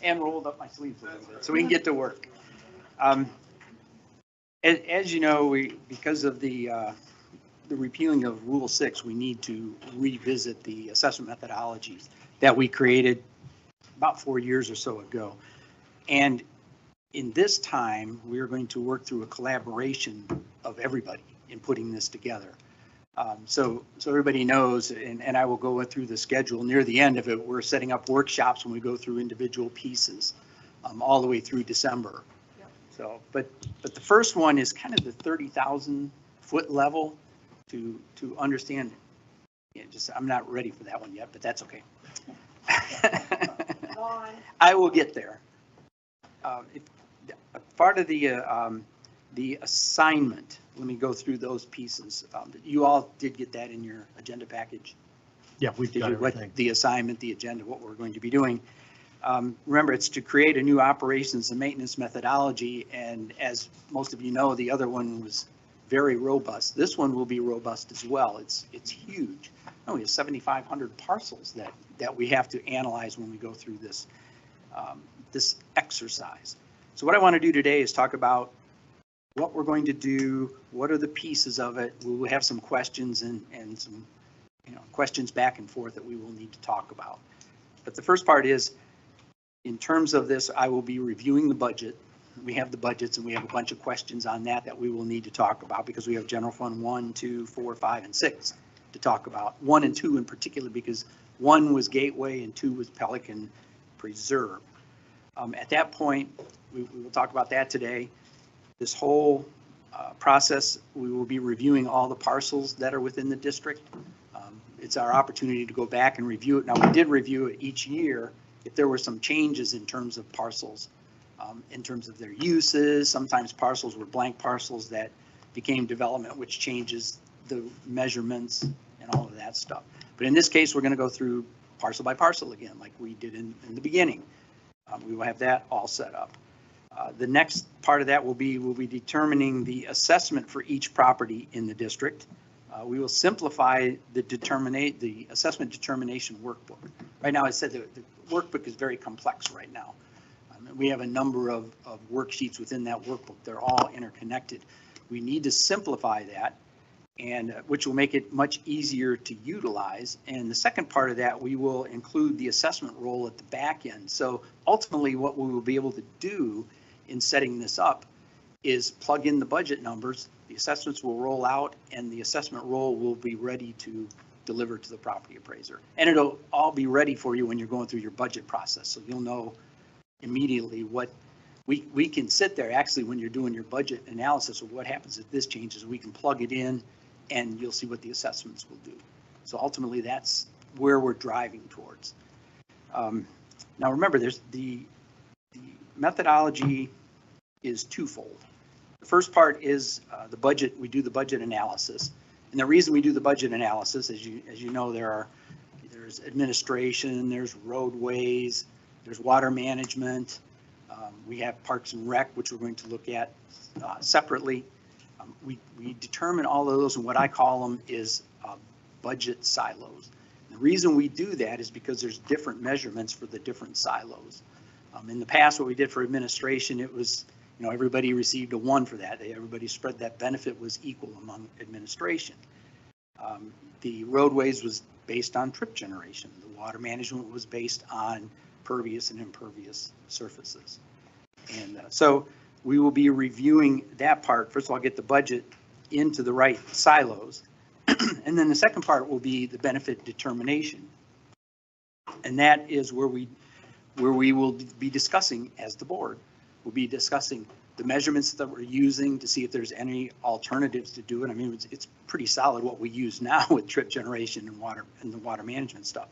and rolled up my sleeves a little bit so we can get to work. As you know, because of the repealing of Rule 6, we need to revisit the assessment methodologies that we created about 4 years or so ago. And in this time, we are going to work through a collaboration of everybody in putting this together. So everybody knows, and I will go through the schedule near the end of it. We're setting up workshops when we go through individual pieces all the way through December. Yep. So, but the first one is kind of the 30,000 foot level to understand. Yeah, I'm not ready for that one yet, but that's okay. I will get there. Part of the assignment, let me go through those pieces. You all did get that in your agenda package. Yeah, we've got everything. The assignment, the agenda, what we're going to be doing. Remember, it's to create a new operations and maintenance methodology. And as most of you know, the other one was very robust. This one will be robust as well. It's huge. We have 7,500 parcels that we have to analyze when we go through this this exercise. So what I want to do today is talk about what we're going to do, what are the pieces of it. We will have some questions and some questions back and forth that we will need to talk about. But the first part is, in terms of this, I will be reviewing the budget. We have the budgets and we have a bunch of questions on that we will need to talk about because we have General Fund 1, 2, 4, 5, and 6 to talk about. 1 and 2 in particular because 1 was Gateway and 2 was Pelican Preserve. At that point, we will talk about that today. This whole process, we will be reviewing all the parcels that are within the district. It's our opportunity to go back and review it. Now, we did review it each year if there were some changes in terms of parcels, in terms of their uses. Sometimes parcels were blank parcels that became development, which changes the measurements and all of that stuff. But in this case, we're going to go through parcel by parcel again, like we did in the beginning. We will have that all set up. The next part of that will be determining the assessment for each property in the district. We will simplify the assessment determination workbook. Right now, I said the workbook is very complex right now. We have a number of worksheets within that workbook. They're all interconnected. We need to simplify that, and which will make it much easier to utilize. And the second part of that, we will include the assessment role at the back end. So ultimately, what we will be able to do in setting this up is plug in the budget numbers, the assessments will roll out, and the assessment role will be ready to deliver to the property appraiser. And it'll all be ready for you when you're going through your budget process. So you'll know immediately what we can sit there actually when you're doing your budget analysis of what happens if this changes. We can plug it in and you'll see what the assessments will do. So ultimately, that's where we're driving towards. Now remember, there's the methodology is twofold. The first part is the budget. We do the budget analysis, and the reason we do the budget analysis, as you know, there's administration, there's roadways, there's water management. We have Parks and Rec, which we're going to look at separately. We determine all of those, and what I call them is budget silos. The reason we do that is because there's different measurements for the different silos. In the past, what we did for administration, it was, everybody received a 1 for that. Everybody spread that benefit was equal among administration. The roadways was based on trip generation. The water management was based on pervious and impervious surfaces. And so we will be reviewing that part. First of all, get the budget into the right silos. And then the second part will be the benefit determination. And that is where we will be discussing as the board. We'll be discussing the measurements that we're using to see if there's any alternatives to do it. I mean, it's pretty solid what we use now with trip generation and the water management stuff.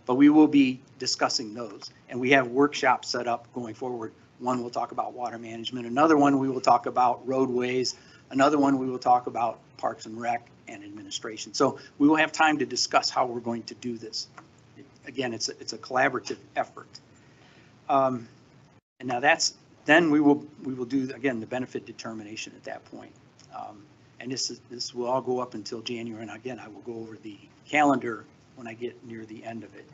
But we will be discussing those. And we have workshops set up going forward. One will talk about water management. Another one we will talk about roadways. Another one we will talk about Parks and Rec and administration. So we will have time to discuss how we're going to do this. Again, it's a collaborative effort. And now then we will do, again, the benefit determination at that point. And this will all go up until January. And again, I will go over the calendar when I get near the end of it.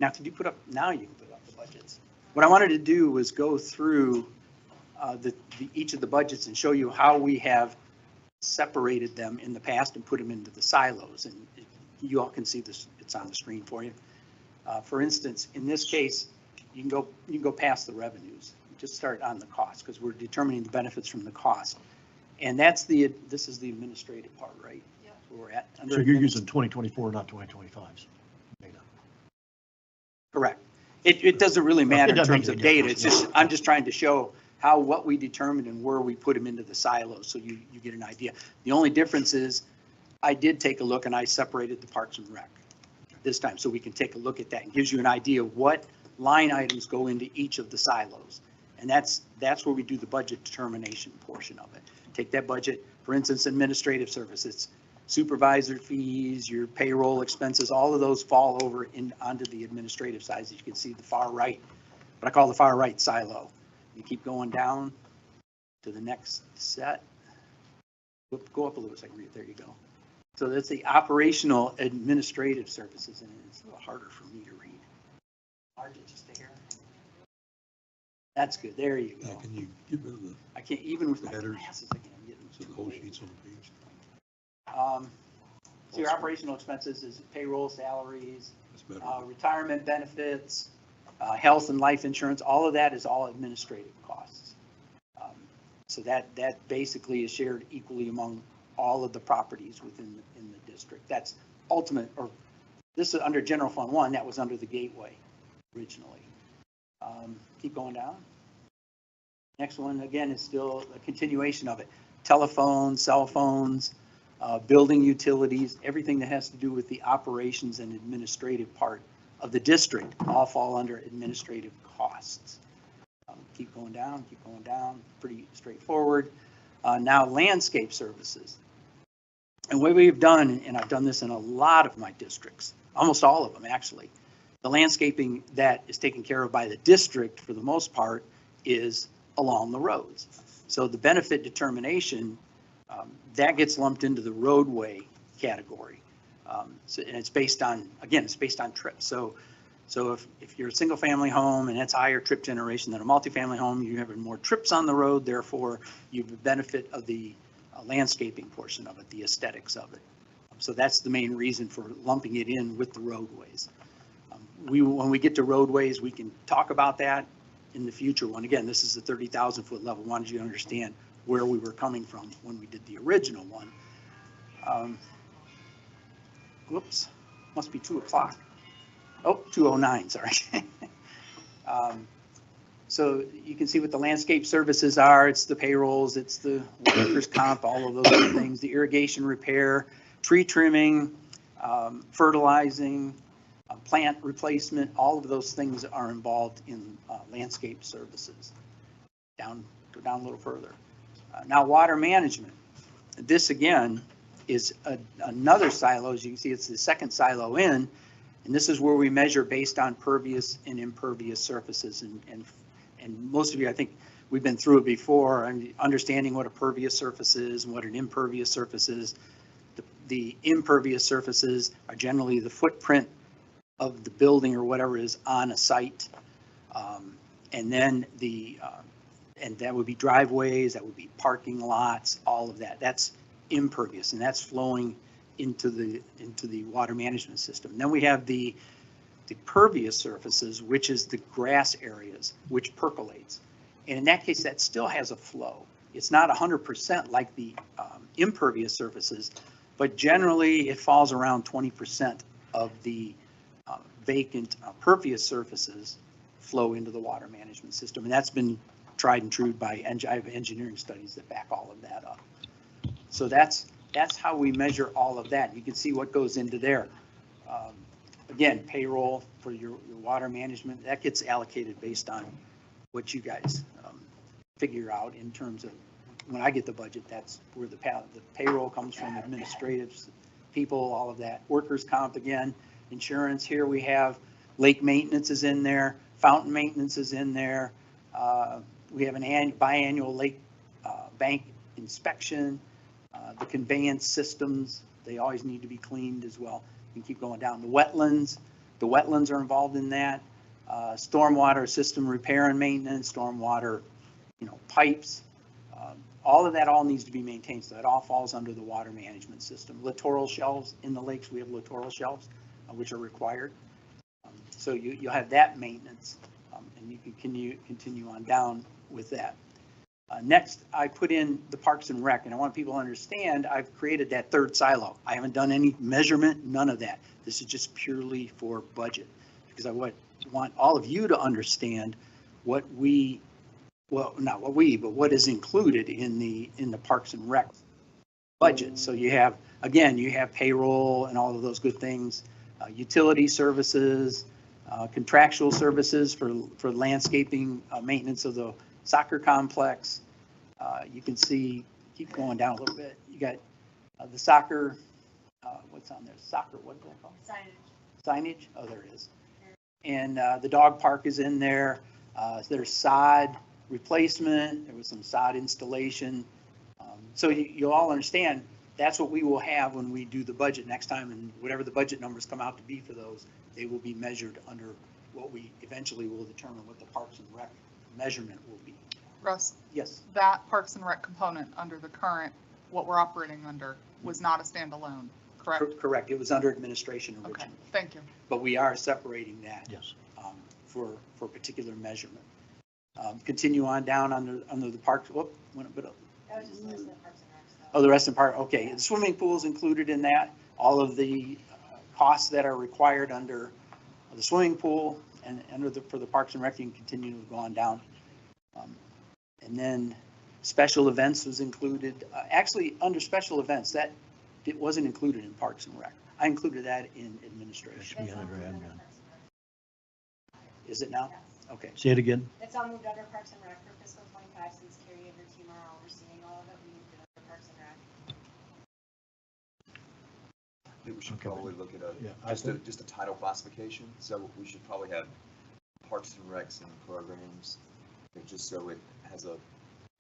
Now, you can put up the budgets. What I wanted to do was go through each of the budgets and show you how we have separated them in the past and put them into the silos. And you all can see this, it's on the screen for you. For instance, in this case, you can go past the revenues. Just start on the cost because we're determining the benefits from the cost. And this is the administrative part, right? Yeah. Where we're at. So you're using 2024, not 2025's data. Correct. It doesn't really matter in terms of data. Difference. It's just, I'm just trying to show what we determined and where we put them into the silos so you get an idea. The only difference is I did take a look and I separated the Parks and Rec this time so we can take a look at that and gives you an idea of what line items go into each of the silos. And that's where we do the budget determination portion of it. Take that budget, for instance, administrative services, supervisor fees, your payroll expenses, all of those fall over onto the administrative side. As you can see, the far right, what I call the far right silo. You keep going down to the next set. Go up a little second. There you go. So that's the operational administrative services, and it's a little harder for me to read. Margin just a hair. That's good. There you go. Yeah, can you get rid of the I can't even with my headers? glasses. I can't get them. so the whole sheet's on the page? So your operational expenses is payroll, salaries, That's better. retirement benefits, health and life insurance. All of that is all administrative costs. So that basically is shared equally among all of the properties within in the district. That's ultimate, or this is under General Fund 1. That was under the Gateway originally. Keep going down. Next one, again, is still a continuation of it. Telephones, cell phones, building utilities, everything that has to do with the operations and administrative part of the district all fall under administrative costs. Keep going down, pretty straightforward. Now landscape services. And what we've done, and I've done this in a lot of my districts, almost all of them actually, the landscaping that is taken care of by the district for the most part is along the roads. So the benefit determination, that gets lumped into the roadway category. And it's based on, again, it's based on trips. So if you're a single family home and that's higher trip generation than a multifamily home, you have more trips on the road, therefore you have the benefit of the landscaping portion of it, the aesthetics of it. So that's the main reason for lumping it in with the roadways. When we get to roadways, we can talk about that in the future one. Again, this is the 30,000 foot level. Wanted you to understand where we were coming from when we did the original one. Whoops, must be 2 o'clock. Oh, 2:09, sorry. So you can see what the landscape services are. It's the payrolls, it's the workers' comp, all of those other things, the irrigation repair, tree trimming, fertilizing, plant replacement, all of those things are involved in landscape services. Go down a little further. Now water management. This again is another silo. As you can see, it's the second silo in, and this is where we measure based on pervious and impervious surfaces. And most of you, I think we've been through it before, and understanding what a pervious surface is and what an impervious surface is. The impervious surfaces are generally the footprint of the building or whatever is on a site. And then and that would be driveways, that would be parking lots, all of that. That's impervious, and that's flowing into the water management system. And then we have the pervious surfaces, which is the grass areas, which percolates. And in that case, that still has a flow. It's not 100% like the impervious surfaces, but generally it falls around 20% of the vacant pervious surfaces flow into the water management system. And that's been tried and true by I have engineering studies that back all of that up. So that's how we measure all of that. You can see what goes into there. Again, payroll for your water management, that gets allocated based on what you guys figure out in terms of, when I get the budget, that's where the payroll comes from, administrative people, all of that. Workers' comp again, insurance. Here we have lake maintenance is in there, fountain maintenance is in there. We have an biannual lake bank inspection. The conveyance systems, they always need to be cleaned as well. You can keep going down. The wetlands are involved in that. stormwater system repair and maintenance, stormwater, pipes. All of that all needs to be maintained, so that all falls under the water management system. Littoral shelves in the lakes, we have littoral shelves, which are required. So you'll have that maintenance, and you can continue on down with that. Next, I put in the Parks and Rec, and I want people to understand I've created that third silo. I haven't done any measurement, none of that. This is just purely for budget, because I want all of you to understand what not what but what is included in the Parks and Rec budget. So you have payroll and all of those good things, utility services, contractual services for landscaping, maintenance of the soccer complex. You can see, keep going down a little bit. You got the soccer, what's on there? Soccer, what is that called? Signage. Oh, there it is. And the dog park is in there. There's sod replacement. There was some sod installation. So you'll all understand that's what we will have when we do the budget next time, and whatever the budget numbers come out to be for those, they will be measured under what we eventually will determine what the Parks and Rec measurement will be. Russ, Yes. that Parks and Rec component under the current, what we're operating under, was not a standalone, correct? Correct. It was under administration Okay, originally, thank you. but we are separating that Yes. for particular measurement. Continue on down under the parks. Whoop, went a bit up. That was just the rest of the Parks and Rec stuff. Oh, the rest of the park. Okay, the swimming pool is included in that. All of the costs that are required under the swimming pool and for the Parks and Rec, you can continue to go on down. And then special events was included. Actually, under special events, that it wasn't included in Parks and Rec. I included that in That administration. should be under admin. Is it now? Yes. Okay. Say it again. It's all moved under Parks and Rec for fiscal 25 since Carrie and her team are overseeing all of it. We moved it under Parks and Rec. I think we should Okay. probably look at Yeah, just a title classification. So we should probably have Parks and Recs and programs, just so it has a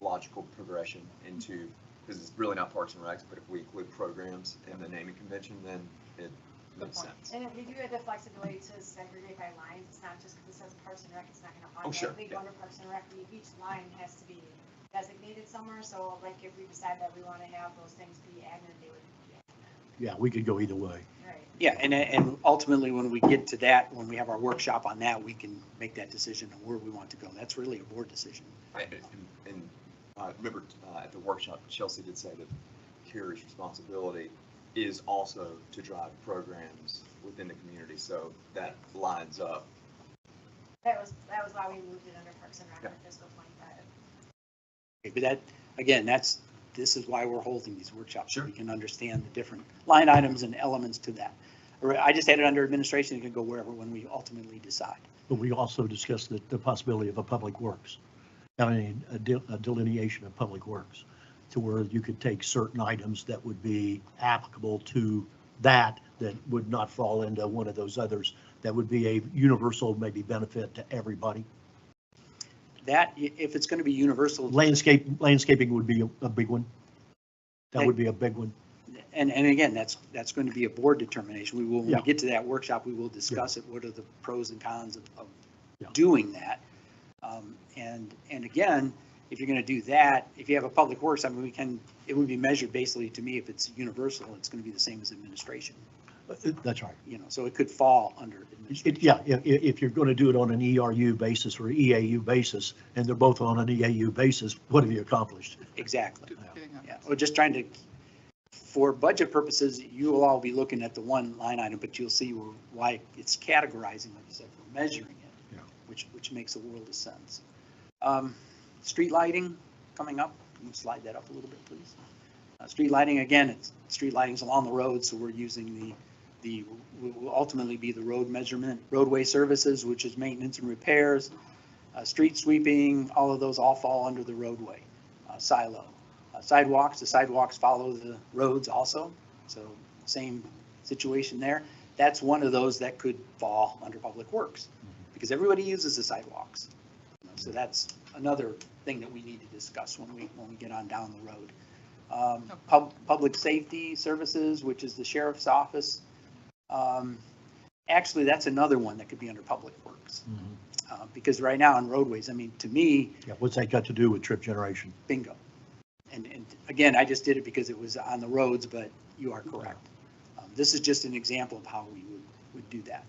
logical progression into, because it's really not Parks and Recs, but if we include programs in the naming convention, then it makes point. sense. And if we do have the flexibility to segregate by lines, it's not just because it says Parks and Rec, it's not going to Oh, sure, automatically go yeah. under Parks and Rec. Each line has to be designated somewhere. So like if we decide that we want to have those things be admin, they would be admin. Yeah, we could go either way. Right. Yeah, and ultimately, when we get to that, when we have our workshop on that, we can make that decision on where we want to go. That's really a board decision. And remember at the workshop, Chelsea did say that Carrie's responsibility is also to drive programs within the community. So that lines up. That was why we moved it under Parks and Rec Yeah. for fiscal 25. Okay, but that, again, this is why we're holding these workshops. So Sure. we can understand the different line items and elements to that. I just had it under administration. It can go wherever when we ultimately decide. But we also discussed the possibility of a public works, having a delineation of public works to where you could take certain items that would be applicable to that would not fall into one of those others. That would be a universal maybe benefit to everybody. That, if it's going to be universal, Landscaping would be a big one. That would be a big one. and again, that's going to be a board determination. We will, when we Yeah. get to that workshop, we will discuss it. What are the pros and cons of Yeah. doing that? And again, if you're going to do that, if you have a public works, I mean, it would be measured basically, to me, if it's universal, it's going to be the same as administration, That's right. so it could fall under administration. Yeah, if you're going to do it on an ERU basis or EAU basis, and they're both on an EAU basis, what have you accomplished? Exactly. Getting it. Yeah, we're just trying to, for budget purposes, you will all be looking at the one line item, but you'll see why it's categorizing, like you said, for measuring it, Yeah. which makes a world of sense. Street lighting coming up. Can you slide that up a little bit, please? Street lighting, again, street lighting's along the road, so we're using will ultimately be the road measurement, roadway services, which is maintenance and repairs, street sweeping, all of those all fall under the roadway silo. Sidewalks, the sidewalks follow the roads also, so same situation there. That's one of those that could fall under public works, because everybody uses the sidewalks. So that's another thing that we need to discuss when we get on down the road. Public safety services, which is the sheriff's office. Actually, that's another one that could be under public works. works. Mhm. Because right now on roadways, I mean, to me, Yeah, what's that got to do with trip generation? bingo. And again, I just did it because it was on the roads, but you are correct. This is just an example of how we would do that.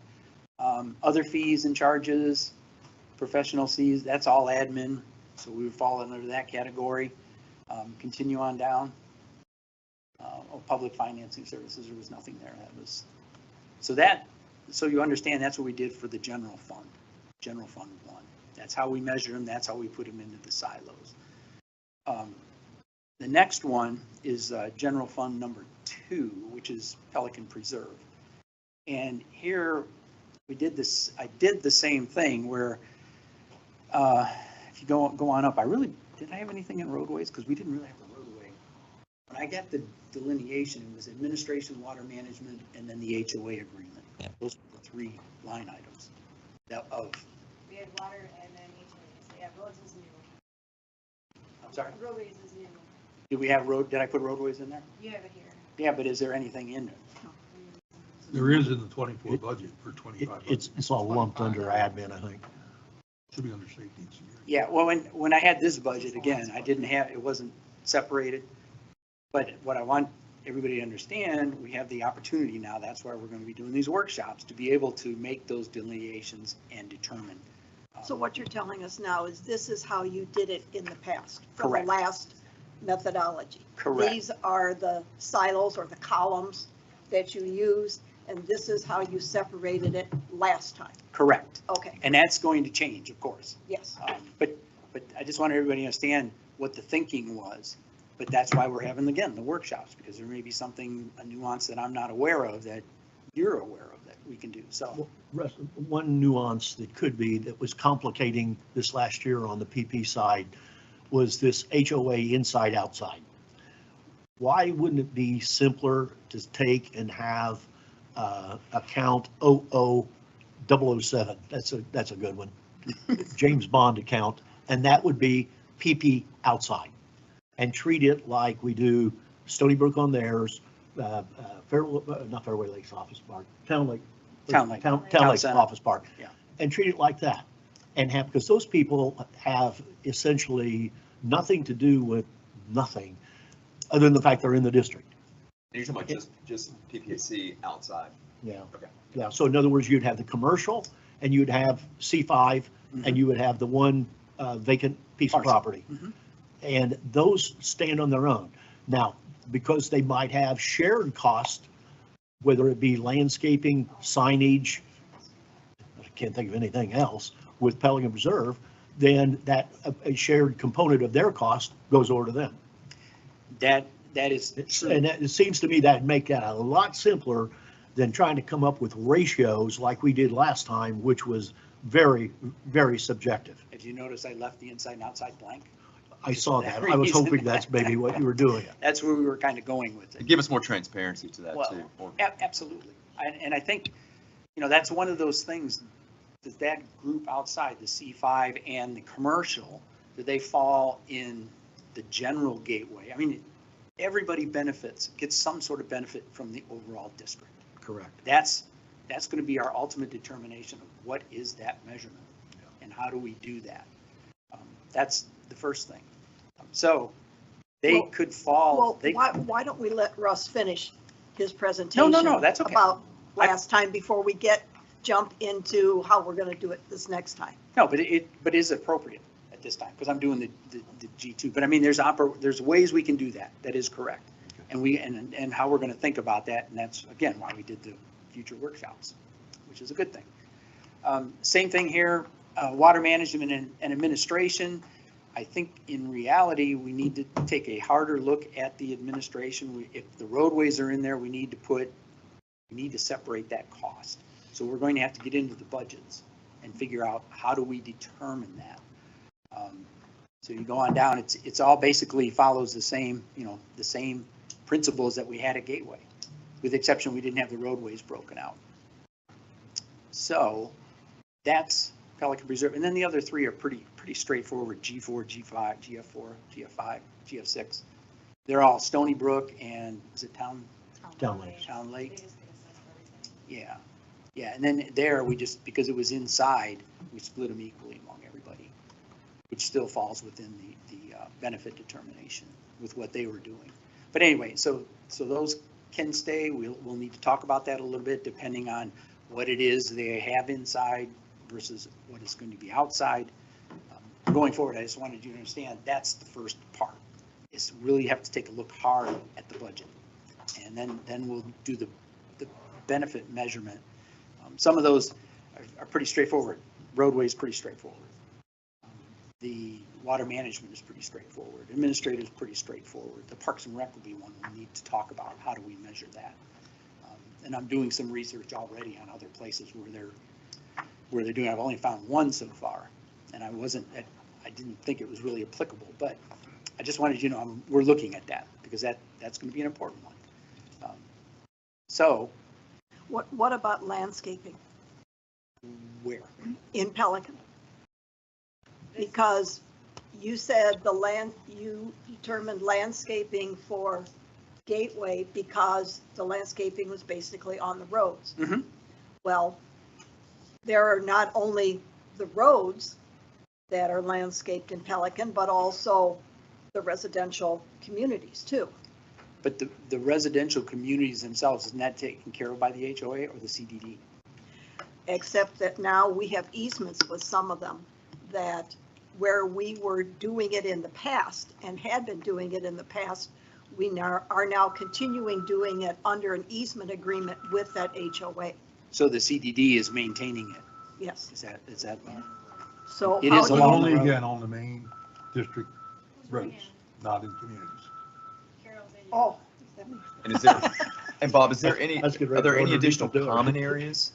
Other fees and charges, professional fees, that's all admin, so we would fall under that category. Continue on down. Public financing services, there was nothing there. That was, so you understand, that's what we did for the general fund, general fund 1. That's how we measure them, that's how we put them into the silos. The next one is general fund number 2, which is Pelican Preserve. And here we did this, I did the same thing where if you go on up, did I have anything in roadways? Because we didn't really have a roadway. When I got the delineation, it was administration, water management, and then the HOA agreement. Those were the 3 line items We had water and then HOAs. Yeah, roads is new. I'm sorry, Roadways is new. did I put roadways in there? You have it here. Yeah, but is there anything in there? There is in the 24 It- budget for 25. It's all lumped under admin, I think. Should be under safety and security. Yeah, well, when I had this budget, again, it wasn't separated. But what I want everybody to understand, we have the opportunity now, that's why we're going to be doing these workshops, to be able to make those delineations and determine. So what you're telling us now is this is how you did it in the past? Correct. For the last methodology? Correct. These are the silos or the columns that you used, and this is how you separated it last time? Correct. Okay, And that's going to change, of course. yes. But I just want everybody to understand what the thinking was. But that's why we're having, again, the workshops, because there may be something, a nuance that I'm not aware of that you're aware of that we can do. So, One nuance that could be, that was complicating this last year on the PP side, was this HOA inside outside. Why wouldn't it be simpler to take and have account 00007? That's a good one. James Bond account, and that would be PP outside. And treat it like we do Stony Brook on theirs, not Fairway Lakes Office Park, Town Lake. Town Lake. Town Town Lakes Center. Office Park. Yeah. And treat it like that. And have, because those people have essentially nothing to do with nothing, other than the fact they're in the district. And you're talking about just PPAC outside. Yeah. Okay. Yeah, so in other words, you'd have the commercial, and you'd have C5, and you would have the one vacant piece of Parcel. property. Mhm. And those stand on their own. Now, because they might have shared cost, whether it be landscaping, signage, I can't think of anything else, with Pelican Preserve, then that a shared component of their cost goes over to them. that is true. And it seems to me that'd make that a lot simpler than trying to come up with ratios like we did last time, which was very, very subjective. If you notice, I left the inside and outside blank. I saw For that that. I was reason. hoping that's maybe what you were doing. That's where we were kind of going with it. Give us more transparency to that Well, too. Or- Absolutely. And I think, that's one of those things, does that group outside, the C5 and the commercial, do they fall in the general gateway? I mean, everybody benefits, gets some sort of benefit from the overall district. Correct. That's going to be our ultimate determination of what is that measurement and how do we do that? That's the first thing. So they Well- could fall. Well, they- why don't we let Russ finish his presentation? No, that's okay. About last time before we jump into how we're going to do it this next time. No, but it is appropriate at this time, because I'm doing the G2. But I mean, there's ways we can do that. That is correct. And how we're going to think about that. And that's, again, why we did the future workshops, which is a good thing. Same thing here, water management and administration. I think in reality, we need to take a harder look at the administration. If the roadways are in there, we need to separate that cost. So we're going to have to get into the budgets and figure out how do we determine that. So you go on down, it's all basically follows the same principles that we had at Gateway, with the exception we didn't have the roadways broken out. So that's Pelican Preserve. And then the other 3 are pretty straightforward, G4, G5, GF4, GF5, GF6. They're all Stony Brook and is it Town Town Lakes. Lake? They just get assessed for everything. Yeah. Yeah, and then there, we just, because it was inside, we split them equally among everybody, which still falls within the benefit determination with what they were doing. But anyway, so those can stay. We'll need to talk about that a little bit, depending on what it is they have inside versus what is going to be outside. Going forward, I just wanted you to understand, that's the first part, is really have to take a look hard at the budget. And then we'll do the benefit measurement. Some of those are pretty straightforward. Roadway is pretty straightforward. The water management is pretty straightforward. Administrative is pretty straightforward. The Parks and Rec will be one we need to talk about. How do we measure that? And I'm doing some research already on other places where they're doing. I've only found one so far, and I didn't think it was really applicable, but I just wanted you to know we're looking at that because that's going to be an important one. So. What about landscaping Where? in Pelican? Because you said you determined landscaping for Gateway because the landscaping was basically on the roads. Mm-hmm. Well, there are not only the roads that are landscaped in Pelican, but also the residential communities too. But the residential communities themselves, isn't that taken care of by the HOA or the CDD? Except that now we have easements with some of them that where we were doing it in the past and had been doing it in the past, we are now continuing doing it under an easement agreement with that HOA. So the CDD is maintaining it. Yes. Is that? So It how is do But you- along the only road. again on the main district roads, not in communities. Carol's in. Oh. And is there, and Bob, is there any, That's good. are there any Order additional people do it. common areas?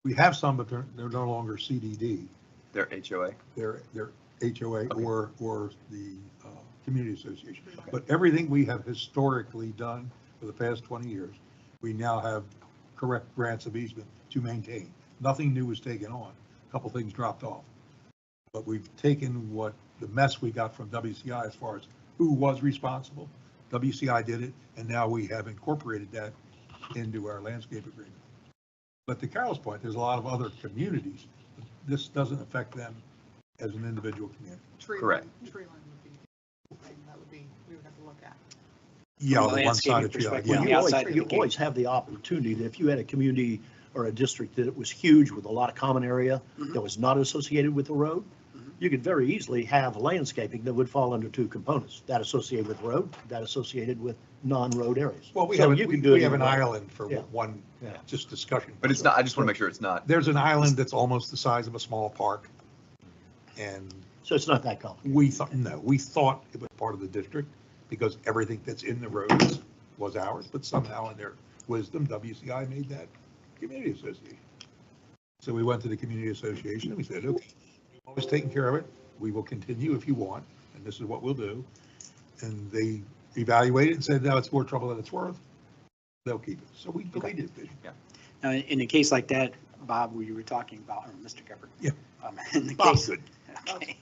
We have some, but they're no longer CDD. Their HOA? They're HOA Okay. or the community association. Okay. But everything we have historically done for the past 20 years, we now have correct grants of easement to maintain. Nothing new was taken on. A couple things dropped off. But we've taken what the mess we got from WCI as far as who was responsible. WCI did it, and now we have incorporated that into our landscape agreement. But to Carol's point, there's a lot of other communities. This doesn't affect them as an individual community. Correct. Tree line would be, something that would be, we would have to look at. Yeah, From a the one side landscaping of tree line, perspective, yeah. on the You outside always, of you the always have the opportunity that if you had a community or a district that it was huge with a lot of common area Mhm. that was not associated with the road, Mhm. you could very easily have landscaping that would fall under two components, that associated with road, that associated with non-road areas. Well, we So have, you we can do it we have an either way. island for Yeah. one, Yeah. just discussion. But it's not, I just want to make sure it's not. There's an island that's almost the size of a small park. And So it's not that complicated. we thought it was part of the district because everything that's in the roads was ours, but somehow in their wisdom, WCI made that community association. So we went to the community association and we said, okay, you've always taken care of it. We will continue if you want, and this is what we'll do. And they evaluated and said, no, it's more trouble than it's worth. They'll keep it. So we did. Now, in a case like that, Bob, where you were talking about, or Mr. Gepper. Yeah. In the Bob's case, good. okay,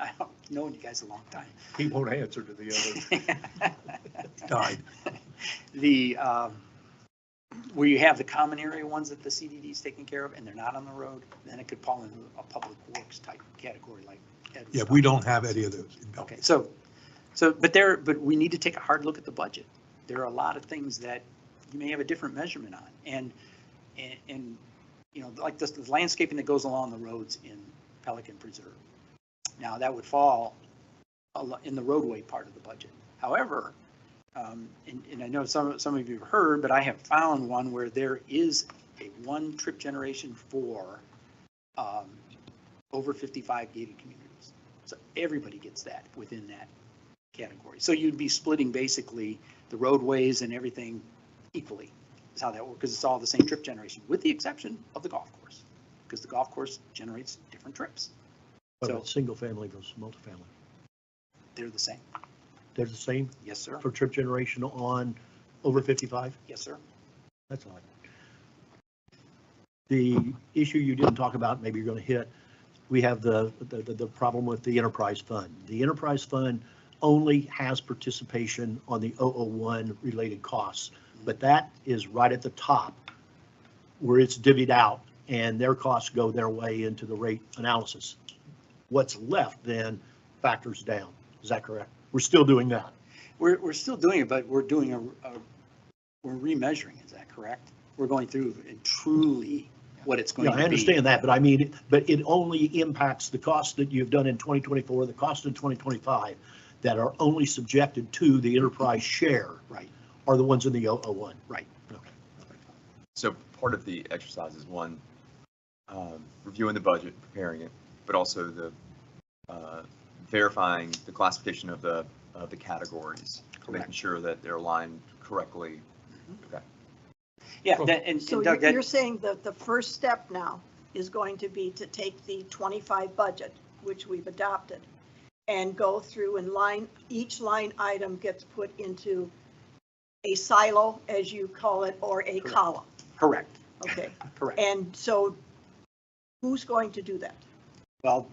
I don't know you guys a long time. He won't answer to the other. Died. The, where you have the common area ones that the CDD is taking care of and they're not on the road, then it could fall into a public works type category like Ed was Yeah, talking we don't about. have any of those in Okay, Belfast. but we need to take a hard look at the budget. There are a lot of things that you may have a different measurement on. And you know, like this the landscaping that goes along the roads in Pelican Preserve. Now, that would fall in the roadway part of the budget. However, and I know some of you have heard, but I have found one where there is a one trip generation for over 55 gated communities. So everybody gets that within that category. So you'd be splitting basically the roadways and everything equally is how that works, because it's all the same trip generation, with the exception of the golf course, because the golf course generates different trips. What So about single family versus multifamily? they're the same. They're the same Yes, sir. for trip generation on over 55? Yes, sir. That's odd. The issue you didn't talk about, maybe you're going to hit, we have the problem with the enterprise fund. The enterprise fund only has participation on the 001 related costs, but that is right at the top where it's divvied out and their costs go their way into the rate analysis. What's left then factors down. Is that correct? We're still doing that. We're still doing it, but we're doing we're remeasuring, is that correct? We're going through and truly what it's going Yeah, to be. I understand that, but I mean, but it only impacts the costs that you've done in 2024, the cost in 2025 that are only subjected to the enterprise share. Right. Are the ones in the 001. Right. Okay. So part of the exercise is one, reviewing the budget, preparing it, but also the verifying the classification of the categories, making sure that they're aligned correctly. Okay. Yeah, and So Doug, you're saying that the first step now is going to be to take the 25 budget, which we've adopted, and go through and each line item gets put into a silo, as you call it, or a Correct. column. correct, Okay. correct. And so who's going to do that? Well,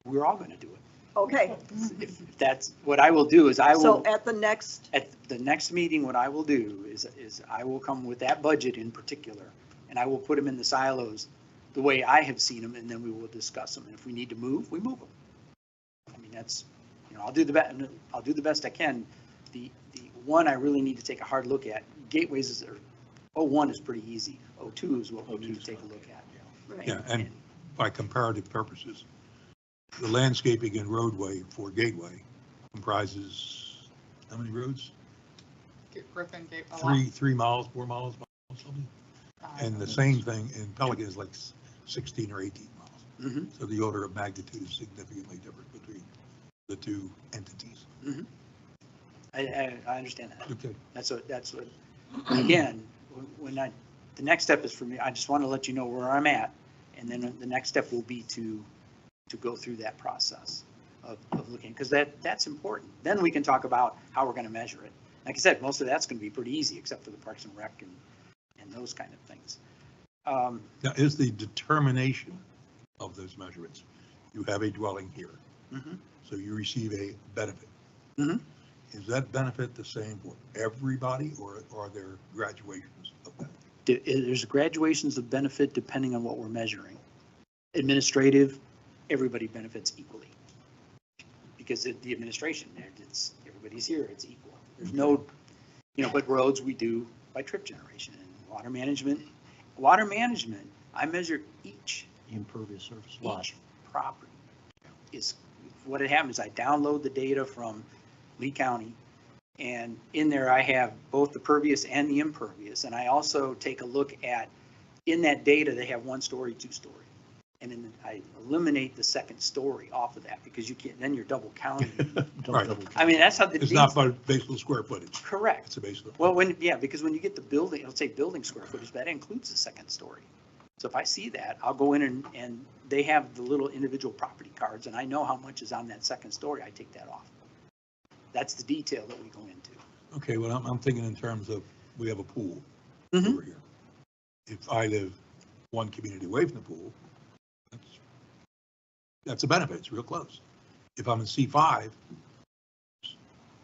we're all going to do it. Okay. If that's, what I will do is So at the next, at the next meeting, what I will do is I will come with that budget in particular, and I will put them in the silos the way I have seen them, and then we will discuss them. And if we need to move, we move them. I mean, that's, I'll do the best I can. The one I really need to take a hard look at, gateways is, 01 is pretty easy. 02 is what we need to take a look at. right. Yeah, and by comparative purposes, the landscaping and roadway for Gateway comprises, how many roads? Griffin gave a lot. 3 miles, 4 miles, something? And the same thing in Pelican is like 16 or 18 miles. Mhm. So the order of magnitude is significantly different between the two entities. I understand that. Okay. That's what, again, the next step is for me, I just want to let you know where I'm at. And then the next step will be to go through that process of looking, because that's important. Then we can talk about how we're going to measure it. Like I said, most of that's going to be pretty easy, except for the Parks and Rec and those kind of things. Now, is the determination of those measurements, you have a dwelling here, Mhm. so you receive a benefit. Mhm. Is that benefit the same for everybody, or are there graduations of benefit? There's graduations of benefit depending on what we're measuring. Administrative, everybody benefits equally. Because the administration, everybody's here, it's equal. There's no, but roads we do by trip generation. And water management, I measure each Impervious surface lot. each property. What had happened is I download the data from Lee County, and in there I have both the pervious and the impervious. And I also take a look at, in that data, they have 1 story, 2 story. And then I eliminate the second story off of that, because you can't, then you're double counting. Right. I mean, that's how the. It's not by basal square footage. Correct. It's a basal. Well, because when you get the building, it'll say building square footage, that includes the second story. So if I see that, I'll go in and they have the little individual property cards, and I know how much is on that second story, I take that off. That's the detail that we go into. Okay, well, I'm thinking in terms of, we have a pool Mhm. over here. If I live 1 community away from the pool, that's a benefit, it's real close. If I'm in C5,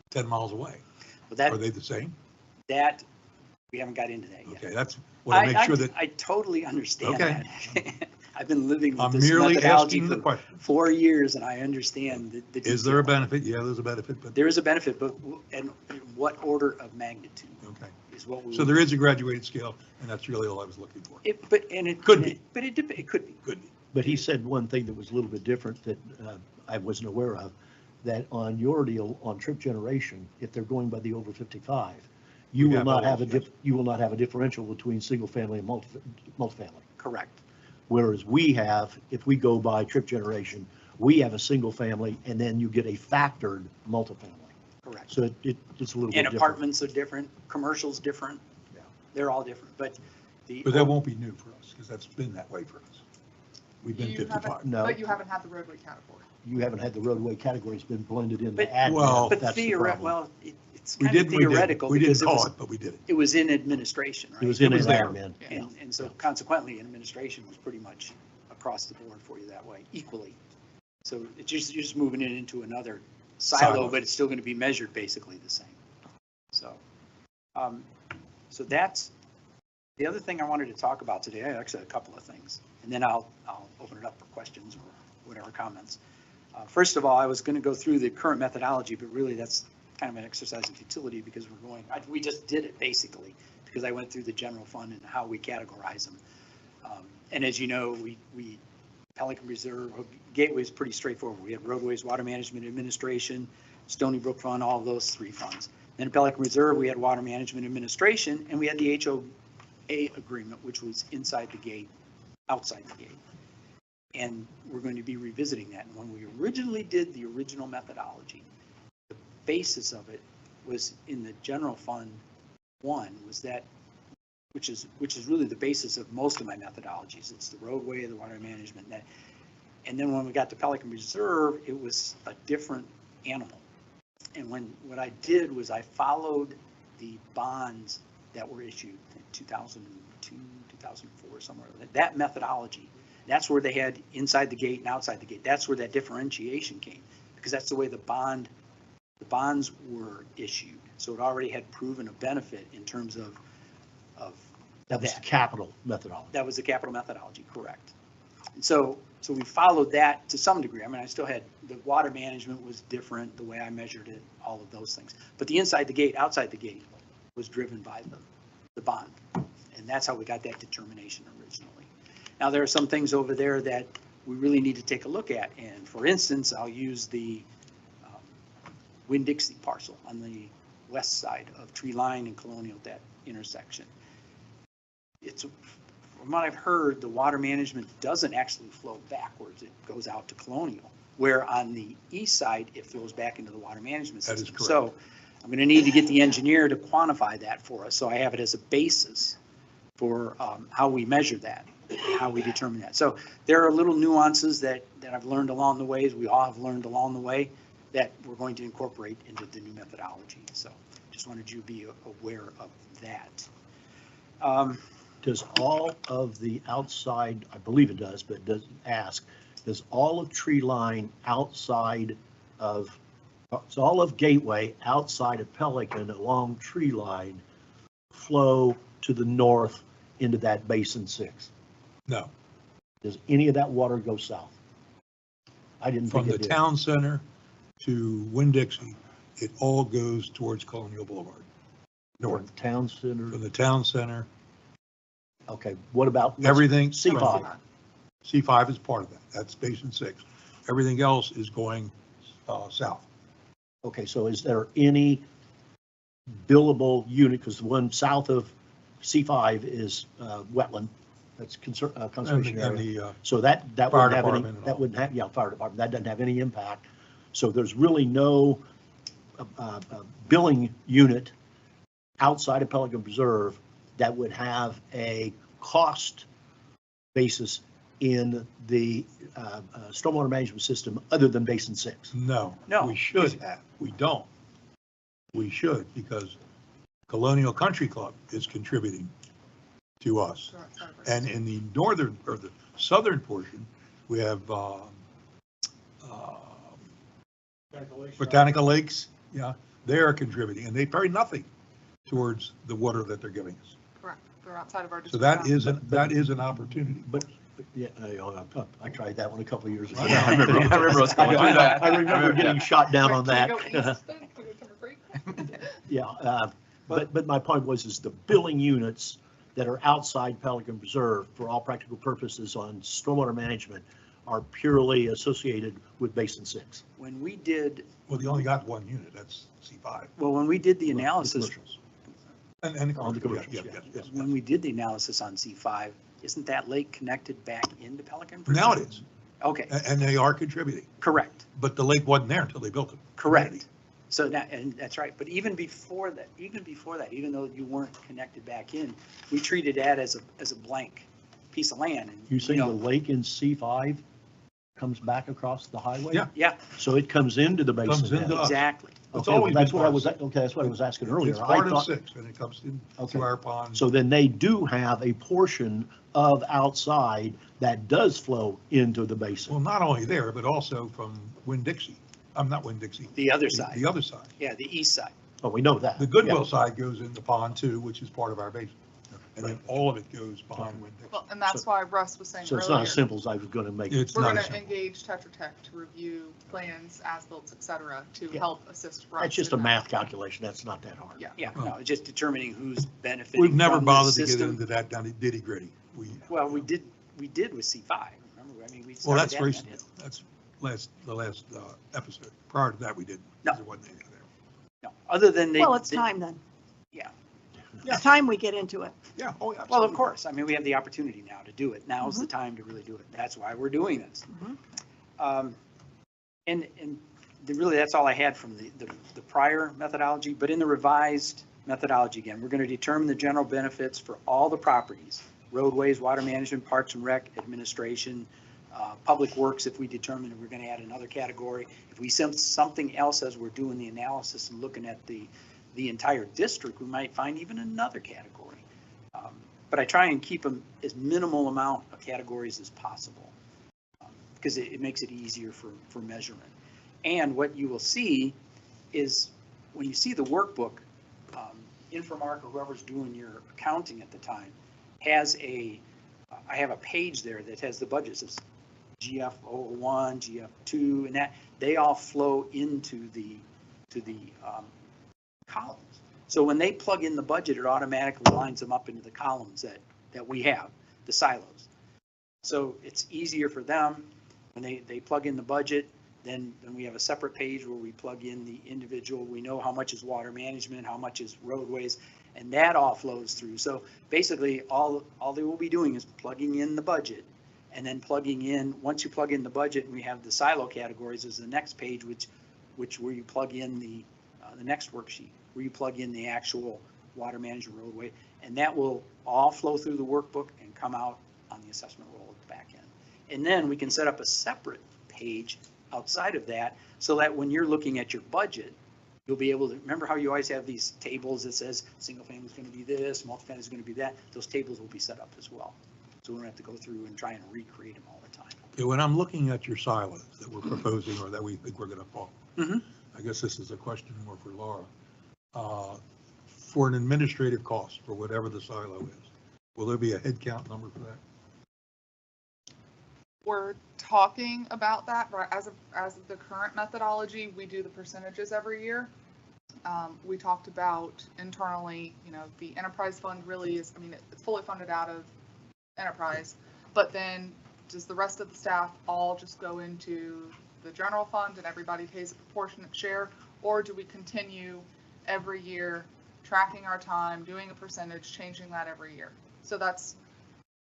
10 miles away, Well, are they the same? that, we haven't got into that yet. Okay, that's what I make sure that, I totally understand Okay. that. I've been living with I'm this merely methodology asking the for question. 4 years, and I understand the detail. Is there a benefit? Yeah, there's a benefit, but, There is a benefit, but in what order of magnitude okay. is what we. So there is a graduated scale, and that's really all I was looking for. It Could be. But it could be. Could be. But he said one thing that was a little bit different that I wasn't aware of, that on your deal on trip generation, if they're going by the over 55, you We will have not have those, you will not have a differential between single family and multifamily. Correct. Whereas we have, if we go by trip generation, we have a single family and then you get a factored multifamily. Correct. So it's a little bit And different. apartments are different, commercials different. Yeah. They're all different, but But that won't be new for us, because that's been that way for us. We've been You 55. No, But you haven't had the roadway category. you haven't had the roadway categories been blended in But- the admin. Well- But That's the theoretical, problem. well, it's We kind of did, we did. theoretical. We didn't because call it, but we did it. It was in administration, right? It was in It was an there. admin. Yeah. And so consequently, administration was pretty much across the board for you that way, equally. So you're just moving it into another silo, Silo. but it's still going to be measured basically the same. So, so that's The other thing I wanted to talk about today, actually a couple of things, and then I'll open it up for questions or whatever comments. First of all, I was going to go through the current methodology, but really that's kind of an exercise in futility because we just did it basically, because I went through the general fund and how we categorize them. And as you know, we Pelican Reserve, Gateway is pretty straightforward. We had roadways, water management administration, Stony Brook Fund, all of those three funds. Then Pelican Reserve, we had water management administration, and we had the HOA agreement, which was inside the gate, outside the gate. And we're going to be revisiting that. And when we originally did the original methodology, the basis of it was in the general fund one, was that, which is really the basis of most of my methodologies. It's the roadway, the water management, and then when we got to Pelican Reserve, it was a different animal. And what I did was I followed the bonds that were issued in 2002, 2004, somewhere. That methodology, that's where they had inside the gate and outside the gate. That's where that differentiation came, because that's the way the bonds were issued. So it already had proven a benefit in terms of That was the capital methodology. That was the capital methodology, correct. And so we followed that to some degree. I mean, I still had, the water management was different, the way I measured it, all of those things. But the inside the gate, outside the gate was driven by the bond. And that's how we got that determination originally. Now, there are some things over there that we really need to take a look at. And for instance, I'll use the Winn-Dixie parcel on the west side of Tree Line and Colonial, that intersection. From what I've heard, the water management doesn't actually flow backwards. It goes out to Colonial, where on the east side, it flows back into the water management system. That is correct. So I'm going to need to get the engineer to quantify that for us, so I have it as a basis for how we measure that, how we determine that. So there are little nuances that I've learned along the way, as we all have learned along the way, that we're going to incorporate into the new methodology. So just wanted you to be aware of that. Does all of the outside, I believe it does, but does all of Tree Line outside of, so all of Gateway outside of Pelican along Tree Line flow to the north into that Basin 6? No. Does any of that water go south? I didn't think From the it did. town center to Winn-Dixie, it all goes towards Colonial Boulevard. North. From town center. From the town center, Okay, what about? everything. C5. C5 is part of that. That's Basin 6. Everything else is going south. Okay, so is there any billable unit, because the one south of C5 is wetland, that's conservation And area. the So that fire wouldn't have any, department and that all. wouldn't have, yeah, fire department, that doesn't have any impact. So there's really no billing unit outside of Pelican Reserve that would have a cost basis in the stormwater management system other than Basin 6. No. No. We should have. We don't. We should, because Colonial Country Club is contributing to us. And in the northern or the southern portion, we have Botanical Lakes. Yeah, they are contributing, and they pay nothing towards the water that they're giving us. Correct. They're outside of our So district. that is an opportunity. But yeah, I tried that one a couple of years ago. I remember us going through that. I remember getting shot down on Wait, that. can we go east then? Can we go to Timber Creek? Yeah, but my point was the billing units that are outside Pelican Reserve for all practical purposes on stormwater management are purely associated with Basin 6. When we did, Well, they only got one unit, that's C5. when we did the The analysis, commercials. And On the commercials, yes. when we did the analysis on C5, isn't that lake connected back into Pelican? Now it is, Okay, and they are contributing, correct, but the lake wasn't there until they built it. correct. So that, and that's right. But even before that, even though you weren't connected back in, we treated that as a blank piece of land. And You saying know, the lake in C5 comes back across the highway? Yeah. Yeah, So it comes into the Comes basin. into then? us. exactly. It's Okay, always that's been what I part was, of okay, that's what I was asking earlier. It's I part of thought- 6, and it comes Okay. into our pond. So then they do have a portion of outside that does flow into the Well, basin. not only there, but also from Winn-Dixie. I'm not Winn-Dixie. The other side, The other side. yeah, the east side. Oh, we know that. The Goodwill side goes in the pond too, which is part of our basin. and then all of it goes behind Winn-Dixie. Well, and that's why Russ was saying So it's not earlier, as simple as I was going to make it. It's we're not going as to simple. engage Tetra Tech to review plans, as-built, et cetera, to Yeah. help assist Russ. That's just in a that. math calculation. That's not that hard. Yeah. Yeah, no, it's just determining who's benefiting We've never from the bothered to get system. into that down to nitty gritty. Well, we did with C5, remember? I mean, we Well, started that's that. recent. That's the last episode. Prior to that, we didn't. No. There wasn't anything there. No, other than they. Well, it's they- time then. Yeah. It's time we get into it. Yeah, oh, yeah. Well, of course, I mean, we have the opportunity now to do it. Now's the time to really do it. That's why we're doing this. And really, that's all I had from the prior methodology, but in the revised methodology, again, we're going to determine the general benefits for all the properties, roadways, water management, parks and rec, administration, public works, if we determine that we're going to add another category. If we something else as we're doing the analysis and looking at the entire district, we might find even another category. But I try and keep them as minimal amount of categories as possible because it makes it easier for measurement. And what you will see is when you see the workbook, Infomark or whoever's doing your accounting at the time has I have a page there that has the budgets. It's GF01, GF2, and that they all flow into the columns. So when they plug in the budget, it automatically lines them up into the columns that we have, the silos. So it's easier for them when they plug in the budget. Then we have a separate page where we plug in the individual. We know how much is water management, how much is roadways, and that all flows through. So basically, all they will be doing is plugging in the budget, and then plugging in. Once you plug in the budget, and we have the silo categories is the next page, which where you plug in the next worksheet, where you plug in the actual water management roadway, and that will all flow through the workbook and come out on the assessment roll at the back end. And then we can set up a separate page outside of that, so that when you're looking at your budget, you'll be able to remember how you always have these tables that says single family is going to be this, multifamily is going to be that. Those tables will be set up as well, so we don't have to go through and try and recreate them all the time. Okay, when I'm looking at your silos that we're proposing or that we think we're going to follow, I guess this is a question more for Laura. For an administrative cost for whatever the silo is, will there be a head count number for that? We're talking about that, right? As of the current methodology, we do the percentages every year. We talked about internally, the enterprise fund really is, it's fully funded out of enterprise, but then does the rest of the staff all just go into the general fund and everybody pays a proportionate share? Or do we continue every year tracking our time, doing a percentage, changing that every year? So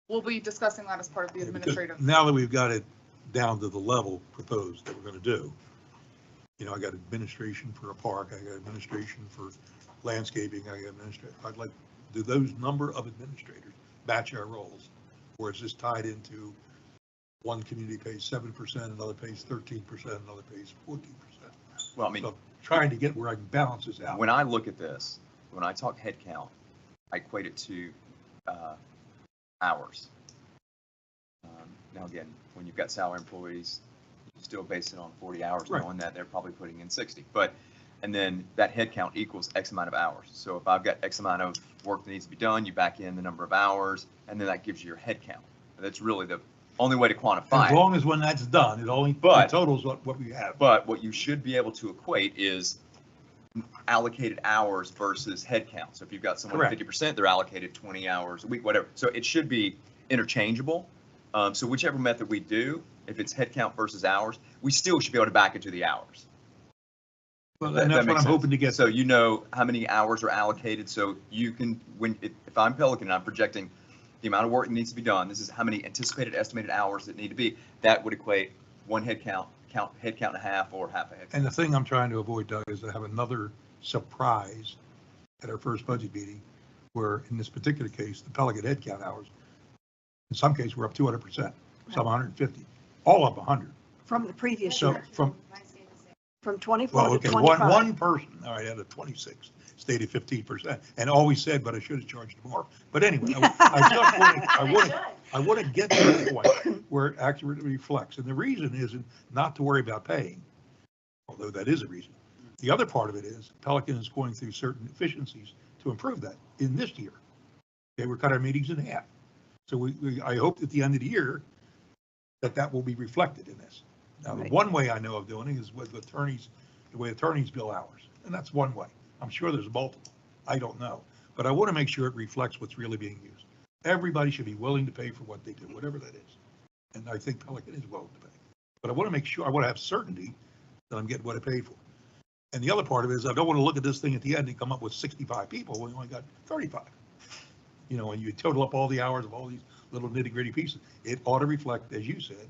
we'll be discussing that as part of the administrative. Now that we've got it down to the level proposed that we're going to do, I got administration for a park, I got administration for landscaping, I got administration. I'd like, do those number of administrators match our roles? Or is this tied into one community pays 7%, another pays 13%, another pays 14%? Well, So trying to get where I can balance this out. when I look at this, when I talk head count, I equate it to hours. Now again, when you've got salary employees, you still base it on 40 hours, Right. knowing that they're probably putting in 60. And then that head count equals X amount of hours. So if I've got X amount of work that needs to be done, you back in the number of hours, and then that gives you your head count. That's really the only way to quantify As it. long as when that's done, it But- totals what we have. But what you should be able to equate is allocated hours versus head count. So if you've got someone at Correct. 50%, they're allocated 20 hours a week, whatever. So it should be interchangeable. So whichever method we do, if it's head count versus hours, we still should be able to back into the hours. Well, That- and that that's what makes I'm hoping to sense. get. So you know how many hours are allocated, so you can, if I'm Pelican and I'm projecting the amount of work that needs to be done, this is how many anticipated estimated hours that need to be, that would equate one head count and a half, or half a head count. And the thing I'm trying to avoid, Doug, is to have another surprise at our first budget meeting, where in this particular case, the Pelican head count hours, in some cases, we're up 200%, some 150, all up 100. From the previous So year, from, Mine stayed the same. from 24 well, to okay, 25. one person, all right, out of 26, stayed at 15%, and always said, but I should have charged more. But anyway, I want to get to the point where it accurately reflects. And the reason isn't not to worry about paying, although that is a reason. The other part of it is Pelican is going through certain efficiencies to improve that in this year. Okay, we're cut our meetings in half. So I hope at the end of the year that will be reflected in this. Now, the Right. one way I know of doing it is with attorneys, the way attorneys bill hours, and that's one way. I'm sure there's multiple. I don't know. But I want to make sure it reflects what's really being used. Everybody should be willing to pay for what they do, whatever that is. And I think Pelican is willing to pay. But I want to make sure, I want to have certainty that I'm getting what I paid for. And the other part of it is I don't want to look at this thing at the end and come up with 65 people when we only got 35. You know, and you total up all the hours of all these little nitty-gritty pieces. It ought to reflect, as you said,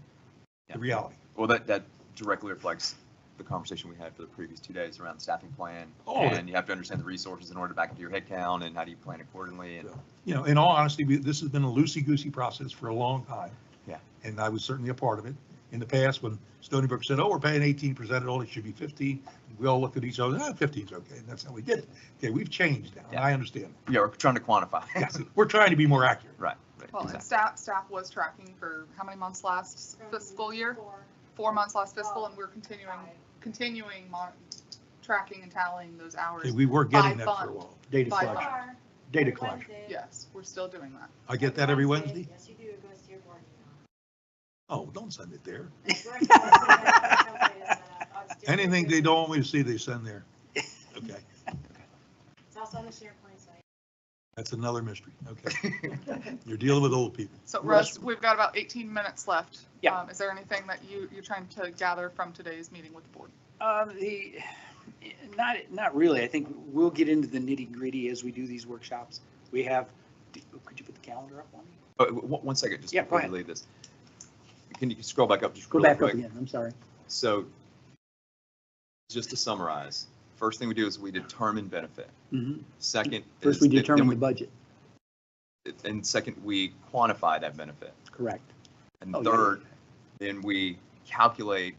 Yeah. the reality. Well, that directly reflects the conversation we had for the previous 2 days around the staffing plan. All of And you have to understand the resources in order to back into your head count and how do you plan accordingly. And You know, in all honesty, this has been a loosey-goosey process for a long time. Yeah. And I was certainly a part of it. In the past, when Stony Brook said, oh, we're paying 18%, it only should be 15, we all looked at each other, 15's okay, and that's how we did it. Okay, we've changed now, and I understand. yeah, we're trying to quantify. Yes, we're trying to be more accurate. Right. Well, and exactly. staff was tracking for how many months last fiscal year? Four. 4 months last fiscal, Oh, and we're continuing tracking and tallying those hours. Okay, we were getting By that for a fund. while. Data By collection, Are. data Every collection. Wednesday. Yes, we're still doing that. I get that every Wednesday? Yes, you do. It goes to your board email. Oh, don't send it there. It's working. It's Anything they don't want me to see, they send there. Okay, It's also on the SharePoint site. that's another mystery. Okay. You're dealing with old people. So Russ, we've got about 18 minutes left. Yeah. Is there anything that you're trying to gather from today's meeting with the board? Not really. I think we'll get into the nitty gritty as we do these workshops. We have, could you put the calendar up on me? One second, just Yeah, go before you ahead. leave this. Can you scroll back up just Go really back up quick? again, I'm sorry. So just to summarize, first thing we do is we determine benefit. Mhm. Second. First, is we that- then determine the budget, And second, we quantify that benefit. correct. And Oh, yeah, third, then we calculate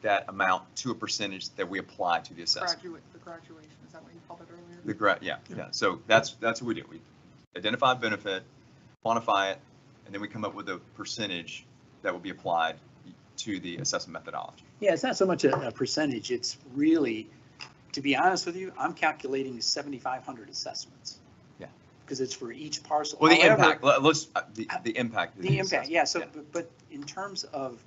that amount to a percentage that we apply to the assessment. The graduation, is that what you called it earlier? Yeah. So that's what we do. We identify a benefit, quantify it, and then we come up with a percentage that will be applied to the assessment methodology. Yeah, it's not so much a percentage, it's really, to be honest with you, I'm calculating 7,500 assessments. Yeah. Because it's for each parcel. Well, the However, impact, the impact. of The impact, assessment. yeah, so, but in terms of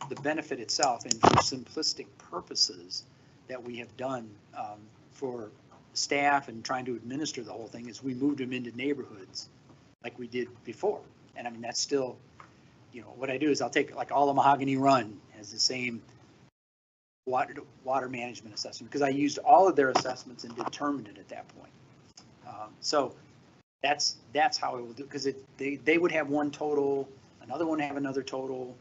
the benefit itself and for simplistic purposes that we have done for staff and trying to administer the whole thing is we moved them into neighborhoods like we did before. And I mean, that's still, you know, what I do is I'll take like all of Mahogany Run has the same water management assessment because I used all of their assessments and determined it at that point. So that's how it will do, because they would have one total, another one have another total.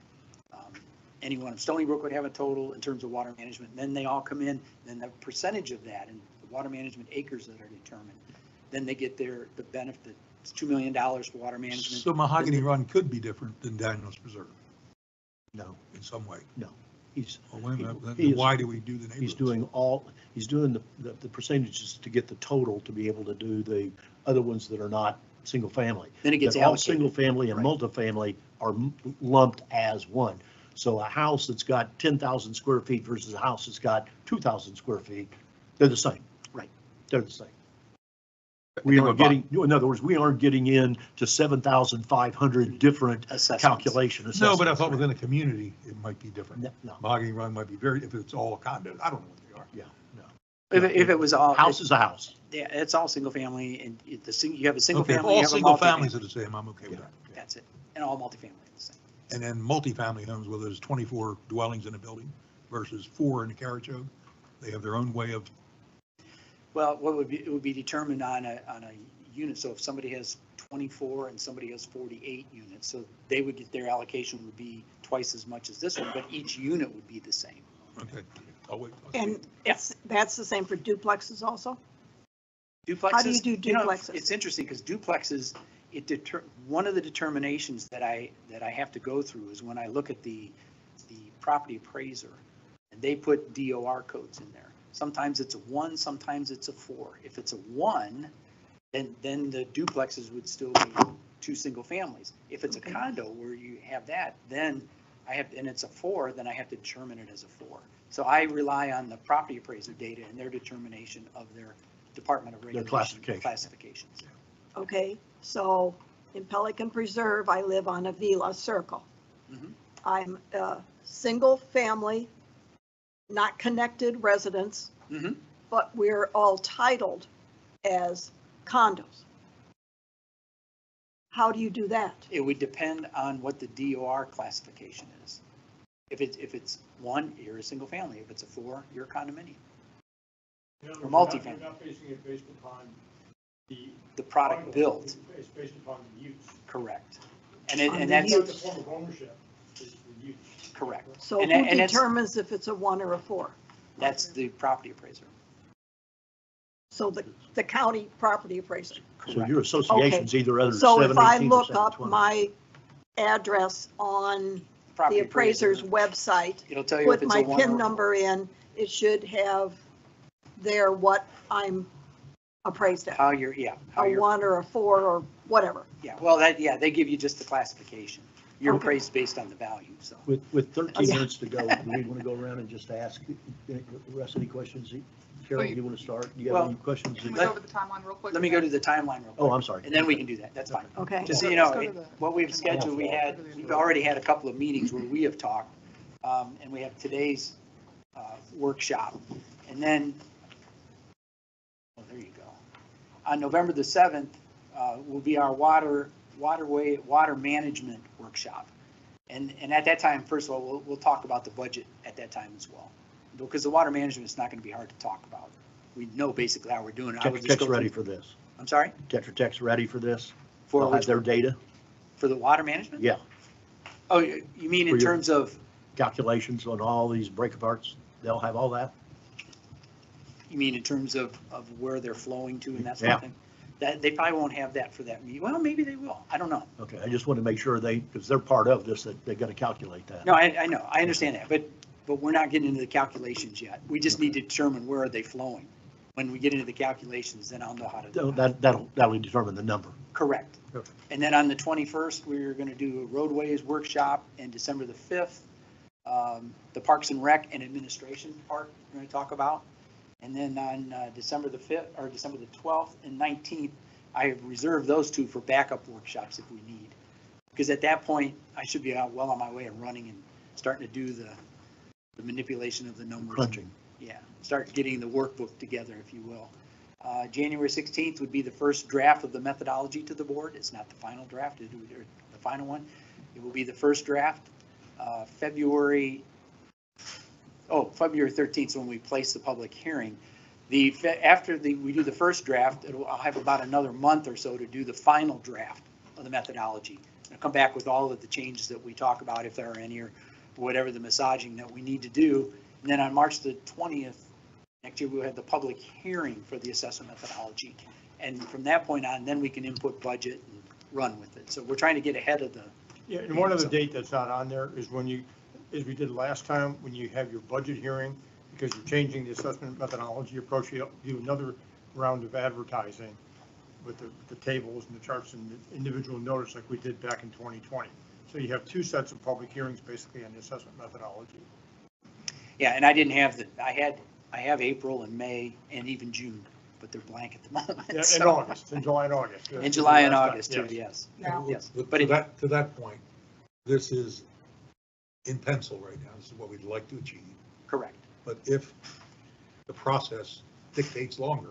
Anyone of Stony Brook would have a total in terms of water management. And then they all come in, then the percentage of that and the water management acres that are determined, then they get the benefit. It's $2 million for water management. So Mahogany Run could be different than Daniels Preserve No, in some way. he's, Well, wait a minute, then He is- why do we do the neighborhoods? he's doing the percentages to get the total to be able to do the other ones that are not single family. Then it gets That all allocated. single family and Right. multifamily are lumped as one. So a house that's got 10,000 square feet versus a house that's got 2,000 square feet, they're the same. Right. They're the same. And We then aren't what getting, in other words, we aren't getting in to 7,500 different Assessments. calculation No, assessments. but I thought within a community, it might be different. No, Mahogany Run might be if it's all condos, I don't know what they are. yeah, no. If it was all. House is a house. Yeah, it's all single family and you have a single Okay, if family. you all have a single multifamily. families are the same, I'm okay with that. That's it. And all multifamily are the same. And then multifamily homes, where there's 24 dwellings in a building versus 4 in the Carriage, they have their own way of, Well, it would be determined on a unit. So if somebody has 24 and somebody has 48 units, so they would get, their allocation would be twice as much as this one, but each unit would be the same. okay, I'll wait. I'll see. And that's the same for duplexes also? Duplexes. How do you do know, duplexes? It's interesting because duplexes, one of the determinations that I have to go through is when I look at the property appraiser and they put DOR codes in there. Sometimes it's a 1, sometimes it's a 4. If it's a 1, then the duplexes would still be 2 single families. If it's a condo where you have that, then and it's a 4, then I have to determine it as a 4. So I rely on the property appraiser data and their determination of their Department of Regulation. classification. Classifications. Okay, so in Pelican Preserve, I live on Avila Circle. Mhm. I'm a single family, not connected residence, Mhm. but we're all titled as condos. How do you do that? It would depend on what the DOR classification is. If it's 1, you're a single family. If it's a 4, you're a condominium. Or multifamily. You're not basing it based upon The product built, It's based upon the use. correct. On And the that's Not the form of ownership, is the use. correct. So And who that's- determines if it's a 1 or a 4? That's the property appraiser. So the county property appraiser. So Correct. your association's either other So 7, if I 18, or look up 720. my address on Property the appraiser's appraiser, website, it'll tell you if put it's my a 1 or PIN a 4. number in, it should have there what I'm appraised at, How you're, yeah. How a you're, 1 or a 4 or whatever. yeah, well, they give you just the classification. You're Okay. appraised based on the value, so. With 13 Yeah. minutes to go, do we want to go around and just ask the rest of the questions? Cheryl, Wait. you want to start? Do you Well, have any questions? Can we Let- go over the timeline real quick? Let me go to the timeline real quick. Oh, I'm sorry. And then we can do that. That's fine. Okay. Just so you Let's know, go to the- what we've scheduled, we've already had a couple of meetings where we have talked, and we have today's workshop. And then, oh, there you go. On November the 7th will be our water management workshop. And at that time, first of all, we'll talk about the budget at that time as well. Because the water management is not going to be hard to talk about. We know basically how we're doing it. I would Tetra just Tech's go ready through- for this. I'm sorry? Tetra Tech's ready for this? For They'll have which- their data? For the water management? Yeah. Oh, you mean in For your- terms of, Calculations on all these break aparts, they'll have all that? you mean in terms of where they're flowing to and that sort Yeah. of thing? That, they probably won't have that for that meeting. Well, maybe they will. I don't know. Okay, I just want to make sure because they're part of this, that they got to calculate that. No, I know. I understand that, but we're not getting into the calculations yet. We just need to determine where are they flowing. When we get into the calculations, then I'll know how to. So that'll determine the number. Correct. Okay. And then on the 21st, we're going to do a roadways workshop, and December the 5th, the Parks and Rec and Administration part we're going to talk about. And then on December the 5th, or December the 12th and 19th, I have reserved those two for backup workshops if we need. Because at that point, I should be out well on my way of running and starting to do the manipulation of the numbers. Crunching. Yeah, start getting the workbook together, if you will. January 16th would be the first draft of the methodology to the board. It's not the final draft, it's the final one. It will be the first draft. February 13th is when we place the public hearing. After we do the first draft, I'll have about another month or so to do the final draft of the methodology. I'll come back with all of the changes that we talk about, if there are any, or whatever the massaging that we need to do. And then on March the 20th, next year, we'll have the public hearing for the assessment methodology. And from that point on, then we can input budget and run with it. So we're trying to get ahead of the. Yeah, and one other date that's not on there is when as we did last time, when you have your budget hearing, because you're changing the assessment methodology approach, you do another round of advertising with the tables and the charts and the individual notice like we did back in 2020. So you have two sets of public hearings basically on the assessment methodology. Yeah, and I didn't have I have April and May and even June, but they're blank at the moment. Yeah, in so- August, in July and August. In July and Last time, August too, yes. Yeah. Yes, But but to it- to that point, this is in pencil right now. This is what we'd like to achieve. Correct. But if the process dictates longer,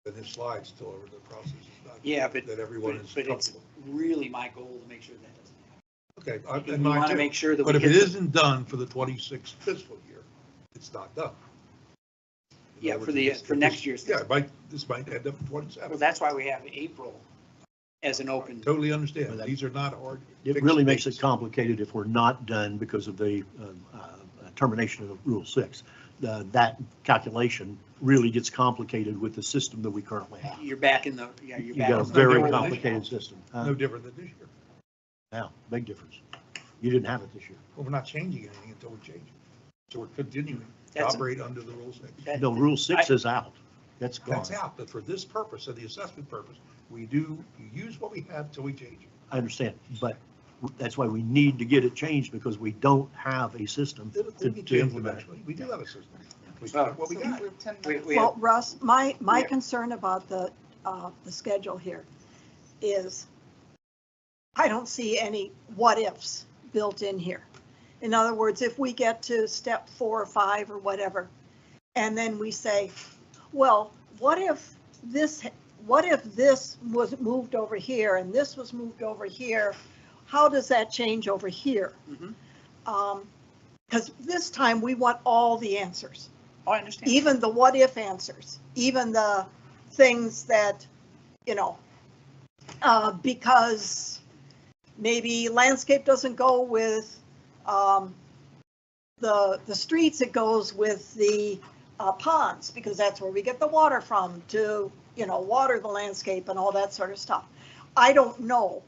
then this slide's still over the process. Is not Yeah, but, that everyone is but it's comfortable. really my goal to make sure that doesn't Okay, happen. and We mine want to too. make sure that we But if it hit the- isn't done for the 26th fiscal year, it's not done. In Yeah, other for words, for next year's. Yeah, this might end up in 27. Well, that's why we have April as an open. Totally understand. Well, that- These are not hard. It fixed really makes dates. it complicated if we're not done because of the termination of Rule 6. That calculation really gets complicated with the system that we currently have. You're back in the, yeah, you're You back. got a in the- very different than this complicated system. No different than this year. Yeah, big difference. You didn't have it this year. Well, we're not changing anything until we change it. So we're continuing to That's- operate under the Rule 6. that- No, Rule 6 is out. That's gone. That's out, but for this purpose, of the assessment purpose, you use what we have till we change it. I understand, but that's why we need to get it changed because we don't have a system It'll to be changed implement it. eventually. We do have a system. We Well, got what we So got. have 10 We- minutes. we- Well, Russ, my Yeah. concern about the schedule here is I don't see any what ifs built in here. In other words, if we get to step 4 or 5 or whatever, and then we say, well, what if this was moved over here and this was moved over here? How does that change over here? Mhm. Because this time we want all the answers, Oh, I understand. even the what if answers, even the things that, because maybe landscape doesn't go with the streets, it goes with the ponds, because that's where we get the water from to, water the landscape and all that sort of stuff. I don't know,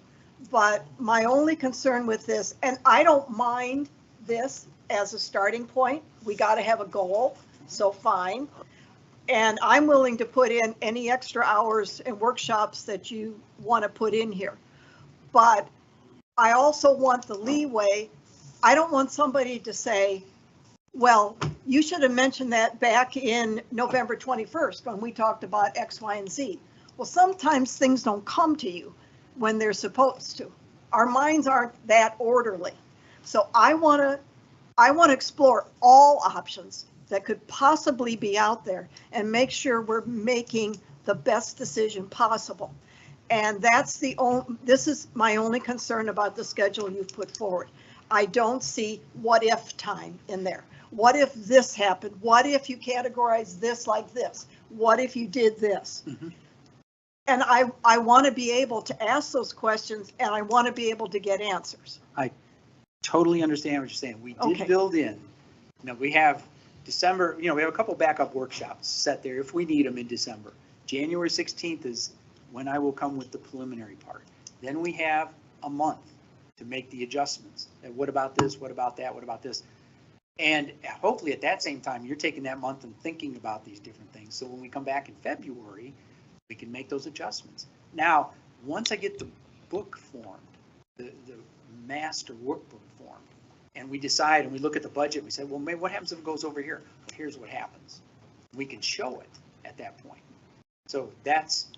but my only concern with this, and I don't mind this as a starting point, we got to have a goal, so fine. And I'm willing to put in any extra hours and workshops that you want to put in here. But I also want the leeway. I don't want somebody to say, well, you should have mentioned that back in November 21st when we talked about X, Y, and Z. Well, sometimes things don't come to you when they're supposed to. Our minds aren't that orderly. So I want to explore all options that could possibly be out there and make sure we're making the best decision possible. And this is my only concern about the schedule you've put forward. I don't see what if time in there. What if this happened? What if you categorize this like this? What if you did this? Mhm. And I want to be able to ask those questions, and I want to be able to get answers. Totally understand what you're saying. We Okay. did build in, we have December, we have a couple backup workshops set there if we need them in December. January 16th is when I will come with the preliminary part. Then we have a month to make the adjustments. And what about this? What about that? What about this? And hopefully at that same time, you're taking that month and thinking about these different things. So when we come back in February, we can make those adjustments. Now, once I get the book formed, the master workbook formed, and we decide and we look at the budget, we say, well, maybe what happens if it goes over here? Well, here's what happens. We can show it at that point. So that's,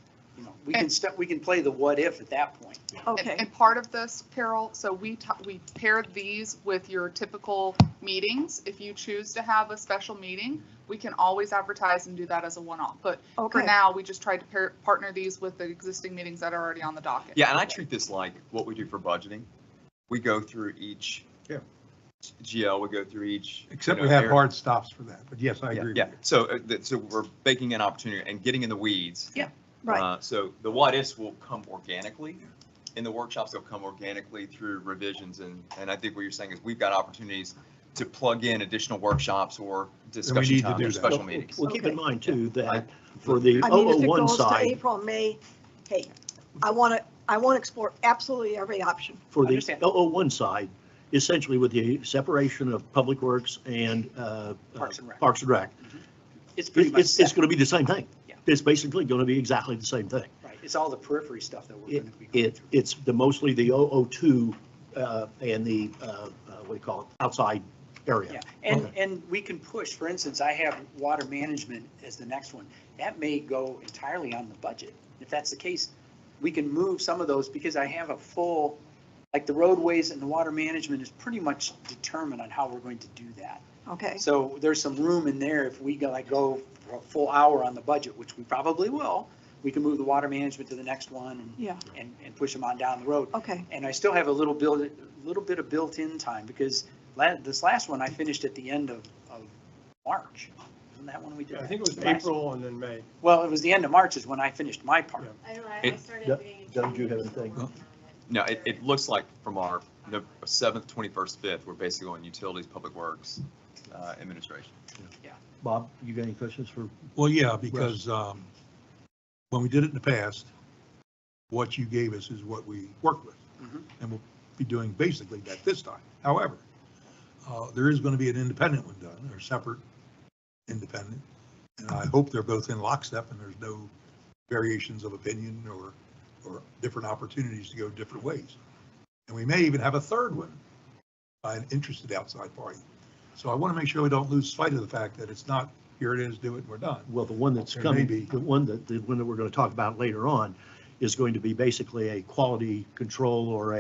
we can play the what if at that point. Okay. And part of this, Carol, so we paired these with your typical meetings. If you choose to have a special meeting, we can always advertise and do that as a one-off. But for Okay. now, we just tried to partner these with the existing meetings that are already on the docket. Yeah, and I treat this like what we do for budgeting. We go through each GL, we go through each. Except we have area. hard stops for that, but yes, I Yeah, agree with yeah. you. So we're baking in opportunity and getting in the weeds. Yeah. Right. So the what ifs will come organically. In the workshops, they'll come organically through revisions. And I think what you're saying is we've got opportunities to plug in additional workshops or discussion need to time do or that. special meetings. Well, keep in Okay. mind too, that for the I mean, if it 001 goes to side, April, May, hey, I want to explore absolutely every option. for the Understand. 001 side, essentially with the separation of Public Works and Parks and Rec. Parks and Rec, It's pretty much it's set. going to be the same thing. Yeah. It's basically going to be exactly the same thing. Right. It's all the periphery stuff that we're going to be going through. It's mostly the 002 and the, what do you call it, outside area. Yeah, and, Okay. and we can push, for instance, I have water management as the next one. That may go entirely on the budget. If that's the case, we can move some of those because I have a full, like the roadways and the water management is pretty much determined on how we're going to do that. Okay. So there's some room in there if we go for a full hour on the budget, which we probably will, we can move the water management to the next one Yeah. and push them on down the road. Okay. And I still have a little bit of built-in time because this last one I finished at the end of March. Isn't that when we did? I that? think it was Last- April and then May. Well, it was the end of March is when I finished my part. Yeah. I don't know, I It- started Doug- reading. Doug, do you have anything? No, it looks like from our 7th, 21st, 5th, we're basically on utilities, public works, administration. Bob, you got any questions for? Well, yeah, because when we did it in the past, what you gave us is what we worked with. Mhm. And we'll be doing basically that this time. However, there is going to be an independent one done, or separate independent. And I hope they're both in lockstep and there's no variations of opinion or different opportunities to go different ways. And we may even have a third one by an interested outside party. So I want to make sure we don't lose sight of the fact that it's not here it is, do it, we're done. Well, the one that's There coming, may be. the one that we're going to talk about later on is going to be basically a quality control or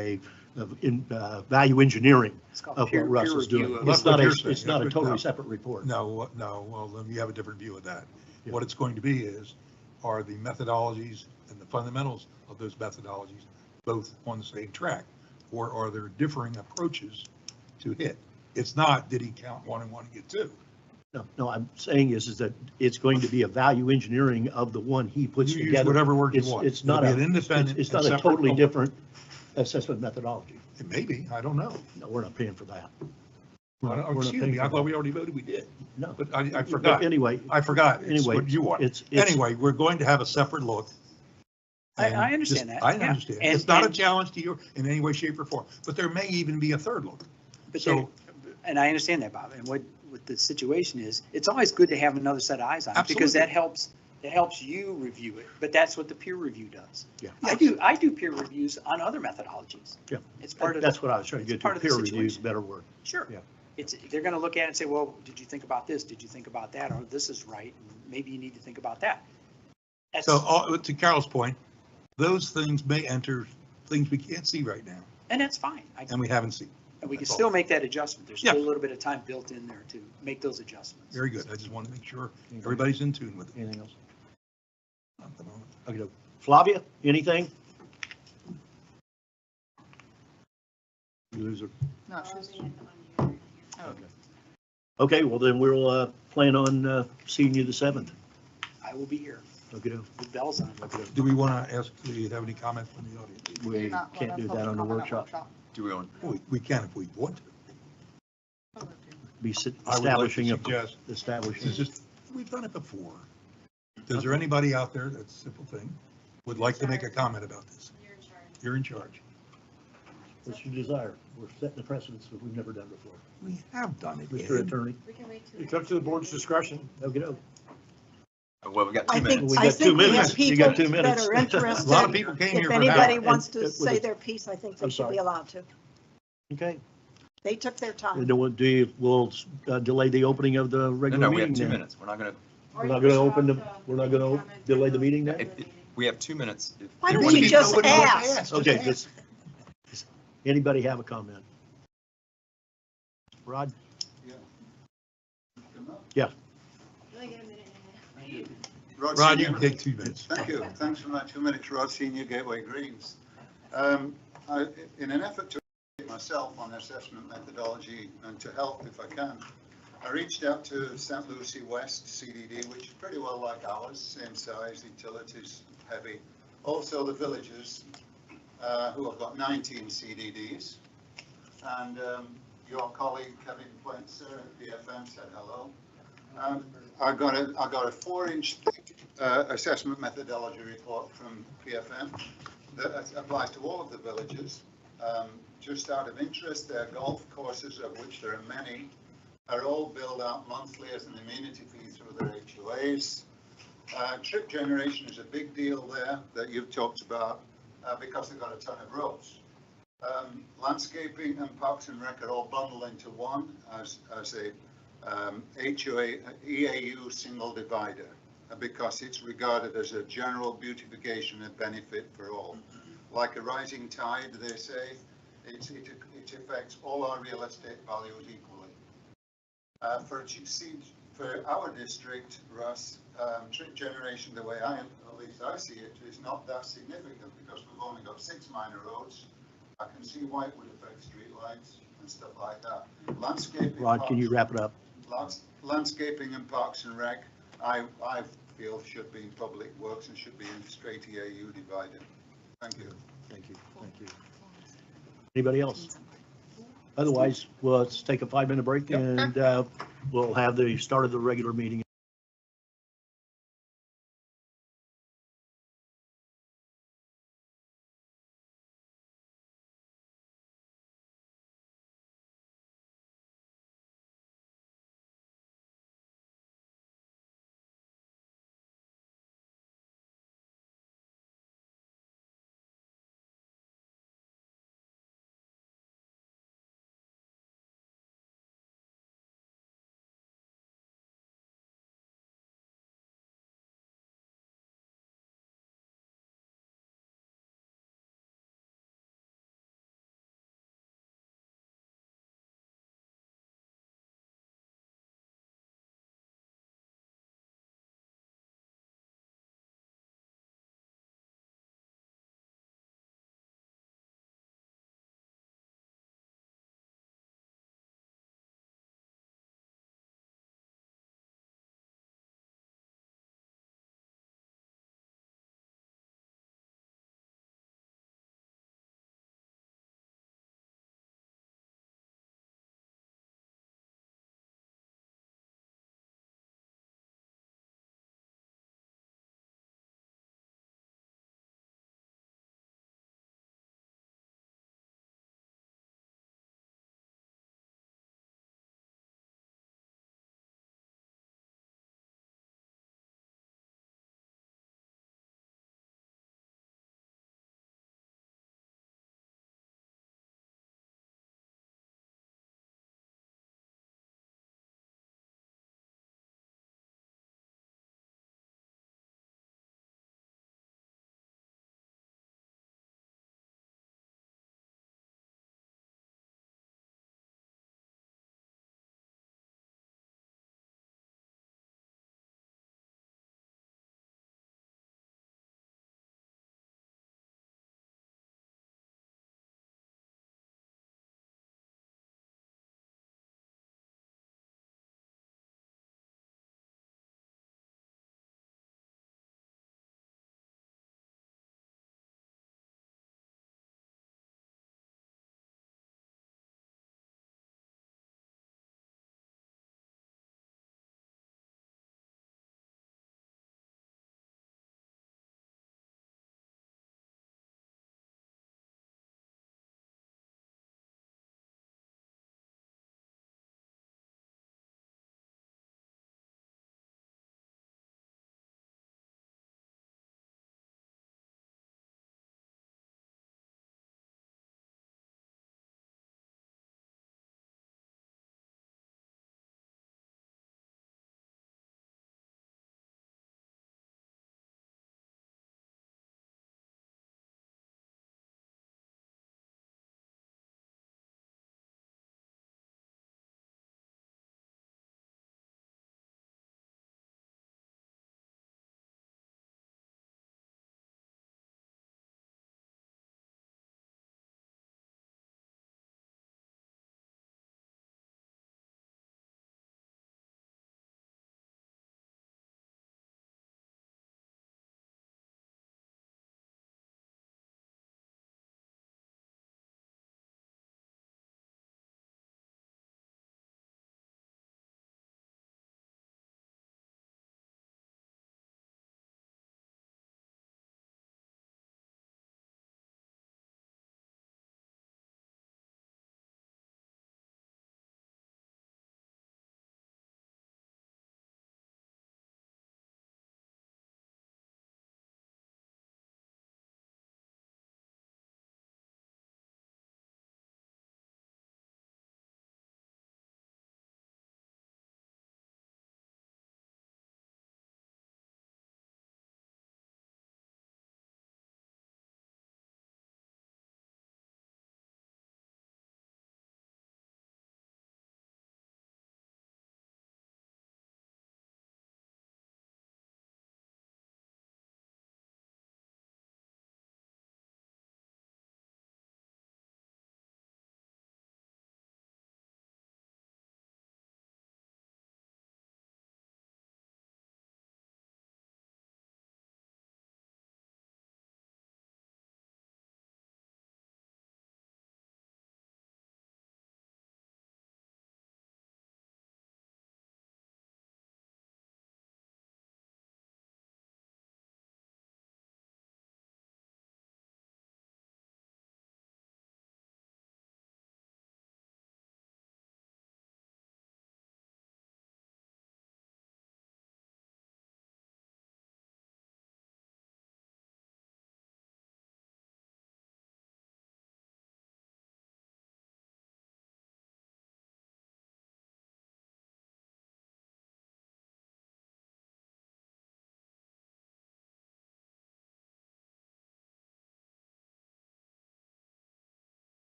value engineering It's called of what peer Russ is review doing. of- That's It's not what a, you're saying. it's not a No. totally separate report. No, well, then you have a different view of that. Yeah. What it's going to be are the methodologies and the fundamentals of those methodologies both on the same track? Or are there differing approaches to hit? It's not, did he count one and one and get two? No, I'm saying is that it's going to be a value engineering of the one he puts You use together. whatever word you It's- want. It's not It'll a, be an independent it's and not a separate- totally different assessment methodology. It may be, I don't know. No, we're not paying for that. Well, We're not excuse paying me, for I thought that. we already voted we did, No. but I But forgot. Anyway, I forgot. It's anyway, what you want. it's. Anyway, we're going to have a separate look. I And understand just- that, I yeah. understand. And- It's not a and- challenge to you in any way, shape or form, but there may even be a third look. But So- they- and I understand that, Bob, and what the situation is, it's always good to have another set of eyes on it, because that helps you review it, but that's what the peer review does. Yeah. I do peer reviews on other methodologies. Yeah. It's part of. That's what I was trying to it's get part to. of the Peer review is a situation. better word. Sure. Yeah. They're gonna look at it and say, well, did you think about this? Did you think about that? Or this is right, and maybe you need to think about that. That's- So to Carol's point, those things may enter things we can't see right now And that's fine. and we haven't seen. And we can That's all. still make that adjustment. There's Yeah. still a little bit of time built in there to make those adjustments. Very good. I just want to make sure everybody's in tune with it. Anything else? At the moment. Okay, Flavia, anything? You lose her. No, she's, Here. oh, Okay, well then we'll plan on seeing you the 7th. I will be here. Okay, The bell's on. Do we want to ask, do you have any comments from the audience? do we not can't want a do that public on the comment workshop. Do we want, We can if we want to. Be I would like to establishing a, suggest, establishing. it's just, we've done it before. Is there anybody out there, that's a simple thing, would like to make a comment about this? You're in charge. You're in charge. What's your desire? We're setting a precedence that we've never done before. We have done it. Mr. Ed. Attorney, We can wait 2 It's minutes. up to the board's discretion. okay, well, we got 2 I minutes. think, We I got 2 think we minutes. have You people got 2 that minutes. are A interested. lot of people came here If for anybody help. wants to And- say their piece, I think they I'm should be sorry. allowed to. okay. They took their And time. then we'll delay the opening of the No, regular no, we have meeting 2 then. minutes. We're not gonna, We're not gonna open the, we're not gonna delay the meeting then? we have 2 minutes. Why don't Nobody- we just nobody wants to ask? Just Okay, ask. does anybody have a comment? Rod? Yeah, Really get a minute and a half. Rod, you can take 2 minutes. Thank you. Thanks very much. 2 minutes, Rod, Senior, Gateway Greens. In an effort to educate myself on assessment methodology and to help if I can, I reached out to St. Lucie West CDD, which is pretty well like ours, same size, utilities heavy. Also the villages, who have got 19 CDDs. And your colleague Kevin Pointzer at BFM said hello. I got a 4-inch assessment methodology report from PFM that applies to all of the villages. Just out of interest, their golf courses, of which there are many, are all billed out monthly as an amenity fee through their HOAs. Trip generation is a big deal there that you've talked about because they've got a ton of roads. Landscaping and Parks and Rec are all bundled into one as a HOA, EAU single divider, because it's regarded as a general beautification and benefit for all. Like a rising tide, they say, it affects all our real estate values equally. For our district, Russ, trip generation, the way at least I see it, is not that significant because we've only got 6 minor roads. I can see why it would affect streetlights and stuff like that. Landscaping. Rod, can you wrap it up? Landscaping and Parks and Rec, I feel should be in public works and should be in straight EAU divided. Thank you. Thank you, thank you. Anybody else? Otherwise, let's take a 5-minute break and we'll have the start of the regular meeting.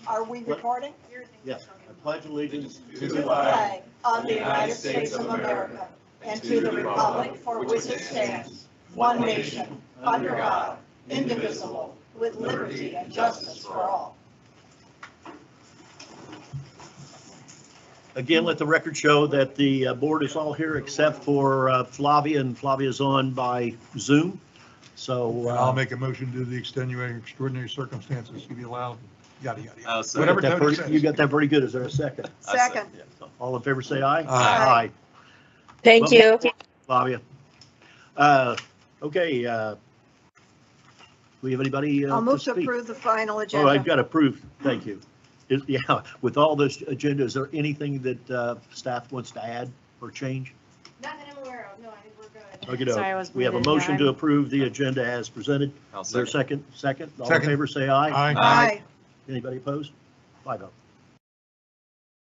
Are we recording? Yes, I pledge allegiance To the flag of the United States of America and to the republic for which it stands, one nation, under God, indivisible, with liberty and justice for all. Again, let the record show that the board is all here except for Flavia, and Flavia's on by Zoom. So I'll make a motion to the extenuating extraordinary circumstances to be allowed, yada, yada, yada. I'll say. Whatever you Tony says. got that very good. Is there a second? Second. All in favor, say aye. Aye. Thank Well, you. Flavia. Okay. We have anybody? I'll move to speak? approve the final Oh, I've agenda. got approved. Thank you. Yeah, with all this agenda, is there anything that staff wants to add or change? Not that I'm aware of, no, I think we're good. Okay, Sorry, I was we have a muted. motion Yeah, to approve the agenda as presented. I'll Is there a second. second? All in Second. favor, say aye. Aye. Aye. Anybody opposed? 5-0.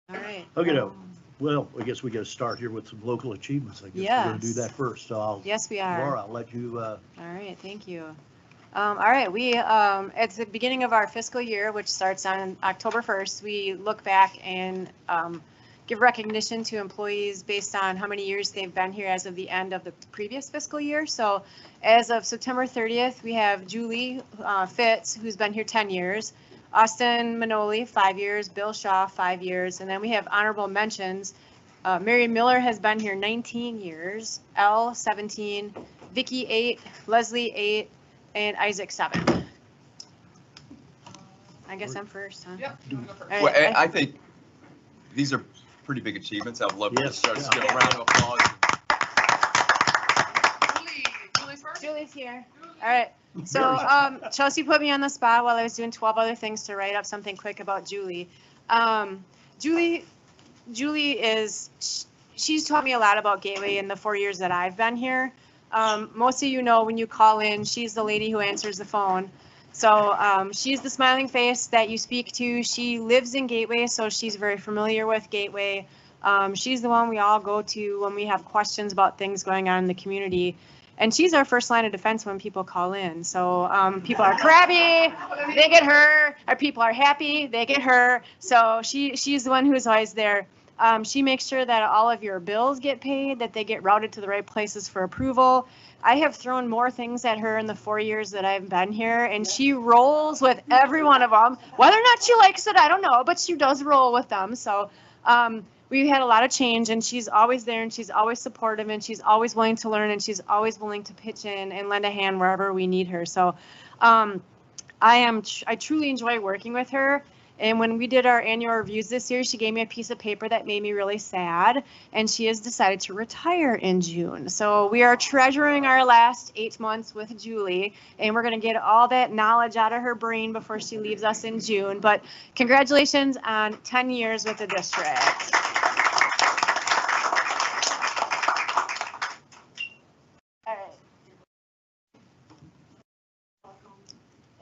All right. Okay, no. Well, I guess we got to start here with some local achievements. I guess we're going to do Yes. that first. So I'll, Yes, we are. Laura, I'll let you, All right, thank you. All right, it's the beginning of our fiscal year, which starts on October 1st. We look back and give recognition to employees based on how many years they've been here as of the end of the previous fiscal year. So as of September 30th, we have Julie Fitz, who's been here 10 years, Austin Manoli, 5 years, Bill Shaw, 5 years, and then we have honorable mentions. Mary Miller has been here 19 years, L, 17, Vicky, 8, Leslie, 8, and Isaac, 7. I guess I'm first, huh? Yep. you wanna go first? All Well, right, I think these are pretty big achievements. I'd love to Yes, start yeah. to get a round of applause. Julie's first? Julie's here. All right. So Chelsea put me on the spot while I was doing 12 other things to write up something quick about Julie. Julie she's taught me a lot about Gateway in the 4 years that I've been here. Most of you know when you call in, she's the lady who answers the phone. So she's the smiling face that you speak to. She lives in Gateway, so she's very familiar with Gateway. She's the one we all go to when we have questions about things going on in the community. And she's our first line of defense when people call in. So people are crabby, they get her. Or people are happy, they get her. So she's the one who's always there. She makes sure that all of your bills get paid, that they get routed to the right places for approval. I have thrown more things at her in the 4 years that I've been here, and she rolls with every one of them. Whether or not she likes it, I don't know, but she does roll with them. So we've had a lot of change, and she's always there, and she's always supportive, and she's always willing to learn, and she's always willing to pitch in and lend a hand wherever we need her. So I truly enjoy working with her. And when we did our annual reviews this year, she gave me a piece of paper that made me really sad, and she has decided to retire in June. So we are treasuring our last 8 months with Julie, and we're going to get all that knowledge out of her brain before she leaves us in June. But congratulations on 10 years with the district. All right.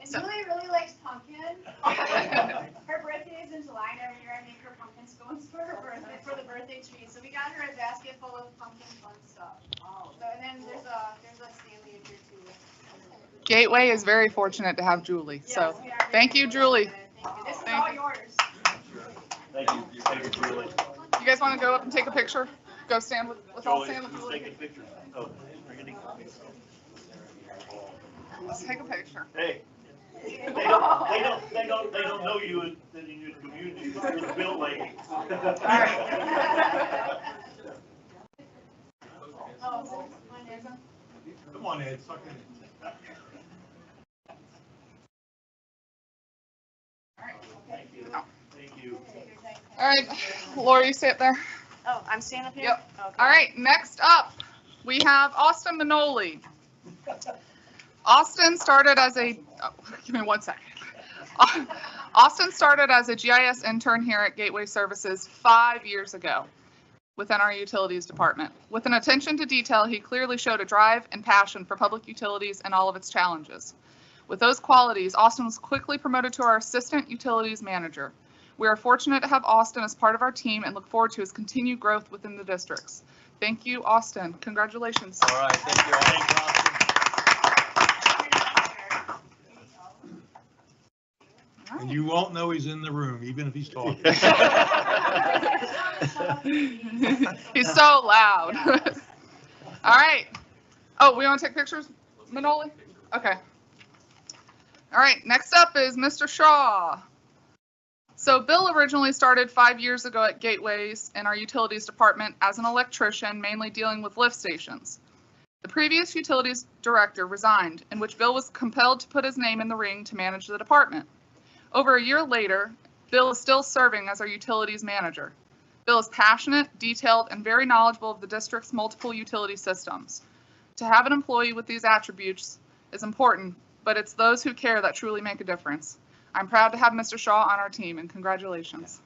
And Julie really likes pumpkin. Her birthday is in July, and every year I make her pumpkin scones for her birthday, for the birthday tree. So we got her a basket full of pumpkin fun stuff. So, and then there's a Stanley in here too. Gateway is very fortunate to have Julie, so Yes, we are very thank you, Julie. fortunate. Thank you. This is Thank all you. yours. thank you, Julie. You guys want to go up and take a picture? Go stand with, let's all stand with Julie. pictures. Oh, Randy. Let's take a picture. Hey, they don't know you in your community, but you're the bill lady. Come on, Ed, suck it in. Thank you. All right, Laura, you stay up there. Oh, I'm standing up here? Yep. Okay. All right, next up, we have Austin Manoli. Austin started as a, give me 1 second. Austin started as a GIS intern here at Gateway Services 5 years ago within our utilities department. With an attention to detail, he clearly showed a drive and passion for public utilities and all of its challenges. With those qualities, Austin was quickly promoted to our assistant utilities manager. We are fortunate to have Austin as part of our team and look forward to his continued growth within the districts. Thank you, Austin. Congratulations. All right, thank you all. All And you won't know he's in the room, even if he's talking. He's so loud. All right. Oh, we want to take pictures, Manoli? Okay. All right, next up is Mr. Shaw. So Bill originally started 5 years ago at Gateways in our utilities department as an electrician, mainly dealing with lift stations. The previous utilities director resigned, in which Bill was compelled to put his name in the ring to manage the department. Over a year later, Bill is still serving as our utilities manager. Bill is passionate, detailed, and very knowledgeable of the district's multiple utility systems. To have an employee with these attributes is important, but it's those who care that truly make a difference. I'm proud to have Mr. Shaw on our team, and congratulations.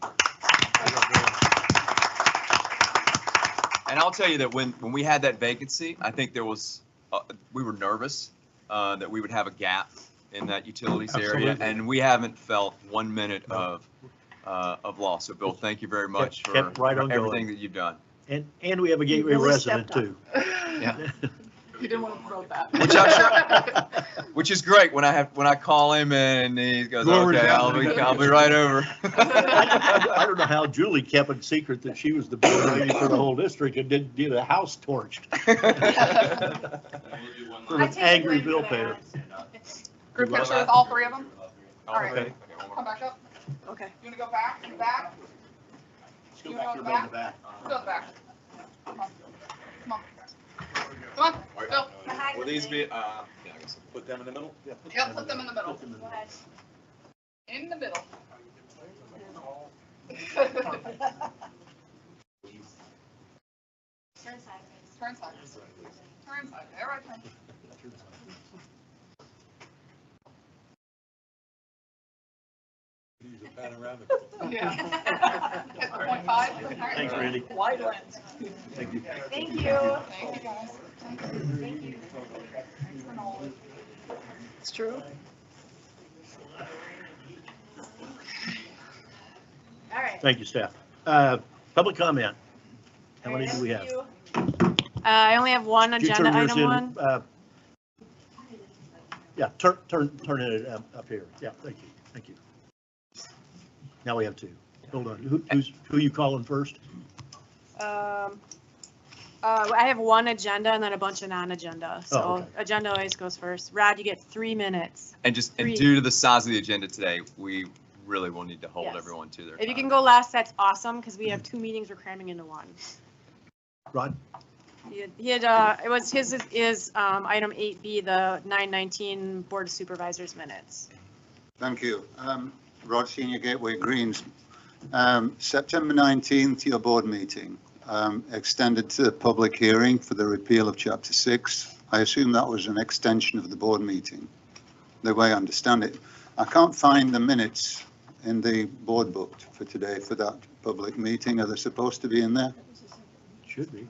And I'll tell you that when we had that vacancy, I think there was, we were nervous that we would have a gap in that utilities area, Absolutely. and we haven't felt 1 minute of loss. So Bill, thank you very much for Kept right on everything going. that you've done. And we have a You Gateway really resident stepped up. too. Yeah. You didn't want to promote that. Which I'm sure, which is great when I call him and he goes, Glory okay, to I'll God. be right over. I don't know how Julie kept it secret that she was the big lady for the whole district and didn't get a house torched. For I an take angry the blame bill for payer. that. Group picture with all three of them? All right. Okay. Come back up. Okay. You want to go back? In the back? Let's go back to the back. Go in the back. Come on. Come on. Come on. Bill. Behind Will the these thing. be, yeah, I guess put them in the middle? Yep, put them in the middle. Go ahead. In the middle. Turn sideways. Turn side. Turn side. There, right turn. Use a panoramic. Yeah. Hit the 0.5. All right. Thanks, Randy. Wide lens. Thank you. Thank you. Thank you, guys. Thank you. Thanks for knowledge. It's true. All right. Thank you, staff. Public comment. How many do we have? I only have one Could you agenda turn yours item in, one. Yeah, turn it up here. Yeah, thank you, thank you. Now we have two. Hold on, who are you calling first? I have one agenda and then a bunch of non-agenda. Oh, So okay. agenda always goes first. Rod, you get 3 minutes. And Three. due to the size of the agenda today, we really will need to hold Yes. everyone to their If you time. can go last, that's awesome because we have 2 meetings we're cramming into one. Rod? He had, it was his is item 8B, the 919 Board of Supervisors minutes. Thank you. Rod, Senior Gateway Greens. September 19th, your board meeting, extended to the public hearing for the repeal of Chapter 6. I assume that was an extension of the board meeting, the way I understand it. I can't find the minutes in the board book for today for that public meeting. Are they supposed to be in there? Should be.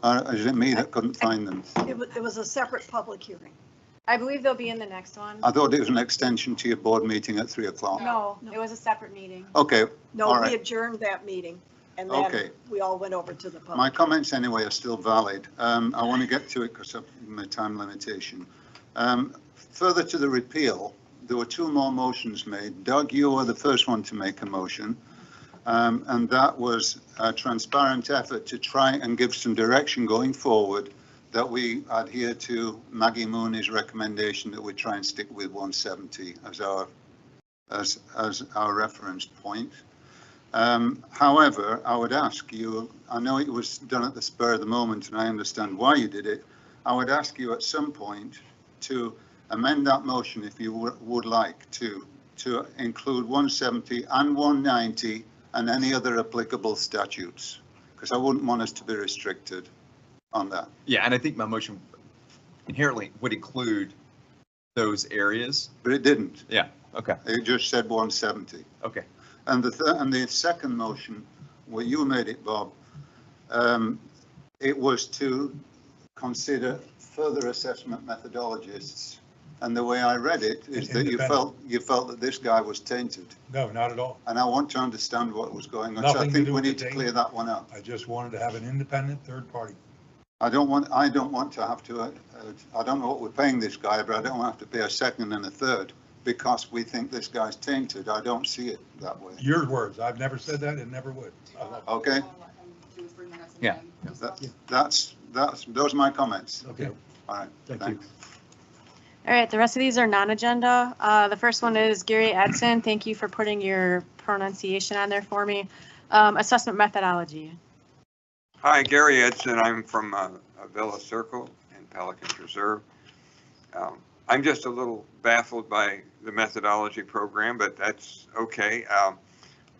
Or is it me that couldn't find them? It was a separate public hearing. I believe they'll be in the next one. I thought it was an extension to your board meeting at 3 o'clock. No, it was a separate meeting. Okay, No, All we right. adjourned that meeting and Okay. then we all went over to the public. my comments anyway are still valid. I want to get to it because of my time limitation. Further to the repeal, there were 2 more motions made. Doug, you were the first one to make a motion. And that was a transparent effort to try and give some direction going forward that we adhere to Maggie Mooney's recommendation that we try and stick with 170 as our reference point. However, I would ask you, I know it was done at the spur of the moment and I understand why you did it. I would ask you at some point to amend that motion if you would like to include 170 and 190 and any other applicable statutes, because I wouldn't want us to be restricted on that. Yeah, and I think my motion inherently would include those areas. But it didn't. Yeah, okay, It just said 170. okay. And the second motion, where you made it, Bob, it was to consider further assessment methodologists. And the way I read it is that you felt that this guy was tainted. No, not at all. And I want to understand what was going on. So I Nothing to think do we with the need to taint. clear that one up. I just wanted to have an independent third party. I don't want to have to, I don't know what we're paying this guy, but I don't want to have to pay a second and a third because we think this guy's tainted. I don't see it that way. Your words. I've never said that and never would. Okay. I'll let him do his 3 minutes and Yeah. then just That- let- Those are my comments. Okay, All right. thank you. Thanks. All right, the rest of these are non-agenda. The first one is Gary Edson. Thank you for putting your pronunciation on there for me. Assessment methodology. Hi, Gary Edson. I'm from Villa Circle in Pelican Preserve. I'm just a little baffled by the methodology program, but that's okay.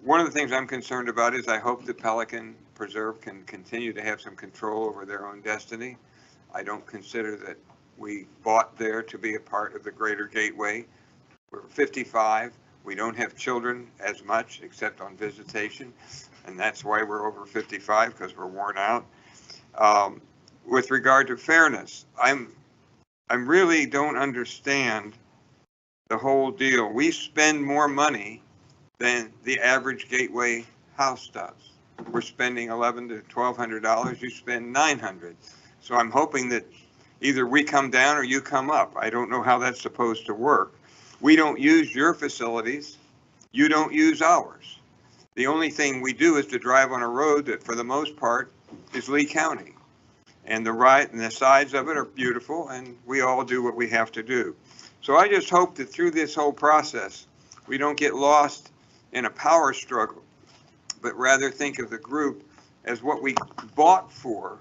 One of the things I'm concerned about is I hope the Pelican Preserve can continue to have some control over their own destiny. I don't consider that we bought there to be a part of the greater Gateway. We're 55. We don't have children as much except on visitation, and that's why we're over 55, because we're worn out. With regard to fairness, I really don't understand the whole deal. We spend more money than the average Gateway house does. We're spending $1,100 to $1,200. You spend $900. So I'm hoping that either we come down or you come up. I don't know how that's supposed to work. We don't use your facilities. You don't use ours. The only thing we do is to drive on a road that for the most part is Lee County. And the right and the sides of it are beautiful, and we all do what we have to do. So I just hope that through this whole process, we don't get lost in a power struggle, but rather think of the group as what we bought for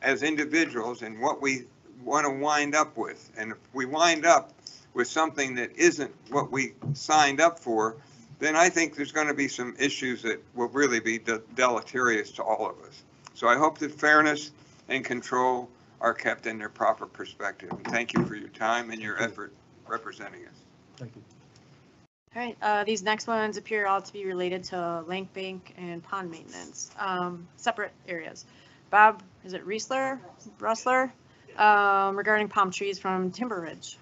as individuals and what we want to wind up with. And if we wind up with something that isn't what we signed up for, then I think there's going to be some issues that will really be deleterious to all of us. So I hope that fairness and control are kept in their proper perspective. And thank you for your time and your effort representing us. Thank you. All right, these next ones appear all to be related to lake bank and pond maintenance, separate areas. Bob, is it Rustler, regarding palm trees from Timber Ridge?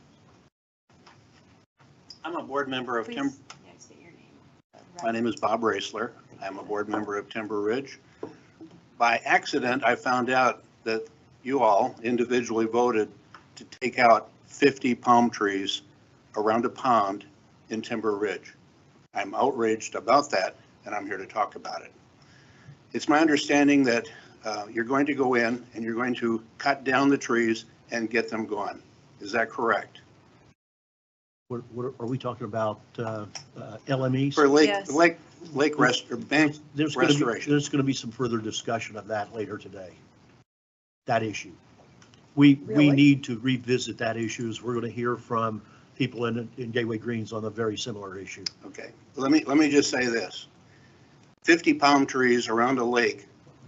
I'm a board member of Timber. Yeah, state your name. My name is Bob Raisler. I'm a board member of Timber Ridge. By accident, I found out that you all individually voted to take out 50 palm trees around a pond in Timber Ridge. I'm outraged about that, and I'm here to talk about it. It's my understanding that you're going to go in and you're going to cut down the trees and get them gone. Is that correct? What are we talking about, LMEs? For Yes. lake rest or bank restoration. There's going to be some further discussion of that later today. That issue. We Really? need to revisit that issue as we're going to hear from people in Gateway Greens on a very similar issue. Okay, let me just say this. 50 palm trees around a lake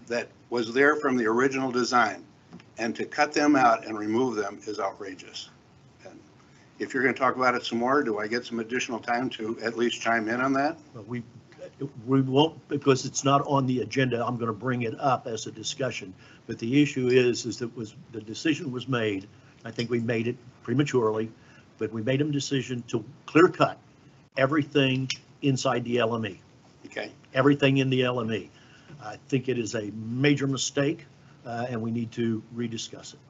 that was there from the original design, and to cut them out and remove them is outrageous. And if you're going to talk about it some more, do I get some additional time to at least chime in on that? But we won't, because it's not on the agenda. I'm going to bring it up as a discussion. But the issue is that the decision was made. I think we made it prematurely, but we made a decision to clear cut everything inside the LME. Okay, Everything in the LME. I think it is a major mistake, and we need to rediscuss it.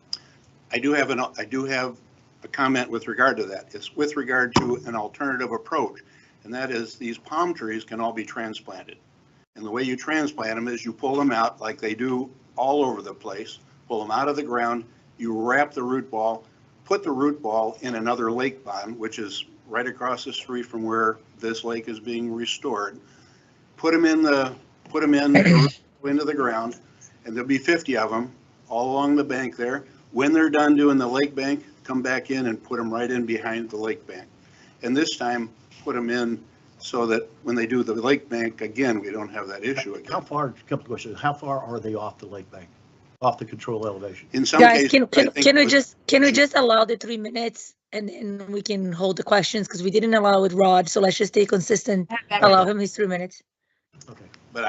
I do have a comment with regard to that. It's with regard to an alternative approach, and that is these palm trees can all be transplanted. And the way you transplant them is you pull them out like they do all over the place, pull them out of the ground, you wrap the root ball, put the root ball in another lake pond, which is right across the street from where this lake is being restored, put them into the ground, and there'll be 50 of them all along the bank there. When they're done doing the lake bank, come back in and put them right in behind the lake bank. And this time, put them in so that when they do the lake bank again, we don't have that issue again. How far, a couple of questions, how far are they off the lake bank, off the control elevation? In some Guys, cases, can we just allow the 3 minutes and then we can hold the questions because we didn't allow with Rod, so let's just stay consistent. Allow him his 3 minutes. Okay. But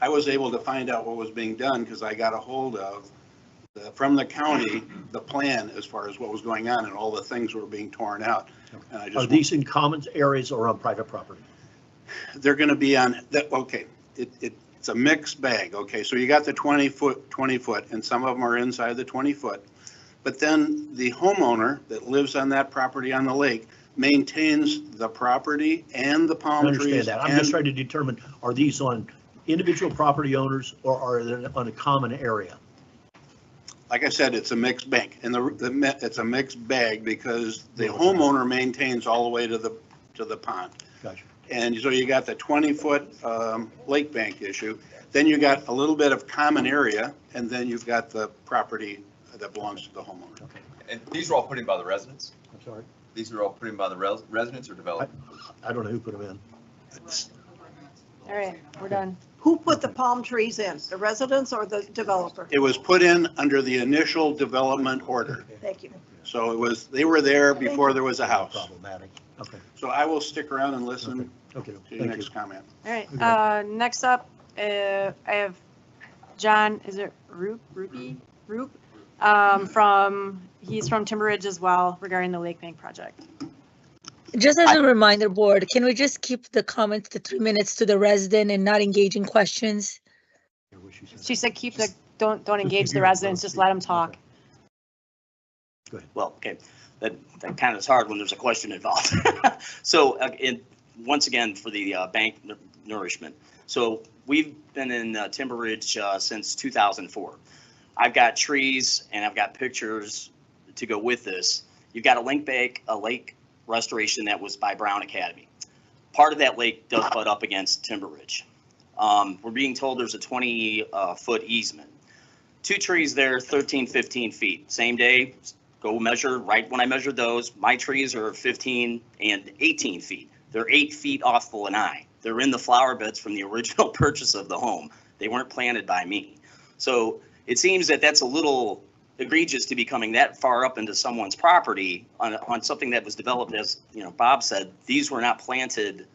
I was able to find out what was being done because I got a hold of from the county, the plan as far as what was going on and all the things were being torn out. And I Are just, these in common areas or on private property? they're going to be on that. Okay, it's a mixed bag. Okay, so you got the 20 foot, and some of them are inside the 20 foot. But then the homeowner that lives on that property on the lake maintains the property and the I palm trees. understand that. I'm and- just trying to determine, are these on individual property owners or are they on a common area? Like I said, it's a mixed bag, and it's a mixed bag because the homeowner maintains all the way to the pond. Gotcha. And so you got the 20-foot lake bank issue, then you got a little bit of common area, and then you've got the property that belongs to the homeowner. Okay, And these are all put in by the residents? I'm sorry. These are all put in by the residents or developers? I don't know who put them in. All right, we're done. Who put the palm trees in? The residents or the developer? It was put in under the initial development order. Thank you. So they were there before there was a house. Problematic. Okay, So I will stick around and listen okay, to your thank you. next comment. All right, Okay. next up, I have John, is it Roop? He's from Timber Ridge as well regarding the Lake Bank project. Just as a reminder, board, can we just keep the comments to 3 minutes to the resident and not engage in questions? Hear what she said. She said don't engage the residents, just let them talk. Well, okay, that kind of is hard when there's a question involved. So, once again, for the bank nourishment. So we've been in Timber Ridge since 2004. I've got trees and I've got pictures to go with this. You've got a lake restoration that was by Brown Academy. Part of that lake does butt up against Timber Ridge. We're being told there's a 20-foot easement. 2 trees there, 13, 15 feet. Same day, go measure, right when I measured those, my trees are 15 and 18 feet. They're 8 feet off the lanai. They're in the flower beds from the original purchase of the home. They weren't planted by me. So it seems that that's a little egregious to be coming that far up into someone's property on something that was developed, as Bob said. These were not planted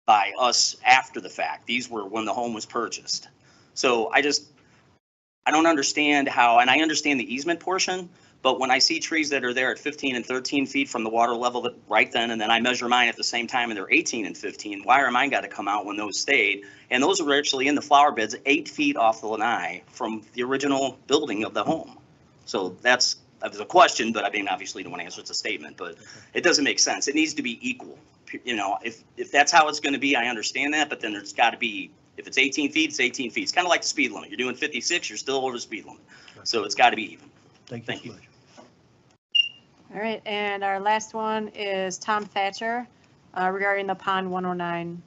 by us after the fact. These were when the home was purchased. So I don't understand how, and I understand the easement portion, but when I see trees that are there at 15 and 13 feet from the water level right then, and then I measure mine at the same time and they're 18 and 15, why are mine got to come out when those stayed? And those were actually in the flower beds 8 feet off the lanai from the original building of the home. So that's a question, but I mean, obviously don't want to answer, it's a statement, but it doesn't make sense. It needs to be equal. If that's how it's going to be, I understand that, but then there's got to be, if it's 18 feet, it's 18 feet. It's kind of like the speed limit. You're doing 56, you're still over the speed limit. So it's got to be even. Thank you so much. All right, and our last one is Tom Thatcher regarding the Pond 109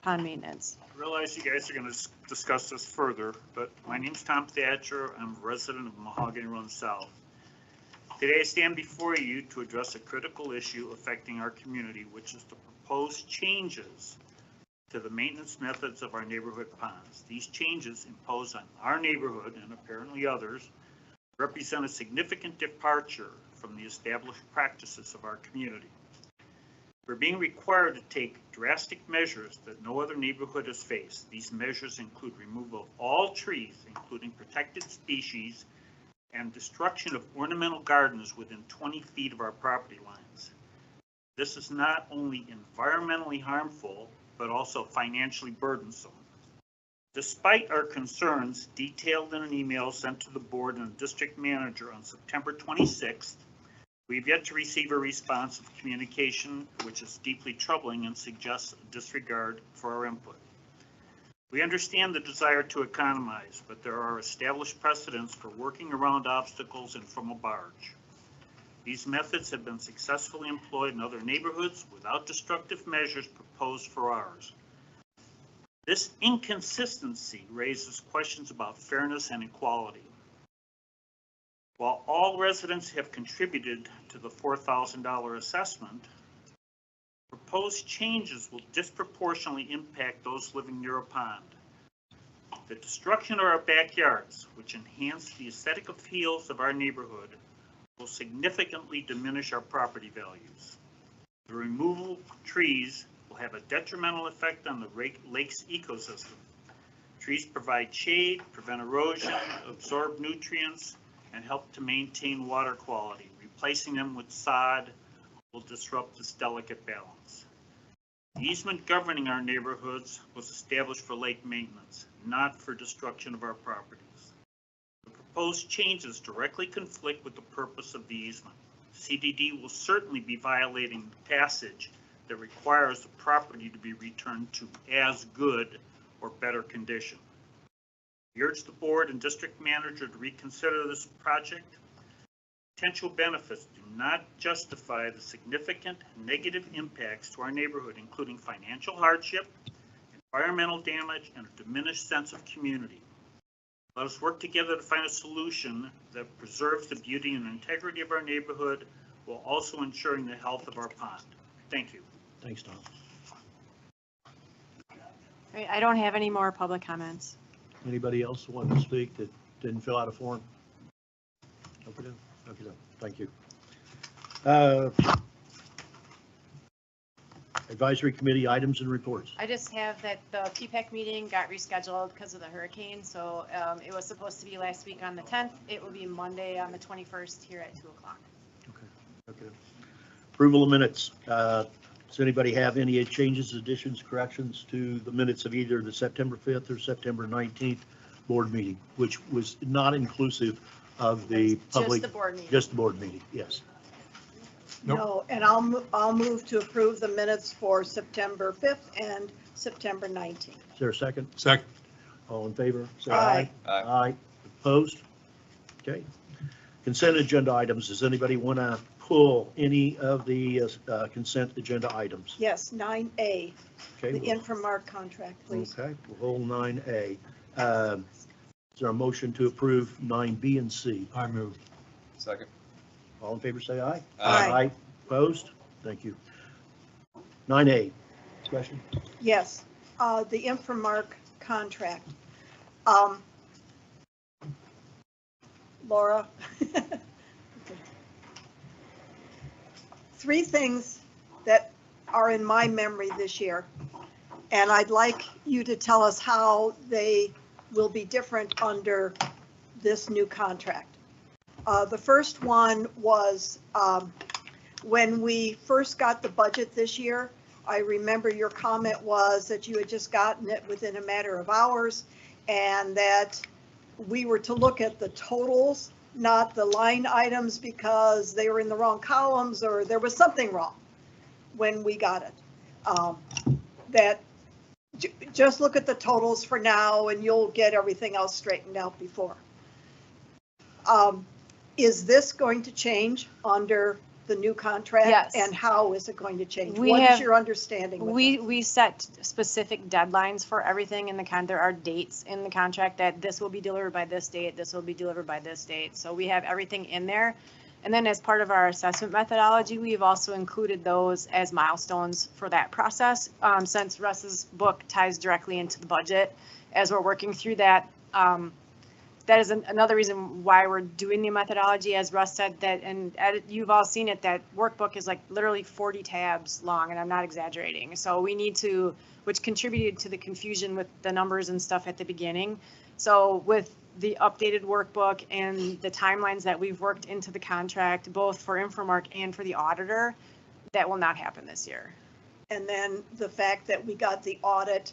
pond maintenance. I realize you guys are going to discuss this further, but my name's Tom Thatcher. I'm a resident of Mahogany Run South. Today I stand before you to address a critical issue affecting our community, which is the proposed changes to the maintenance methods of our neighborhood ponds. These changes imposed on our neighborhood and apparently others represent a significant departure from the established practices of our community. We're being required to take drastic measures that no other neighborhood has faced. These measures include removal of all trees, including protected species, and destruction of ornamental gardens within 20 feet of our property lines. This is not only environmentally harmful, but also financially burdensome. Despite our concerns detailed in an email sent to the board and the district manager on September 26th, we've yet to receive a response of communication, which is deeply troubling and suggests a disregard for our input. We understand the desire to economize, but there are established precedents for working around obstacles and from a barge. These methods have been successfully employed in other neighborhoods without destructive measures proposed for ours. This inconsistency raises questions about fairness and equality. While all residents have contributed to the $4,000 assessment, proposed changes will disproportionately impact those living near a pond. The destruction of our backyards, which enhance the aesthetic appeals of our neighborhood, will significantly diminish our property values. The removal of trees will have a detrimental effect on the lake's ecosystem. Trees provide shade, prevent erosion, absorb nutrients, and help to maintain water quality. Replacing them with sod will disrupt this delicate balance. The easement governing our neighborhoods was established for lake maintenance, not for destruction of our properties. The proposed changes directly conflict with the purpose of the easement. CDD will certainly be violating the passage that requires the property to be returned to as good or better condition. We urge the board and district manager to reconsider this project. Potential benefits do not justify the significant negative impacts to our neighborhood, including financial hardship, environmental damage, and a diminished sense of community. Let us work together to find a solution that preserves the beauty and integrity of our neighborhood while also ensuring the health of our pond. Thank you. Thanks, Tom. Right, I don't have any more public comments. Anybody else want to speak that didn't fill out a form? Okay, thank you. Advisory committee items and reports. I just have that the PPAC meeting got rescheduled because of the hurricane, so it was supposed to be last week on the 10th. It will be Monday on the 21st here at 2 o'clock. Okay. Approval of minutes. Does anybody have any changes, additions, corrections to the minutes of either the September 5th or September 19th board meeting, which was not inclusive of the public? Just the board meeting. Just the board meeting, yes. Nope. No, and I'll move to approve the minutes for September 5th and September 19th. Is there a second? Second. All in favor? Say Aye. Aye. Aye. Opposed? Okay. Consent agenda items. Does anybody want to pull any of the consent agenda items? Yes, 9A, Okay. the Infomark contract, please. Okay, we'll hold 9A. Is there a motion to approve 9B and C? I move. Second. All in favor, say aye. Aye. Opposed? Thank you. 9A, discussion? Yes, the Infomark contract. Laura? Three things that are in my memory this year, and I'd like you to tell us how they will be different under this new contract. The first one was when we first got the budget this year. I remember your comment was that you had just gotten it within a matter of hours and that we were to look at the totals, not the line items, because they were in the wrong columns or there was something wrong when we got it. That just look at the totals for now and you'll get everything else straightened out before. Is this going to change under the new contract? Yes. And how is it going to change? We What is have- your understanding with that? We set specific deadlines for everything in the there are dates in the contract that this will be delivered by this date, this will be delivered by this date. So we have everything in there. And then as part of our assessment methodology, we've also included those as milestones for that process. Since Russ's book ties directly into the budget, as we're working through that, that is another reason why we're doing the methodology, as Russ said, that, and you've all seen it, that workbook is like literally 40 tabs long, and I'm not exaggerating. So we need to, which contributed to the confusion with the numbers and stuff at the beginning. So with the updated workbook and the timelines that we've worked into the contract, both for Infomark and for the auditor, that will not happen this year. And then the fact that we got the audit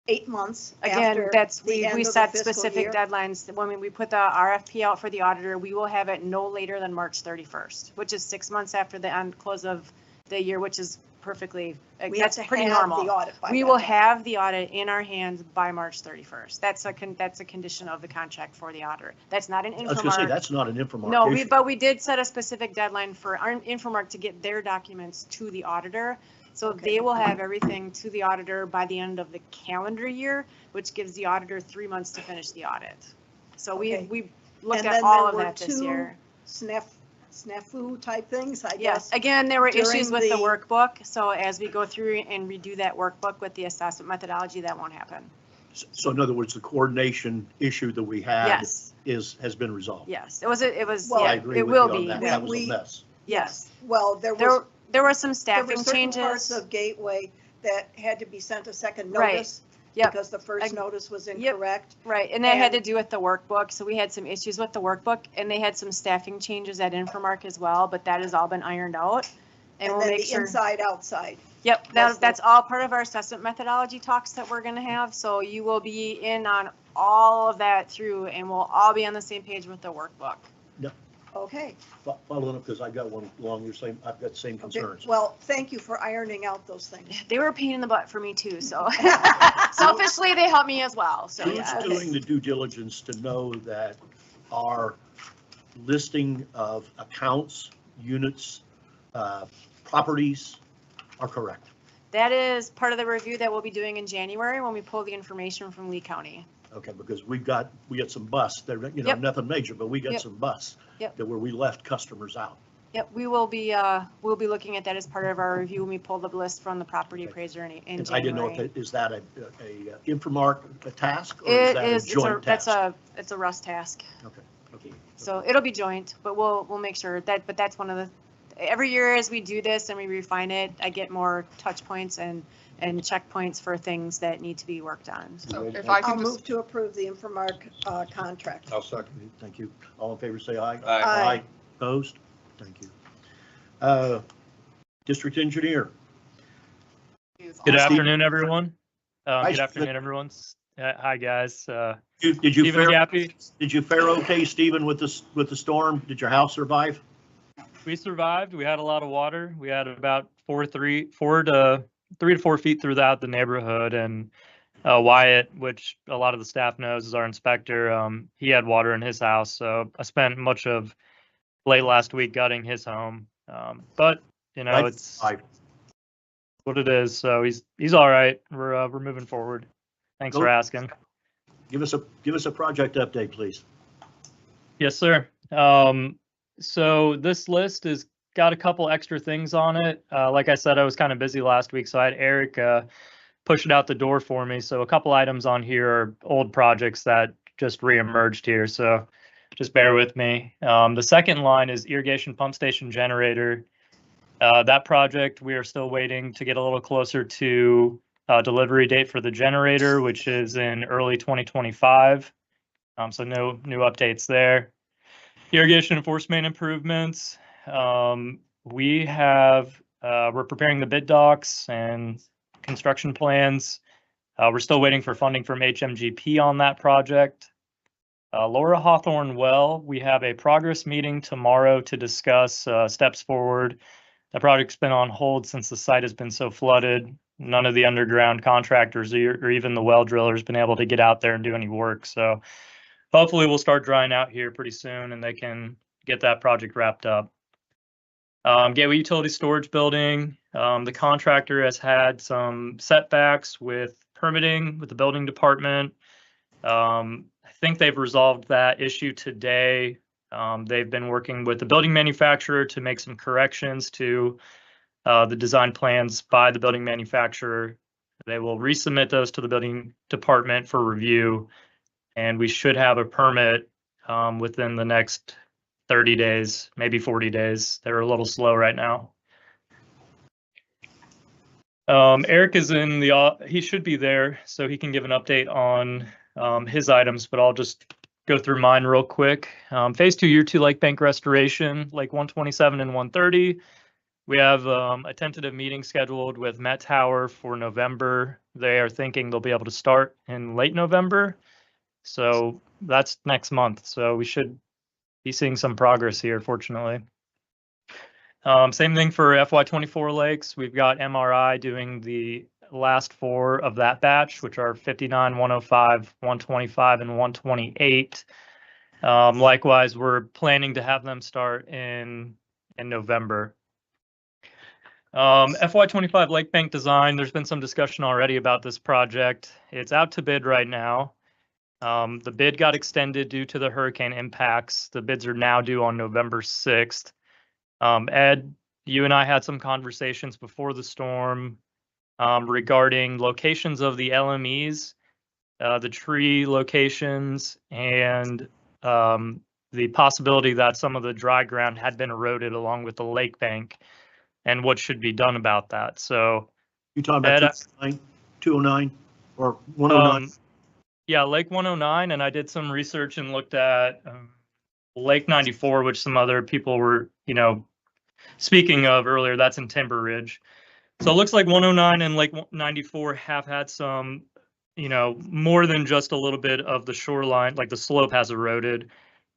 8 months Again, after that's, the end we of the set fiscal specific year. deadlines. When we put the RFP out for the auditor, we will have it no later than March 31st, which is 6 months after the end close of the year, which is perfectly, We have that's to pretty have normal. the audit by We that will time. have the audit in our hands by March 31st. That's a condition of the contract for the auditor. That's not an I was going to say, Infomark. that's not an Infomark No, issue. but we did set a specific deadline for our Infomark to get their documents to the auditor. So Okay. they will have everything to the auditor by the end of the calendar year, which gives the auditor 3 months to finish the audit. So Okay. we looked And at then all there of were that this two year. snafu type things, I Yes, guess. again, there were issues during with the the- workbook. So as we go through and redo that workbook with the assessment methodology, that won't happen. So in other words, the coordination issue that we had Yes, has been resolved. yes. It was, Well, I yeah, agree it with you will on be. that. We- That was a we- mess. Yes. Well, there There were some were staffing certain parts changes. of Gateway that had to be sent a second Right. notice. Yep. Because the first Ag- notice was Yep. incorrect. Right, and that had to And- do with the workbook, so we had some issues with the workbook, and they had some staffing changes at Infomark as well, but that has all been ironed out. And And we'll then make the sure, inside, outside. yep, that's the- that's all part of our assessment methodology talks that we're gonna have, so you will be in on all of that through, and we'll all be on the same page with the workbook. Okay. Following up, because I've got one along your same, I've got the same Okay. concerns. Well, thank you for ironing out those things. They were a pain in the butt for me too, so selfishly, they helped me as well, so Who's yeah. doing the due diligence to know that our listing of accounts, units, properties are correct? That is part of the review that we'll be doing in January when we pull the information from Lee County. Okay, because we got some busts, they're, you know, Yep. nothing major, but we got Yep. some busts. Yep. That where we left customers out. Yep, we'll be looking at that as part of our review when we pull the list from the property appraiser in And I didn't know if January. that, is that a Infomark a task or is It that a is, joint task? it's a Russ task. Okay. So it'll be joint, but we'll make sure that, but that's one of the, every year as we do this and we refine it, I get more touch points and checkpoints for things that need to be worked on. So if I I'll can just, move to approve the Infomark contract. I'll second Thank you. All in favor, say aye. Aye. Opposed? Thank you. District engineer. Good Steve? afternoon, everyone. Hi, Good afternoon, everyone. Hi, guys. Did you Stephen fare, Gappy. did you fare okay, Stephen, with the storm? Did your house survive? We survived. We had a lot of water. We had about 3 to 4 feet throughout the neighborhood. And Wyatt, which a lot of the staff knows is our inspector, he had water in his house. So I spent much of late last week gutting his home. But you know, it's what it is. So he's all right. We're moving forward. Thanks for asking. Give us a project update, please. Yes, sir. So this list has got a couple extra things on it. Like I said, I was kind of busy last week, so I had Eric push it out the door for me. So a couple items on here are old projects that just reemerged here. So just bear with me. The second line is irrigation pump station generator. That project, we are still waiting to get a little closer to delivery date for the generator, which is in early 2025. So no new updates there. Irrigation and force main improvements. We're preparing the bid docs and construction plans. We're still waiting for funding from HMGP on that project. Laura Hawthorne Well, we have a progress meeting tomorrow to discuss steps forward. The project's been on hold since the site has been so flooded. None of the underground contractors or even the well drillers been able to get out there and do any work. So hopefully we'll start drying out here pretty soon and they can get that project wrapped up. Gateway Utility Storage Building, the contractor has had some setbacks with permitting with the building department. I think they've resolved that issue today. They've been working with the building manufacturer to make some corrections to the design plans by the building manufacturer. They will resubmit those to the building department for review, and we should have a permit within the next 30 days, maybe 40 days. They're a little slow right now. Eric is he should be there, so he can give an update on his items, but I'll just go through mine real quick. Phase 2, Year 2 Lake Bank Restoration, Lake 127 and 130. We have a tentative meeting scheduled with Met Tower for November. They are thinking they'll be able to start in late November. So that's next month. So we should be seeing some progress here, fortunately. Same thing for FY24 lakes. We've got MRI doing the last 4 of that batch, which are 59, 105, 125, and 128. Likewise, we're planning to have them start in November. FY25 Lake Bank design, there's been some discussion already about this project. It's out to bid right now. The bid got extended due to the hurricane impacts. The bids are now due on November 6th. Ed, you and I had some conversations before the storm regarding locations of the LMEs, the tree locations, and the possibility that some of the dry ground had been eroded along with the lake bank and what should be done about that. So You talking about 209 or 109? Yeah, Lake 109, and I did some research and looked at Lake 94, which some other people were, speaking of earlier. That's in Timber Ridge. So it looks like 109 and Lake 94 have had some, more than just a little bit of the shoreline, like the slope has eroded.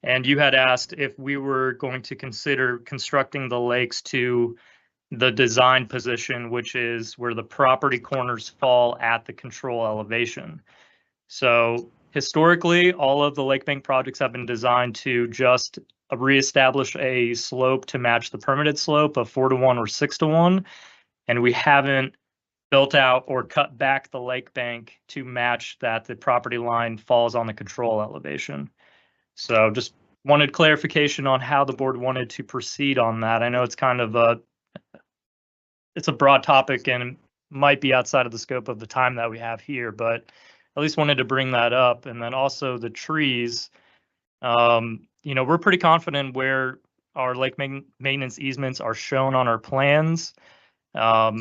And you had asked if we were going to consider constructing the lakes to the design position, which is where the property corners fall at the control elevation. So historically, all of the lake bank projects have been designed to just reestablish a slope to match the permitted slope of 4-to-1 or 6-to-1. And we haven't built out or cut back the lake bank to match that the property line falls on the control elevation. So just wanted clarification on how the board wanted to proceed on that. I know it's kind of it's a broad topic and might be outside of the scope of the time that we have here, but at least wanted to bring that up. And then also the trees, we're pretty confident where our lake maintenance easements are shown on our plans. I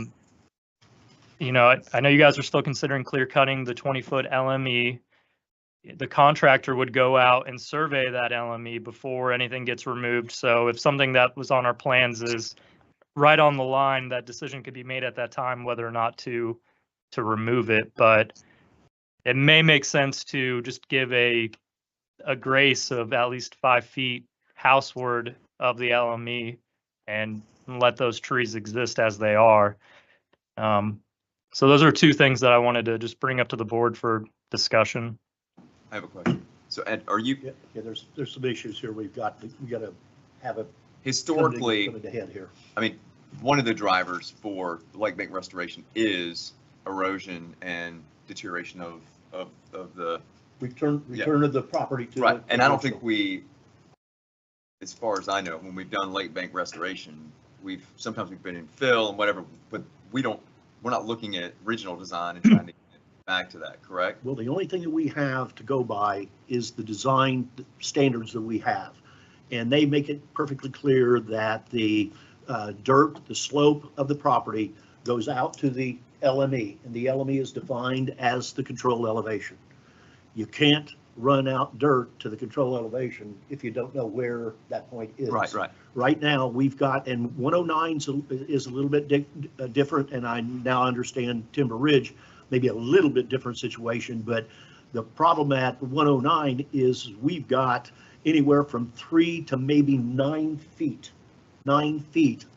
know you guys are still considering clear cutting the 20-foot LME. The contractor would go out and survey that LME before anything gets removed. So if something that was on our plans is right on the line, that decision could be made at that time whether or not to remove it. But it may make sense to just give a grace of at least 5 feet houseward of the LME and let those trees exist as they are. So those are two things that I wanted to just bring up to the board for discussion. I have a question. So Ed, are you? Yeah, there's some issues here. We got to have a Historically, coming to head here. I mean, one of the drivers for lake bank restoration is erosion and deterioration of the return of the property to right. And I don't think we, as far as I know, when we've done lake bank restoration, sometimes we've been in fill and whatever, but we're not looking at original design and trying to get back to that, correct? Well, the only thing that we have to go by is the design standards that we have. And they make it perfectly clear that the dirt, the slope of the property goes out to the LME, and the LME is defined as the control elevation. You can't run out dirt to the control elevation if you don't know where that point is. Right. Right now, we've got, and 109 is a little bit different, and I now understand Timber Ridge, maybe a little bit different situation, but the problem at 109 is we've got anywhere from 3 to maybe 9 feet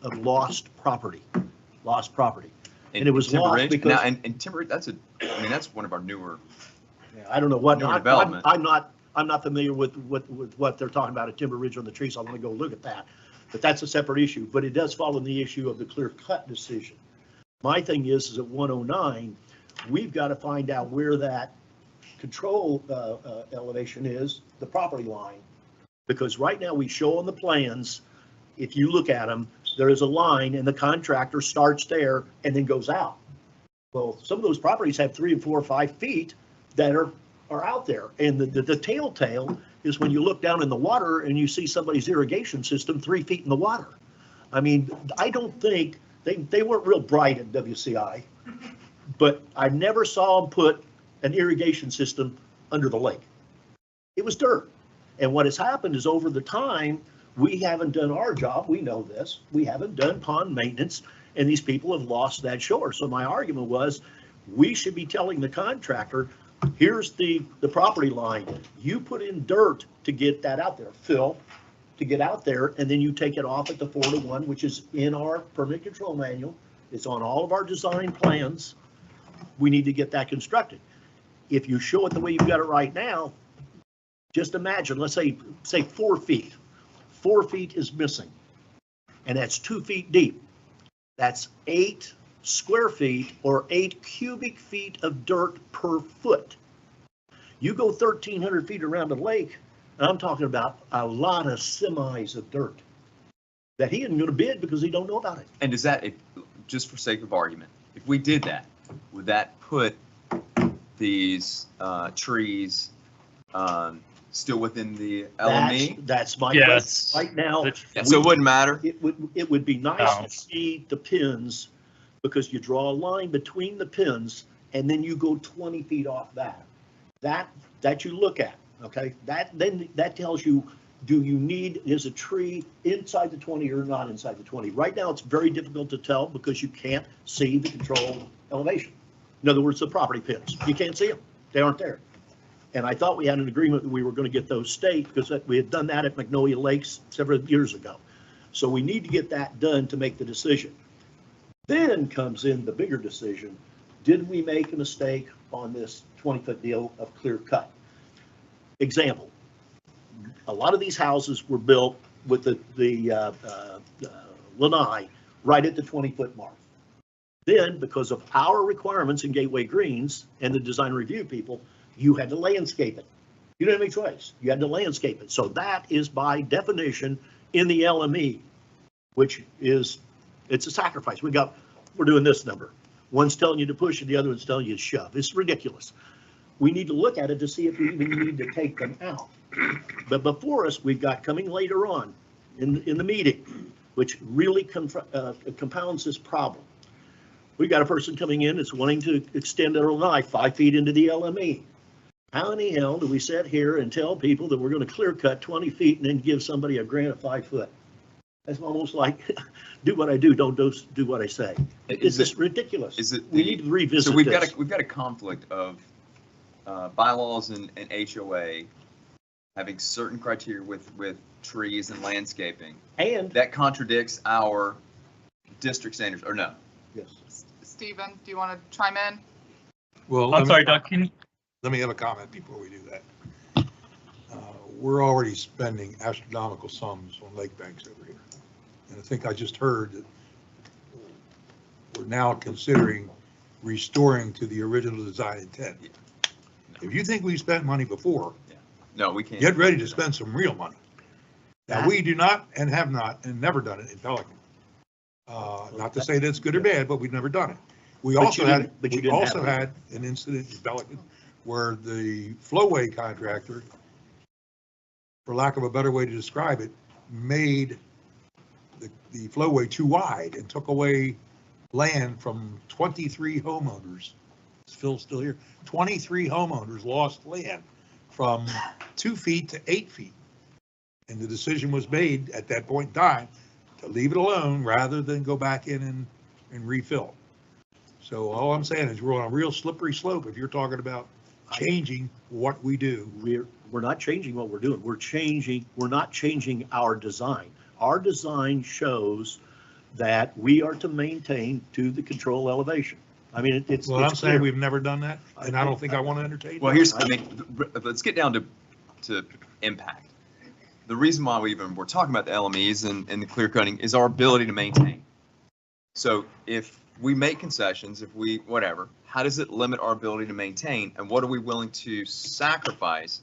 of lost property. And it was Timber lost Ridge? because. Now, and Timber Ridge, that's one of our newer. I don't know what, newer development. I'm not familiar with what they're talking about at Timber Ridge on the trees. I want to go look at that. But that's a separate issue, but it does fall in the issue of the clear cut decision. My thing is at 109, we've got to find out where that control elevation is, the property line. Because right now we show on the plans, if you look at them, there is a line and the contractor starts there and then goes out. Well, some of those properties have 3 and 4 or 5 feet that are out there. And the telltale is when you look down in the water and you see somebody's irrigation system 3 feet in the water. I mean, I don't think, they weren't real bright at WCI, but I never saw them put an irrigation system under the lake. It was dirt. And what has happened is over the time, we haven't done our job. We know this. We haven't done pond maintenance, and these people have lost that shore. So my argument was, we should be telling the contractor, here's the property line. You put in dirt to get that out there, fill to get out there, and then you take it off at the 4-to-1, which is in our permit control manual. It's on all of our design plans. We need to get that constructed. If you show it the way you've got it right now, just imagine, let's say 4 feet. 4 feet is missing, and that's 2 feet deep. That's 8 square feet or 8 cubic feet of dirt per foot. You go 1,300 feet around the lake, and I'm talking about a lot of semis of dirt that he isn't going to bid because he don't know about it. And does that, just for sake of argument, if we did that, would that put these trees still within the LME? That's my Yes. question. Right now, So it wouldn't matter? it would be nice to see the pins, because you draw a line between the pins and then you go 20 feet off that you look at, okay? That tells you, is a tree inside the 20 or not inside the 20? Right now, it's very difficult to tell because you can't see the control elevation. In other words, the property pins. You can't see them. They aren't there. And I thought we had an agreement that we were going to get those staked because we had done that at Magnolia Lakes several years ago. So we need to get that done to make the decision. Then comes in the bigger decision. Did we make a mistake on this 20-foot deal of clear cut? Example, a lot of these houses were built with the lanai right at the 20-foot mark. Then, because of our requirements in Gateway Greens and the design review people, you had to landscape it. You didn't have any choice. You had to landscape it. So that is by definition in the LME, which is, it's a sacrifice. We're doing this number. One's telling you to push and the other one's telling you to shove. It's ridiculous. We need to look at it to see if we even need to take them out. But before us, we've got coming later on in the meeting, which really compounds this problem. We've got a person coming in that's wanting to extend their lanai 5 feet into the LME. How in the hell do we sit here and tell people that we're going to clear cut 20 feet and then give somebody a grant of 5 foot? That's almost like, do what I do, don't do what I say. It's just ridiculous. We need to revisit so we've this. got a conflict of bylaws and HOA having certain criteria with trees and landscaping. And that contradicts our district standards, or no? Yes. Stephen, do you want to chime in? Well, I'm sorry, Doug, let me have a comment before we do that. We're already spending astronomical sums on lake banks over here. And I think I just heard that we're now considering restoring to the original design intent. Yeah. If you think we spent money before, No, we can't. get ready to spend some real money. Now, we do not and have not and never done it in Pelican. Not to say that it's good or bad, but we've never done it. We also had an incident in Pelican where the flowway contractor, for lack of a better way to describe it, made the flowway too wide and took away land from 23 homeowners. Is Phil still here? 23 homeowners lost land from 2 feet to 8 feet. And the decision was made at that point in time to leave it alone rather than go back in and refill. So all I'm saying is we're on a real slippery slope if you're talking about changing what we do. We're not changing what we're doing. We're not changing our design. Our design shows that we are to maintain to the control elevation. I mean, it's. Well, I'm it's saying clear. we've never done that, and I don't think I want to entertain. Well, that. let's get down to impact. The reason why we're talking about the LMEs and the clear cutting is our ability to maintain. So if we make concessions, whatever, how does it limit our ability to maintain? And what are we willing to sacrifice,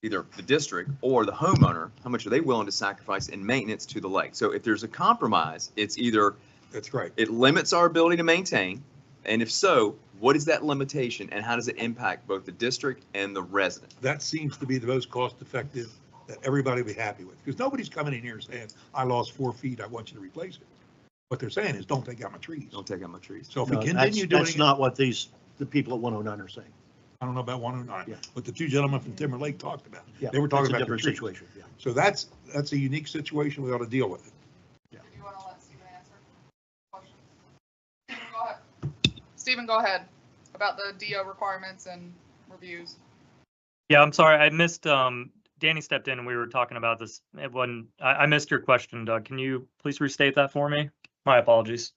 either the district or the homeowner? How much are they willing to sacrifice in maintenance to the lake? So if there's a compromise, it's either that's right. It limits our ability to maintain. And if so, what is that limitation and how does it impact both the district and the resident? That seems to be the most cost effective that everybody will be happy with, because nobody's coming in here saying, I lost 4 feet, I want you to replace it. What they're saying is, don't take out my trees. Don't take out my trees. So if we continue doing That's it, not what the people at 109 are saying. I don't know about 109, Yeah. but the two gentlemen from Timber Lake talked about it. Yeah, They were talking that's a about the different trees. situation. Yeah. So that's a unique situation. We ought to deal with it. Do you want to let Stephen answer question? Stephen, go ahead. Stephen, go ahead about the DO requirements and reviews. Yeah, I'm sorry, I missed, Danny stepped in and we were talking about this. I missed your question, Doug. Can you please restate that for me? My apologies.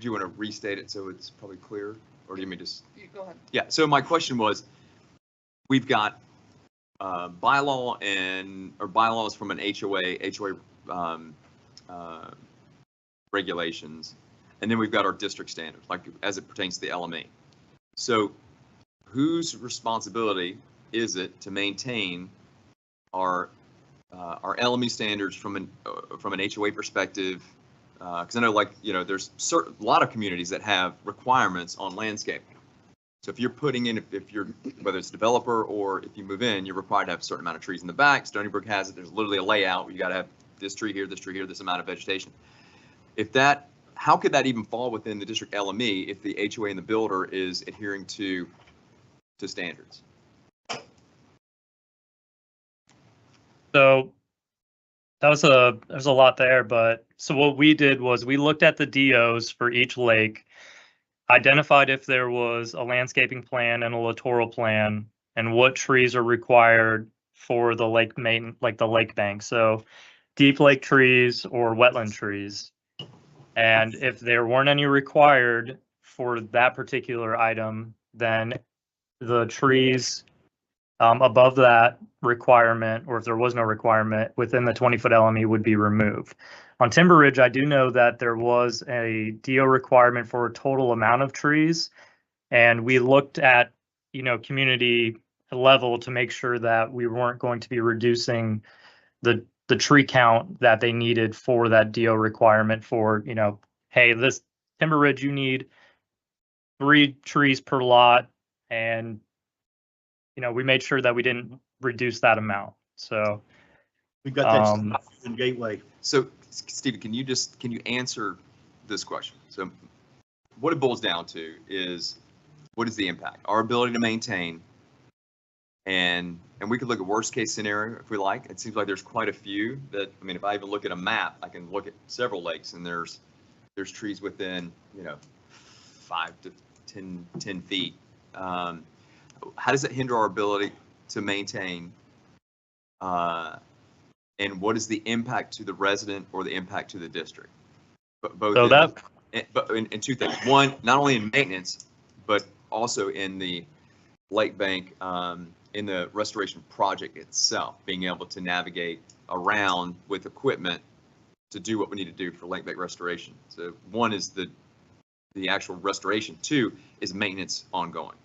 Do you want to restate it so it's probably clear, or do you mean just? Go ahead. Yeah, so my question was, we've got bylaws from an HOA regulations, and then we've got our district standards, like as it pertains to the LME. So whose responsibility is it to maintain our LME standards from an HOA perspective? Because I know, there's a lot of communities that have requirements on landscaping. So if you're putting in, whether it's a developer or if you move in, you're required to have a certain amount of trees in the back. Stony Brook has it. There's literally a layout where you got to have this tree here, this amount of vegetation. How could that even fall within the district LME if the HOA and the builder is adhering to standards? So there's a lot there, but so what we did was we looked at the DOs for each lake, identified if there was a landscaping plan and a littoral plan, and what trees are required for the lake main, like the lake bank. So deep lake trees or wetland trees. And if there weren't any required for that particular item, then the trees above that requirement, or if there was no requirement within the 20-foot LME, would be removed. On Timber Ridge, I do know that there was a DO requirement for a total amount of trees, and we looked at, community level to make sure that we weren't going to be reducing the tree count that they needed for that DO requirement for, hey, this Timber Ridge, you need 3 trees per lot, and we made sure that we didn't reduce that amount. So We've got that in Gateway. So Stephen, can you answer this question? So what it boils down to is, what is the impact? Our ability to maintain, and we could look at worst case scenario if we like. It seems like there's quite a few that, if I even look at a map, I can look at several lakes and there's trees within, 5 to 10 feet. How does it hinder our ability to maintain? And what is the impact to the resident or the impact to the district? But both. So in 2 things. One, not only in maintenance, but also in the lake bank, in the restoration project itself, being able to navigate around with equipment to do what we need to do for lake bank restoration. So one is the actual restoration. 2 is maintenance ongoing.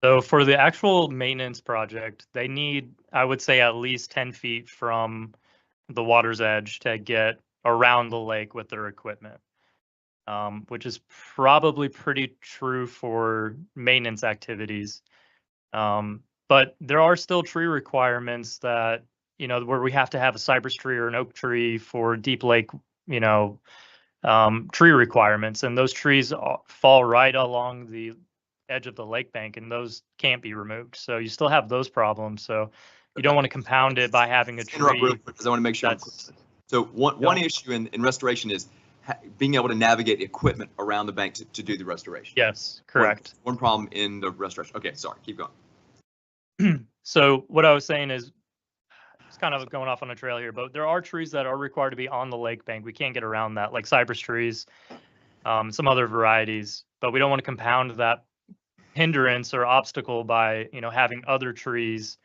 So for the actual maintenance project, they need, I would say, at least 10 feet from the water's edge to get around the lake with their equipment, which is probably pretty true for maintenance activities. But there are still tree requirements that, where we have to have a cypress tree or an oak tree for deep lake, tree requirements. And those trees fall right along the edge of the lake bank, and those can't be removed. So you still have those problems. So you don't want to compound it by having a tree. Because I want to make sure. So one issue in restoration is being able to navigate equipment around the bank to do the restoration. Yes, correct. One problem in the restoration. Okay, sorry, keep going. So what I was saying is, it's kind of going off on a trail here, but there are trees that are required to be on the lake bank. We can't get around that, like cypress trees, some other varieties, but we don't want to compound that hindrance or obstacle by, having other trees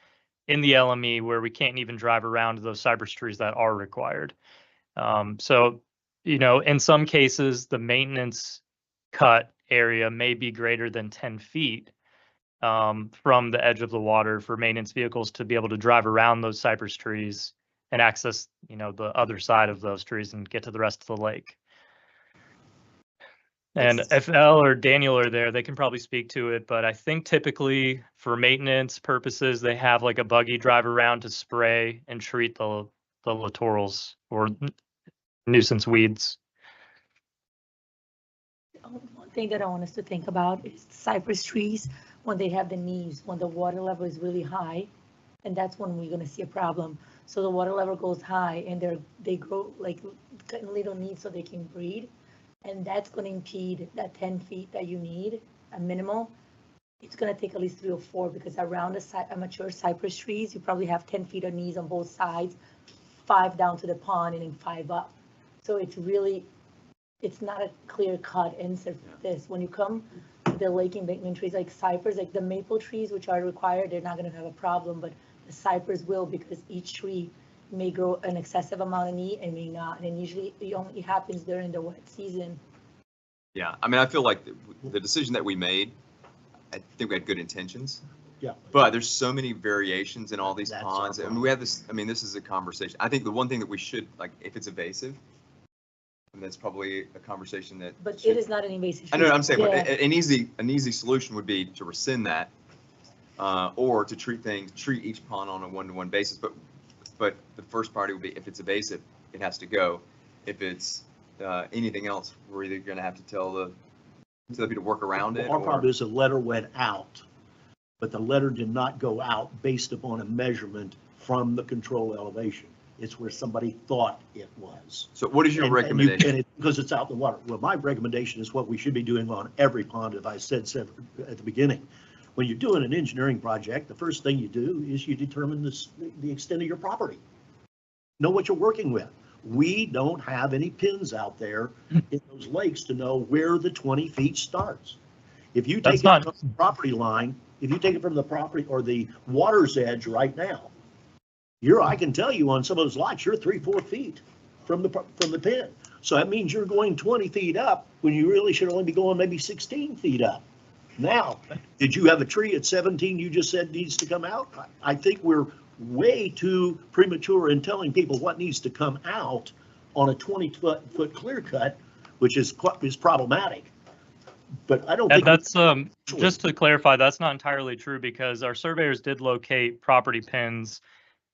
in the LME where we can't even drive around those cypress trees that are required. So, in some cases, the maintenance cut area may be greater than 10 feet from the edge of the water for maintenance vehicles to be able to drive around those cypress trees and access, the other side of those trees and get to the rest of the lake. And if Elle or Daniel are there, they can probably speak to it, but I think typically for maintenance purposes, they have like a buggy drive around to spray and treat the littorals or nuisance weeds. One thing that I want us to think about is cypress trees, when they have the leaves, when the water level is really high, and that's when we're gonna see a problem. So the water level goes high and they grow like little leaves so they can breed. And that's going to impede that 10 feet that you need, a minimal. It's going to take at least 3 or 4, because around a mature cypress trees, you probably have 10 feet of knees on both sides, 5 down to the pond and then 5 up. So it's not a clear cut answer for this. When you come to the lake embankment trees like cypress, like the maple trees, which are required, they're not going to have a problem, but the cypress will, because each tree may grow an excessive amount of knee and may not, and usually it only happens during the wet season. Yeah, I feel like the decision that we made, I think we had good intentions. Yeah. But there's so many variations in all these ponds. We have this, this is a conversation. I think the one thing that we should, like, if it's invasive, and that's probably a conversation that. But it is not an invasive. I know, I'm saying, yeah. An easy solution would be to rescind that, or to treat each pond on a one-to-one basis. But the first priority would be, if it's invasive, it has to go. If it's anything else, we're either going to have to tell the people to work around it. Our problem is the letter went out, but the letter did not go out based upon a measurement from the control elevation. It's where somebody thought it was. So what is your recommendation? Because it's out in the water. Well, my recommendation is what we should be doing on every pond, as I said at the beginning. When you're doing an engineering project, the first thing you do is you determine the extent of your property. Know what you're working with. We don't have any pins out there in those lakes to know where the 20 feet starts. If you take it from the property line, if you take it from the property or the water's edge right now, I can tell you on some of those lots, you're 3-4 feet from the pin. So that means you're going 20 feet up when you really should only be going maybe 16 feet up. Now, did you have a tree at 17 you just said needs to come out? I think we're way too premature in telling people what needs to come out on a 20-foot clear cut, which is problematic. But I don't think that's just to clarify, that's not entirely true because our surveyors did locate property pins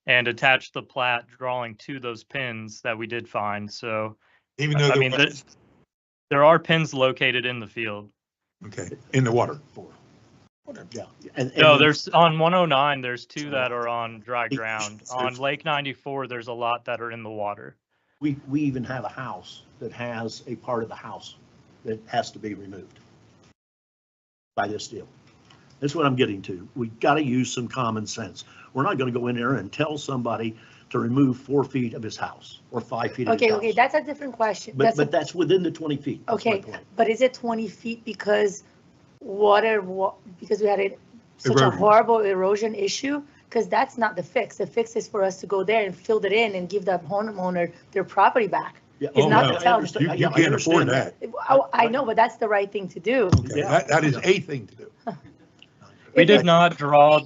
and attach the plat drawing to those pins that we did find. So, Even though I mean, there are pins located in the field. Okay, in the water. Yeah. No, there's on 109, there's 2 that are on dry ground. On Lake 94, there's a lot that are in the water. We even have a house that has a part of the house that has to be removed by this deal. That's what I'm getting to. We've got to use some common sense. We're not going to go in there and tell somebody to remove 4 feet of his house or 5 feet of his house. Okay, that's a different question. But that's within the 20 feet. Okay, but is it 20 feet because because we had such a horrible erosion issue? Because that's not the fix. The fix is for us to go there and fill it in and give the homeowner their property back. Yeah. It's not to tell them. You can't afford that. I know, but that's the right thing to do. Okay, that is a thing to do. We did not draw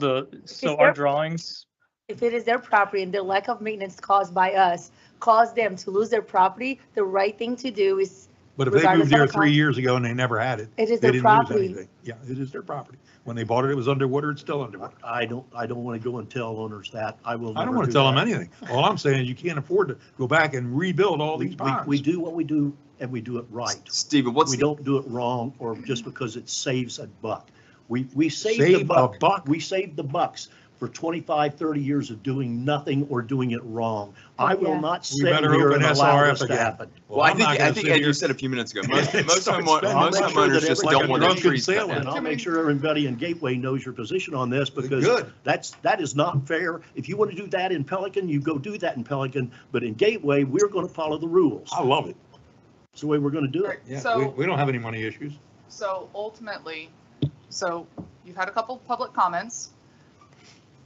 our drawings. If it is their property and their lack of maintenance caused by us, caused them to lose their property, the right thing to do is. But if they moved there 3 years ago and they never had it. It is they their didn't property. lose anything. Yeah, it is their property. When they bought it, it was underwater, it's still underwater. I don't want to go and tell owners that. I don't want to tell them anything. All I'm saying is you can't afford to go back and rebuild all these ponds. We do what we do and we do it right. Steven, we don't do it wrong or just because it saves a buck. We save the buck. We save the bucks for 25, 30 years of doing nothing or doing it wrong. I will not sit here and allow this to happen. Well, I think Ed, you said a few minutes ago, most homeowners just don't want their trees cut down. And I'll make sure everybody in Gateway knows your position on this because that is not fair. If you want to do that in Pelican, you go do that in Pelican, but in Gateway, we're going to follow the rules. I love it. It's the way we're going to do it. Yeah, so, we don't have any money issues. So ultimately, you've had a couple of public comments.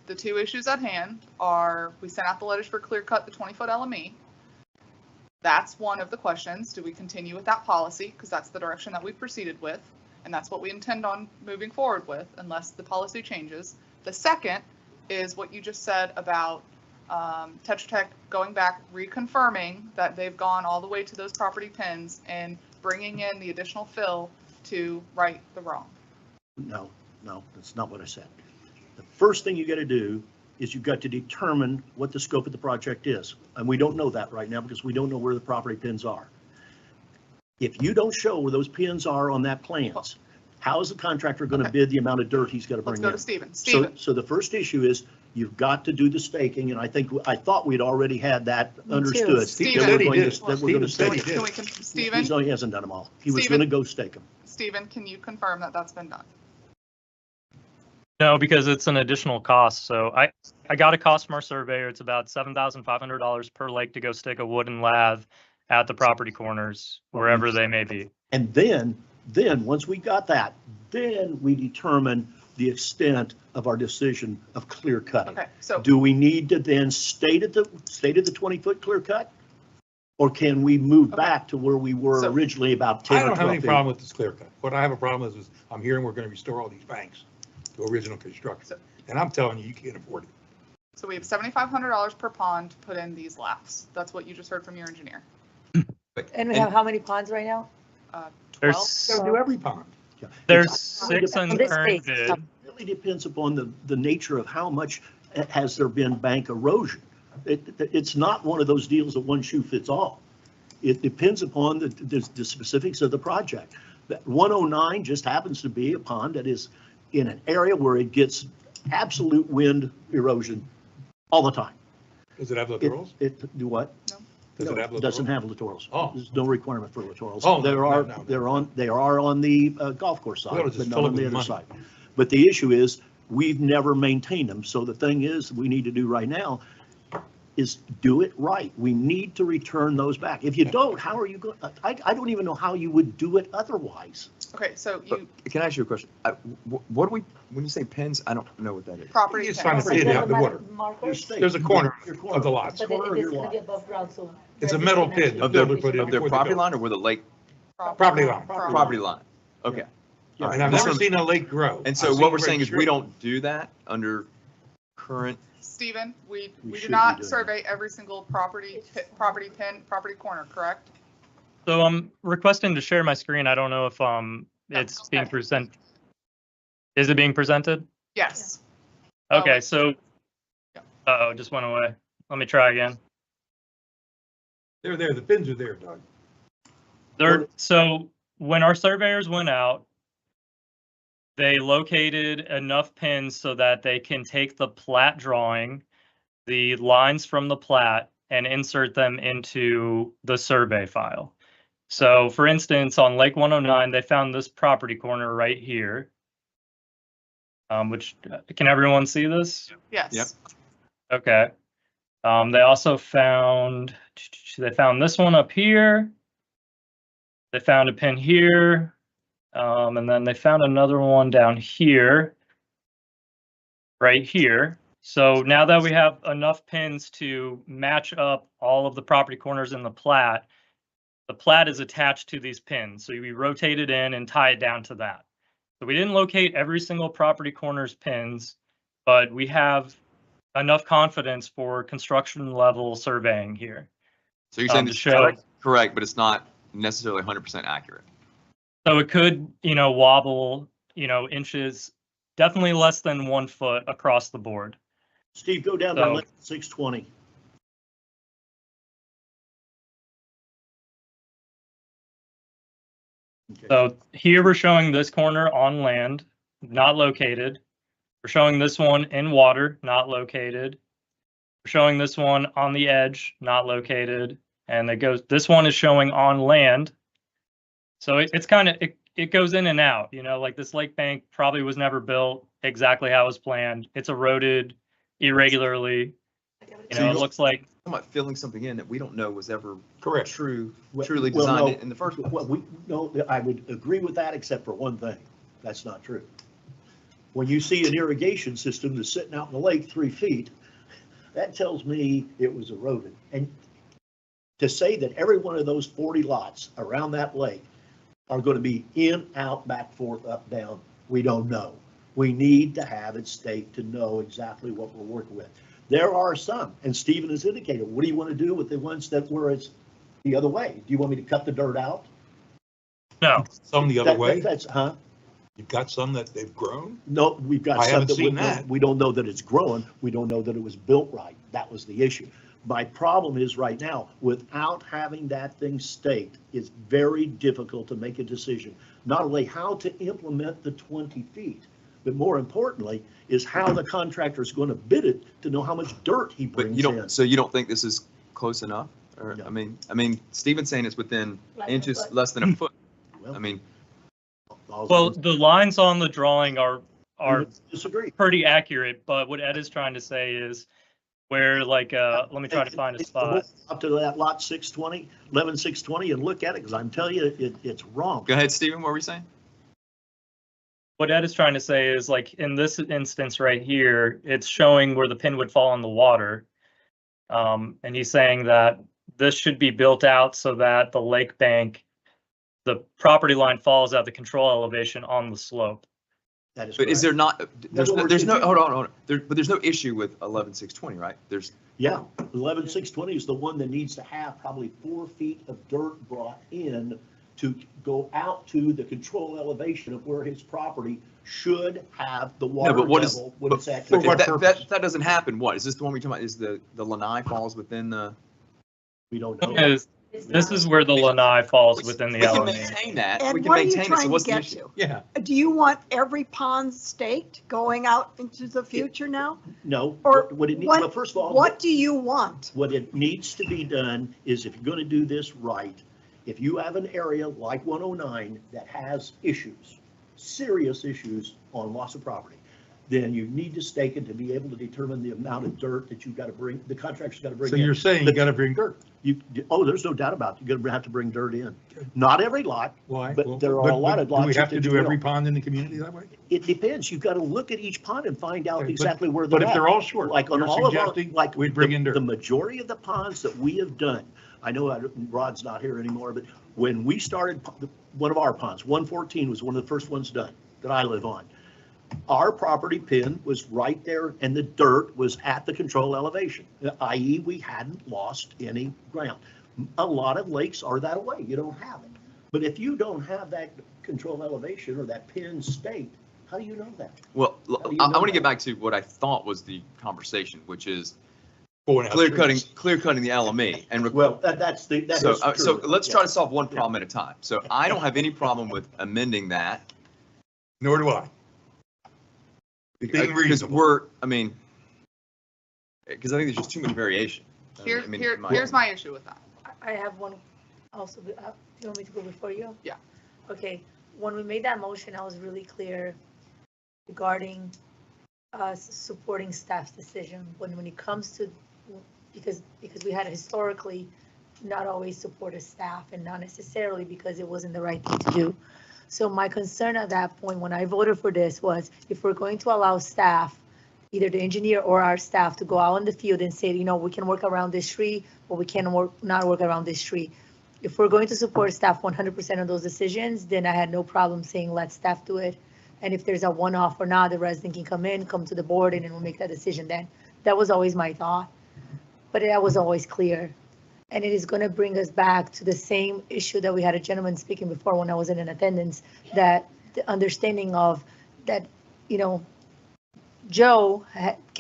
The 2 issues at hand are, we sent out the letters for clear cut the 20-foot LME. That's one of the questions. Do we continue with that policy? Because that's the direction that we proceeded with. And that's what we intend on moving forward with unless the policy changes. The second is what you just said about Tetra Tech going back, reconfirming that they've gone all the way to those property pins and bringing in the additional fill to right the wrong. No, that's not what I said. The first thing you got to do is you've got to determine what the scope of the project is. And we don't know that right now because we don't know where the property pins are. If you don't show where those pins are on that plans, how is the contractor going to bid the amount of dirt he's got to bring in? Let's go to Stephen. So the first issue is you've got to do the staking. And I thought we'd already had that understood. Stephen, he hasn't done them all. He was going to go stake them. Stephen, can you confirm that that's been done? No, because it's an additional cost. So I got a cost from our surveyor. It's about $7,500 per lake to go stick a wooden lath at the property corners, wherever they may be. And then once we got that, then we determine the extent of our decision of clear cutting. Okay, so do we need to then stay at the 20-foot clear cut? Or can we move back to where we were originally about 10 or 12 feet? I don't have any problem with this clear cut. What I have a problem is I'm hearing we're going to restore all these banks to original construction. And I'm telling you, you can't afford it. So we have $7,500 per pond to put in these laths. That's what you just heard from your engineer. And we have how many ponds right now? 12. So do every pond. Yeah. There's 6 on the current bid. It really depends upon the nature of how much has there been bank erosion. It's not one of those deals that one shoe fits all. It depends upon the specifics of the project. That 109 just happens to be a pond that is in an area where it gets absolute wind erosion all the time. Does it have littorals? It do what? No. It doesn't have littorals. Oh. There's no requirement for littorals. Oh, they are on the golf course side, but not on the other side. But the issue is, we've never maintained them. So the thing is, we need to do right now is do it right. We need to return those back. If you don't, how are you going, I don't even know how you would do it otherwise. Okay, so you, Can I ask you a question? What do we, when you say pins, I don't know what that is. property. It's tax. trying to pin out the water. Markers, There's a corner of the lots. but it is gonna be above ground, so. It's a metal pin. The Of their, builder put in of their before they property built. line or where the lake, Property line. property line? Okay. All right. And I've This never one- seen a lake grow. And so I've what seen we're saying is we registration. don't do that under current, Stephen, we We do should be not doing survey every single property pin, property corner, correct? So I'm requesting to share my screen. I don't know if it's being okay. present. Is it being presented? Yes. Okay, Oh, so, yeah. uh-oh, just went away. Let me try again. They're there, the pins are there, Doug. So when our surveyors went out, they located enough pins so that they can take the plat drawing, the lines from the plat, and insert them into the survey file. So for instance, on Lake 109, they found this property corner right here. Which, can everyone see this? Yes. Yep. Okay. They also found this one up here. They found a pin here. And then they found another one down here, right here. So now that we have enough pins to match up all of the property corners in the plat is attached to these pins. So we rotate it in and tie it down to that. So we didn't locate every single property corner's pins, but we have enough confidence for construction level surveying here. so you're saying To it's show. correct, but it's not necessarily 100% accurate. So it could, wobble, inches, definitely less than 1 foot across the board. Steve, go down to So- 620. Okay. So here we're showing this corner on land, not located. We're showing this one in water, not located. We're showing this one on the edge, not located. And this one is showing on land. So it's kind of, it goes in and out, like this lake bank probably was never built exactly how it was planned. It's eroded irregularly. It looks like, I'm not filling something in that we don't know was ever Correct. truly Well, designed no, in the first place. Well, no, I would agree with that, except for one thing. That's not true. When you see an irrigation system that's sitting out in the lake 3 feet, that tells me it was eroded. And to say that every one of those 40 lots around that lake are going to be in, out, back, forth, up, down, we don't know. We need to have it staked to know exactly what we're working with. There are some, and Stephen has indicated, what do you want to do with the ones that were the other way? Do you want me to cut the dirt out? no. Some the other way. That's, huh? You've got some that they've grown. No, we've got I some haven't that seen that. we don't know that it's growing. We don't know that it was built right. That was the issue. My problem is right now, without having that thing staked, it's very difficult to make a decision. Not only how to implement the 20 feet, but more importantly, is how the contractor is going to bid it to know how much dirt he But brings you in. don't, so you don't think this is close enough? Or, No. I mean, Stephen's saying it's within Like a inches, foot. less than a foot. Well, I mean, Well, the lines on the drawing are disagree. pretty accurate, but what Ed is trying to say is where let me try to find a spot. Up to that lot 620, 11620, and look at it, because I'm telling you, it's wrong. go ahead, Stephen, what were you saying? What Ed is trying to say is like in this instance right here, it's showing where the pin would fall in the water. And he's saying that this should be built out so that the lake bank, the property line falls at the control elevation on the slope. That is But is there correct. not, That's what there's we're no, hold on. But there's no issue with 11620, right? There's, Yeah, 11620 is the one that needs to have probably 4 feet of dirt brought in to go out to the control elevation of where his property should have the water but what is- level when it's at. for what if purpose? that doesn't happen, what? Is this the one we're talking about? Is the lanai falls within the? We don't know. This is where the lanai falls within the We can element. maintain that. And We can what are you maintain it. So trying to what's the get issue? to? Yeah. Do you want every pond staked going out into the future now? No. Or What it needs, what- well, first of all. What do you want? What it needs to be done is if you're going to do this right, if you have an area like 109 that has issues, serious issues on loss of property, then you need to stake it to be able to determine the amount of dirt that you've got to bring, the contractor's got to bring So in. you're saying you got to bring dirt? Oh, there's no doubt about it. You're gonna have to bring dirt in. Not every lot. Why? But Well, there are a lot of Do we lots have that to you do every will. pond in the community that way? It depends. You've got to look at each pond and find out Okay, but- exactly where But they're if at. they're all short, Like on you're all of our, suggesting like we'd bring in dirt. the majority of the ponds that we have done, I know Rod's not here anymore, but when we started one of our ponds, 114 was one of the first ones done that I live on. Our property pin was right there and the dirt was at the control elevation, i.e. we hadn't lost any ground. A lot of lakes are that way. You don't have it. But if you don't have that control elevation or that pin state, how do you know that? Well, How do you I know want to that? get back to what I thought was the conversation, which is Going out clear trees. cutting the LME. And Well, that's the, that so, is true. so let's Yeah. try to solve one problem at a time. So I don't have any problem with amending that. Nor do I. Being Because reasonable. I mean, because I think there's just too much variation. Here, I mean, here's my issue with that. I have one also, do you want me to go before you? Yeah. Okay, when we made that motion, I was really clear regarding us supporting staff's decision. When it comes to, because we had historically not always supported staff and not necessarily because it wasn't the right thing to do. So my concern at that point, when I voted for this, was if we're going to allow staff, either the engineer or our staff, to go out in the field and say, you know, we can work around this tree, or we can not work around this tree. If we're going to support staff 100% of those decisions, then I had no problem saying, let staff do it. And if there's a one-off or not, the resident can come to the board, and then we'll make that decision then. That was always my thought, but that was always clear. And it is going to bring us back to the same issue that we had a gentleman speaking before when I wasn't in attendance, that the understanding of that, you know, Joe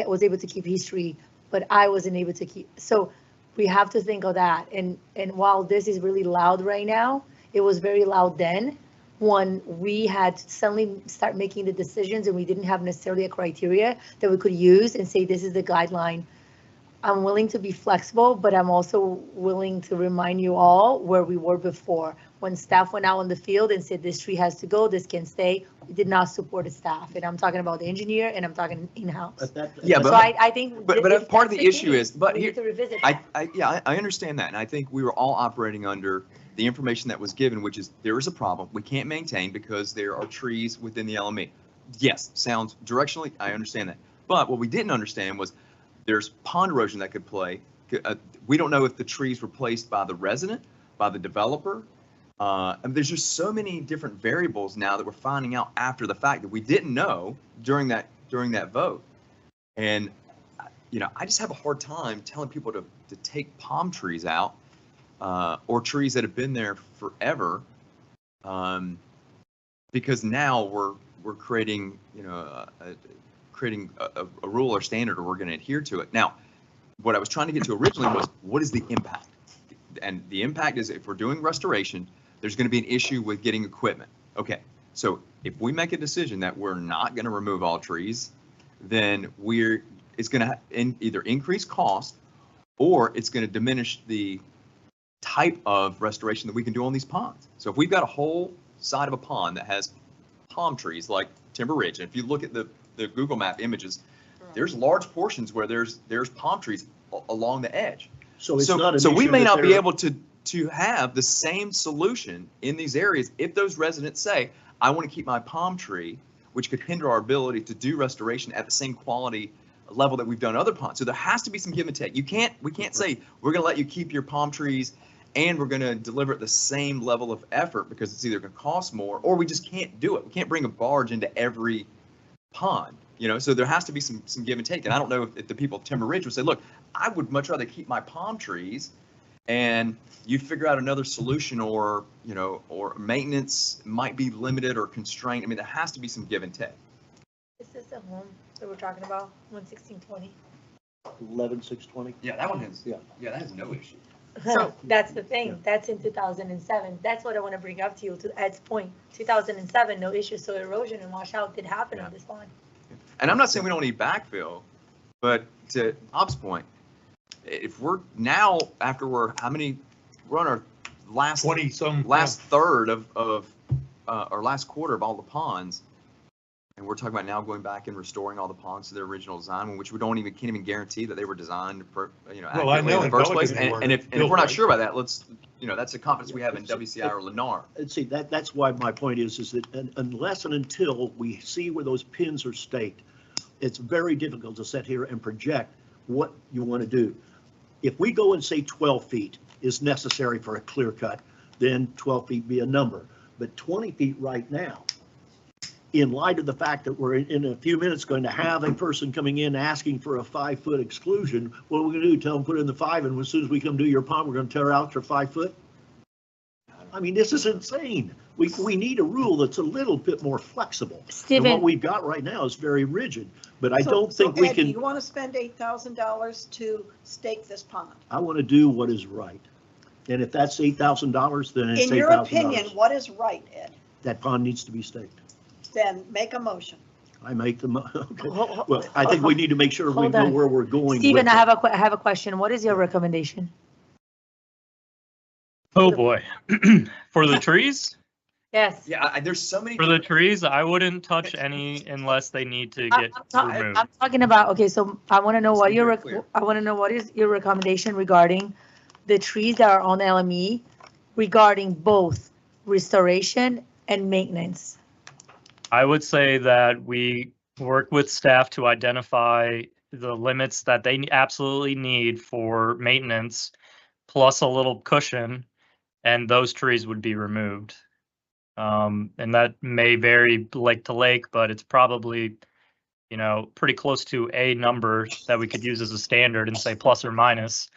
was able to keep his tree, but I wasn't able to keep. So we have to think of that. And while this is really loud right now, it was very loud then when we had to suddenly start making the decisions and we didn't have necessarily a criteria that we could use and say, this is the guideline. I'm willing to be flexible, but I'm also willing to remind you all where we were before. When staff went out on the field and said, this tree has to go, this can stay, we did not support the staff. And I'm talking about the engineer and I'm talking in-house. Yeah, So but I think. but if part of that's the issue case, is, but we here, need to revisit that. I understand that, and I think we were all operating under the information that was given, which is there is a problem we can't maintain because there are trees within the LME. Yes, sounds directionally, I understand that. But what we didn't understand was there's pond erosion that could play. We don't know if the trees were placed by the resident, by the developer. And there's just so many different variables now that we're finding out after the fact that we didn't know during that vote. And you know, I just have a hard time telling people to take palm trees out or trees that have been there forever, because now we're creating, you know, creating a rule or standard, or we're going to adhere to it. Now, what I was trying to get to originally was, what is the impact? And the impact is, if we're doing restoration, there's going to be an issue with getting equipment. Okay, so if we make a decision that we're not going to remove all trees, then it's going to either increase cost or it's going to diminish the type of restoration that we can do on these ponds. So if we've got a whole side of a pond that has palm trees like Timber Ridge, and if you look at the Google Map images, there's large portions where there's palm trees along the edge. So it's not an so we issue may that not be they're- able to have the same solution in these areas if those residents say, I want to keep my palm tree, which could hinder our ability to do restoration at the same quality level that we've done other ponds. So there has to be some give and take. We can't say we're going to let you keep your palm trees and we're going to deliver at the same level of effort, because it's either going to cost more or we just can't do it. We can't bring a barge into every pond, you know, so there has to be some give and take. And I don't know if the people of Timber Ridge would say, look, I would much rather keep my palm trees and you figure out another solution, or, you know, or maintenance might be limited or constrained. I mean, there has to be some give and take. This is the home that we're talking about, 11620. 11620. Yeah, that one has, Yeah. that has no issue. So that's the thing, that's in 2007. That's what I want to bring up to you, to Ed's point. 2007, no issue, so erosion and washout did happen on this pond. And I'm not saying we don't need backfill, but to Bob's point, if we're now, after we're on our last 20-some. third of or last quarter of all the ponds, and we're talking about now going back and restoring all the ponds to their original design, which we can't even guarantee that they were designed, Well, I accurately know in the in first place. Pelican they And if weren't we're not built sure about that, let's, that's a confidence we have in WCI or Lennar. And see, that's why my point is that unless and until we see where those pins are staked, it's very difficult to sit here and project what you want to do. If we go and say 12 feet is necessary for a clear cut, then 12 feet be a number. But 20 feet right now, in light of the fact that we're in a few minutes going to have a person coming in asking for a 5-foot exclusion, what are we going to do? Tell them put in the 5, and as soon as we come do your pond, we're going to tear out your 5 foot? I mean, this is insane. We need a rule that's a little bit more flexible. And what Stephen, we've got right now is very rigid, but I So- don't think so we Ed, do can, you want to spend $8,000 to stake this pond? I want to do what is right. And if that's $8,000, then it's In your opinion, $8,000. what is right, Ed? That pond needs to be staked. Then make a motion. I make the, okay. Well, I think we need to make sure we Hold know on. where we're going. Stephen, with I it. have a question. What is your recommendation? Oh, boy. For the trees? Yes. Yeah, there's so many. For the trees, I wouldn't touch any unless they need to get removed. I'm talking about, okay, so I want to know what Very clear. I want to know what is your recommendation regarding the trees that are on LME regarding both restoration and maintenance? I would say that we work with staff to identify the limits that they absolutely need for maintenance, plus a little cushion, and those trees would be removed. And that may vary lake to lake, but it's probably, pretty close to a number that we could use as a standard and say plus or minus.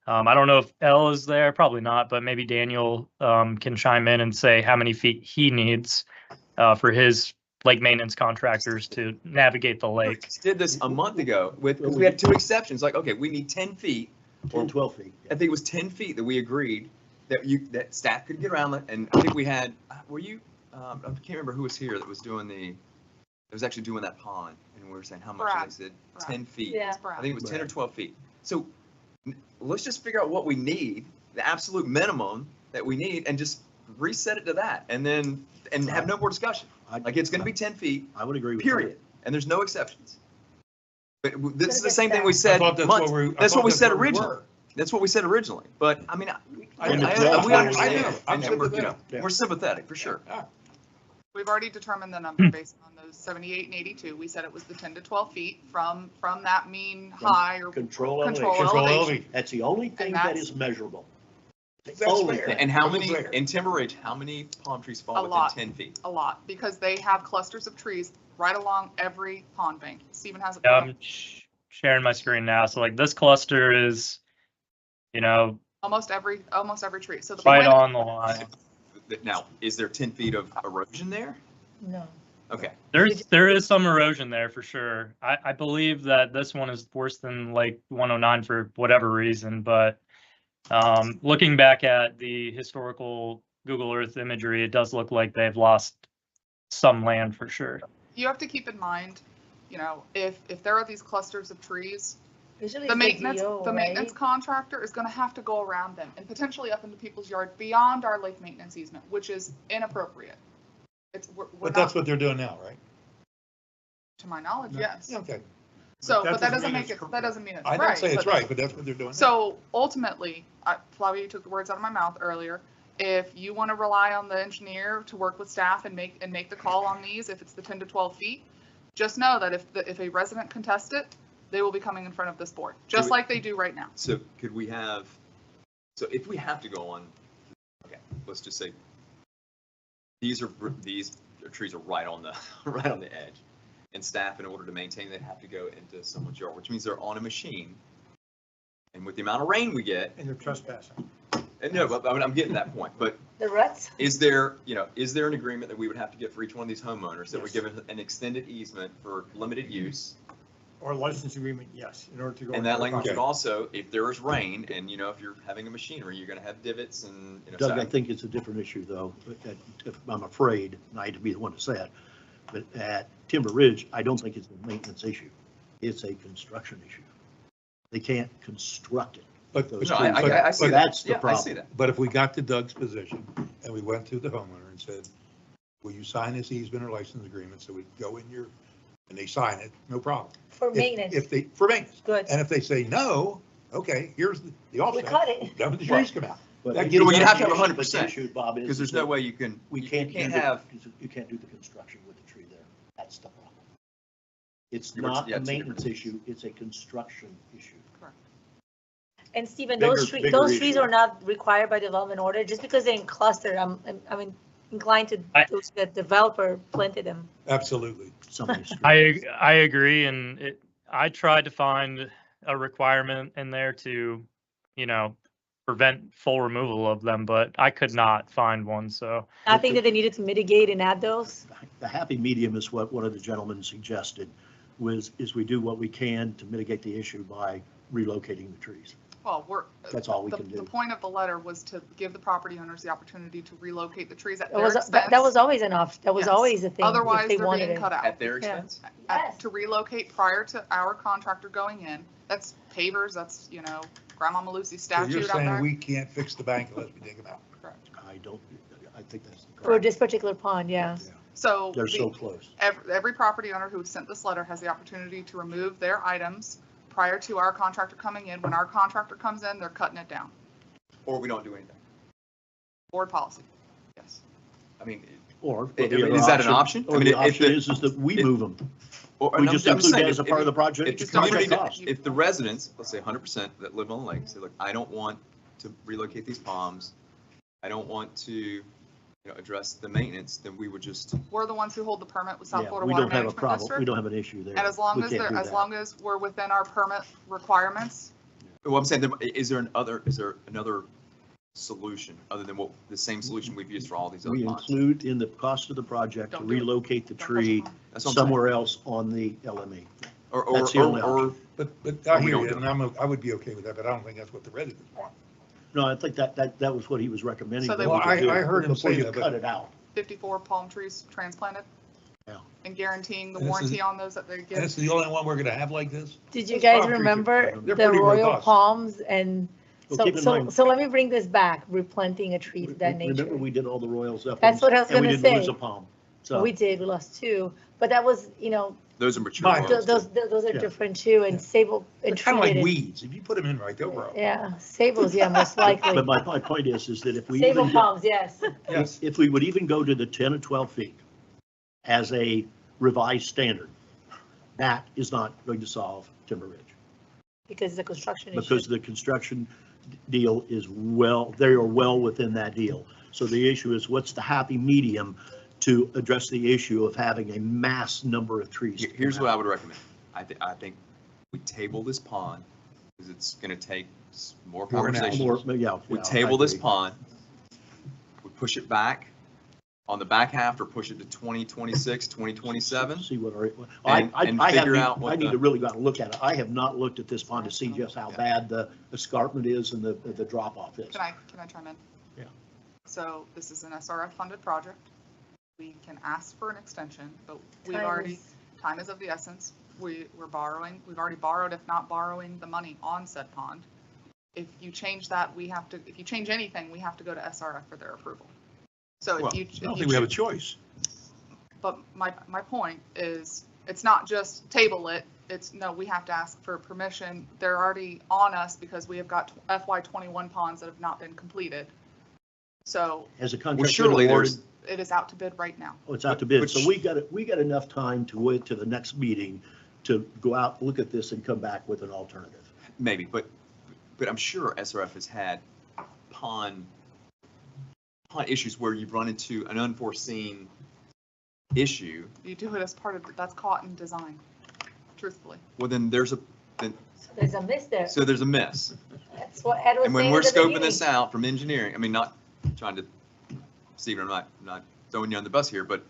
I don't know if L is there, probably not, but maybe Daniel can chime in and say how many feet he needs for his lake maintenance contractors to navigate the lake. Did this a month ago because we had 2 exceptions, like, okay, we need 10 feet. 10, 12 feet. I think it was 10 feet that we agreed that staff could get around it, and I think we had, I can't remember who was here that was actually doing that pond, and we were saying how much, and they said 10 feet. Yeah. I think it was 10 or 12 feet. So let's just figure out what we need, the absolute minimum that we need, and just reset it to that, and have no more discussion. Like, it's gonna be 10 feet, I would agree with period, and there's no exceptions. But this is the same thing I we said thought that's months. what we- I That's thought what we that's said what we originally. were. That's what we said originally, but I mean, we I understand. I'm And we're, sympathetic. we're sympathetic, for sure. We've already determined the number based on those 78 and 82. We said it was the 10 to 12 feet from that mean high or Control control elevation. elevation. That's the only thing And that that's- is measurable. The That's only fair. thing. And how I'm many, fair. in Timber Ridge, how many palm trees A fall within lot. 10 feet? A lot, because they have clusters of trees right along every pond bank. Stephen has it. Yeah, pulled up. I'm sharing my screen now. So like this cluster is, Almost every tree. So the right point- on the line. Now, is there 10 feet of erosion there? No. Okay. There is some erosion there for sure. I believe that this one is worse than like 109 for whatever reason, but looking back at the historical Google Earth imagery, it does look like they've lost some land for sure. You have to keep in mind, if there are these clusters of trees, Usually the it's maintenance DO, maintenance right? contractor is going to have to go around them and potentially up into people's yard beyond our lake maintenance easement, which is inappropriate. We're But that's not, what they're doing now, right? to my knowledge, yes. Okay. So, That but that doesn't doesn't mean make it's it, that doesn't mean it's I right. don't say it's but- right, but that's what they're doing now. So ultimately, Flavia, you took the words out of my mouth earlier. If you want to rely on the engineer to work with staff and make the call on these, if it's the 10 to 12 feet, just know that if a resident contests it, they will be coming in front of this board, just like they do right now. So if we have to go on, okay, let's just say these trees are right on the edge, and staff, in order to maintain, they have to go into someone's yard, which means they're on a machine. And with the amount of rain we get, And you're trespassing. and no, but I'm getting to that point, but The ruts? is there an agreement that we would have to get for each one of these homeowners that would Yes. give an extended easement for limited use? Or a license agreement, yes, in order to go. And into that the language would property. also, if there is rain, and if you're having a machinery, you're gonna have divots and, Doug, so I think it's a different issue though. I'm afraid, and I hate to be the one to say it, but at Timber Ridge, I don't think it's a maintenance issue. It's a construction issue. They can't construct it. But Those No, trees. I see that. That's the Yeah, I see problem. that. But if we got to Doug's position and we went to the homeowner and said, will you sign this easement or license agreement? So we go in your, and they sign it, no problem. For If- maintenance. If they, for maintenance. Good. And if they say no, okay, here's the We offset. cut it. Then the trees come out. But That the gives Well, you them- have to have issue- 100%, the issue, Bob, is Because there's that no way you can, we you can't can't do the- have, You can't do the construction with the tree there. That's the problem. It's You were- not yeah, a two different maintenance issues. issue, it's a construction issue. And Stephen, Bigger- those trees, bigger those trees issue. are not required by development order, just because they're in cluster, I'm inclined to, the developer planted them. Absolutely. Somebody's I agree, and I tried to find a requirement in there to, prevent full removal of them, but I could not find one, so. I think that they needed to mitigate and add those. The happy medium is what one of the gentlemen suggested, is we do what we can to mitigate the issue by relocating the trees. Well, That's all we the can do. The point of the letter was to give the property owners the opportunity to relocate the trees at That their was, expense. that was always an option, that was Yes. always a thing. if Otherwise, they they're wanted being it. cut out. at their Yeah. expense. Yes. To relocate prior to our contractor going in. That's pavers, that's, Grandma Malusi's So statute you're out saying there. we can't fix the bank unless we dig them out? I think that's For correct. this particular pond, yeah. So They're so the- close. every property owner who sent this letter has the opportunity to remove their items prior to our contractor coming in. When our contractor comes in, they're cutting it down. Or we don't do anything. Board policy, yes. I mean, Or. I the mean, other is that an option? Or I mean, the if option the- is that we move them. or, We and just I'm just include saying, that as a if- part of the project. If the Just don't community, make it- if the residents, let's say 100% that live on the lake, say, look, I don't want to relocate these palms, I don't want to, address the maintenance, then we would just, We're the ones who hold the permit with South Yeah, Florida we Water don't have a Management problem, we District. don't have an issue there. And as long We as can't do that. as we're within our permit requirements, well, I'm saying, is there another solution other than the same solution we've used for all these other We ponds? include in the cost of the project to Don't do it. relocate the Don't touch tree the pond. That's what I'm saying. somewhere else on the LME. Or, That's the only or, option. But Or I we hear don't you, do and I would be okay with that, but I don't think that's what the residents want. No, I think that was what he was recommending. So they that we want- could do I heard him before say you that, but- cut it out. 54 palm trees transplanted. Yeah. And guaranteeing the And this is- warranty on those that they And get. it's the only one we're gonna have like this? Did you Those guys palm trees are- remember they're the pretty royal robust. palms and, Well, keep in so mind- let me bring this back, replanting a tree to that Remember, nature. we did all the royals up. That's what I was and we gonna didn't lose say. a palm. So We did, we lost two, but that was, those are mature Mine. wells. those are Yeah. different too, and sable, and They're kind of like treated it. weeds. If you put them in right, they'll grow. Yeah, sables, yeah, most likely. But my point is that if we Sable even, go- palms, yes. Yes. if we would even go to the 10 and 12 feet as a revised standard, that is not going to solve Timber Ridge. Because it's a construction issue. Because the construction deal is they are well within that deal. So the issue is, what's the happy medium to address the issue of having a mass number of trees? Here's what I would recommend. I think we table this pond, because it's gonna take more More conversation. We table this pond, we push it back on the back half, or push it to 2026, 2027. See what our, And I figure haven't, out what I need the- to really go out and look at it. I have not looked at this pond to see just how bad the escarpment is and the drop off is. Can I chime in? Yeah. So this is an SRF funded project. We can ask for an extension, but we've Time already, is- time is of the essence. We've already borrowed, if not borrowing the money on said pond. If you change that, if you change anything, we have to go to SRF for their approval. So Well, if you. I don't think we have a choice. But my point is, it's not just table it, no, we have to ask for permission. They're already on us because we have got FY '21 ponds that have not been completed. So Has a Well, contract been surely awarded? there's, it is out to bid right now. Oh, it's out to bid. Which- So we got enough time to wait to the next meeting to go out, look at this and come back with an alternative. maybe, but I'm sure SRF has had pond issues where you've run into an unforeseen issue. You do it as part of, that's caught in design, truthfully. Well, then So there's a miss there. so there's a miss. That's what Ed was And when saying we're at the scoping beginning. this out from engineering, I mean, not trying to, Stephen, I'm not throwing you on the bus here, but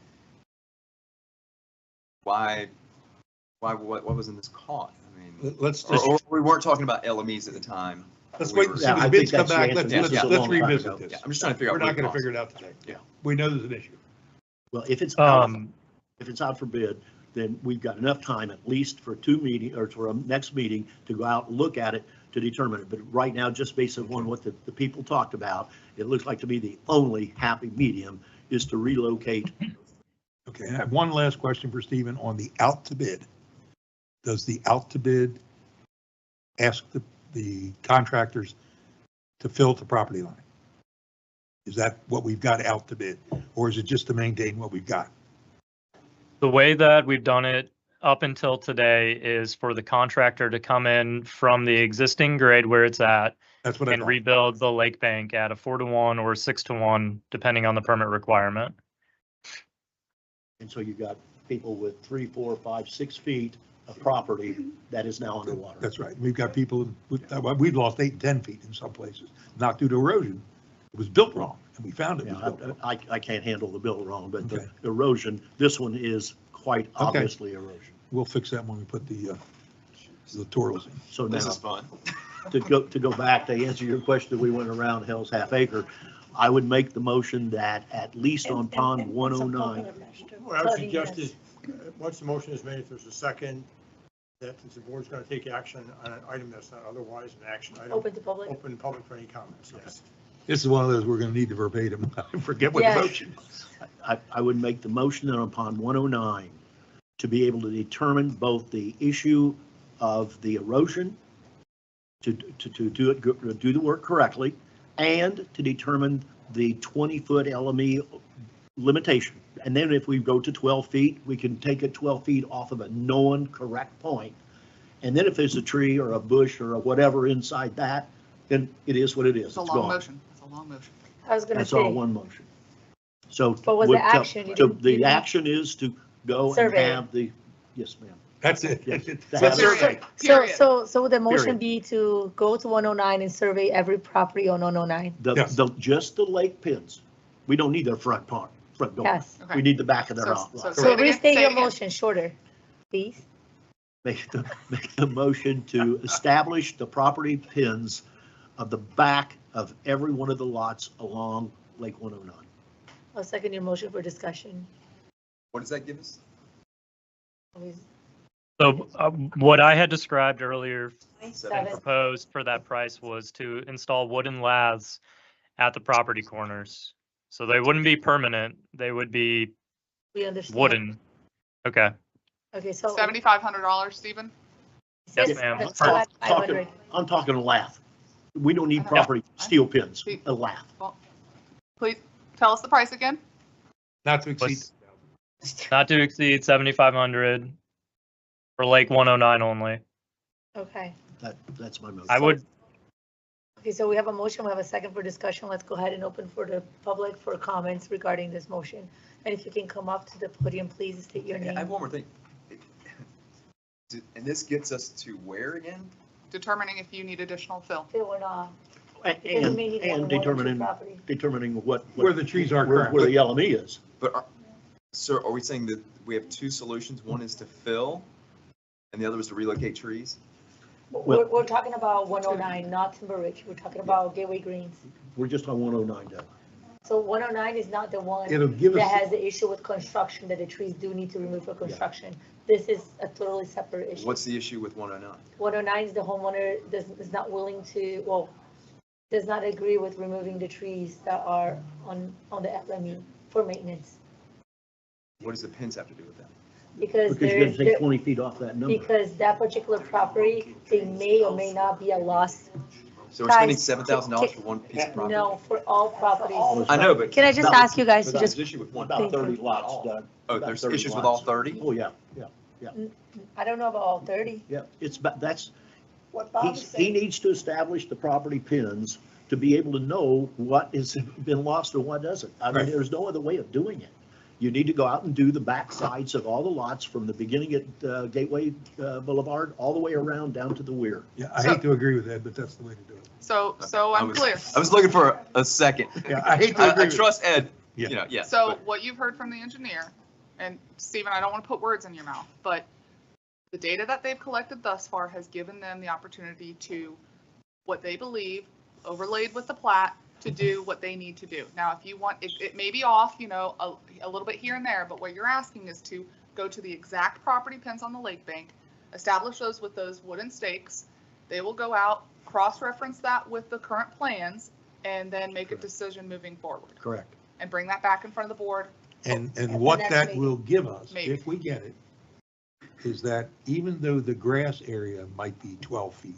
what was in this cost? I mean, Let's just, or we weren't talking about LMEs at the time. let's We wait were- and see Yeah, when I the think bids come that's the back. answer. Let's, This let's is a let's long time revisit ago. this. Yeah, I'm just trying to figure out We're what not it gonna costs. figure it out today. Yeah. We know there's an issue. Well, if it's out for bid, then we've got enough time, at least for for a next meeting, to go out and look at it to determine it. But right now, just based on what the people talked about, it looks like to me the only happy medium is to relocate Okay, and I have one last question for Stephen on the out to bid. Does the out to bid ask the contractors to fill the property line? Is that what we've got out to bid, or is it just to maintain what we've got? The way that we've done it up until today is for the contractor to come in from the existing grade where it's at That's what I and thought. rebuild the lake bank at a 4-to-1 or 6-to-1, depending on the permit requirement. And so you got people with 3, 4, 5, 6 feet of property that is now underwater. That's right. We've got people, we've lost 8 and 10 feet in some places, not due to erosion. It was built wrong, and we found it was Yeah, built wrong. I can't handle the bill wrong, but Okay. the erosion, this one is quite obviously erosion. We'll fix that when we put the littorals in. So This now, is fun. to go back to answer your question, we went around Hell's Half Acre. I would make the motion that at least on pond some 109, What I would Flooding, suggest yes. is, once the motion is made, if there's a second, that since the board's going to take action on an item that's not otherwise an action item, Open to public. open public for any comments, yes. This is one of those we're going to need the verbatim. I forget what Yes. the motion was. I would make the motion that on pond 109 to be able to determine both the issue of the erosion, to do the work correctly, and to determine the 20-foot LME limitation. And then if we go to 12 feet, we can take it 12 feet off of a known correct point. And then if there's a tree or a bush or a whatever inside that, then it is what it is. It's a It's long gone. motion. It's a long motion. I was gonna That's all say, one motion. So. But was the would tell- action, you so didn't- the you didn't- action is to go and Survey. have the, yes, ma'am. That's it. Yes. That's it. Period. so, Period. so would the motion Period. be to go to 109 and survey every property on 109? Yes. Just the lake pins. We don't need their front door. Yes. Okay. We need the back of their So- lot. so- So Say it again, restate say it your again. motion shorter, please. Make the motion to establish the property pins of the back of every one of the lots along Lake 109. I'll second your motion for discussion. What does that give us? So what I had described earlier and Seven. proposed for that price was to install wooden laths at the property corners. So they wouldn't be permanent, they would be We understand. wooden. Okay, Okay, so. $7,500, Stephen? Yes, Says ma'am. that's I'm 500. I'm talking a lath. We don't need I know. property steel pins, a lath. Well, please tell us the price again. Not to exceed. not to exceed 7,500 for Lake 109 only. Okay, That's my motion. I would, okay, so we have a motion, we have a second for discussion. Let's go ahead and open for the public for comments regarding this motion. And if you can come up to the podium, please state your Yeah, I have name. one more thing. And this gets us to where again? Determining if you need additional fill. Phil or not. And, Because you may need one and or two property. determining what. Where the trees are Where currently. the LME is. But, sir, are we saying that we have two solutions? One is to fill and the other is to relocate trees? We're talking about 109, not Timber Ridge. We're talking about Gateway Greens. We're just on 109 now. So 109 is not the one It'll give that us, has the issue with construction, that the trees do need to remove for construction. This is a totally separate issue. What's the issue with 109? 109 is the homeowner is not willing to, well, does not agree with removing the trees that are on the FME for maintenance. What does the pins have to do with that? Because Because you're there's, gonna take 20 feet off that number. because that particular property, they may or may not be a loss. So we're spending Guys, $7,000 for one piece of property? No, for all properties. I know, but. Can I just ask you guys to But there's just, issue with one. About 30 lots done. Oh, About there's 30 issues with lots. all 30? Oh, yeah. I don't know about all 30. Yeah, that's, he needs to establish the property pins to be able to know what has been lost and what doesn't. I mean, Right. there's no other way of doing it. You need to go out and do the back sides of all the lots from the beginning at Gateway Boulevard all the way around down to the weir. yeah, I hate to agree with Ed, but that's the way to do it. So I I'm was- clear. I was looking for a second. Yeah, I hate to I agree with trust Ed, Yeah. you know, yes. So but- what you've heard from the engineer, and Stephen, I don't want to put words in your mouth, but the data that they've collected thus far has given them the opportunity to, what they believe, overlaid with the plat, to do what they need to do. Now, if you want, it may be off, you know, a little bit here and there, but what you're asking is to go to the exact property pins on the lake bank, establish those with those wooden stakes. They will go out, cross-reference that with the current plans, and then make a decision moving forward. Correct. And bring that back in front of the board And what that's that maybe. will give us, Maybe. if we get it, is that even though the grass area might be 12 feet,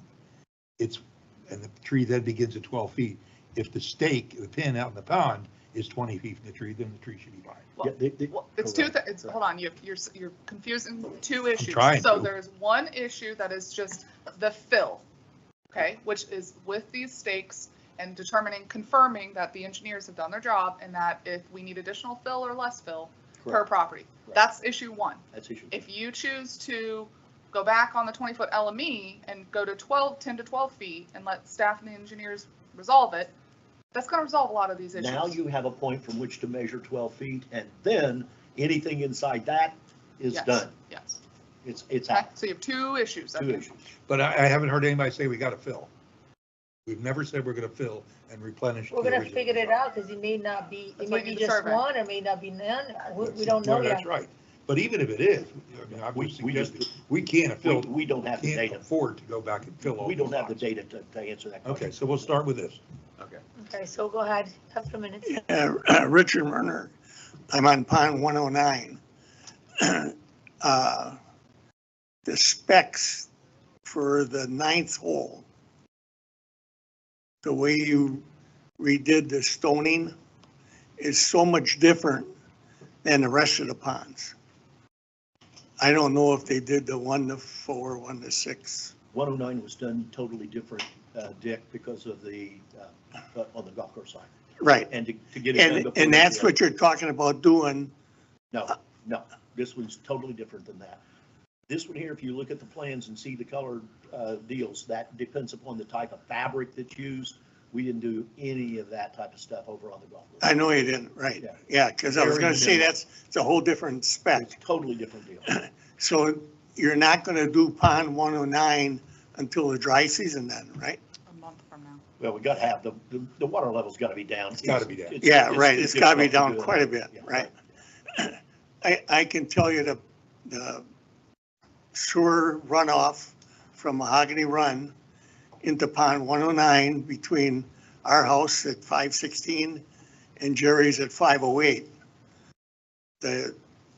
and the tree then begins at 12 feet, if the stake, the pin out in the pond is 20 feet from the tree, then the tree should be fine. Well, Well, it's two, hold on, you're confusing two issues. trying So to. there's one issue that is just the fill, okay, which is with these stakes and confirming that the engineers have done their job and that if we need additional fill or less fill per Correct. property. Correct. That's issue one. That's issue. If you choose to go back on the 20-foot LME and go to 10 to 12 feet and let staff and the engineers resolve it, that's going to resolve a lot of these issues. Now you have a point from which to measure 12 feet, and then anything inside that is Yes, done. Yes. It's Okay, out. so you have two issues. Two Okay. issues. But I haven't heard anybody say we got to fill. We've never said we're going to fill and replenish. We're the gonna original figure it design. out, because it may not be, That's it why may you be need the just survey. one, or may not be none. We don't know Well, yet. That's right. But even if it is, I mean, I We- would we just- suggest we can't fill, We don't have the can't data. afford to go back and fill all. We don't those have the lots. data to answer that question. Okay, so we'll start with this. Okay. Okay, so go ahead, have a few minutes. Richard Murner. I'm on pond 109. The specs for the 9th hole, the way you redid the stoning is so much different than the rest of the ponds. I don't know if they did the 1 to 4, 1 to 6. 109 was done totally different, Dick, because of the, on the golf course side. Right. And to get it done. before And the- that's what you're talking about doing. No, this one's totally different than that. This one here, if you look at the plans and see the colored deals, that depends upon the type of fabric that's used. We didn't do any of that type of stuff over on the golf course. I know you didn't, right? Yeah. Yeah, because I was Very going to say minimal. it's a whole different spec. It's a totally different deal. So you're not going to do pond 109 until the dry season then, right? A month from now. Well, we got to have, the water level's got to be down. It's gotta be down. Yeah, right. It's got to be difficult down do quite a it. bit, Yeah, right? I can tell you the sewer runoff from Mahogany Run into pond 109 between our house at 516 and Jerry's at 508. The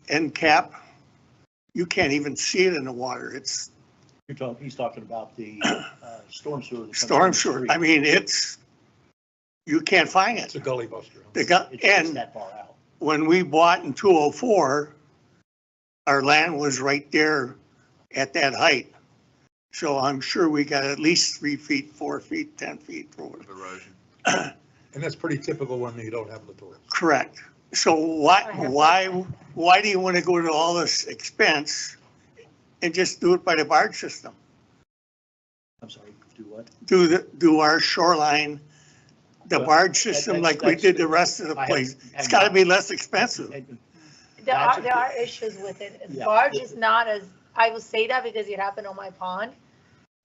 end cap, you can't even see it in the water. It's He's talking about the storm sewer. that comes storm down the sewer. street. I mean, you can't find It's it. a gully buster. It's And that far out. when we bought in 204, our land was right there at that height. So I'm sure we got at least 3 feet, 4 feet, 10 feet. With erosion. And that's pretty typical when you don't have littorals. Correct. So why do you want to go to all this expense and just do it by the barge system? I'm sorry, do what? Do our shoreline, the Well, barge system like we did the rest of the I have- place? have It's got to not- be less expensive. There That's are a- issues with it. Yeah. Barge is not as, I will say that because it happened on my pond.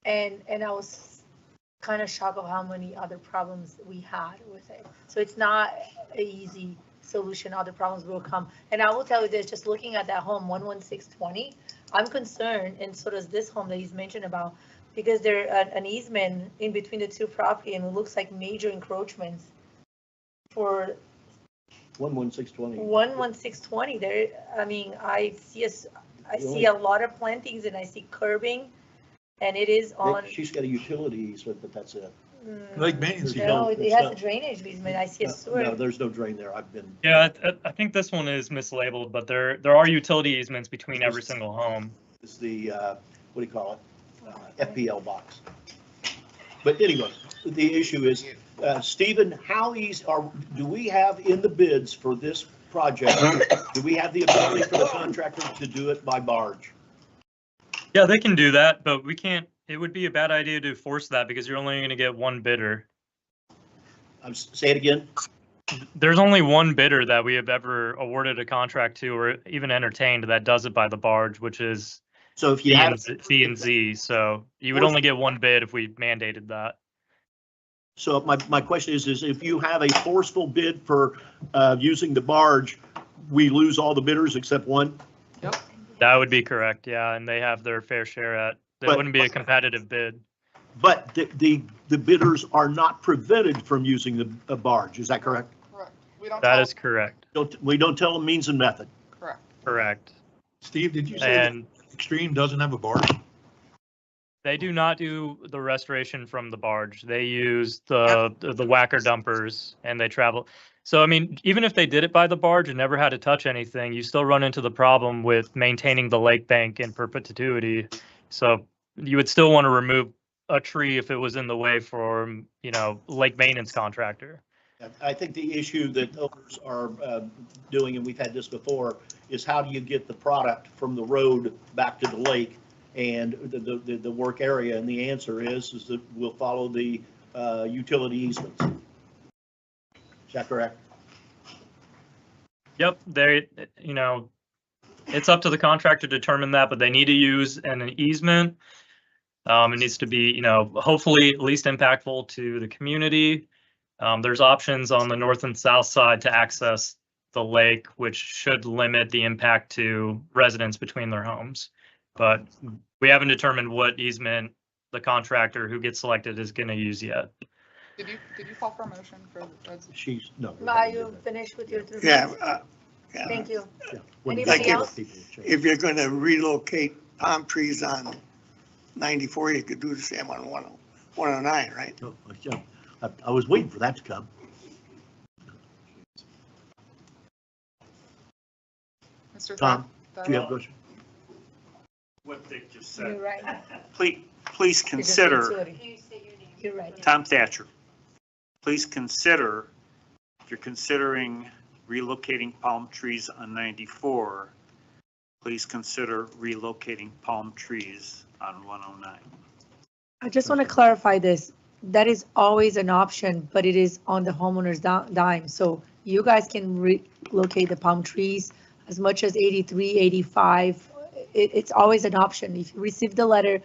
And I was kind of shocked of how many other problems we had with it. So it's not an easy solution. Other problems will come. And I will tell you this, just looking at that home, 11620, I'm concerned, and so does this home that he's mentioned about, because there an easement in between the two property, and it looks like major encroachments for 11620. 11620 there. I mean, I see a lot of plantings and I see curbing, and it is on. She's got a utility easement, but that's it. Like maintenance. No, it It's has not- a drainage easement. I see a No, sewer. there's no drain there. I've been. Yeah, I think this one is mislabeled, but there are utility easements between every single home. It's the, what do you call it? FPL box. But anyway, the issue is, Stephen, how easy do we have in the bids for this project? Do we have the ability for the contractor to do it by barge? Yeah, they can do that, but we can't, it would be a bad idea to force that because you're only going to get one bidder. Say it again. There's only one bidder that we have ever awarded a contract to or even entertained that does it by the barge, which is So if you have, C and Z. So you would only get one bid if we mandated that. so my question is if you have a forceful bid for using the barge, we lose all the bidders except one? That would be correct, yeah, and they have their fair share at, it But- wouldn't be a competitive bid. But the bidders are not prevented from using the barge, is that correct? Correct. We don't That tell, is correct. We don't tell them means and method. Correct. Correct. Steve, did you say that And Extreme doesn't have a barge? they do not do the restoration from the barge. They use the whacker dumpers and they travel. So, I mean, even if they did it by the barge and never had to touch anything, you still run into the problem with maintaining the lake bank in perpetuity. So you would still want to remove a tree if it was in the way for, lake maintenance contractor. I think the issue that owners are doing, and we've had this before, is how do you get the product from the road back to the lake and the work area? And the answer is that we'll follow the utility easements. Is that correct? Yep, it's up to the contractor to determine that, but they need to use an easement. It needs to be, hopefully at least impactful to the community. There's options on the north and south side to access the lake, which should limit the impact to residents between their homes. But we haven't determined what easement the contractor who gets selected is going to use yet. Did you call for a motion for the? No. Are you finished with your 3 Yeah, minutes? yeah. Thank you. Anybody Like else? if you're gonna relocate palm trees on 94, you could do the same on 109, right? No, I was waiting for that to come. Mr. Tom, Thad- do you have a question? What Dick just You're said. right. Please consider, You're right. Tom Thatcher, please consider, if you're considering relocating palm trees on 94, please consider relocating palm trees on 109. I just want to clarify this. That is always an option, but it is on the homeowner's dime. So you guys can relocate the palm trees as much as 83, 85. It's always an option. If you receive the letter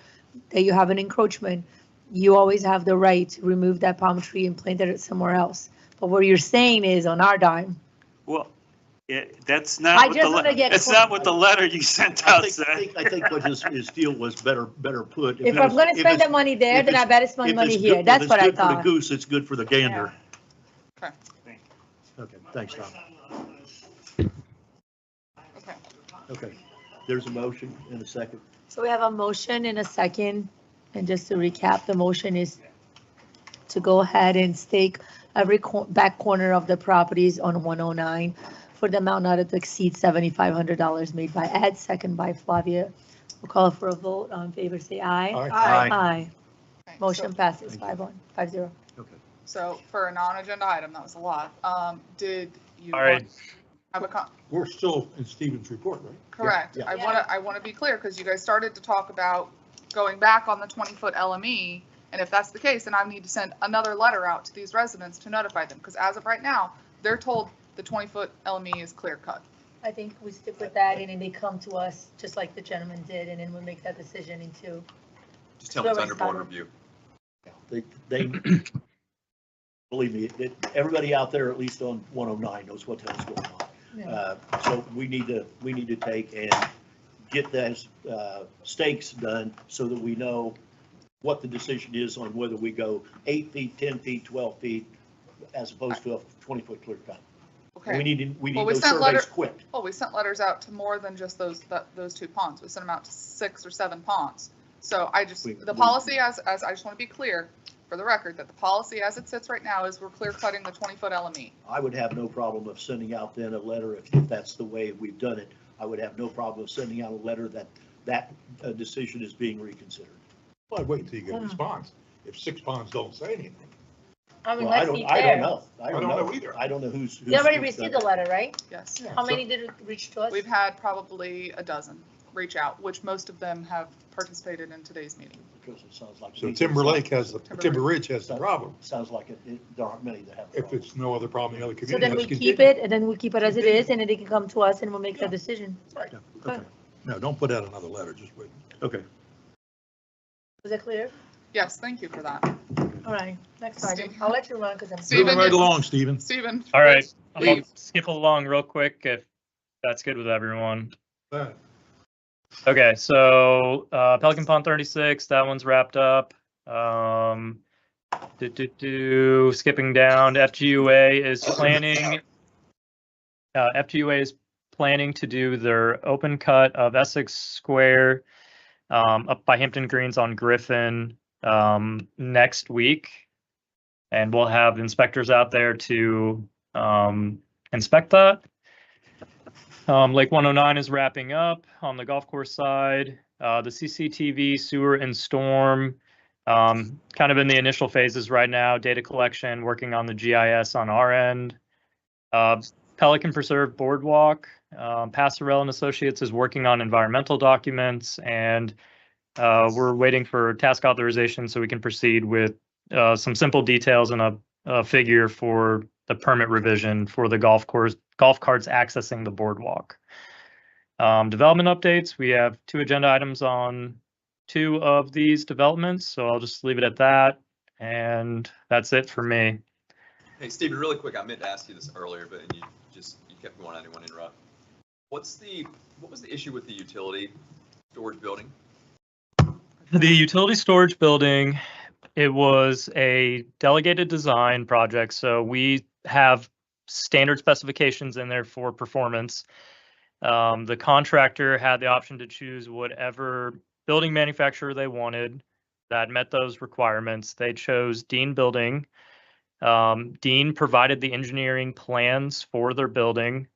that you have an encroachment, you always have the right to remove that palm tree and plant it somewhere else. But what you're saying is on our dime. Well, that's I not what just wanna get that's not what the letter you sent out said. I think what his deal was better put. If I'm going to spend the money there, then I better spend money here. That's what I If it's good for the thought. goose, it's good for the gander. Okay. Okay, thanks, Tom. Okay. Okay, there's a motion and a second. So we have a motion and a second. And just to recap, the motion is to go ahead and stake every back corner of the properties on 109 for the amount not to exceed $7,500 made by Ed, second by Flavia. We'll call for a vote. All in favor, say aye. Aye. Aye. Okay, Motion so- passes 5-1, 5-0. Okay. So for a non-agenda item, that was a lot. Did you? All right. Have a We're still in Stephen's report, right? Correct. Yeah. I want to be clear because you guys started to talk about going back on the 20-foot LME. And if that's the case, then I need to send another letter out to these residents to notify them. Because as of right now, they're told the 20-foot LME is clear cut. I think we stick with that and then they come to us just like the gentleman did and then we'll make that decision into. Just tell them it's under board Whoever's review. They believe me, everybody out there, at least on 109, knows what the hell's going on. So we need to take and get those stakes done so that we know what the decision is on whether we go 8 feet, 10 feet, 12 feet, as opposed to a 20-foot clear cut. Okay. We need Well, we those sent surveys letter- quick. Well, we sent letters out to more than just those 2 ponds. We sent them out to 6 or 7 ponds. So the policy as I just want to be clear for the record that the policy as it sits right now is we're clear cutting the 20-foot LME. I would have no problem of sending out then a letter if that's the way we've done it. I would have no problem of sending out a letter that decision is being reconsidered. Well, I'd wait until you get a response. If 6 ponds don't say anything. I mean, Well, let's be I fair. don't know. I don't know either. I don't know who's. You already received the letter, right? Yes. How many did it reach to us? We've had probably a dozen reach out, which most of them have participated in today's meeting. Because it sounds like. So Timber Ridge has the problem. Sounds like there aren't many that have. If it's no other problem in the other So community. then we let's keep continue. it, and then we keep it as it is, and then they can come to us and we'll make that decision. Okay, No, don't put out another letter, just wait. okay. Was that clear? Yes, thank you for that. All right, next item. Steve- I'll let you run because I'm. Steven, Moving right yes. along, Stephen. Stephen. All right, I'm gonna Please. skip along real quick if that's good with everyone. Go ahead. Okay, so Pelican Pond 36, that one's wrapped up. Skipping down, FGUA is planning FGUA is planning to do their open cut of Essex Square up by Hampton Greens on Griffin next week. And we'll have inspectors out there to inspect that. Lake 109 is wrapping up on the golf course side. The CCTV, sewer and storm, kind of in the initial phases right now, data collection, working on the GIS on our end. Pelican Preserve Boardwalk, Passarell and Associates is working on environmental documents, and we're waiting for task authorization so we can proceed with some simple details and a figure for the permit revision for the golf carts accessing the boardwalk. Development updates, we have 2 agenda items on 2 of these developments, so I'll just leave it at that, and that's it for me. Hey, Stephen, really quick, I meant to ask you this earlier, but you kept going, I didn't want to interrupt. What was the issue with the utility storage building? The utility storage building, it was a delegated design project, so we have standard specifications in there for performance. The contractor had the option to choose whatever building manufacturer they wanted that met those requirements. They chose Dean Building. Dean provided the engineering plans for their building.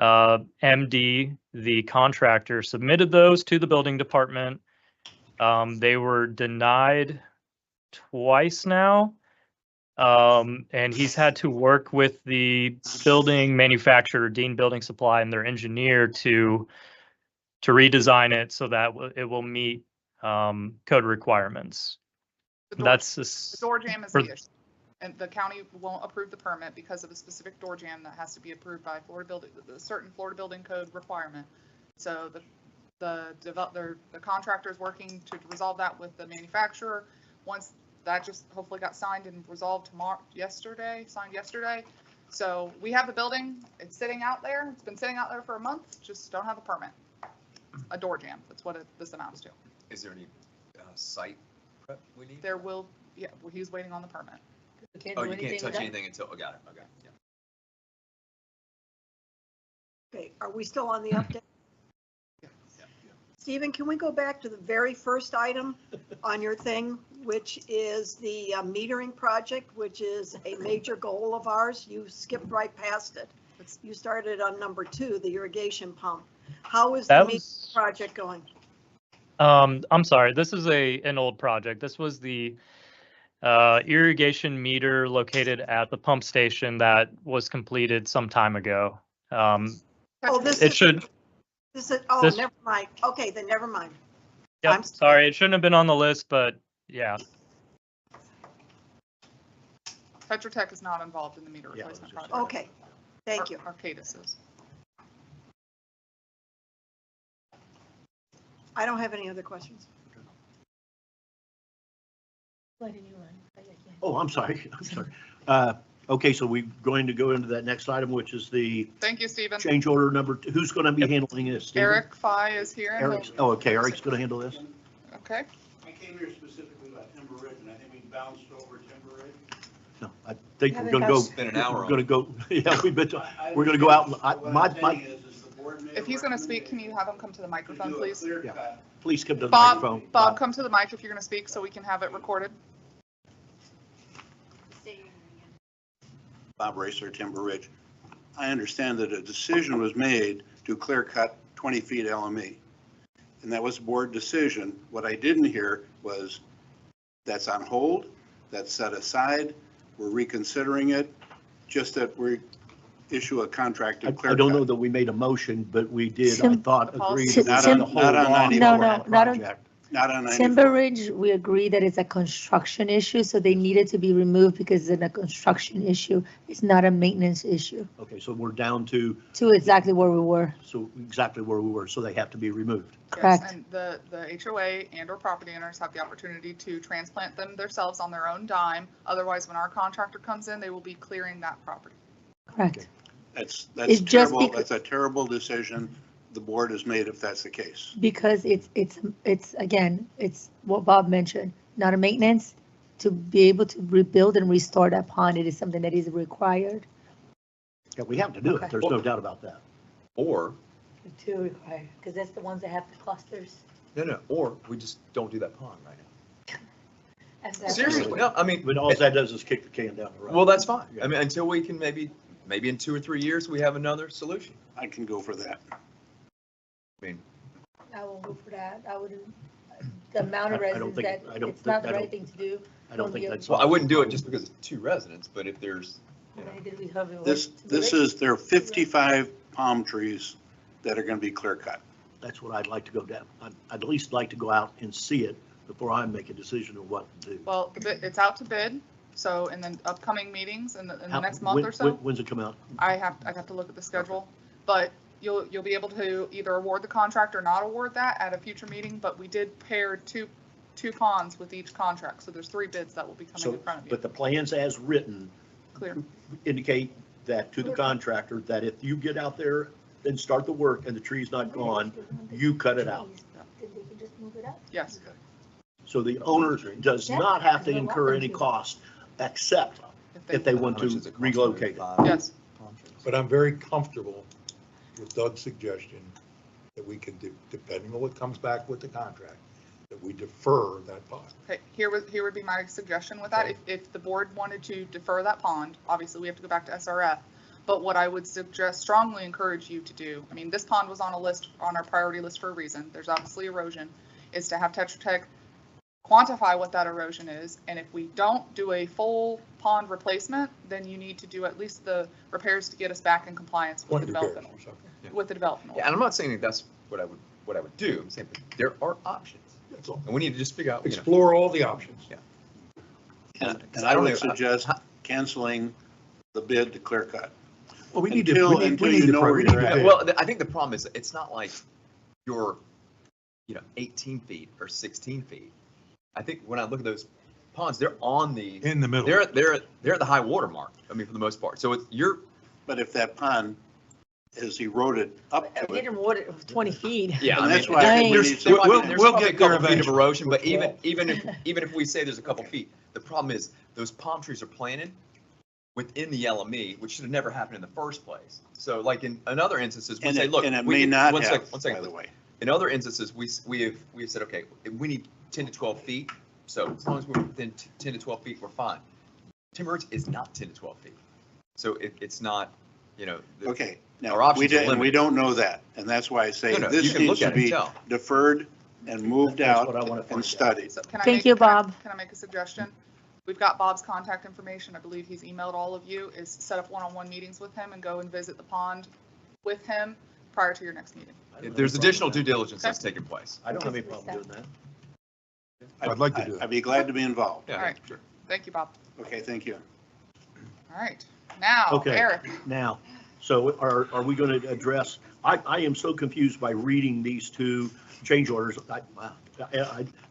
MD, the contractor, submitted those to the building department. They were denied twice now. And he's had to work with the building manufacturer, Dean Building Supply, and their engineer to redesign it so that it will meet code requirements. The door jam is the issue. And the county won't approve the permit because of a specific door jam that has to be approved by the certain Florida building code requirement. So the contractor is working to resolve that with the manufacturer. Once that just hopefully got signed and resolved yesterday. So we have the building, it's sitting out there. It's been sitting out there for a month, just don't have a permit. A door jam, that's what this amounts to. Is there any site prep we need? There will, yeah, he's waiting on the permit. Oh, you can't touch anything until, got it, okay. Yeah. Okay, are we still on the update? Stephen, can we go back to the very first item on your thing, which is the metering project, which is a major goal of ours? You skipped right past it. You started on number 2, the irrigation pump. How is the metering project going? I'm sorry, this is an old project. This was the irrigation meter located at the pump station that was completed some time ago. Never mind. Okay, then never mind. Yep, I'm sorry, it shouldn't have been on the list, but yeah. Tetra Tech is not involved in the meter replacement project. Okay, thank you. Arcadis is. I don't have any other questions. Oh, I'm sorry. Okay, so we're going to go into that next item, which is the Thank you, Stephen. change order number 2. Who's going to be handling this? Stephen? Eric Fye is here. Okay, Eric's going to handle this. Okay. I came here specifically about Timber Ridge, and I think we bounced over Timber Ridge. No, I think we're going to go. It's been an hour. We're going to go. Yeah, we're going to go out. If he's going to speak, can you have him come to the microphone, please? Yeah. Please come to the microphone. Bob, come to the mic if you're going to speak so we can have it recorded. Bob Racer, Timber Ridge. I understand that a decision was made to clear cut 20 feet LME. And that was a board decision. What I didn't hear was that's on hold, that's set aside, we're reconsidering it, just that we issue a contract to clear cut. I don't know that we made a motion, but we did, I thought, agree. Not on 94. Not on 94. Timber Ridge, we agree that it's a construction issue, so they needed to be removed because it's a construction issue. It's not a maintenance issue. Okay, so we're down to exactly where we were. So they have to be removed. Correct. Yes, and the HOA and or property owners have the opportunity to transplant them themselves on their own dime. Otherwise, when our contractor comes in, they will be clearing that property. Correct. Okay. That's terrible. That's a terrible decision the board has made if that's the case. Because it's again, it's what Bob mentioned, not a maintenance. To be able to rebuild and restore that pond, it is something that is required. Yeah, we have to do it. Okay. There's no doubt about that. Or, Two required, because that's the ones that have the clusters. no, or we just don't do that pond right now. And that's- Seriously, no, I mean. But all that does is kick the can down the road. Well, that's fine. I mean, until we can maybe in 2 or 3 years, we have another solution. I can go for that. I mean, I won't go for that. I wouldn't, the amount of I don't residents think- that, I don't it's not the think- I right thing to do. I don't think that's. well, I wouldn't do it just because it's 2 residents, but if there's, you know. I did with Harvey This, Woods. this is, there are 55 palm trees that are going to be clear cut. That's what I'd like to go down. I'd at least like to go out and see it before I make a decision on what to do. Well, it's out to bid, so in the upcoming meetings in the How- next month when- or so, When's it come out? I have to look at the schedule. But you'll be able to either award the contract or not award that at a future meeting, but we did pair two ponds with each contract, so there's 3 bids that will be coming So, in front of you. but the plans as written Clear. indicate that to the contractor, that if you get out there and start the work and the tree's not gone, you cut it out. Then they can just move it up. Yes. So the owner does not have to incur any cost except if they want How much to does it cost? relocate it. 35 Yes. palm trees? But I'm very comfortable with Doug's suggestion that we can do, depending on what comes back with the contract, that we defer that pond. Okay, here would be my suggestion with that. If the board wanted to defer that pond, obviously we have to go back to SRF. But what I would suggest, strongly encourage you to do, I mean, this pond was on our priority list for a reason. There's obviously erosion, is to have Tetra Tech quantify what that erosion is. And if we don't do a full pond replacement, then you need to do at least the repairs to get us back in compliance with the Point repairs development. or something. Yeah. With the development. Yeah, and I'm not saying that that's what I would do. I'm saying there are options. That's all. And we need to just figure out, you know. Explore all the options. Yeah. And I would suggest canceling the bid to clear cut. Well, we need to, Until- we need, until we you need to. know where we need you're to at. bid. Well, I think the problem is, it's not like you're, 18 feet or 16 feet. I think when I look at those ponds, they're on the, In the middle. they're at the high water mark, I mean, for the most part. So you're, But if that pond is eroded up I to it, didn't water it 20 feet. yeah, And I that's mean, why I think we there's, need there to- might be- We'll- there's we'll probably a get there couple feet of eventually. erosion, but even if we say there's a couple feet, the problem is those palm trees are planted within the LME, which should have never happened in the first place. So like in other instances, we and say, it, look. and it we may get- not one have, second, one by second. the way. In other instances, we have said, okay, we need 10 to 12 feet. So as long as we're within 10 to 12 feet, we're fine. Timber Ridge is not 10 to 12 feet. So it's not, the- Okay, Our now, we options are did, and we limited. don't know that, and that's why I say No, no, this you can needs look at to it and be tell. deferred and moved That's out what I want to find and out. studied. So can I Thank make- you, can I- Bob. Can I make a suggestion? We've got Bob's contact information. I believe he's emailed all of you, is set up one-on-one meetings with him and go and visit the pond with him prior to your next meeting. I don't have There's any problem additional with due that. diligence that's taking place. I don't have any problem doing that. I'd like to do it. I'd be glad to be involved. Yeah, All right. sure. Thank you, Bob. Okay, thank you. All right, now, Okay. Eric. Now, so are we going to address, I am so confused by reading these 2 change orders.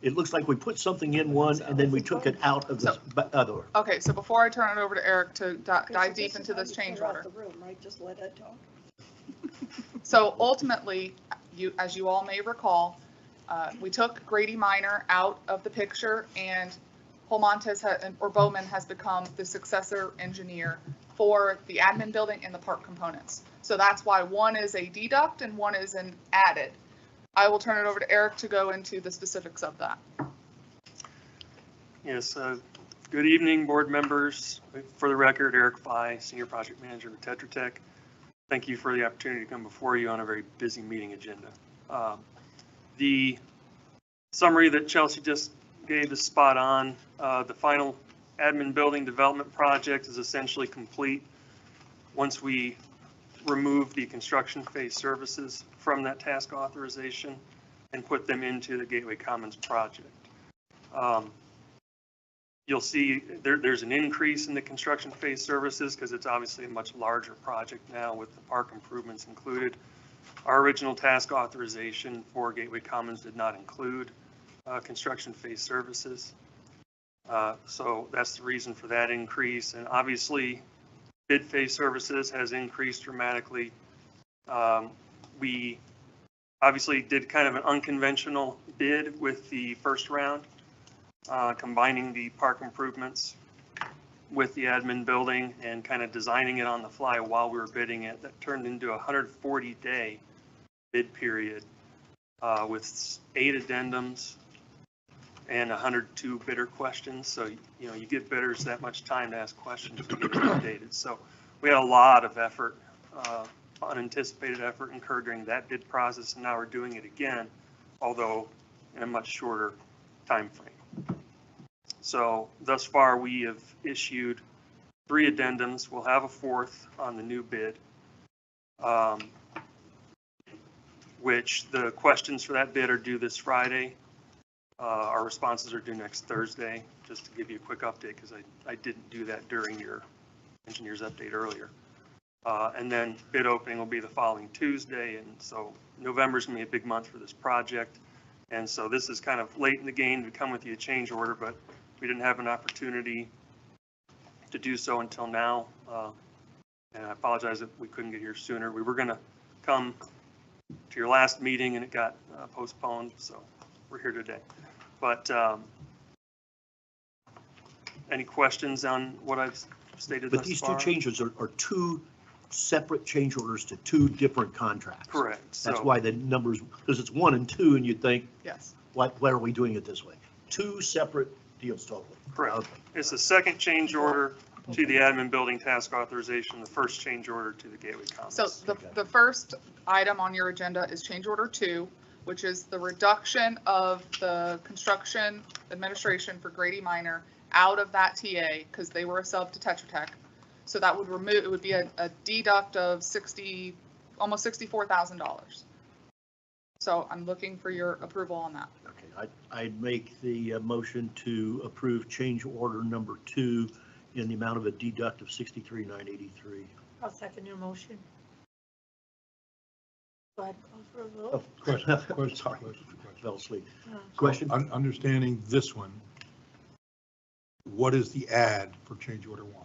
It looks like we put something in one and then we took it out of the other. Okay, so before I turn it over to Eric to dive deep into this change order. The room, right? Just let it talk. So ultimately, as you all may recall, we took Grady Minor out of the picture and Holmontes or Bowman has become the successor engineer for the admin building and the park components. So that's why one is a deduct and one is an added. I will turn it over to Eric to go into the specifics of that. Yes, good evening, board members. For the record, Eric Fye, Senior Project Manager with Tetra Tech. Thank you for the opportunity to come before you on a very busy meeting agenda. The summary that Chelsea just gave is spot on. The final admin building development project is essentially complete. Once we remove the construction phase services from that task authorization and put them into the Gateway Commons project. You'll see there's an increase in the construction phase services because it's obviously a much larger project now with the park improvements included. Our original task authorization for Gateway Commons did not include construction phase services. So that's the reason for that increase. And obviously bid phase services has increased dramatically. We obviously did kind of an unconventional bid with the first round, combining the park improvements with the admin building and kind of designing it on the fly while we were bidding it. That turned into a 140-day bid period with 8 addendums and 102 bidder questions. So, you know, you give bidders that much time to ask questions and get it updated. So we had a lot of effort, unanticipated effort incurred during that bid process, and now we're doing it again, although in a much shorter time frame. So thus far, we have issued 3 addendums. We'll have a 4th on the new bid, which the questions for that bid are due this Friday. Our responses are due next Thursday, just to give you a quick update, because I didn't do that during your engineer's update earlier. And then bid opening will be the following Tuesday, and so November is going to be a big month for this project. And so this is kind of late in the game to come with you a change order, but we didn't have an opportunity to do so until now. And I apologize if we couldn't get here sooner. We were going to come to your last meeting and it got postponed, so we're here today. But any questions on what I've stated thus far? But these 2 changes are 2 separate change orders to 2 different contracts. Correct. That's So- why the numbers, because it's 1 and 2, and you'd think, Yes. why are we doing it this way? 2 separate deals totally. Correct. Okay. It's the second change order to the admin building task authorization, the first change order to the Gateway Commons. So the first item on your agenda is change order 2, which is the reduction of the construction administration for Grady Minor out of that TA because they were a sub to Tetra Tech. So that would remove, it would be a deduct of almost $64,000. So I'm looking for your approval on that. Okay, I'd make the motion to approve change order number 2 in the amount of a deduct of $63,983. I'll second your motion. Go ahead, call for a vote. Oh, Question. Sorry, fell asleep. Uh, Question? Understanding this one, what is the add for change order 1?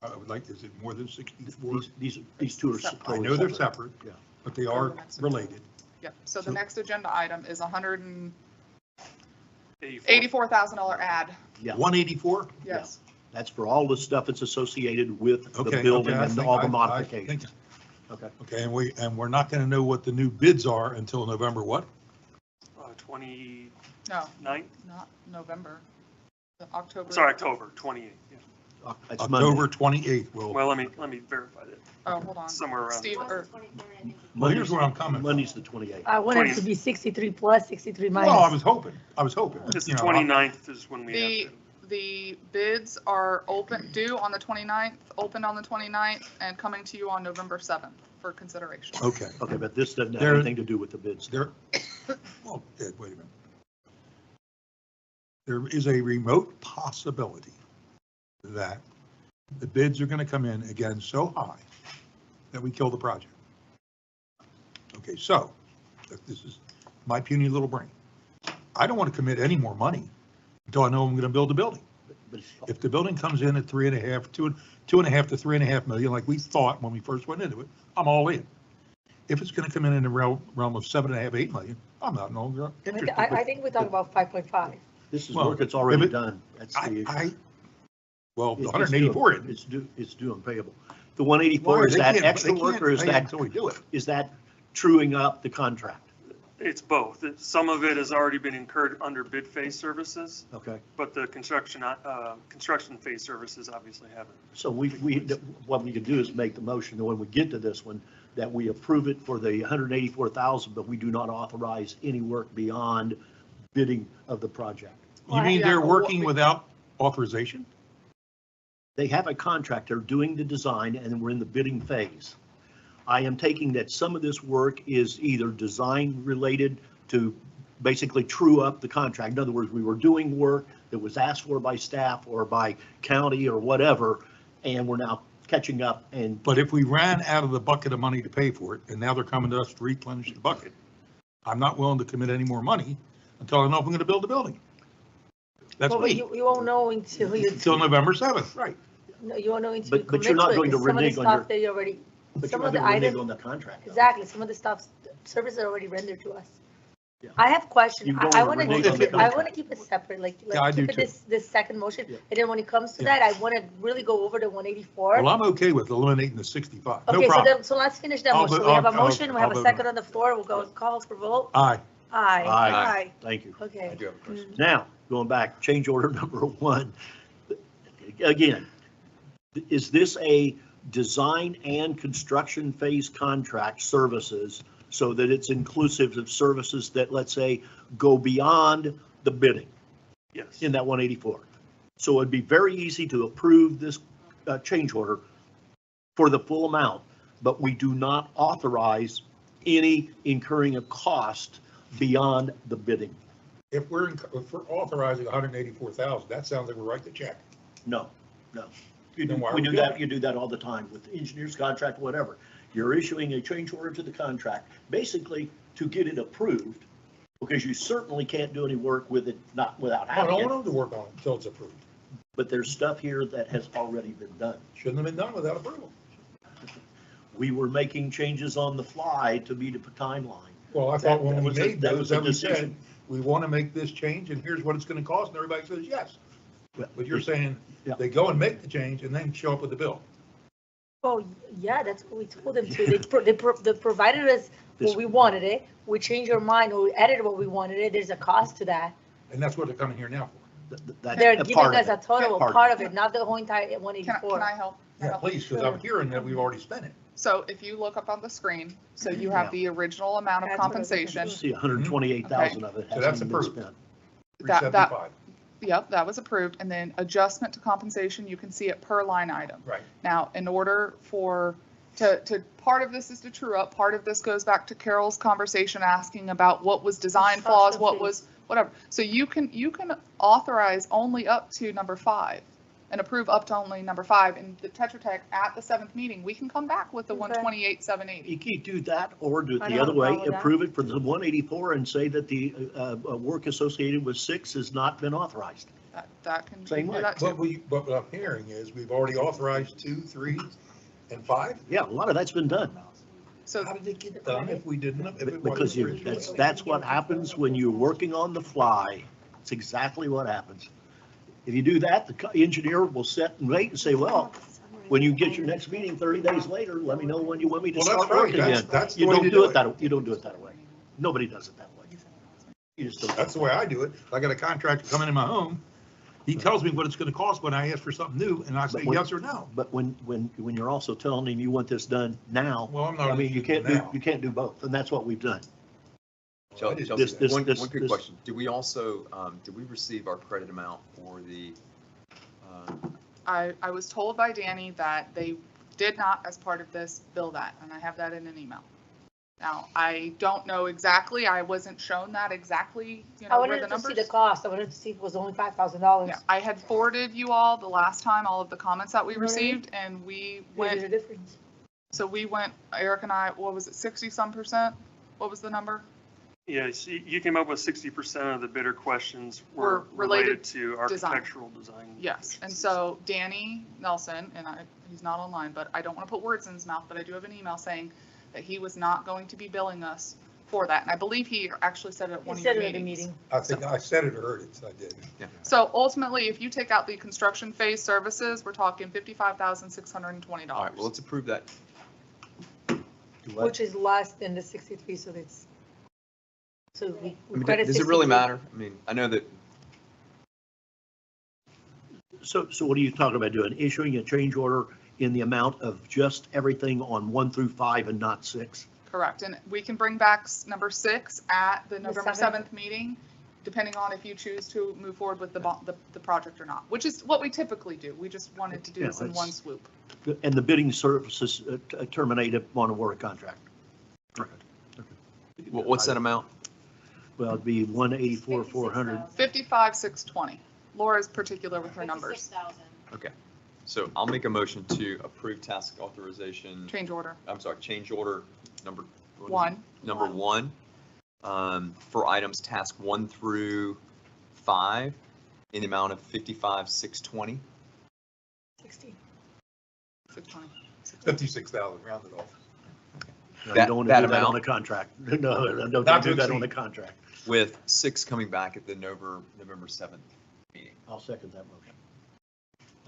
I would like, is it more than 64? These 2 are. I know they're separate, Yeah. but they are related. Yep. So the So- next agenda item is $184,000 $84,000 add. Yeah. 184? Yes. That's for all the stuff that's associated with the Okay, building okay, I and think all the I modifications. think- Okay. Okay, and we're not going to know what the new bids are until November what? 29th? No, not November. October. Sorry, October 28th. Yeah. It's Monday. October 28th. Well, let me verify that. Oh, hold on. Somewhere around. Steve, or Well, here's where I'm coming from. Monday's the 28th. I want it to be 63 plus, 63 minus. Well, I was hoping. It's the You know, 29th is when we have the bids are due on the 29th, opened on the 29th, and coming to you on November 7th for consideration. Okay. Okay, but this doesn't have There- anything to do with the bids. There, well, Ed, wait a minute. There is a remote possibility that the bids are going to come in again so high that we kill the project. Okay, so this is my puny little brain. I don't want to commit any more money until I know I'm going to build a building. But If the building comes in at 2.5 to 3.5 million, like we thought when we first went into it, I'm all in. If it's going to come in the realm of 7.5, 8 million, I'm not no longer interested. I think we talk about 5.5. This is Well, work that's already if it- done. That's the issue. Well, the It's 184 due. isn't. It's due and payable. The 184, Why? is They that can't- extra they work can't or is pay that, until we do it. is that truing up the contract? It's both. Some of it has already been incurred under bid phase services, Okay, but the construction phase services obviously haven't. so what we can do is make the motion that when we get to this one, that we approve it for the 184,000, but we do not authorize any work beyond bidding of the project. You mean they're working without authorization? They have a contractor doing the design and we're in the bidding phase. I am taking that some of this work is either design related to basically true up the contract. In other words, we were doing work that was asked for by staff or by county or whatever, and we're now catching up and. But if we ran out of the bucket of money to pay for it, and now they're coming to us to replenish the bucket, I'm not willing to commit any more money until I know if I'm going to build a building. That's Well, but me, you won't know until you. until November 7th. Right. No, you won't know until you But commit you're not to it, going to 'cause some of the renege on stuff your- they already, But some you're of not the going to renege items. on the contract. though. Exactly, some of the stuff, services are already rendered to us. I have question. You go I on want to Renee keep on the it, I want to contract. keep it separate, like Yeah, I do keep it too. this second motion. Yeah. And then when it comes to Yeah. that, I want to really go over the 184. Well, I'm okay with eliminating the 65. No Okay, so problem. then, so let's finish that I'll motion. vote- We have a I'll- motion, we have I'll a vote second no. on the floor. We'll go call for vote. Aye. Aye. Aye. Thank you. I Okay. do have a question. Now, going back, change order number 1. Again, is this a design and construction phase contract services so that it's inclusive of services that, let's say, go beyond the bidding Yes. in that 184? So it'd be very easy to approve this change order for the full amount, but we do not authorize any incurring of cost beyond the bidding. If we're authorizing 184,000, that sounds like we're writing the check. No. You Then do, why are we we do doing that, it? you do that all the time with the engineer's contract, whatever. You're issuing a change order to the contract, basically to get it approved, because you certainly can't do any work with it, not without I having don't it. want them to work on it until it's approved. But there's stuff here that has already been done. Shouldn't have been done without approval. We were making changes on the fly to meet a timeline. Well, I thought That when we was a- made that those, was a that we said, decision. we want to make this change and here's what it's going to cost, and everybody says yes. But you're saying Yeah. they go and make the change and then show up with the bill. Oh, yeah, that's what we told them to. They provided us This- what we wanted it. We changed our mind, or we added what we wanted it. There's a cost to that. And that's what they're coming here now for. That's They're a giving part of us a it. total part of it, not the whole entire Can 184. I help? Yeah, please, because I'm hearing that we've already spent it. So if you look up on the screen, so you have the original amount of That's what I was compensation. You see 128,000 of it So that's hasn't been approved. spent. That- 375. Yep, that was approved. And then adjustment to compensation, you can see it per line item. Right. Now, in order part of this is to true up, part of this goes back to Carol's conversation asking about what was design flaws, what was, whatever. So you can authorize only up to number 5 and approve up to only number 5. And the Tetra Tech at the 7th meeting, we can come back with the Okay. 128,780. You can do that, or do it I the don't other have a way, problem with that. approve it for the 184 and say that the work associated with 6 has not been authorized. That can Same do way. that But too. what I'm hearing is we've already authorized 2, 3, and 5. Yeah, a lot of that's been done. So How did it get done if we didn't? If it Because wasn't that's what happens when you're working on the fly. It's exactly what happens. If you do that, the engineer will sit and wait and say, well, when you get your next meeting 30 days later, let me know when you want me to Well, that's start working right. again. That's the You way don't to do do it it. that, you don't do it that way. Nobody does it that way. You just don't. That's the way I do it. I got a contractor coming in my home. He tells me what it's going to cost when I ask for something new, and I say But when- yes or no. But when you're also telling him you want this done now, Well, I'm not. I mean, you can't now. do both, and that's what we've done. Chelsea, This- one this- quick this- question. Do we also, did we receive our credit amount for the, I was told by Danny that they did not, as part of this, bill that, and I have that in an email. Now, I don't know exactly, I wasn't shown that exactly, I where wanted the to see numbers. the cost. I wanted to see if it was only $5,000. Yeah, I had forwarded you all the last time, all of the comments that we Right. received, and we There's a went, difference. so we went, Eric and I, what was it, 60-some%? What was the number? Yeah, so you came up with 60% of the bidder questions Were were related related to design. architectural design. Yes, and so Danny Nelson, and he's not online, but I don't want to put words in his mouth, but I do have an email saying that he was not going to be billing us for that. And I believe he actually said it at one He of your said it at the meetings. meeting. I think I said it or heard it, so I did. So ultimately, if you take out the construction phase services, we're talking $55,620. all right, well, let's approve that. Which is less than the 63, so that's, so we I mean, credit does it really 63. matter? I mean, I know that, So what are you talking about doing? Issuing a change order in the amount of just everything on 1 through 5 and not 6? Correct, and we can bring back number 6 at the November 7th. 7th meeting, depending on if you choose to move forward with the project or not, which is what we typally do. We just wanted to do Yeah, this in that's- one swoop. And the bidding services terminate upon award of contract. what's that amount? Well, it'd be 184,400. 55,620. Laura's particular with her numbers. 56,000. Okay, so I'll make a motion to approve task authorization, Change order. I'm sorry, change order number. what is it? 1. Number 1, for items task 1 through 5 in the amount of 55,620. 60. 620. 56,000, rounded off. No, you That- don't want that to do that on amount? a contract. No, don't Not to do that on exceed. a contract. With 6 coming back at the November 7th meeting. I'll second that motion.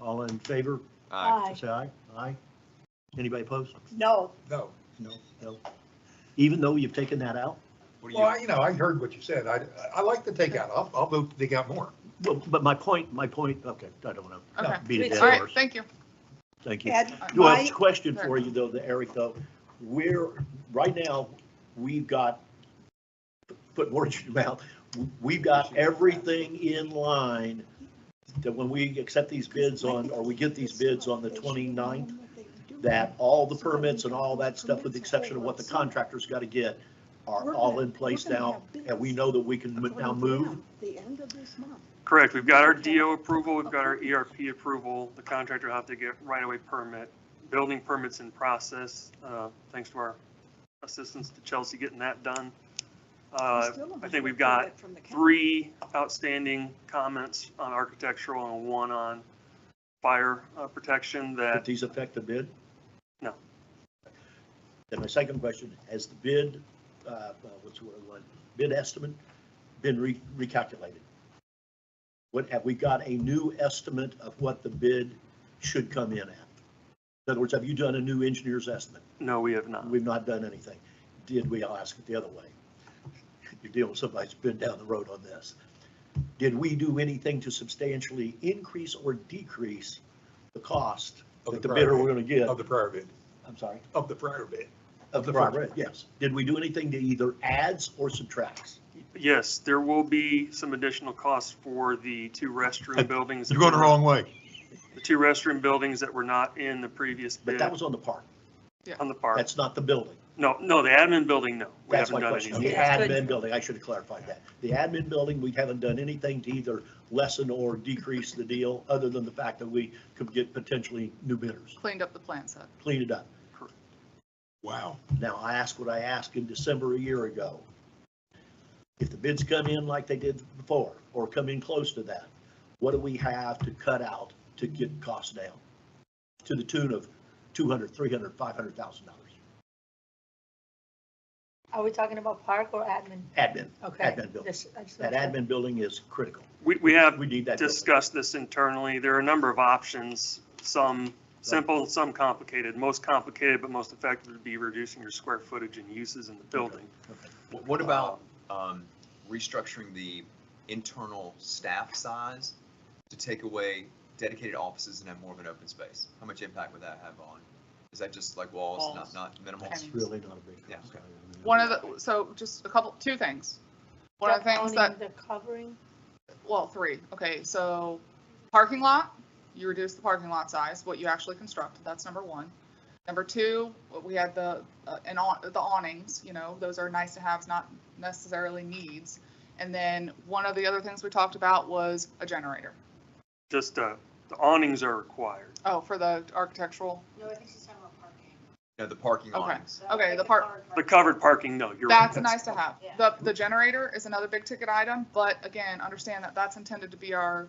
All in favor, Aye. say aye. Aye. Anybody opposed? No, No. No. Even though you've taken that out? What do you? Well, I heard what you said. I like the takeout. I'll vote to take out more. Well, but my point, okay, I don't want to Okay. beat a All dead right, horse. thank you. Thank you. Ed, Do I have my, a question for you though, Eric, though? Right now, we've got, put words in your mouth, we've got everything in line that when we accept these bids on, or we get these bids on the 29th, that all the permits and all that stuff, with the exception of what the contractor's got to get, are all in place now, and we know that we can now move. the end of this month. Correct. We've got our DO approval, we've got our ERP approval. The contractor will have to get right-of-way permit. Building permits in process, thanks to our assistance to Chelsea getting that done. I think we've got 3 outstanding comments on architectural and 1 on fire protection Did that, these affect the bid? No. Then my second question, has the bid, bid estimate been recalculated? Have we got a new estimate of what the bid should come in at? In other words, have you done a new engineer's estimate? no, we have not. We've not done anything. Did we? I'll ask it the other way. You're dealing with somebody who's been down the road on this. Did we do anything to substantially increase or decrease the cost Of that the the prior bidder bid. we're going to get? Of the prior bid. I'm sorry? Of the prior bid. Of the the prior first bid, yes. Did we do anything to either adds or subtracts? Yes, there will be some additional costs for the 2 restroom buildings. You're going the wrong way. The 2 restroom buildings that were not in the previous But bid that was on the park. on the park. That's not the building. No, the admin building, no. We That's haven't my done question. anything. The That's good. admin building, I should have clarified that. The admin building, we haven't done anything to either lessen or decrease the deal, other than the fact that we could get potentially new bidders. Cleaned up the plan set. Clean it up. Wow. Now, I asked what I asked in December a year ago. If the bids come in like they did before, or come in close to that, what do we have to cut out to get costs down? To the tune of $200,000, $300,000, $500,000. Are we talking about park or admin? Admin, Okay. admin building. I just That want to- admin building is critical. We have We need that building. discussed this internally. There are a number of options, some simple, some complicated. Most complicated, but most effective would be reducing your square footage and uses in the building. What about restructuring the internal staff size to take away dedicated offices and have more of an open space? How much impact would that have on? Is that just like walls, not minimal? It's really not a big Yeah, cost. okay. One of the, so just two things. One of the things that, The covering, well, 3. Okay, so parking lot, you reduce the parking lot size, what you actually constructed, that's number 1. Number 2, we had the awnings, those are nice to haves, not necessarily needs. And then one of the other things we talked about was a generator. Just the awnings are required. Oh, for the architectural? No, I think she's talking about parking. No, the parking Okay. awnings. Okay, the The covered parking, no, you're right. That's nice to have. Yeah. The generator is another big ticket item, but again, understand that that's intended to be our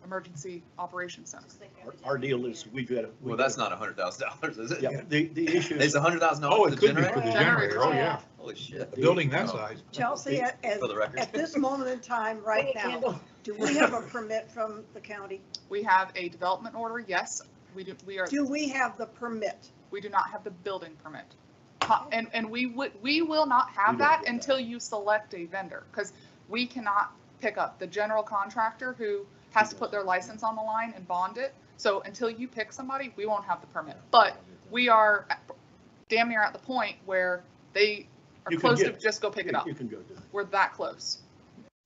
emergency operations center. Just like we have a Our deal generator. is we've got to. Well, that's not $100,000, is it? Yeah, the issue It's is, $100,000 Oh, for it the could be for generator? the generator. Oh, yeah. Holy shit. A building that Oh. size. Chelsea, For the record. at this moment in time, right Light a now, candle. do we have a permit from the county? We have a development order, yes, we do, Do we have the permit? we do not have the building permit. And we will not have We don't that get that. until you select a vendor, because we cannot pick up the general contractor who has to put their license on the line and bond it. So until you pick somebody, we won't have the permit. But we are damn near at the point where they are You can close get to it. just go pick it up. You can go do it. We're that close.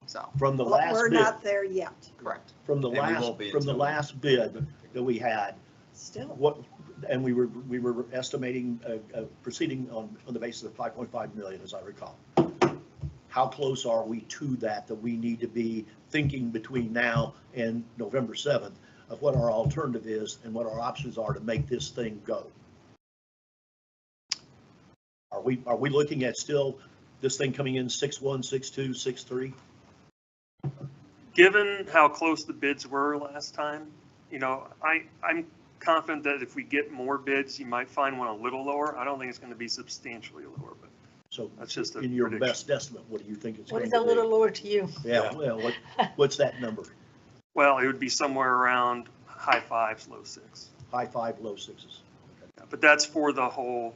So, From the Well, last we're bid, not there yet, correct. from the And we last, won't be from the until- last bid that we had, still. and we were estimating, proceeding on the basis of 5.5 million, as I recall. How close are we to that we need to be thinking between now and November 7th of what our alternative is and what our options are to make this thing go? Are we looking at still this thing coming in 6.1, 6.2, 6.3? Given how close the bids were last time, I'm confident that if we get more bids, you might find one a little lower. I don't think it's going to be substantially lower, but So that's just a in your prediction. best estimate, what do you think it's What going is to a be? little lower to you? Yeah, well, what's that number? Well, it would be somewhere around high fives, low six. High five, low sixes. But that's for the whole.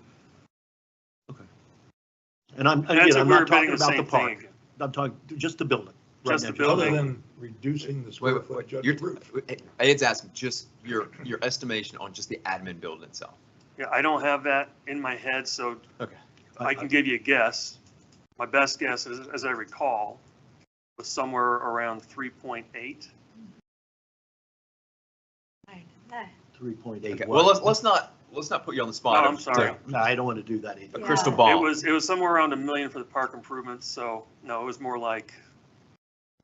And I'm, That's again, if I'm we were not talking bidding the about the same thing park. again. I'm talking just the building. right Just now, the building. Other than reducing the square footage of the roof. Ed's asking just your estimation on just the admin building itself. Yeah, I don't have that in my head, so Okay. I can give you a guess. My best guess is, as I recall, was somewhere around 3.8. 3.8. Okay, well, let's not put you on the spot. No, I'm sorry. No, I don't want to do that either. A crystal ball. It was somewhere around $1 million for the park improvements, so no, it was more like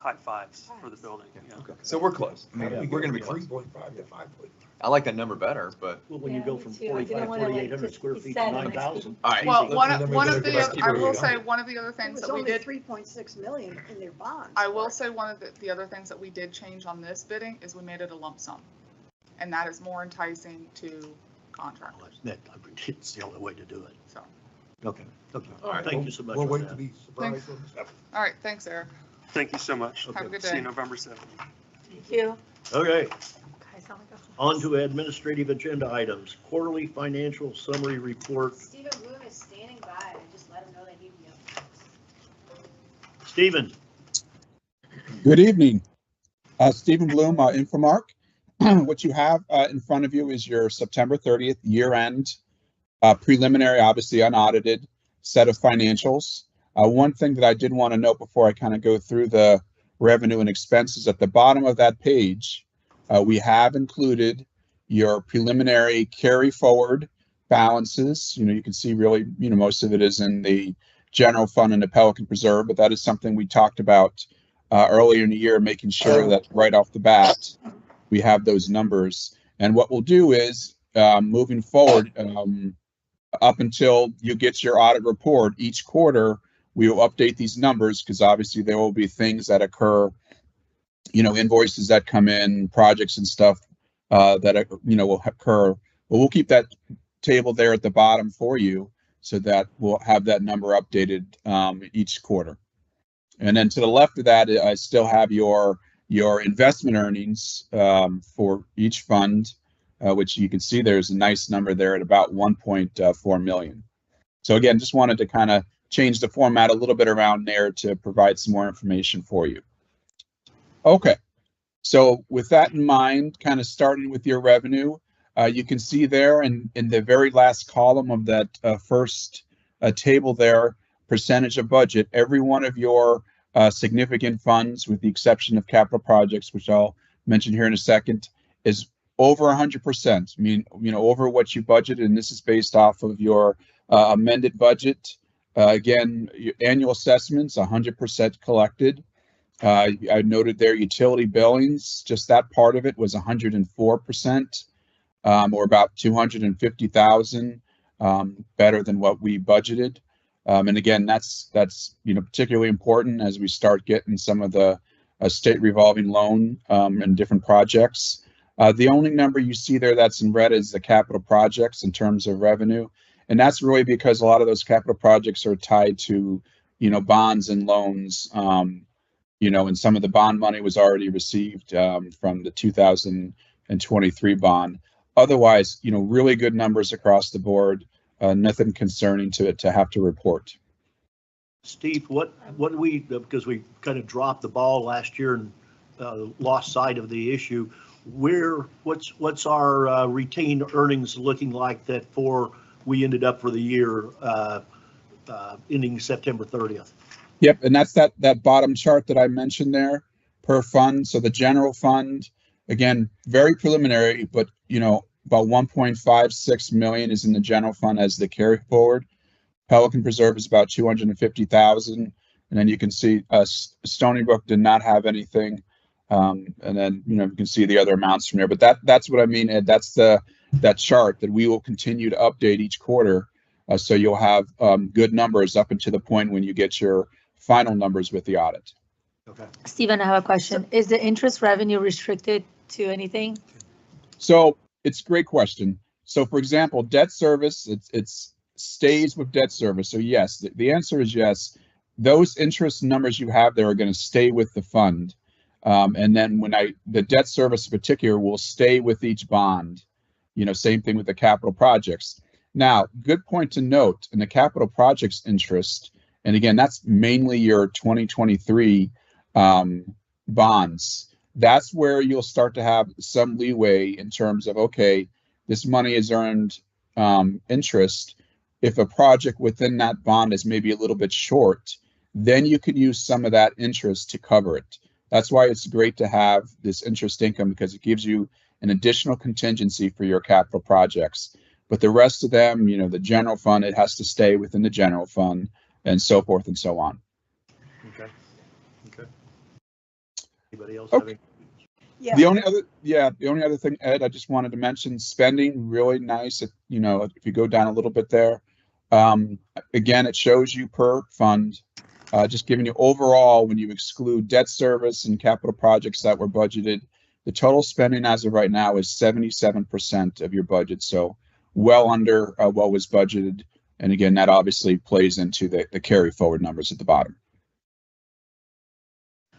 high fives for the building. Yeah. Okay. So we're close. I mean, Yeah, we're gonna be close. 3.5 to 5.5. I like that number better, but. Well, when you Yeah, go me from too. I didn't 4,500 wanna, like, 4,800 just square be feet sad to when I 9,000. All right. Well, Let's- one then of, we one gotta of go the, back to I where will we say, are. one of the other It things was that we only did, 3.6 million in their bonds. I will say one of the other things that we did change on this bidding is we made it a lump sum. And that is more enticing to contractors, It's the only way to do it. so. Okay, okay. All right. Thank you so much We'll for wait that. to be surprised on the 7th. All right, thanks, Eric. Thank you so much. Okay. Have a good See day. you November 7th. Thank you. Okay, Guys, oh my God. on to administrative agenda items. Quarterly financial summary report. Stephen Bloom is standing by. I just let him know that he'd be up. Stephen, Good evening. Stephen Bloom, Infomark. What you have in front of you is your September 30th year-end preliminary, obviously unaudited set of financials. One thing that I did want to note before I kind of go through the revenue and expenses, at the bottom of that page, we have included your preliminary carry forward balances. You can see really, most of it is in the general fund and the Pelican Preserve, but that is something we talked about earlier in the year, making sure that right off the bat, we have those numbers. And what we'll do is, moving forward, up until you get your audit report each quarter, we will update these numbers because obviously there will be things that occur, invoices that come in, projects and stuff that, will occur. But we'll keep that table there at the bottom for you so that we'll have that number updated each quarter. And then to the left of that, I still have your investment earnings for each fund, which you can see there's a nice number there at about 1.4 million. So again, just wanted to kind of change the format a little bit around there to provide some more information for you. Okay, so with that in mind, kind of starting with your revenue, you can see there in the very last column of that first table there, percentage of budget, every one of your significant funds, with the exception of capital projects, which I'll mention here in a second, is over 100%. I mean, over what you budgeted, and this is based off of your amended budget. Again, your annual assessments, 100% collected. I noted there utility billings, just that part of it was 104%, or about 250,000 better than what we budgeted. And again, that's particularly important as we start getting some of the state revolving loan and different projects. The only number you see there that's in red is the capital projects in terms of revenue. And that's really because a lot of those capital projects are tied to, bonds and loans, and some of the bond money was already received from the 2023 bond. Otherwise, really good numbers across the board. Nothing concerning to have to report. Steve, what do we, because we kind of dropped the ball last year and lost sight of the issue, what's our retained earnings looking like that we ended up for the year ending September 30th? Yep, and that's that bottom chart that I mentioned there per fund. So the general fund, again, very preliminary, but about 1.56 million is in the general fund as the carry forward. Pelican Preserve is about 250,000, and then you can see Stony Brook did not have anything, and then you can see the other amounts from there. But that's what I mean, Ed. That's that chart that we will continue to update each quarter, so you'll have good numbers up until the point when you get your final numbers with the audit. Okay. Stephen, I have a question. Is the interest revenue restricted to anything? So It's a great question. So for example, debt service, it's stays with debt service. So yes, the answer is yes. Those interest numbers you have there are going to stay with the fund. And then the debt service in particular will stay with each bond. Same thing with the capital projects. Now, good point to note in the capital projects interest, and again, that's mainly your 2023 bonds. That's where you'll start to have some leeway in terms of, okay, this money is earned interest. If a project within that bond is maybe a little bit short, then you could use some of that interest to cover it. That's why it's great to have this interest income, because it gives you an additional contingency for your capital projects. But the rest of them, the general fund, it has to stay within the general fund, and so forth and so on. Okay. Anybody else? Okay. Yeah. The only other thing, Ed, I just wanted to mention spending, really nice. If you go down a little bit there, again, it shows you per fund, just giving you overall, when you exclude debt service and capital projects that were budgeted, the total spending as of right now is 77% of your budget. So well under what was budgeted. And again, that obviously plays into the carry forward numbers at the bottom.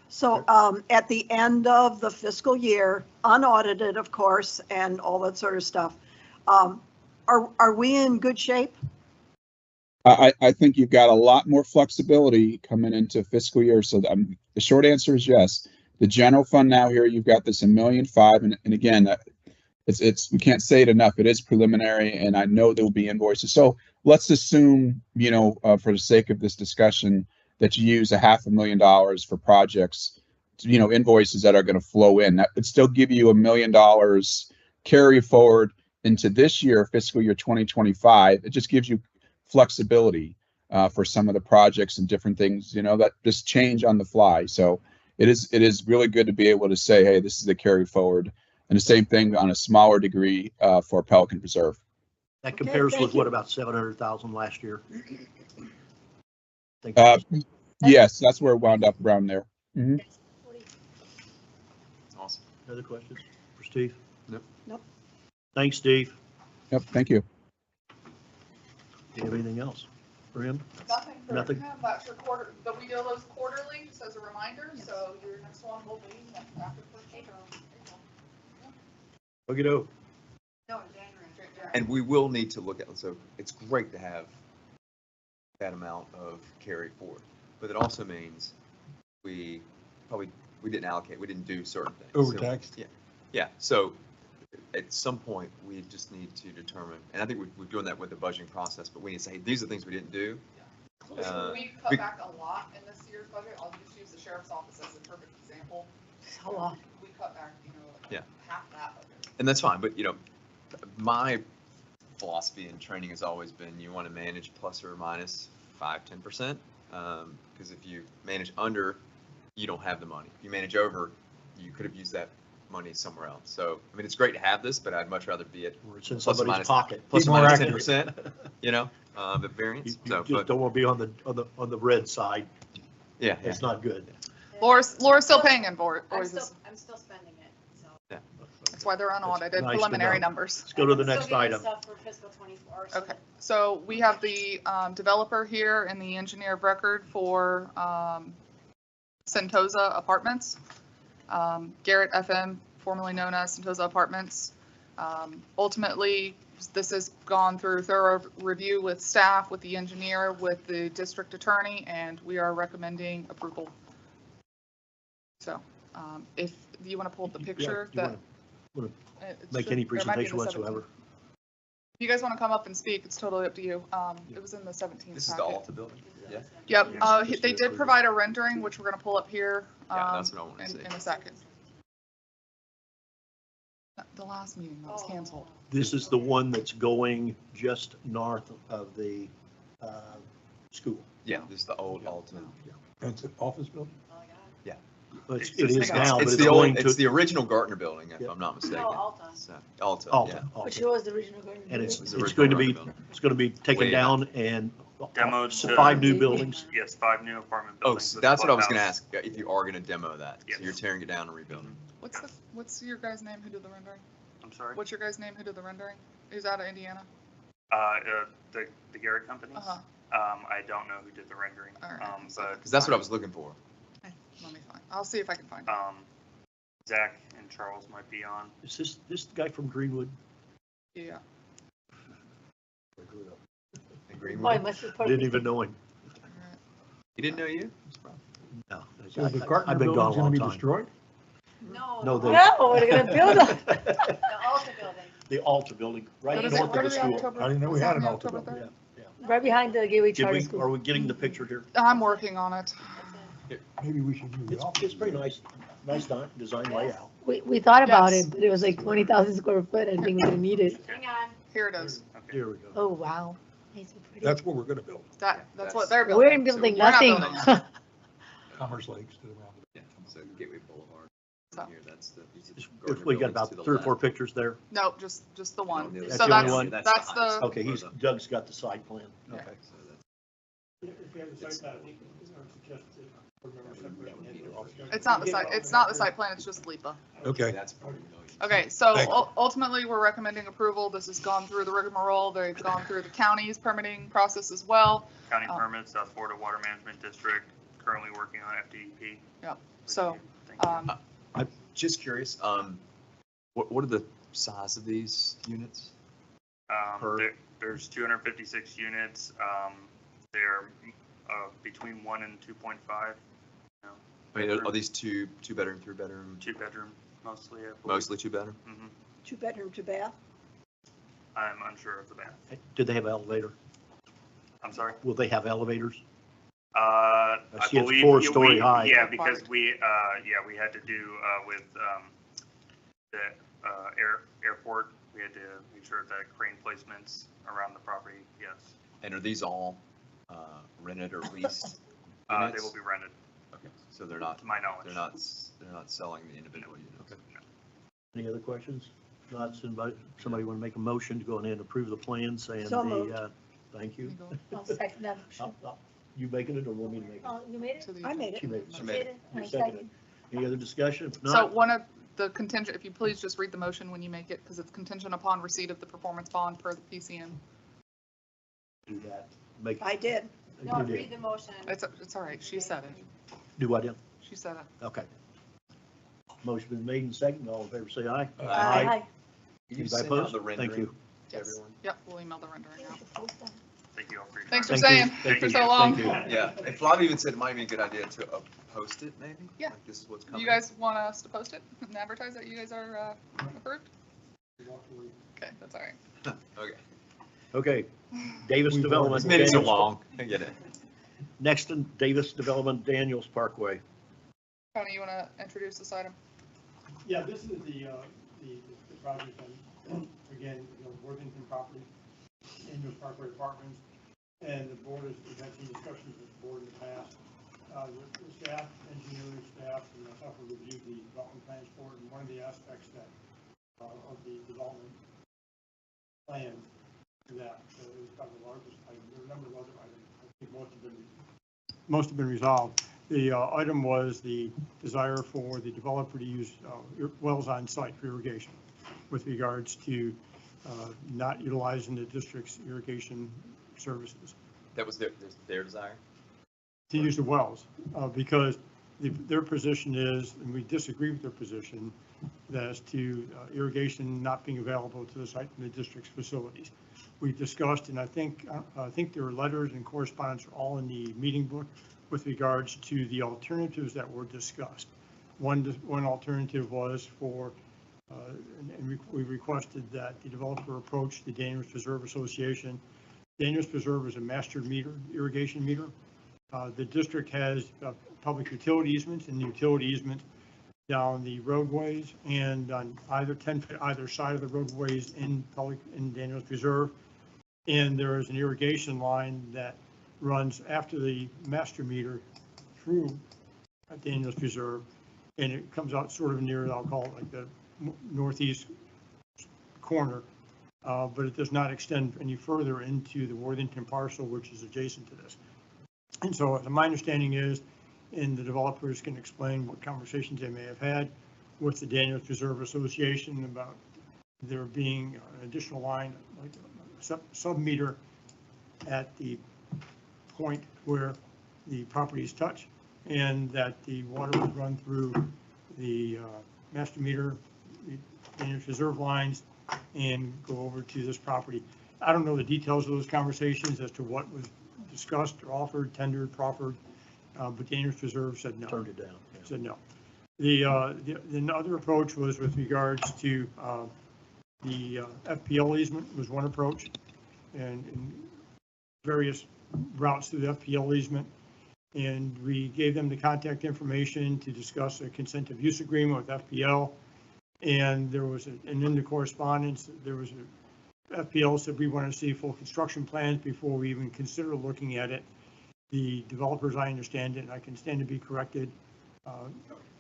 So at the end of the fiscal year, unaudited, of course, and all that sort of stuff, are we in good shape? I think you've got a lot more flexibility coming into fiscal year. So the short answer is yes. The general fund now here, you've got this $1.5 million. And again, we can't say it enough. It is preliminary, and I know there will be invoices. So let's assume, for the sake of this discussion, that you use $500,000 for projects, invoices that are going to flow in. That would still give you $1 million carry forward into this year, fiscal year 2025. It just gives you flexibility for some of the projects and different things, that just change on the fly. So it is really good to be able to say, hey, this is the carry forward. And the same thing on a smaller degree for Pelican Preserve. That compares with what, about 700,000 last year? Yes, that's where it wound up around there. Mm-hmm. Awesome. Other questions for Steve? Nope. Thanks, Steve. Yep, thank you. Do you have anything else for him? Nothing for him. That's your quarter, but we do those quarterly, just as a reminder, so your next one will be after first April. Okay, no. No, in January. And we will need to look at, so it's great to have that amount of carry forward, but it also means we didn't allocate, we didn't do certain things. Overtaxed. So, yeah. So at some point we just need to determine, and I think we're doing that with the budgeting process, but we need to say, hey, these are the things we didn't do. We cut back a lot in this year's budget. I'll just use the sheriff's office as a perfect example. A lot. We cut back, half that budget. And that's fine, but my philosophy in training has always been you want to manage plus or minus 5-10%, because if you manage under, you don't have the money. If you manage over, you could have used that money somewhere else. So I mean, it's great to have this, but I'd much rather be at it's in somebody's pocket. Plus or minus 10%. The variance. You just don't want to be on the red side. Yeah, it's not good. Laura's still paying invoices. I'm still spending it, so. Yeah. That's why they're unaudited Nice preliminary know. numbers. Let's go to the next item. Stuff for fiscal 24. Okay, so we have the developer here and the engineer of record for Sentosa Apartments. Garrett FM, formerly known as Sentosa Apartments. Ultimately, this has gone through thorough review with staff, with the engineer, with the district attorney, and we are recommending approval. So if you want to pull up the picture that. Make any presentation whatsoever. If you guys want to come up and speak, it's totally up to you. It was in the 17th This is packet. the Alta building? Yeah. Yep, they did provide a rendering, which we're going to pull up here that's what I want to see. in a second. The last meeting that was canceled. This is the one that's going just north of the school. Yeah, this is the old Alta. That's an office building? Yeah. It is now, but it's it's the going old, to. it's the original Gartner building, if I'm not mistaken. No, Alta. So, Alta, Alta, yeah. Which was the original going to And be. it's going to be taken Way down and Demoed to- 5 new buildings. Yes, 5 new apartment Oh, buildings. so with that's what I was gonna clubhouse. ask, if you are gonna demo that. Yes. So you're tearing it down and rebuilding. What's your guy's name who did the rendering? I'm sorry? What's your guy's name? Who did the rendering? Who's out of Indiana? The Garrett companies? Uh-huh. I don't know who did the rendering. All right. But, Because that's what I was looking for. Let me find. I'll see if I can find it. Zach and Charles might be on. Is this the guy from Greenwood? Yeah. Oh, I must have Didn't even know him. He didn't know you? No. So the Gartner I've been gone building's a gonna long be time. destroyed? No. No, they- No, we're gonna build a. The Alta building. The Alta building, right What is north it? of the school. I didn't know we Is had that an on Alta October building. 3rd? Right behind the Gateway Did Charter we, School. are we getting the picture here? I'm working on it. Maybe we should move the office. It's pretty nice, design layout. We thought about Yes. it, but it was like 20,000 square foot. I think we didn't need it. Hang on. Here it is. Here we go. Oh, wow. Nice and pretty. That's what we're gonna build. That's what they're building. We're in building We're not nothing. building. Commerce Lakes to the round. Yeah, so Gateway Boulevard. So. Here, that's the. If we got about 3 or 4 pictures there. No, just the one. That's So the only that's, one? that's the, Okay, Doug's got the site plan. Yeah. Okay. So that's, If you have the site plan, I think I would suggest that board members separate it. it's not the site plan, it's just LIPA. Okay. that's $40 million. Okay, so Thank you. ultimately, we're recommending approval. This has gone through the rigmarole. They've gone through the county's permitting process as well. County permits, Florida Water Management District, currently working on FDEP. Yep. So, Thank you. I'm just curious, what are the size of these units? Per- There's 256 units. They're between 1 and 2.5. I mean, are these two bedroom, 3 bedroom? 2 bedroom mostly. I believe. Mostly 2 bedroom? 2 bedroom, 2 bath. I'm unsure of the bath. Did they have an elevator? I'm sorry. Will they have elevators? I see it's believe 4-story high. Yeah, because we had to do with the airport. We had to make sure that crane placements around the property. Yes, And are these all rented or leased? they units? will be rented. Okay, so they're not, To my knowledge, they're not selling the individual units. Any other questions? Not, somebody want to make a motion to go in and approve the plan saying So moved. thank you. I'll second that motion. You making it or want me to make it? Oh, you made it? I made it. She made it. She made it. You I seconded second. it. Any other discussion? If so not, one of the contingent, if you please just read the motion when you make it, because it's contingent upon receipt of the performance bond per the PCN. do that. Make. I did. No, You did. read the motion. It's all right. She said it. Do what, Dale? She said it. Okay. Motion been made and seconded. All in favor, say aye. Aye. Can you Anybody send out opposed? the Thank rendering you. to Yes. everyone? Yep, we'll email the rendering out. Thank you all for your Thanks for time. Thank you. staying Thank for you. so long. Thank you. Yeah, and Flavia even said it might be a good idea to post it maybe? Yeah. Like this is what's coming. You guys want us to post it and advertise that you guys are approved? Okay, that's all right. Okay. Okay. Davis We've Development. This meeting's so Daniels- long, I get it. Next in Davis Development, Daniels Parkway. Tony, you want to introduce this item? Yeah, this is the project on, again, Worthington property, Angels Parkway Apartments. And the board has had some discussions with the board in the past. The staff, engineering staff, and myself have reviewed the development plans for it. And one of the aspects that, of the development plan that is probably the largest item, there are a number of other items. I think most have been resolved. The item was the desire for the developer to use wells on site for irrigation with regards to not utilizing the district's irrigation services. That was their desire? To use the wells, because their position is, and we disagree with their position, as to irrigation not being available to the site from the district's facilities. We discussed, and I think there were letters and correspondence all in the meeting book with regards to the alternatives that were discussed. One alternative was for, and we requested that the developer approach the Daniels Preserve Association. Daniels Preserve is a master meter, irrigation meter. The district has public utility easements and utility easements down the roadways and on either 10 feet either side of the roadways in Daniels Preserve. And there is an irrigation line that runs after the master meter through Daniels Preserve, and it comes out sort of near, I'll call it like the northeast corner, but it does not extend any further into the Worthington parcel, which is adjacent to this. And so my understanding is, and the developers can explain what conversations they may have had with the Daniels Preserve Association about there being an additional line, like a sub-meter at the point where the properties touch, and that the water would run through the master meter, the Danish Reserve lines, and go over to this property. I don't know the details of those conversations as to what was discussed or offered, tendered, proffered, but Danish Reserve said no. Turned it down. Yeah. Said no. The other approach was with regards to the FPL easement was one approach, and various routes through the FPL easement. And we gave them the contact information to discuss a consent of use agreement with FPL. And there was, and in the correspondence, there was a FPL said we want to see full construction plans before we even consider looking at it. The developers, I understand it, and I can stand to be corrected,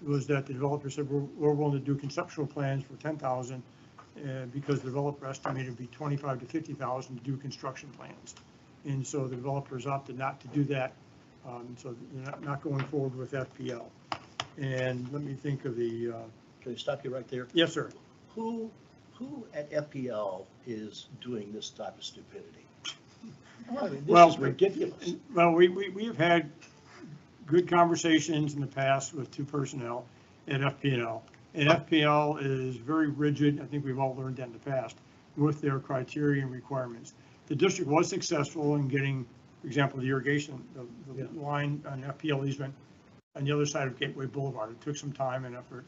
was that the developer said we're willing to do conceptual plans for 10,000 because the developer estimated to be 25 to 50,000 to do construction plans. And so the developers opted not to do that. So they're not going forward with FPL. And let me think of the. Can I stop you right there? Yes, sir. Who at FPL is doing this type of stupidity? I mean, this is ridiculous. Well, we have had good conversations in the past with two personnel at FPL. And FPL is very rigid. I think we've all learned that in the past with their criteria and requirements. The district was successful in getting, for example, the irrigation, the line on FPL easement on the other side of Gateway Boulevard. It took some time and effort,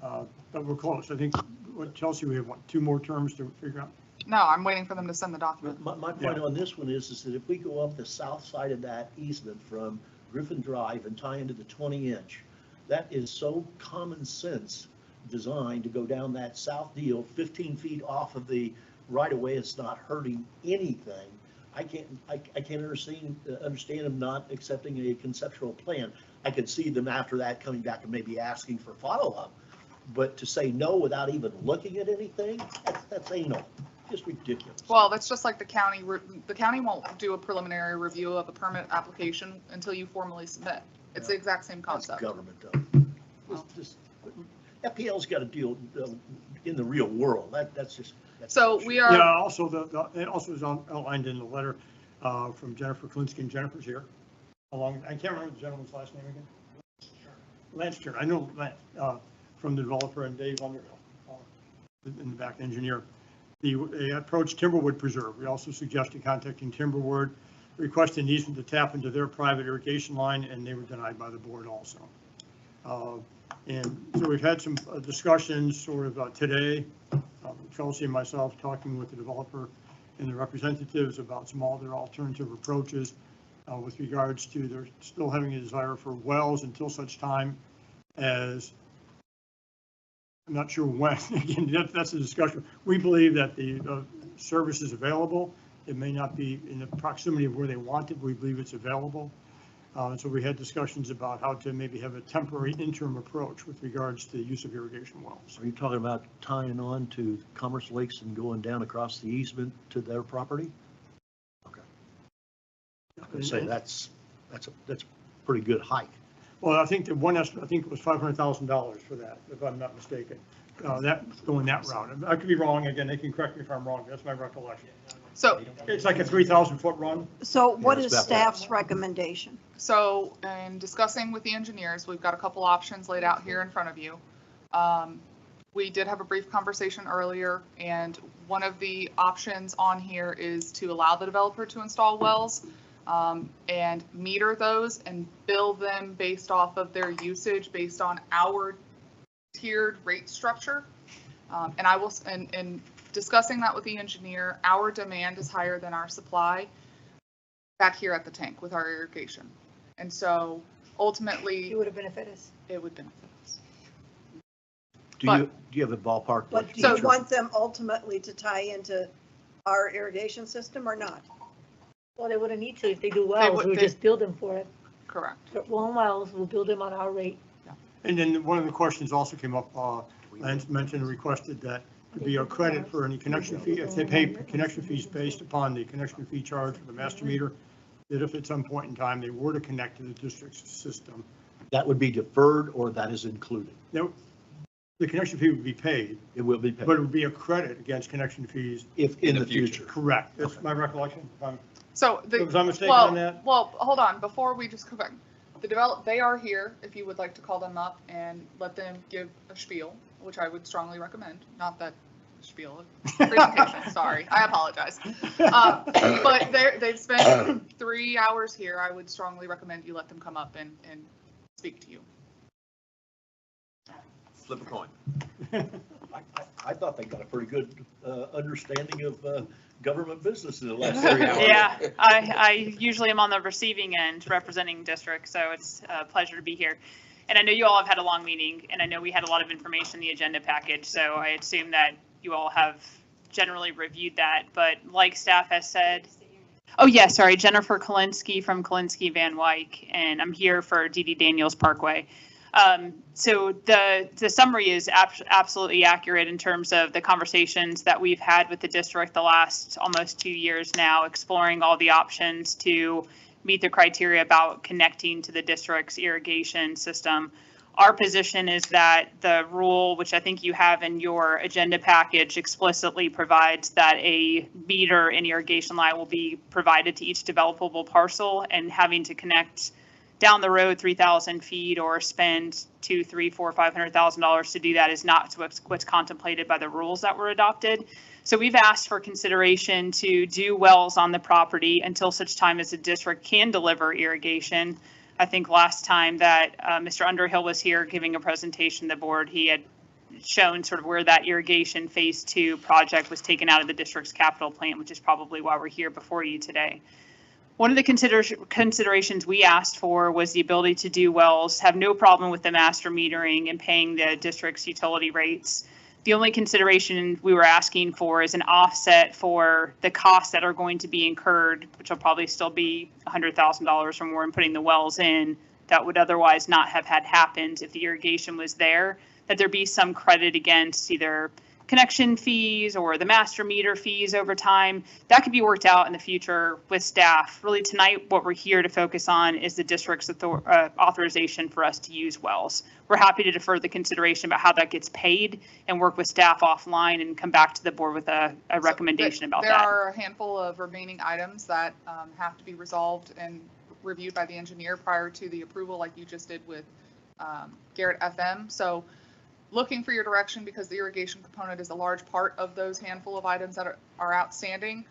but we're close. I think, what, Chelsea, we have, what, 2 more terms to figure out? No, I'm waiting for them to send the document. My point on this one is that if we go up the south side of that easement from Griffin Drive and tie into the 20-inch, that is so common sense designed to go down that south deal 15 feet off of the right of way. It's not hurting anything. I can't understand them not accepting a conceptual plan. I could see them after that coming back and maybe asking for follow-up, but to say no without even looking at anything, that's anal. Just ridiculous. Well, that's just like the county. The county won't do a preliminary review of a permit application until you formally submit. It's the exact same concept. That's government though. FPL's got to deal in the real world. That's just. So we are. Yeah, also it also is outlined in the letter from Jennifer Klinsky, and Jennifer's here. I can't remember the gentleman's last name again. Lance Turner. I know Lance from the developer, and Dave Underhill in the back, engineer. They approached Timberwood Preserve. We also suggested contacting Timberwood, requesting easement to tap into their private irrigation line, and they were denied by the board also. And so we've had some discussions sort of today, Chelsea and myself talking with the developer and the representatives about some other alternative approaches with regards to they're still having a desire for wells until such time as, I'm not sure when, again, that's a discussion. We believe that the service is available. It may not be in the proximity of where they want it, but we believe it's available. So we had discussions about how to maybe have a temporary interim approach with regards to the use of irrigation wells. Are you talking about tying on to Commerce Lakes and going down across the easement to their property? Okay. I would say that's a pretty good hike. Well, I think the one estimate, I think it was $500,000 for that, if I'm not mistaken. That's going that route. I could be wrong. Again, they can correct me if I'm wrong. That's my recollection. So it's like a 3,000-foot run. So what is staff's recommendation? So in discussing with the engineers, we've got a couple options laid out here in front of you. We did have a brief conversation earlier, and one of the options on here is to allow the developer to install wells and meter those and bill them based off of their usage, based on our tiered rate structure. And I will, and discussing that with the engineer, our demand is higher than our supply back here at the tank with our irrigation. And so ultimately, It would have benefited us. it would benefit us. Do you have a ballpark? But do you want them ultimately to tie into our irrigation system or not? Well, they wouldn't need to if they do wells. We'll just build them for it. Correct. For one wells, we'll build them on our rate. And then one of the questions also came up, Lance mentioned and requested that to be a credit for any connection fee, if they pay connection fees based upon the connection fee charge for the master meter, that if at some point in time they were to connect to the district's system. That would be deferred or that is included? Nope. The connection fee would be paid, It will be paid but it would be a credit against connection fees. if in the future. Correct. That's my recollection. So Was I mistaken on that? Well, hold on, before we just go back, they are here, if you would like to call them up and let them give a spiel, which I would strongly recommend, not that spiel, presentation, sorry, I apologize. But they've spent 3 hours here, I would strongly recommend you let them come up and speak to you. Flip a coin. I thought they got a pretty good understanding of government business in the last 3 hours. Yeah, I usually am on the receiving end representing districts, so it's a pleasure to be here. And I know you all have had a long meeting, and I know we had a lot of information in the agenda package, so I assume that you all have generally reviewed that. But like staff has said, oh yeah, sorry, Jennifer Kalinsky from Kalinsky Van Wyck, and I'm here for DD Daniels Parkway. So the summary is absolutely accurate in terms of the conversations that we've had with the district the last almost 2 years now, exploring all the options to meet the criteria about connecting to the district's irrigation system. Our position is that the rule, which I think you have in your agenda package, explicitly provides that a meter and irrigation line will be provided to each developable parcel, and having to connect down the road 3,000 feet or spend $200,000, $300,000, $400,000, $500,000 to do that is not what's contemplated by the rules that were adopted. So we've asked for consideration to do wells on the property until such time as the district can deliver irrigation. I think last time that Mr. Underhill was here giving a presentation to the board, he had shown sort of where that irrigation phase 2 project was taken out of the district's capital plan, which is probably why we're here before you today. One of the considerations we asked for was the ability to do wells, have no problem with the master metering and paying the district's utility rates. The only consideration we were asking for is an offset for the costs that are going to be incurred, which will probably still be $100,000 or more in putting the wells in, that would otherwise not have had happened if the irrigation was there, that there be some credit against either connection fees or the master meter fees over time. That could be worked out in the future with staff. Really tonight, what we're here to focus on is the district's authorization for us to use wells. We're happy to defer the consideration about how that gets paid and work with staff offline and come back to the board with a recommendation about that. There are a handful of remaining items that have to be resolved and reviewed by the engineer prior to the approval, like you just did with Garrett FM. So looking for your direction, because the irrigation component is a large part of those handful of items that are outstanding.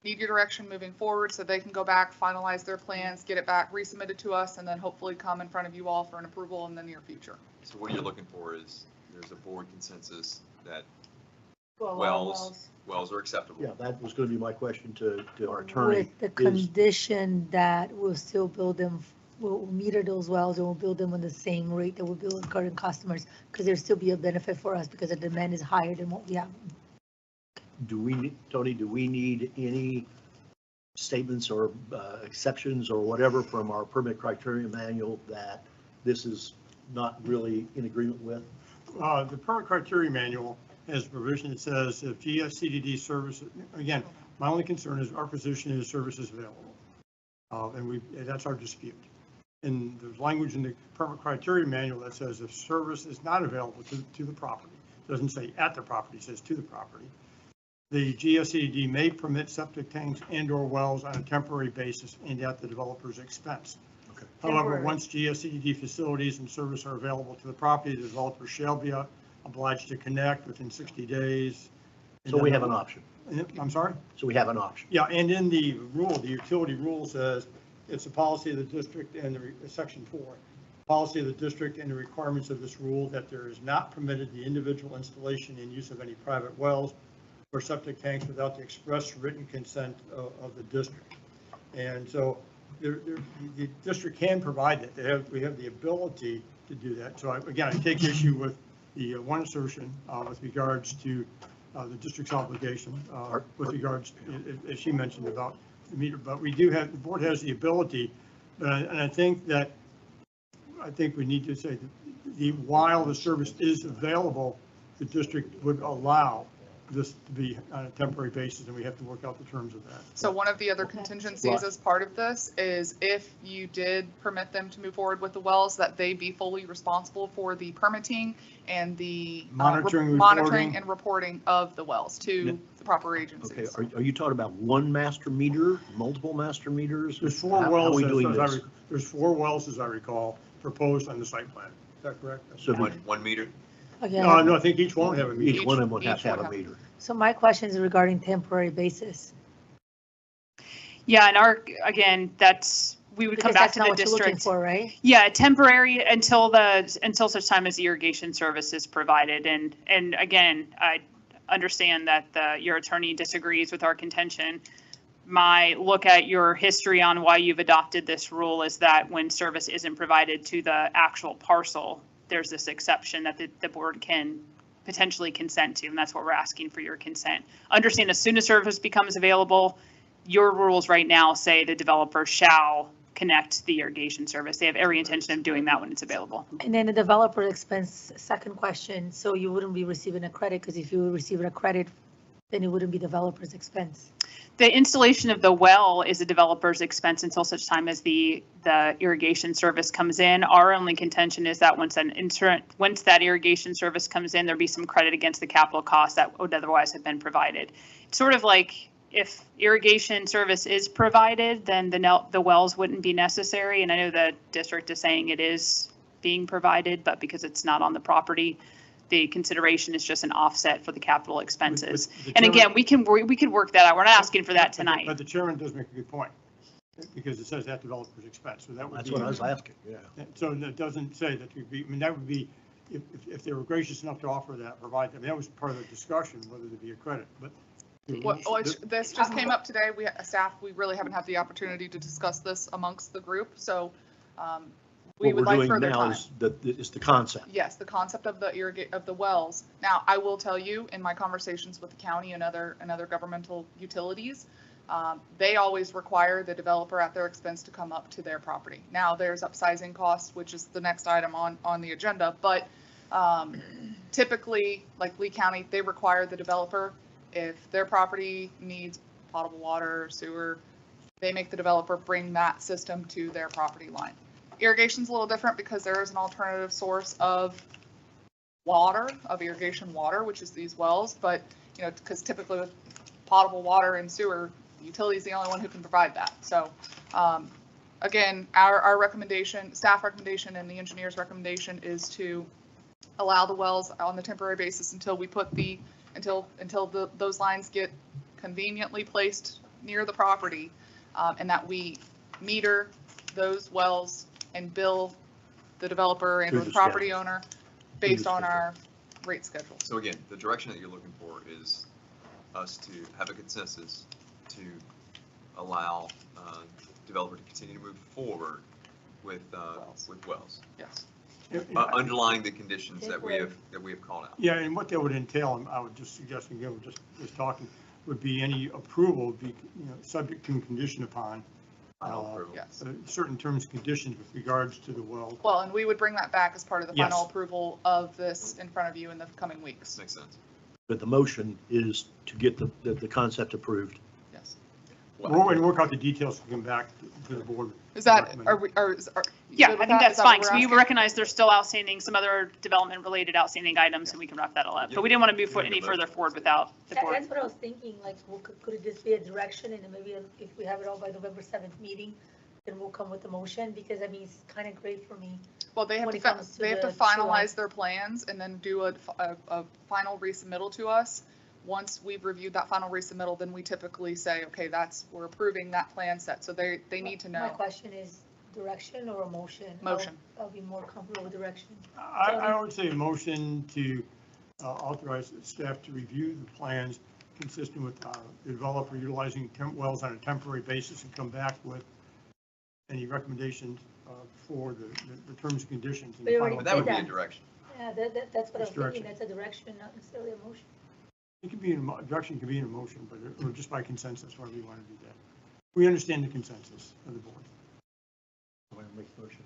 Need your direction moving forward so they can go back, finalize their plans, get it back, resubmit it to us, and then hopefully come in front of you all for an approval in the near future. So what you're looking for is, there's a board consensus that Well, wells are acceptable. Yeah, that was going to be my question to our attorney. With the is- condition that we'll still build them, we'll meter those wells and we'll build them on the same rate that we bill with current customers, because there'll still be a benefit for us because the demand is higher than what we have. Do we, Tony, do we need any statements or exceptions or whatever from our permit criteria manual that this is not really in agreement with? The permit criteria manual has a provision that says if GSCDD service, again, my only concern is our position is service is available. And that's our dispute. And there's language in the permit criteria manual that says if service is not available to the property, it doesn't say at the property, it says to the property, the GSCDD may permit septic tanks and or wells on a temporary basis and at the developer's expense. Okay. However, once GSCDD facilities and service are available to the property, the developer shall be obliged to connect within 60 days. So we have an option. I'm sorry? So we have an option. Yeah, and in the rule, the utility rule says it's a policy of the district and section 4, policy of the district and the requirements of this rule that there is not permitted the individual installation and use of any private wells or septic tanks without the express written consent of the district. And so the district can provide that. We have the ability to do that. So again, I take issue with the one assertion with regards to the district's obligation with regards, as she mentioned, about the meter, but we do have, the board has the ability, and I think we need to say that while the service is available, the district would allow this to be on a temporary basis, and we have to work out the terms of that. So one of the other contingencies as part of this is if you did permit them to move forward with the wells, that they be fully responsible for the permitting and the monitoring reporting. and reporting of the wells to the proper Okay, agencies. are you talking about one master meter, multiple master meters? There's four How are wells, we doing this? there's 4 wells, as I recall, proposed on the site plan. Is that correct? So One meter? Okay. No, I think each one have a meter. each one of them would have each to have would a have- meter. So my question is regarding temporary basis. Yeah, and again, we would come Because back that's to not the what you're looking district. for, right? Yeah, temporary until such time as the irrigation service is provided. And again, I understand that your attorney disagrees with our contention. My look at your history on why you've adopted this rule is that when service isn't provided to the actual parcel, there's this exception that the board can potentially consent to, and that's what we're asking for your consent. Understand as soon as service becomes available, your rules right now say the developer shall connect the irrigation service. They have every intention of doing that when it's available. And then the developer expense, second question, so you wouldn't be receiving a credit, because if you were receiving a credit, then it wouldn't be developer's expense. The installation of the well is a developer's expense until such time as the irrigation service comes in. Our only contention is that once that irrigation service comes in, there'll be some credit against the capital costs that would otherwise have been provided. It's sort of like if irrigation service is provided, then the wells wouldn't be necessary. And I know the district is saying it is being provided, but because it's not on the property, the consideration is just an offset for the capital expenses. And again, we could work that out. We're not asking for that tonight. But the chairman does make a good point, because it says that developer's expense, so that would be. That's what I was asking, yeah. So it doesn't say that you'd be, I mean, that would be, if they were gracious enough to offer that, provide, I mean, that was part of the discussion, whether there'd be a credit, but. This just came up today. We really haven't had the opportunity to discuss this amongst the group, so we would like further time. Is the concept. Yes, the concept of the wells. Now, I will tell you, in my conversations with the county and other governmental utilities, they always require the developer at their expense to come up to their property. Now, there's upsizing costs, which is the next item on the agenda, but typically, like Lee County, they require the developer, if their property needs potable water or sewer, they make the developer bring that system to their property line. Irrigation's a little different because there is an alternative source of water, of irrigation water, which is these wells, but, you know, because typically with potable water and sewer, utility is the only one who can provide that. So, again, our recommendation, staff recommendation and the engineer's recommendation is to allow the wells on the temporary basis until we put those lines get conveniently placed near the property, and that we meter those wells and bill the developer and the property owner based on our rate schedule. So again, the direction that you're looking for is us to have a consensus to allow developer to continue to move forward with wells. Yes. Underlying the conditions that we have called out. Yeah, and what that would entail, and I would just suggest, again, we're just talking, would be any approval would be, subject to and conditioned upon Yes. certain terms and conditions with regards to the well. Well, and we would bring that back as part of the Yes. final approval of this in front of you in the coming weeks. Makes sense. But the motion is to get the concept approved. Yes. We'll work out the details and come back to the board. Is that, Yeah, I think that's fine, because we recognize there's still some other development-related outstanding items, and we can wrap that all up. But we didn't want to move any further forward without the board. That's what I was thinking, like, could it just be a direction, and then maybe if we have it all by November 7th meeting, then we'll come with the motion, because I mean, it's kind of great for me. Well, they have to finalize their plans and then do a final resubmittal to us. Once we've reviewed that final resubmittal, then we typically say, okay, we're approving that plan set. So they need to know. My question is direction or a motion? Motion. I'll be more comfortable with direction. I would say a motion to authorize the staff to review the plans consistent with the developer utilizing wells on a temporary basis and come back with any recommendations for the terms and conditions. But that would be a direction. Yeah, that's what I was thinking. That's a direction, not necessarily a motion. It could be direction, could be in a motion, but or just by consensus, where we want to do that. We understand the consensus of the board. Want to make the motion?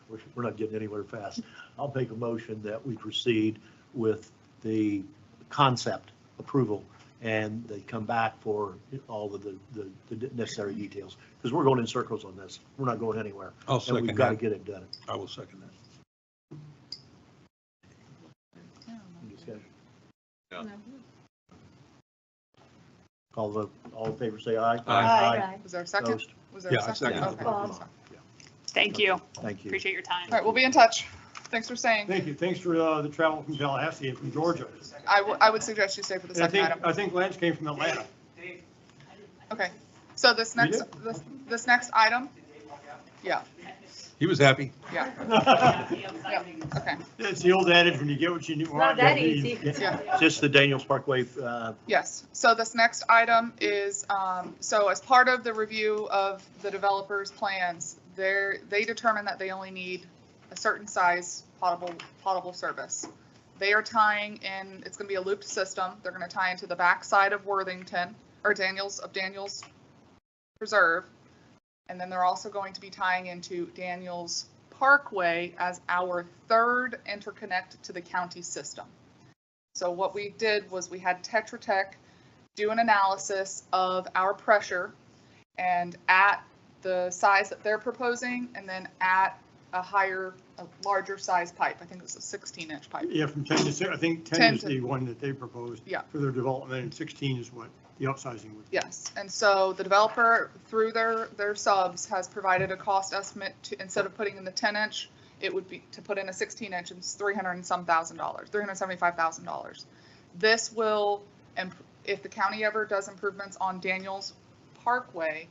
we're not getting anywhere fast. I'll make a motion that we proceed with the concept approval and they come back for all of the necessary details. Because we're going in circles on this. We're not going anywhere. I'll And second we've got to that. get it done. I will second that. Any discussion? No. Call the vote. All in favor, say aye. Aye. Was there a second? Opposed? Was there Yeah, a I second? seconded Okay. it. Thank you. Thank you. Appreciate your time. All right, we'll be in touch. Thanks for staying. Thank you. Thanks for the travel from Tallahassee and from Georgia. I would suggest you stay for the And I second think, item. I think Lance came from Atlanta. Okay, so this next, this next item, yeah, He was happy. yeah, okay, It's the old adage, when you get what you want. Not that you- easy. yeah. Just the Daniels Parkway, Yes, so this next item is, so as part of the review of the developer's plans, they determine that they only need a certain size potable service. They are tying in, it's gonna be a looped system, they're gonna tie into the backside of Worthington, or Daniels Preserve. And then they're also going to be tying into Daniels Parkway as our third interconnect to the county system. So what we did was we had Tetra Tech do an analysis of our pressure and at the size that they're proposing, and then at a larger size pipe. I think it's a 16-inch pipe. Yeah, from 10 to 6, I think 10 is the one that they proposed. Yeah. For their development, and 16 is what the upsizing would be. Yes, and so the developer, through their subs, has provided a cost estimate to, instead of putting in the 10-inch, it would be to put in a 16-inch, and it's $375,000. This will, if the county ever does improvements on Daniels Parkway,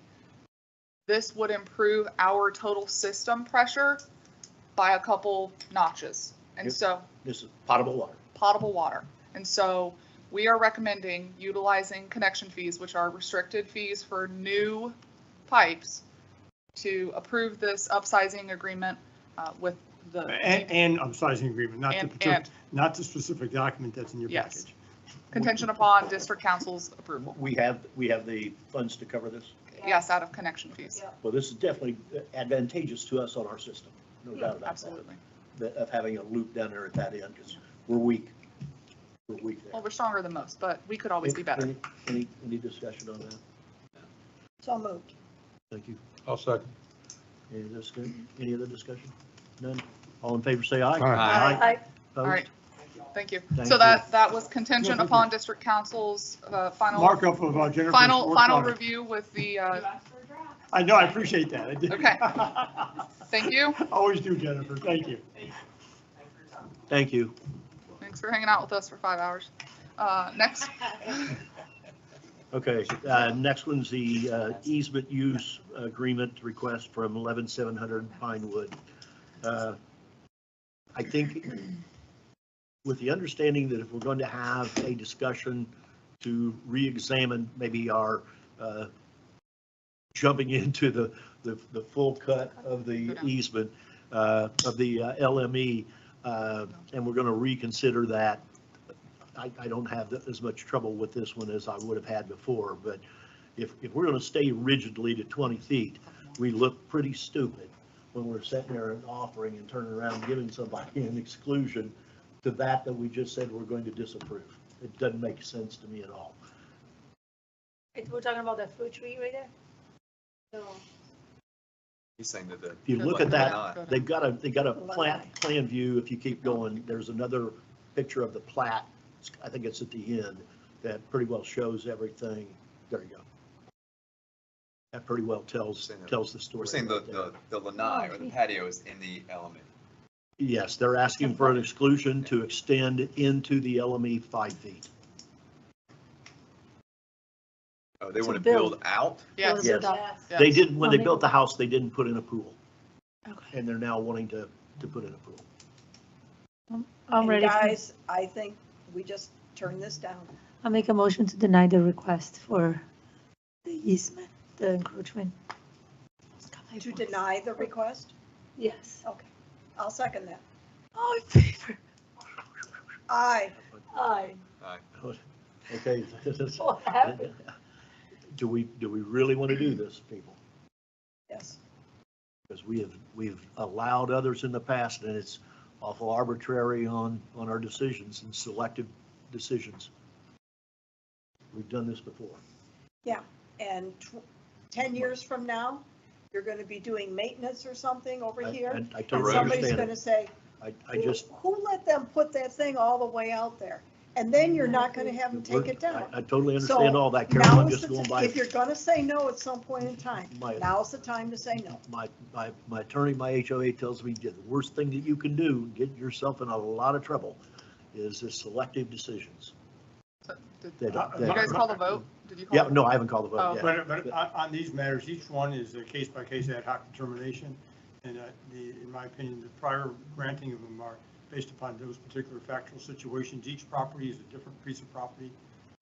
this would improve our total system pressure by a couple notches. And so this is potable water. potable water. And so we are recommending utilizing connection fees, which are restricted fees for new pipes, to approve this upsizing agreement with the. And upsizing agreement, not the specific document that's in your Yes. package. Contingent upon district council's approval. We have the funds to cover this. Yes, out of connection fees. Well, this is definitely advantageous to us on our system, no doubt about that. Absolutely. Of having a loop down there at that end, because we're weak. We're weak there. Well, we're stronger than most, but we could always be better. Any discussion on that? So moved. Thank you. I'll second. Any other discussion? None? All in favor, say aye. Aye. All right. Thank you. Thank So you. that was contingent upon district council's final. Markup of Jennifer's Final work on it. review with the, I know, I appreciate that. I did. Okay. Thank you. Always do, Jennifer. Thank you. Thank you. Thanks for hanging out with us for 5 hours. Next. Okay, next one's the easement use agreement request from 11700 Pinewood. I think with the understanding that if we're going to have a discussion to re-examine maybe our jumping into the full cut of the easement of the LME, and we're going to reconsider that. I don't have as much trouble with this one as I would have had before, but if we're going to stay rigidly to 20 feet, we look pretty stupid when we're sitting there and offering and turning around and giving somebody an exclusion to that we just said we're going to disapprove. It doesn't make sense to me at all. We're talking about that fruit tree right there? No. He's saying that the. If you look at that, they've got a plan view. If you keep going, there's another picture of the plat. I think it's at the end that pretty well shows everything. There you go. That pretty well tells the story. We're saying the lanai or the patio is in the element. Yes, they're asking for an exclusion to extend into the LME 5 feet. Oh, they want to build out? Yes. Yes. They didn't, when they built the house, they didn't put in a pool. Okay. And they're now wanting to put in a pool. I'm And ready. guys, I think we just turn this down. I'll make a motion to deny the request for the easement, the encroachment. To deny the request? Yes. Okay, I'll second that. All in favor? Aye. Aye. Okay. What happened? Do we really want to do this, people? Yes. Because we've allowed others in the past, and it's awful arbitrary on our decisions and selective decisions. We've done this before. Yeah, and 10 years from now, you're going to be doing maintenance or something over here. And I And totally somebody's understand going to it. say, I just, who let them put that thing all the way out there? And then you're not going to have them take it down. I totally understand So all that, Carol. now I'm is just the going ti- by. If you're going to say no at some point in time, My- now's the time to say no. My attorney, my HOA tells me the worst thing that you can do, get yourself in a lot of trouble, is the selective decisions. Did That- you that- guys call the vote? Did you call? Yeah, the no, vote? I haven't called the Oh. vote yet. But on these matters, each one is a case-by-case ad hoc determination. And in my opinion, the prior granting of them are based upon those particular factual situations. Each property is a different piece of property.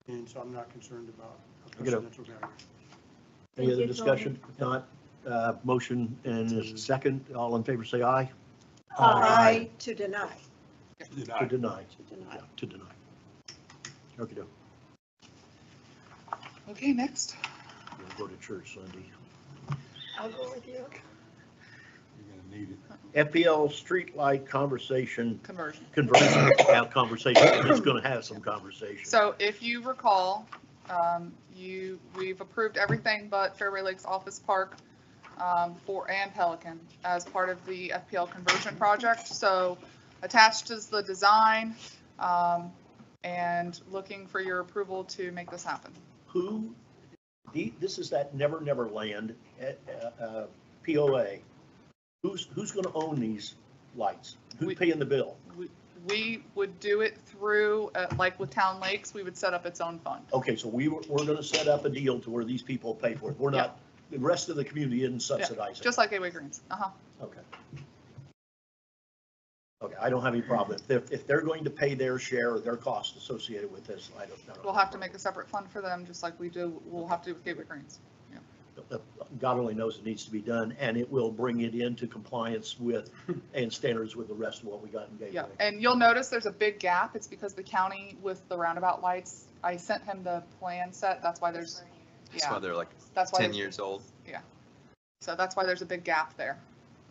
And so I'm not concerned about a get a- precedential value. Any other discussion? If not, motion and a second. All in favor, say aye. Aye to deny. To deny. To deny. Yeah, to deny. Okay, go. Okay, next. We'll go to church Sunday. I'll go with you. You're gonna need it. FPL streetlight conversation, Conversion. conversion, conversation. We're just gonna have some conversation. So if you recall, we've approved everything but Fairway Lakes Office Park and Pelican as part of the FPL conversion project. So attached is the design and looking for your approval to make this happen. This is that Never Never Land POA. Who's gonna own these lights? Who's paying the bill? We would do it through, like with Town Lakes, we would set up its own fund. Okay, so we're gonna set up a deal to where these people pay for it. We're not, the rest of the community isn't subsidizing. Just like Gateway Greens. Okay. Okay, I don't have any problem. If they're going to pay their share or their cost associated with this, I don't. We'll have to make a separate fund for them, just like we'll have to do with Gateway Greens. God only knows it needs to be done, and it will bring it into compliance with and standards with the rest of what we got in Gateway. Yeah, and you'll notice there's a big gap. It's because the county with the roundabout lights, I sent him the plan set. That's why there's, That's why they're like That's why 10 there's- years old. Yeah. So that's why there's a big gap there.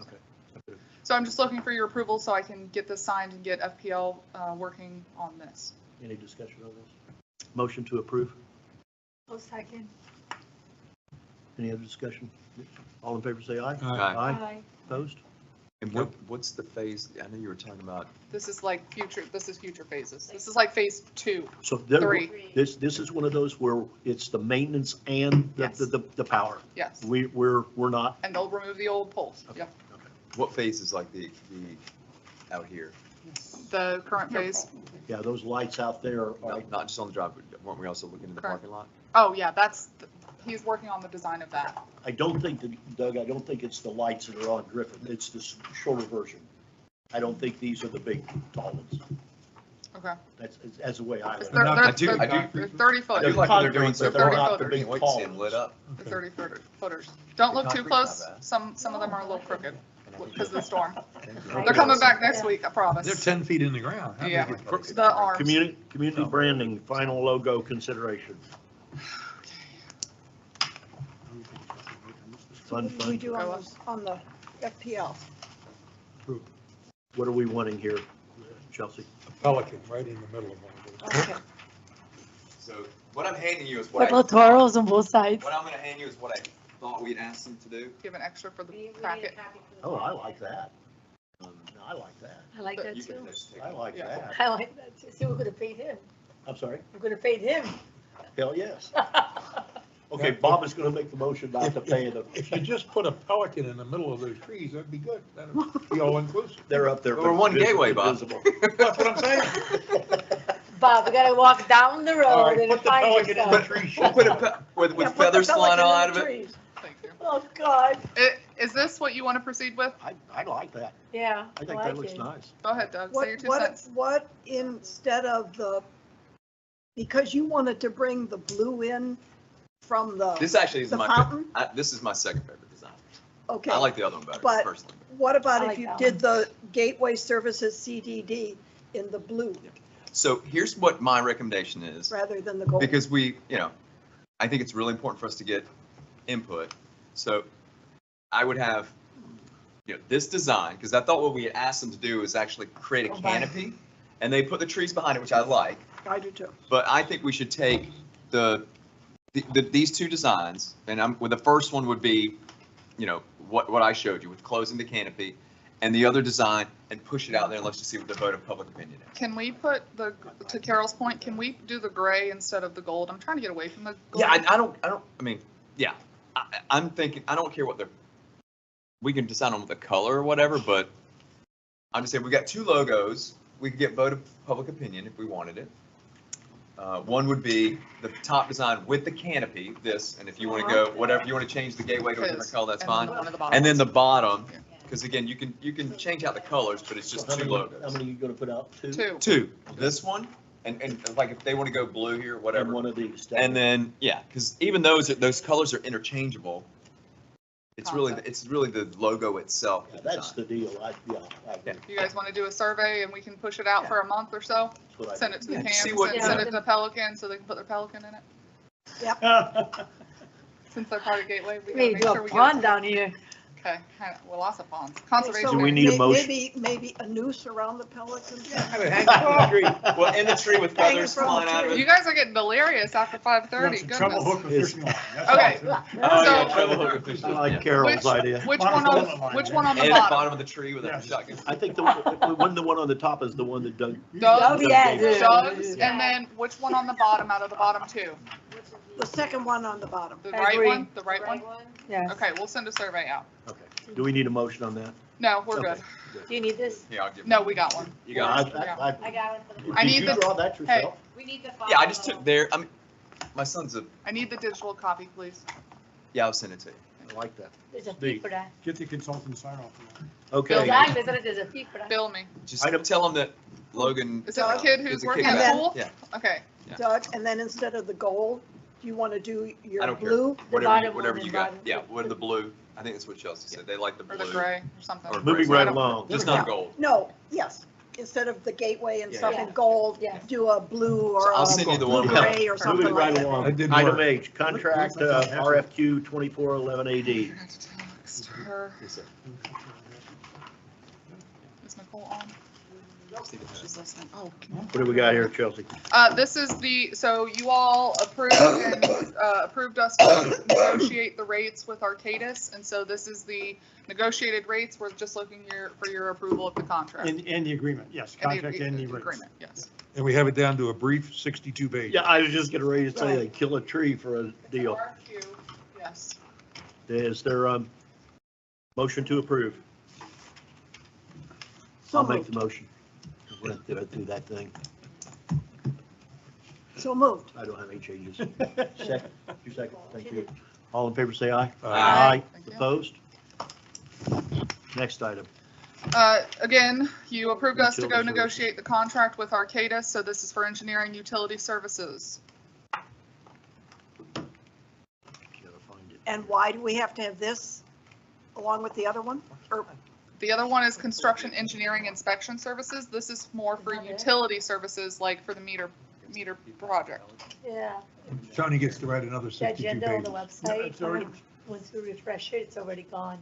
Okay. So I'm just looking for your approval so I can get this signed and get FPL working on this. Any discussion on this? Motion to approve? Oh, second. Any other discussion? All in favor, say aye. Aye. Opposed? And what's the phase? I know you were talking about. This is future phases. This is like phase 2. So 3. this is one of those where it's the maintenance and the power. Yes. We're not. And they'll remove the old poles. Yeah. What phase is like the out here? The current phase. Yeah, those lights out there are. Not just on the drive, but weren't we also looking in the Correct. parking lot? Oh, yeah, he's working on the design of that. I don't think that, Doug, I don't think it's the lights that are on Griffin. It's the shorter version. I don't think these are the big tall ones. Okay. That's the way I look. They're at it. they're 30 foot. I do like what they're doing so They're 30 far. footers. Can't wait to see them lit up. They're 30 footers. Don't look too Concrete, close. not bad. Some of them are a little crooked because of the storm. They're coming back next week, I promise. They're 10 feet in the ground. How Yeah. they get crooked? The arms. Community branding, final logo consideration. Fun. What do we do on the FPL? What are we wanting here, Chelsea? Pelican, right in the middle of one of those. Okay. So what I'm handing you is What what about toros on both sides? what I'm going to hand you is what I thought we'd asked them to do. Do you have an extra for the packet? Oh, I like that. I like that. I like that You can too. just take I like that. I like that too. See, we're gonna paid him. I'm sorry? We're gonna paid him. Hell, yes. Okay, Bob is gonna make the motion not to pay them. If you just put a pelican in the middle of those trees, that'd be good. That'd be all inclusive. They're up there. Or one gateway, Bob. Visible. That's what I'm saying. Bob, we gotta walk down the All road right, and put the find pelican in the yourself. tree. We'll put it with Yeah, put feathers the flying pelican all in out of the it. trees. Thank you. Oh, God. Is this what you want to proceed with? I like that. Yeah. I think that looks nice. Go ahead, Doug. Say your 2 cents. What instead of because you wanted to bring the blue in from This actually is the my fountain? this is my second favorite design. Okay. I like the other one better But personally. what about I if like you that did the Gateway Services CDD in the blue So here's what my recommendation is. rather than the gold? Because I think it's really important for us to get input. So I would have this design, because I thought what we had asked them to do is actually create a canopy, and they put the trees behind it, which I like. I do too. But I think we should take these two designs, and the first one would be, what I showed you with closing the canopy, and the other design, and push it out there and let's just see what the vote of public opinion is. Can we put to Carol's point, can we do the gray instead of the gold? I'm trying to get away from the gold. Yeah, I'm thinking, I don't care what we can decide on the color or whatever, but I'm just saying, we got two logos. We could get vote of public opinion if we wanted it. One would be the top design with the canopy, and if you want to go, whatever, you want to change the gateway to a different color, that's fine. And then the bottom, because again, you can change out the colors, but it's just two logos. How many are you going to put out? Two. This one, and like if they want to go blue here, whatever. And one of these. And then, because even those colors are interchangeable. It's really the logo itself. Yeah, that's the deal. I agree. You guys want to do a survey and we can push it out for a month or so? Send it to the CAMs, send it to the Pelican so they can put their Pelican in it. Yep. Since they're part of Gateway, we Maybe gotta make do sure a we pond get it. down here. Okay, well, lots of ponds. Conservation. So we need a motion? Maybe a noose around the pelican. Well, in the tree with feathers flying out of it. You guys are getting delirious after 5:30, Treble hook goodness. with fishing line. That's Okay. all. Treble hook with fishing I line, like Carol's idea. Which one on the And bottom? bottom of the tree with a shotgun. I think the one on the top is the one that Doug. Doug's, yes. Doug's, and then which one on the bottom out of the bottom two? The second one on the bottom. The I right agree. one? The right one? Yes. Okay, we'll send a survey out. Okay. Do we need a motion on that? No, we're Okay, good. Do you need this? Yeah, I'll give No, we got one. You got it. I got it for the. I Did need you the- draw that yourself? We need the. Yeah, I just took my son's I need the digital copy, please. I'll send it to you. I like that. There's a fee for that. Get the consultant sign off. on Okay. Exactly, there's a fee for that. Bill me. Just tell him that Logan. Is that the kid who's is a working kid at back. the pool? Yeah. Okay. Yeah. Doug, and then instead of the gold, do you want to do I your don't care. blue? Whatever you got. Yeah, what are the blue? I think that's what Chelsea said. They like the Or blue. the gray or something. Or Moving gray. right along. Just not gold. No, yes. Instead of the gateway and Yeah. stuff Yeah. in gold, Yeah. do a blue or I'll a send you the one. blue gray or something Moving like right that. along. That didn't Item work. H, contract RFQ 2411 AD. I have to text her. Is Nicole on? She's listening. Oh, can What do we got here, Chelsea? This is so you all approved us to negotiate the rates with Arcadis, and so this is the negotiated rates. We're just looking for your approval of the contract. And the agreement, yes, contract and the rates. agreement, yes. And we have it down to a brief 62 pages. Yeah, I was just getting ready to say they kill a tree for a deal. RFQ, yes. Is there a motion to approve? So I'll make moved. the motion. We're gonna do that thing. So moved. I don't have any changes. Second, 2 seconds, thank you. All in favor, say aye. Aye. Thank you. Opposed? Next item. Again, you approved us to go Utility negotiate the contract with Arcadis, so this is for engineering utility services. Gotta find it. And why do we have to have this along with the other one? Or The other one is construction engineering inspection services. This is more for utility services, like for the meter project. Yeah, Tony gets to write another the 62 agenda on the pages. website, It's already- once we refresh it, it's already gone.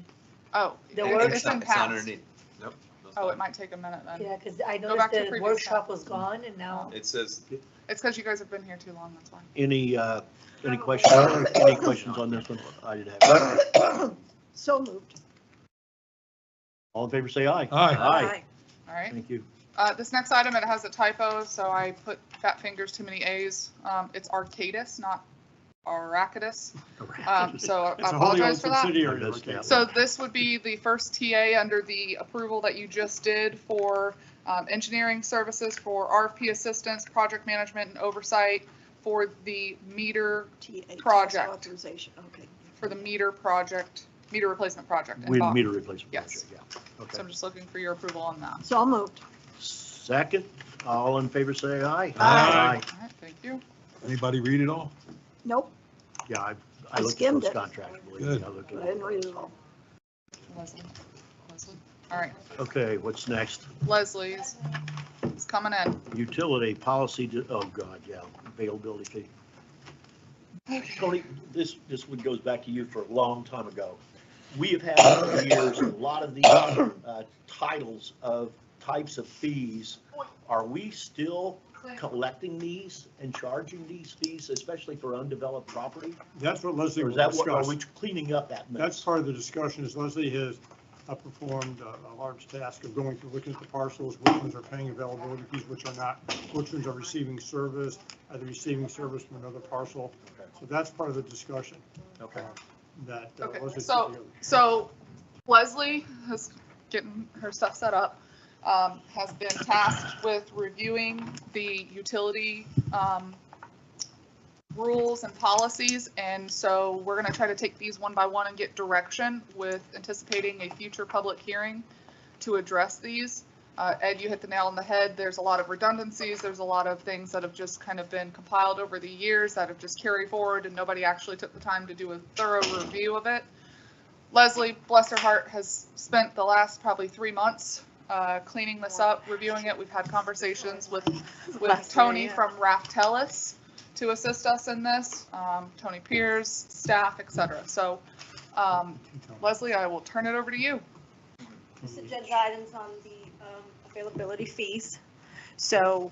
Oh, The it- work- it's in It's not past. underneath. Nope. Oh, it might take a minute then. Yeah, because I Go back noticed to the previous workshop tab. was gone and now, It says, It's because you guys have been here too long, that's why. Any questions, any questions on this one? I didn't have. so moved. All in favor, say aye. Aye. All right. Thank you. This next item, it has a typo, so I put fat fingers, too many A's. It's Arcadis, not Arcadis. So I It's a wholly owned apologize for that. subsidiary. That's that. So this would be the first TA under the approval that you just did for engineering services for RFP assistance, project management and oversight for the meter TA Project. Authorization, okay. for the meter replacement project. in We Bob. meter replacement Yes. project, yeah. So Okay. I'm just looking for your approval on that. So moved. Second, all in favor, say aye. Aye. All right, thank you. Anybody read it all? Nope, Yeah, I I looked at skimmed those it. contracts. believe me, Good. I looked I at didn't it. read it all. Leslie. All right, Okay, what's next? Leslie's is coming in. Utility policy, oh God, yeah, availability fee. Tony, this one goes back to you for a long time ago. we have had over the years, a lot of these titles of types of fees. Are we still collecting these and charging these fees, especially for undeveloped property? That's what Leslie Or will is that what, are discuss. we cleaning up that mess? That's part of the discussion, is Leslie has performed a large task of going through, looking at the parcels, which ones are paying availability fees, which are not, which ones are receiving service, are they receiving service from another parcel? So that's part of the discussion. Okay. That Okay, Leslie's so, put together. so Leslie is getting her stuff set up, has been tasked with reviewing the utility rules and policies. And so we're going to try to take these one by one and get direction with anticipating a future public hearing to address these. Ed, you hit the nail on the head. There's a lot of redundancies. There's a lot of things that have just kind of been compiled over the years that have just carried forward, and nobody actually took the time to do a thorough review of it. Leslie, bless her heart, has spent the last probably 3 months cleaning this up, reviewing it. We've had conversations with Tony from Raftellus to assist us in this, Tony Pierce, staff, etc. So Leslie, I will turn it over to you. This agenda items on the availability fees. So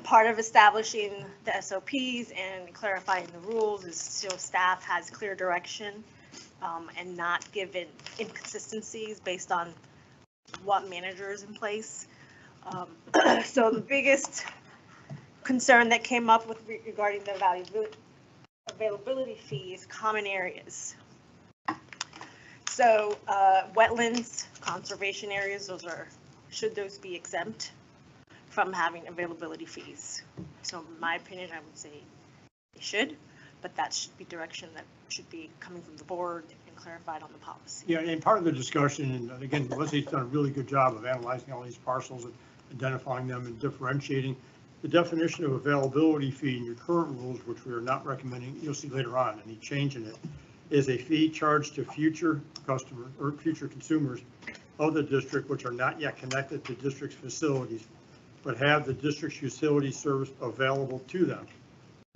part of establishing the SOPs and clarifying the rules is so staff has clear direction and not given inconsistencies based on what manager is in place. So the biggest concern that came up with regarding the availability fees, common areas. So wetlands, conservation areas, should those be exempt from having availability fees? So in my opinion, I would say they should, but that should be direction that should be coming from the board and clarified on the policy. Yeah, and part of the discussion, and again, Leslie's done a really good job of analyzing all these parcels and identifying them and differentiating. The definition of availability fee in your current rules, which we are not recommending, you'll see later on, any change in it, is a fee charged to future customers or future consumers of the district which are not yet connected to district's facilities, but have the district's utility service available to them,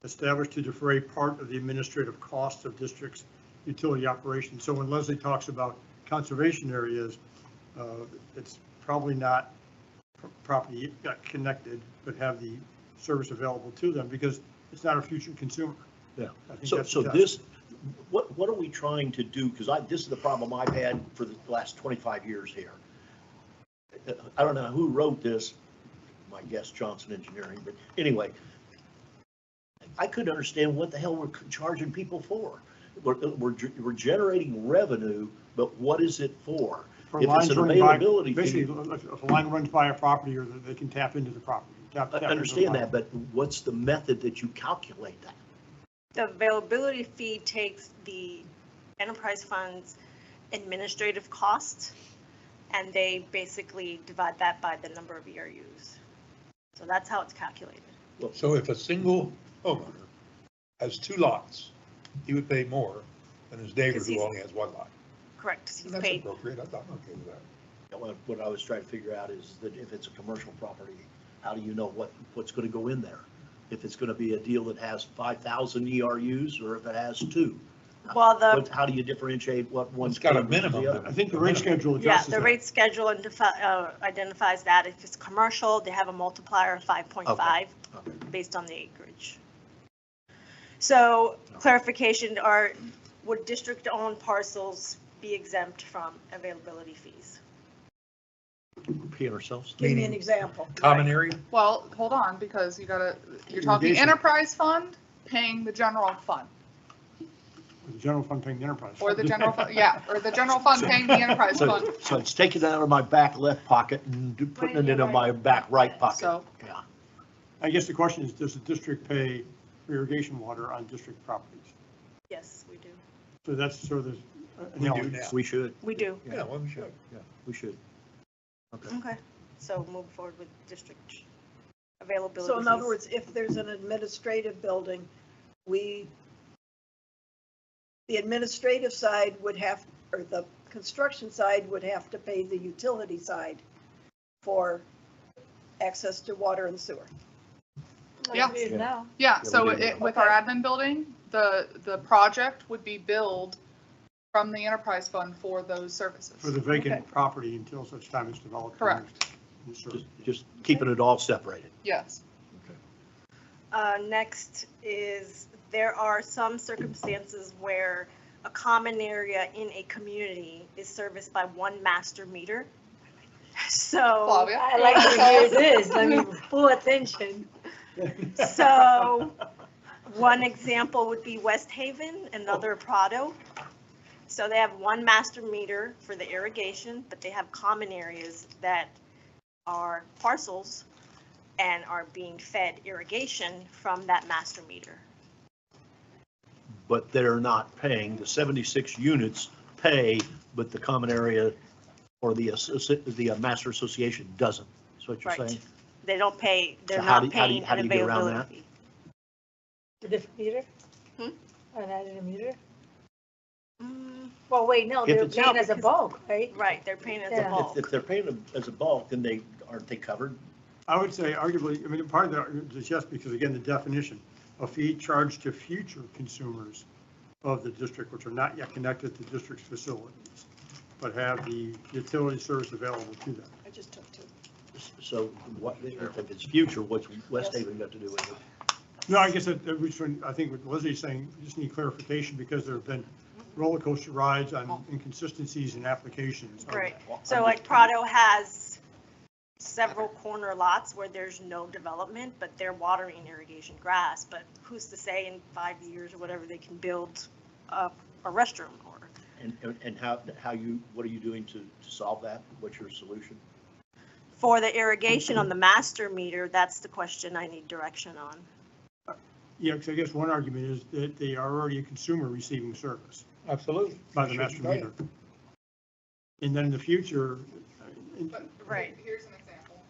established to defray part of the administrative costs of district's utility operations. So when Leslie talks about conservation areas, it's probably not properly connected, but have the service available to them because it's not a future consumer. Yeah. I think So, that's so the this, what are we trying to do? Because this is the problem I've had for the last 25 years here. I don't know who wrote this, my guess Johnson Engineering, but anyway, I couldn't understand what the hell we're charging people for. We're generating revenue, but what is it for? For If it's lines an run by, availability basically, fee, if a line runs by a property or they can tap into the property. I understand that, but what's the method that you calculate that? The availability fee takes the enterprise funds administrative costs, and they basically divide that by the number of ERUs. So that's how it's calculated. So if a single homeowner has 2 lots, he would pay more than his neighbor who only has 1 lot. Correct. He's That's paid. appropriate. I'm okay with that. What I was trying to figure out is that if it's a commercial property, how do you know what's going to go in there? If it's going to be a deal that has 5,000 ERUs or if it has 2? Well, How do you differentiate what one's? It's got a paying versus the minimum. other? I think the rate schedule Yeah, addresses the that. rate schedule identifies that. If it's commercial, they have a multiplier of 5.5 Okay. based on the acreage. So clarification, would district-owned parcels be exempt from availability fees? Repeat ourselves. Give me an example. Common area? Well, hold on, because you're talking Irrigation. enterprise fund paying the general fund, The general fund paying the enterprise. or the general fund, yeah, or the general fund paying the enterprise So, fund. so it's taken it out of my back left pocket and putting it into my back right pocket. So, Yeah. I guess the question is, does the district pay for irrigation water on district properties? Yes, we do. So that's sort of the We do analogy. now. We should. We do. Yeah, well, we should. Yeah, we should. Okay. Okay. So move forward with district availability. So in other fees. words, if there's an administrative building, the administrative side would have, or the construction side would have to pay the utility side for access to water and sewer. Yeah. Like it is now. Yeah, so we do. with our admin building, the project would be billed from the enterprise fund for those services. For the vacant property until such time it's developed. Correct. Just keeping it all separated. Yes. Next is, there are some circumstances where a common area in a community is serviced by one master meter. So. Flavia? I like to hear this, let me full attention. So, one example would be West Haven, another Prado. So they have one master meter for the irrigation, but they have common areas that are parcels and are being fed irrigation from that master meter. But they're not paying, the 76 units pay, but the common area or the master association doesn't. Is what you're Right. saying? They don't pay, they're So how not do- how do you- paying how an do you get around availability that? fee. A different meter? Hmm? An added meter? Mm, Well, wait, no, If they're it's- paying as a because- bulk, right? Right, they're paying as Yeah. a bulk. If they're paying them as a bulk, then aren't they covered? I would say arguably, I mean, part of that is yes, because again, the definition, a fee charged to future consumers of the district, which are not yet connected to district's facilities, but have the utility service available to them. I just took two. So what, if it's future, what's West Haven got to do with it? No, I guess I think what Leslie's saying, we just need clarification because there have been roller coaster rides on inconsistencies in applications. Right, so like Prado has several corner lots where there's no development, but they're watering irrigation grass, but who's to say in 5 years or whatever, they can build a restroom or. And what are you doing to solve that? What's your solution? For the irrigation on the master meter, that's the question I need direction on. Yeah, because I guess one argument is that they are already a consumer receiving service Absolutely. by the master meter. And then in the future. Right. Here's an example.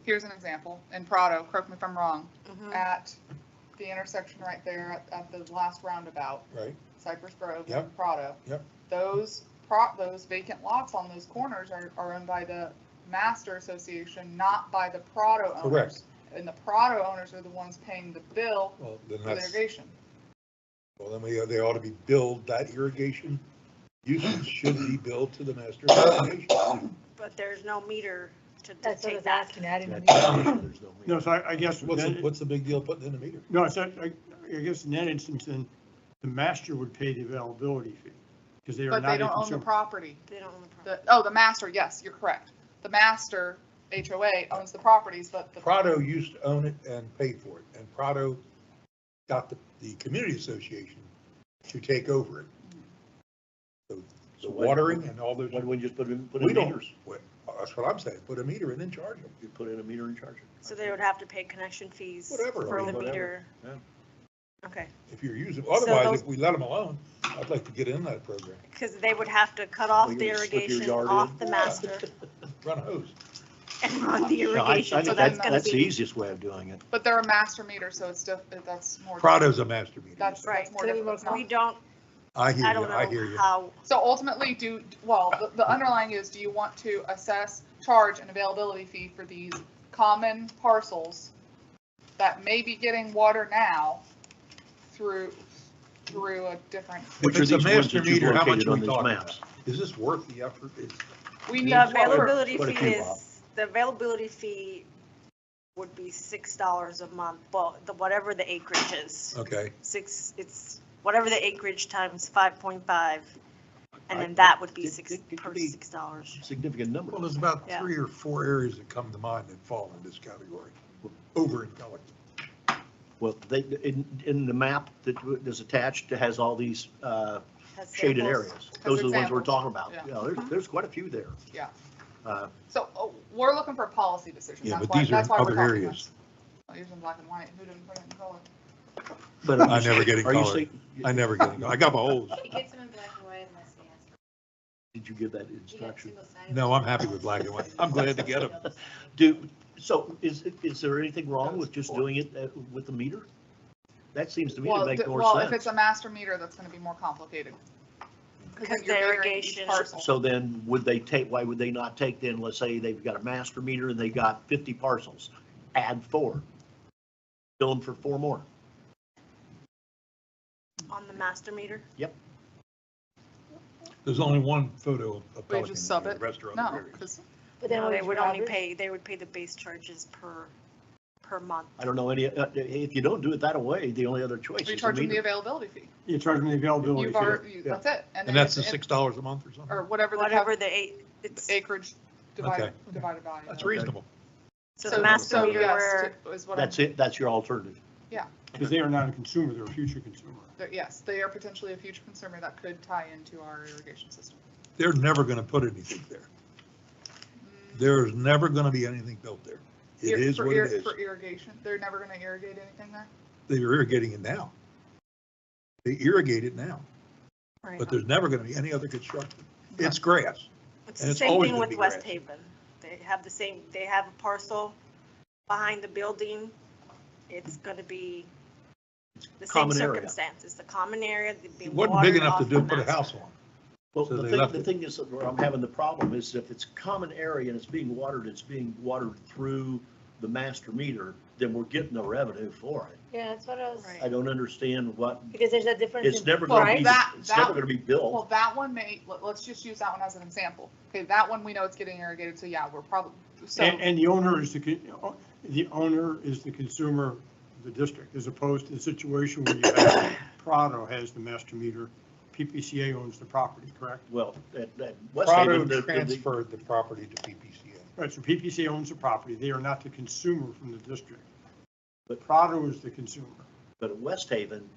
Here's an example. In Prado, correct me if I'm wrong, at the intersection right there at the last roundabout. Right. Cypress Grove, Yep. and Prado. Yep. Those vacant lots on those corners are owned by the master association, not by the Prado owners. Correct. And the Prado owners are the ones paying the bill Well, then for the that's, irrigation. well, then they ought to be billed, that irrigation usage should be billed to the master association. But there's no meter to That's what I dictate was that. asking, adding a There's meter. no meter. No, so I guess. What's the big deal putting in a meter? No, I guess in that instance, then the master would pay the availability fee because they are But not they a don't own the consumer. property. They don't own the property. The master, yes, you're correct. The master HOA owns the properties, but the. Prado used to own it and pay for it, and Prado got the community association to take over it. So the watering and all those. Why don't we just put in We don't, meters? that's what I'm saying, put a meter in and charge them. You put in a meter and charge it. So they would have to pay connection fees Whatever, for I the mean, meter. Yeah. Okay, If you're using, otherwise, those- if we let them alone, I'd like to get in that program, because they would have to cut off Well, the you're gonna slip your irrigation yard off in? the master run a hose. and run the No, I irrigation, so think that's gonna that's the be. easiest way of doing it. But they're a master meter, so it's that's more. Prado's a master meter. That's Right. more difficult. It's not- We don't, I hear I you, don't I hear know you. how, So ultimately, the underlying is, do you want to charge an availability fee for these common parcels that may be getting water now through a different. Which If are it's a these ones master that you've meter, how much located are on we these talking maps? about? Is this worth the effort? We need. the availability Quite a fee few, Bob. is, the availability fee would be $6 a month, well, whatever the acreage is. Okay, It's whatever the acreage times 5.5, and then I- that would be it- six, it could per be- $6. Significant number. well, there's about Yeah. 3 or 4 areas that come to mind that fall in this category. Over in Pelican. Well, in the map that is attached, it has all these Has shaded samples. areas. Those are the ones we're examples. talking about. Yeah. You know, there's quite a few there. Yeah. Uh, So we're looking for policy decisions. Yeah, That's but why- these are that's in why we're other talking areas. this. I'm using black and white. Who didn't put it in color? But I never get in are you color. saying- I never get it. I got my holes. He gets them in black and white unless he has to. Did you give that He got instruction? single-sided. No, I'm happy with black and white. I'm glad to get them. So is there anything wrong with just doing it with the meter? That seems to me to Well, make more well, if it's sense. a master meter, that's going to be more complicated. Because the you're varying each irrigation, parcel. So then why would they not take then, let's say they've got a master meter and they got 50 parcels, add 4. Bill them for 4 more. on the master meter, Yep. There's only one photo of We Pelican just sub in there, it? the rest are No, other areas. because But then No, what they is would your only average? pay, they would pay the base charges per month. I don't know any, if you don't do it that way, the only other choice we is a charge them the meter. availability fee. You charge them the availability You've fee. already, that's it. And then that's the it's- $6 a month or something? Or whatever Whatever the it's, acreage Okay. divided by. That's you know. reasonable. so the master meter yes, where, is what That's I'm- it, that's your alternative. Because they are not a consumer, they're a future consumer. Yes, they are potentially a future consumer that could tie into our irrigation system. They're never going to put anything there. There's never going to be anything built there. It is what it is. For irrigation, they're never going to irrigate anything there? They're irrigating it now. They irrigate it now, right. but there's never going to be any other construction. It's grass. It's and the it's same always thing gonna with be West grass. Haven. They have the same, they have a parcel behind the building. It's gonna be the same Common area. circumstances, the common area. It wasn't big enough to put a house on. Well, So the they thing, left the it. thing is, that where I'm having the problem is if it's a common area and it's being watered through the master meter, then we're getting the revenue for it. Yeah, that's what I was, I don't understand what, because there's a difference. it's in never Well, gonna be, that- it's that- never gonna be Well, built. that one let's just use that one as an example. Okay, that one, we know it's getting irrigated, so yeah, we're probably, so. And the owner is the owner is the consumer of the district, as opposed to the situation where you have Prado has the master meter, PPCA owns the property, correct? Well, at West Prado Haven, the- transferred the property to PPCA. Right, so PPCA owns the property, they are not the consumer from the district. But Prado is the consumer. but at West Haven,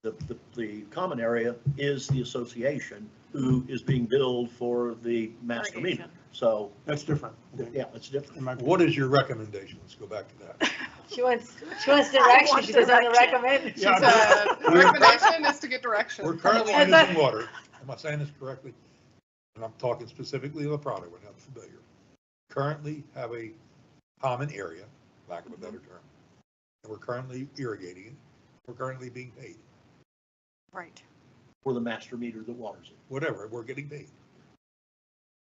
the common area is the association who is being billed for the master meter. Irrigation. So, That's different. yeah, it's different. In my What is your recommendation? Let's go back to that. She wants direction, she doesn't direction. recommend. Yeah, The recommendation is to get direction. We're currently And that- using water. Am I saying this correctly? And I'm talking specifically of Prado, we're not familiar. Currently have a common area, lack of a better term. And we're currently irrigating it. We're currently being paid. right. For the master meter that waters it. Whatever, we're getting paid.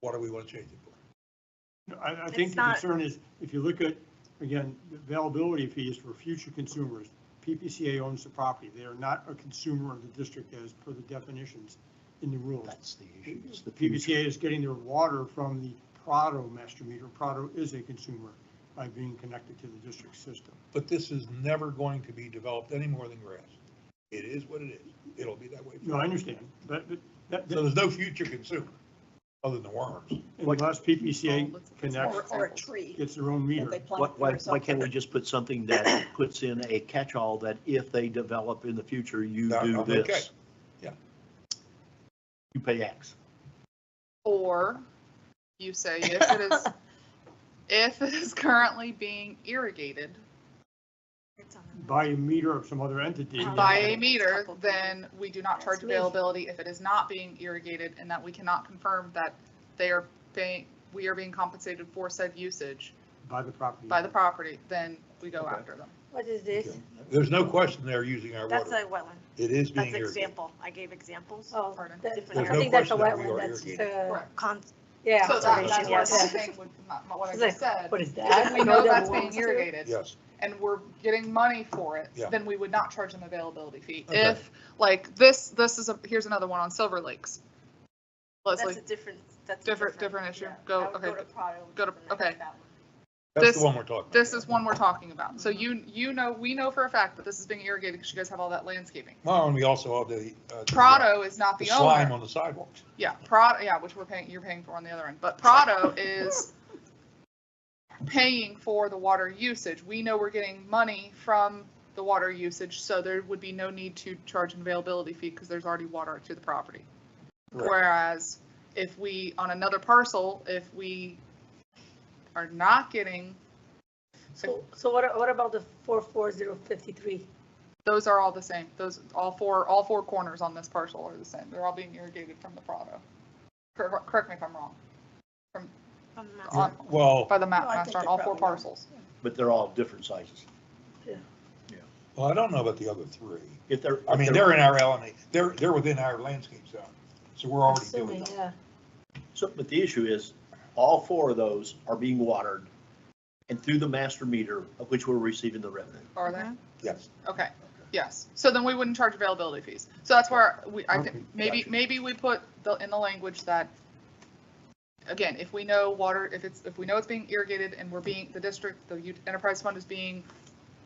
What do we want to change it for? I think It's the not- concern is, if you look at, again, the availability fees for future consumers, PPCA owns the property. They are not a consumer of the district as per the definitions in the rules. That's the issue. It's the PPCA is getting their water from the Prado master meter. Prado is a consumer by being connected to the district system. But this is never going to be developed any more than grass. It is what it is. It'll be that way. No, I understand, but So there's no future consumer, other than the worms. unless PPCA connects, Or a tree gets their own that meter. they plant Why or can't we something. just put something that puts in a catch-all that if they develop in the future, you No, do I'm okay. this? Yeah. You pay X. Or you say if it is currently being irrigated It's on the- By a meter of some other entity. by Yeah. a meter, Couple then we do not charge That's me. availability if it is not being irrigated and that we cannot confirm that they are paying, we are being compensated for said usage By the property. by the property, then we go Okay. after them. What is this? There's no question they're using our That's water. a wetland. It is being That's an irrigated. example. I gave examples. Oh, Pardon? that- Different I area. think that's a There's no question that we wetland, are that's, irrigating. Correct. yeah. So that's Conservation, what I'm yes. saying with what I It's just like, said. what is If that? we I know that that's being belongs to- irrigated Yes. and we're getting money for it, Yeah. then we would not charge them availability fee. Okay. If, like, this is here's another one on Silver Lakes. That's Leslie, a different, that's a different issue. yeah. Go, I would okay, Go to Prado. go to- and I okay. like that one. That's This- the one we're talking about. this is one we're talking about. So you know, we know for a fact that this is being irrigated because you guys have all that landscaping. Well, and we also have the. Prado is not The the slime owner. on the sidewalks. Yeah, Prado, yeah, which you're paying for on the other end. But Prado is paying for the water usage. We know we're getting money from the water usage, so there would be no need to charge an availability fee because there's already water to the property. Correct. Whereas if we, on another parcel, if we are not getting, So what about the 44053? those are all the same. Those, all four corners on this parcel are the same. They're all being irrigated from the Prado. Correct me if I'm wrong. On- Well, By the map No, I master think on they all four probably are. parcels. But they're all different sizes. well, I don't know about the other three. If they're. I mean, they're in our LNA. They're within our landscape zone. So we're already doing Assuming, that. yeah. So, but the issue is, all four of those are being watered and through the master meter of which we're receiving the revenue. Are they? Yes. Okay. Yes, so then we wouldn't charge availability fees. So that's where I Okay, think, maybe, gotcha. maybe we put in the language that, again, if we know water, if we know it's being irrigated and the district, the enterprise fund is being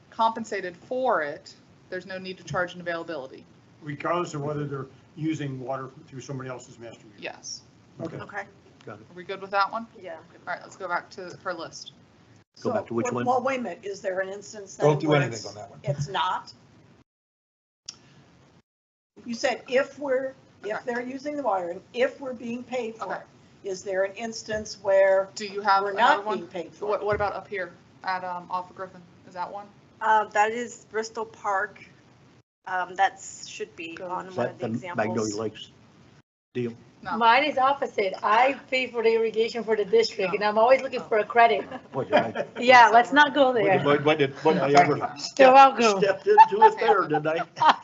compensated for it, there's no need to charge an availability. Regardless of whether they're using water through somebody else's master meter. Yes. Okay. Okay. Got it. Are we good with that one? Yeah. All right, let's go back to her list. Go back to which one? Well, wait a minute, is there an instance that? Don't do where anything it's- on that one. It's not? You said if they're using the water, and if we're being paid for Okay. it, is there an instance where Do you have we're another not one? being paid for What, it? what about up here at, off of Griffin? Is that one? That is Bristol Park. That should be on Is one that of the the examples. Magnolia Lakes deal? No. Mine is opposite. I pay for the irrigation for the district and I'm always looking for a credit. What did I? Yeah, let's not go there. What did I ever You're welcome. stepped into it there, didn't I?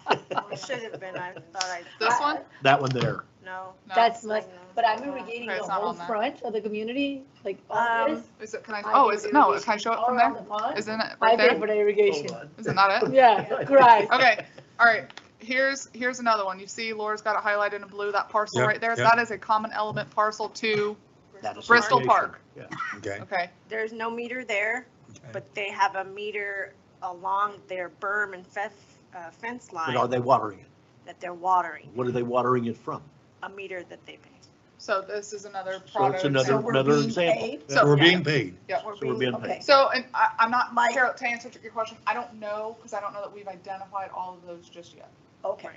It should have been, I thought I, This one? That one there. no. No. That's much, but I'm irrigating Okay, the it's not whole on there. front of the community, like all this. Is it, can I, I oh, do is it, no, irrigation can I show it all from around there? the pond. Isn't it I right pay there? for the irrigation. Isn't that it? Yeah, right. Okay, all right, here's another one. You see Laura's got it highlighted in blue, that parcel Yep, right there. yep. That is a common element parcel to That Bristol association. Park. Yeah. Okay. Okay, There's no meter there, but they have a meter along their berm and fence But are line they watering it? that they're watering, What are they watering it from? a meter that they pay. so this is another So product. it's another, So we're another being example. paid? So- We're being paid. Yeah, So we're being okay. paid. so, and I'm not, Mike. Carol, to answer your question, I don't know, because I don't know that we've identified all of those just yet. Okay.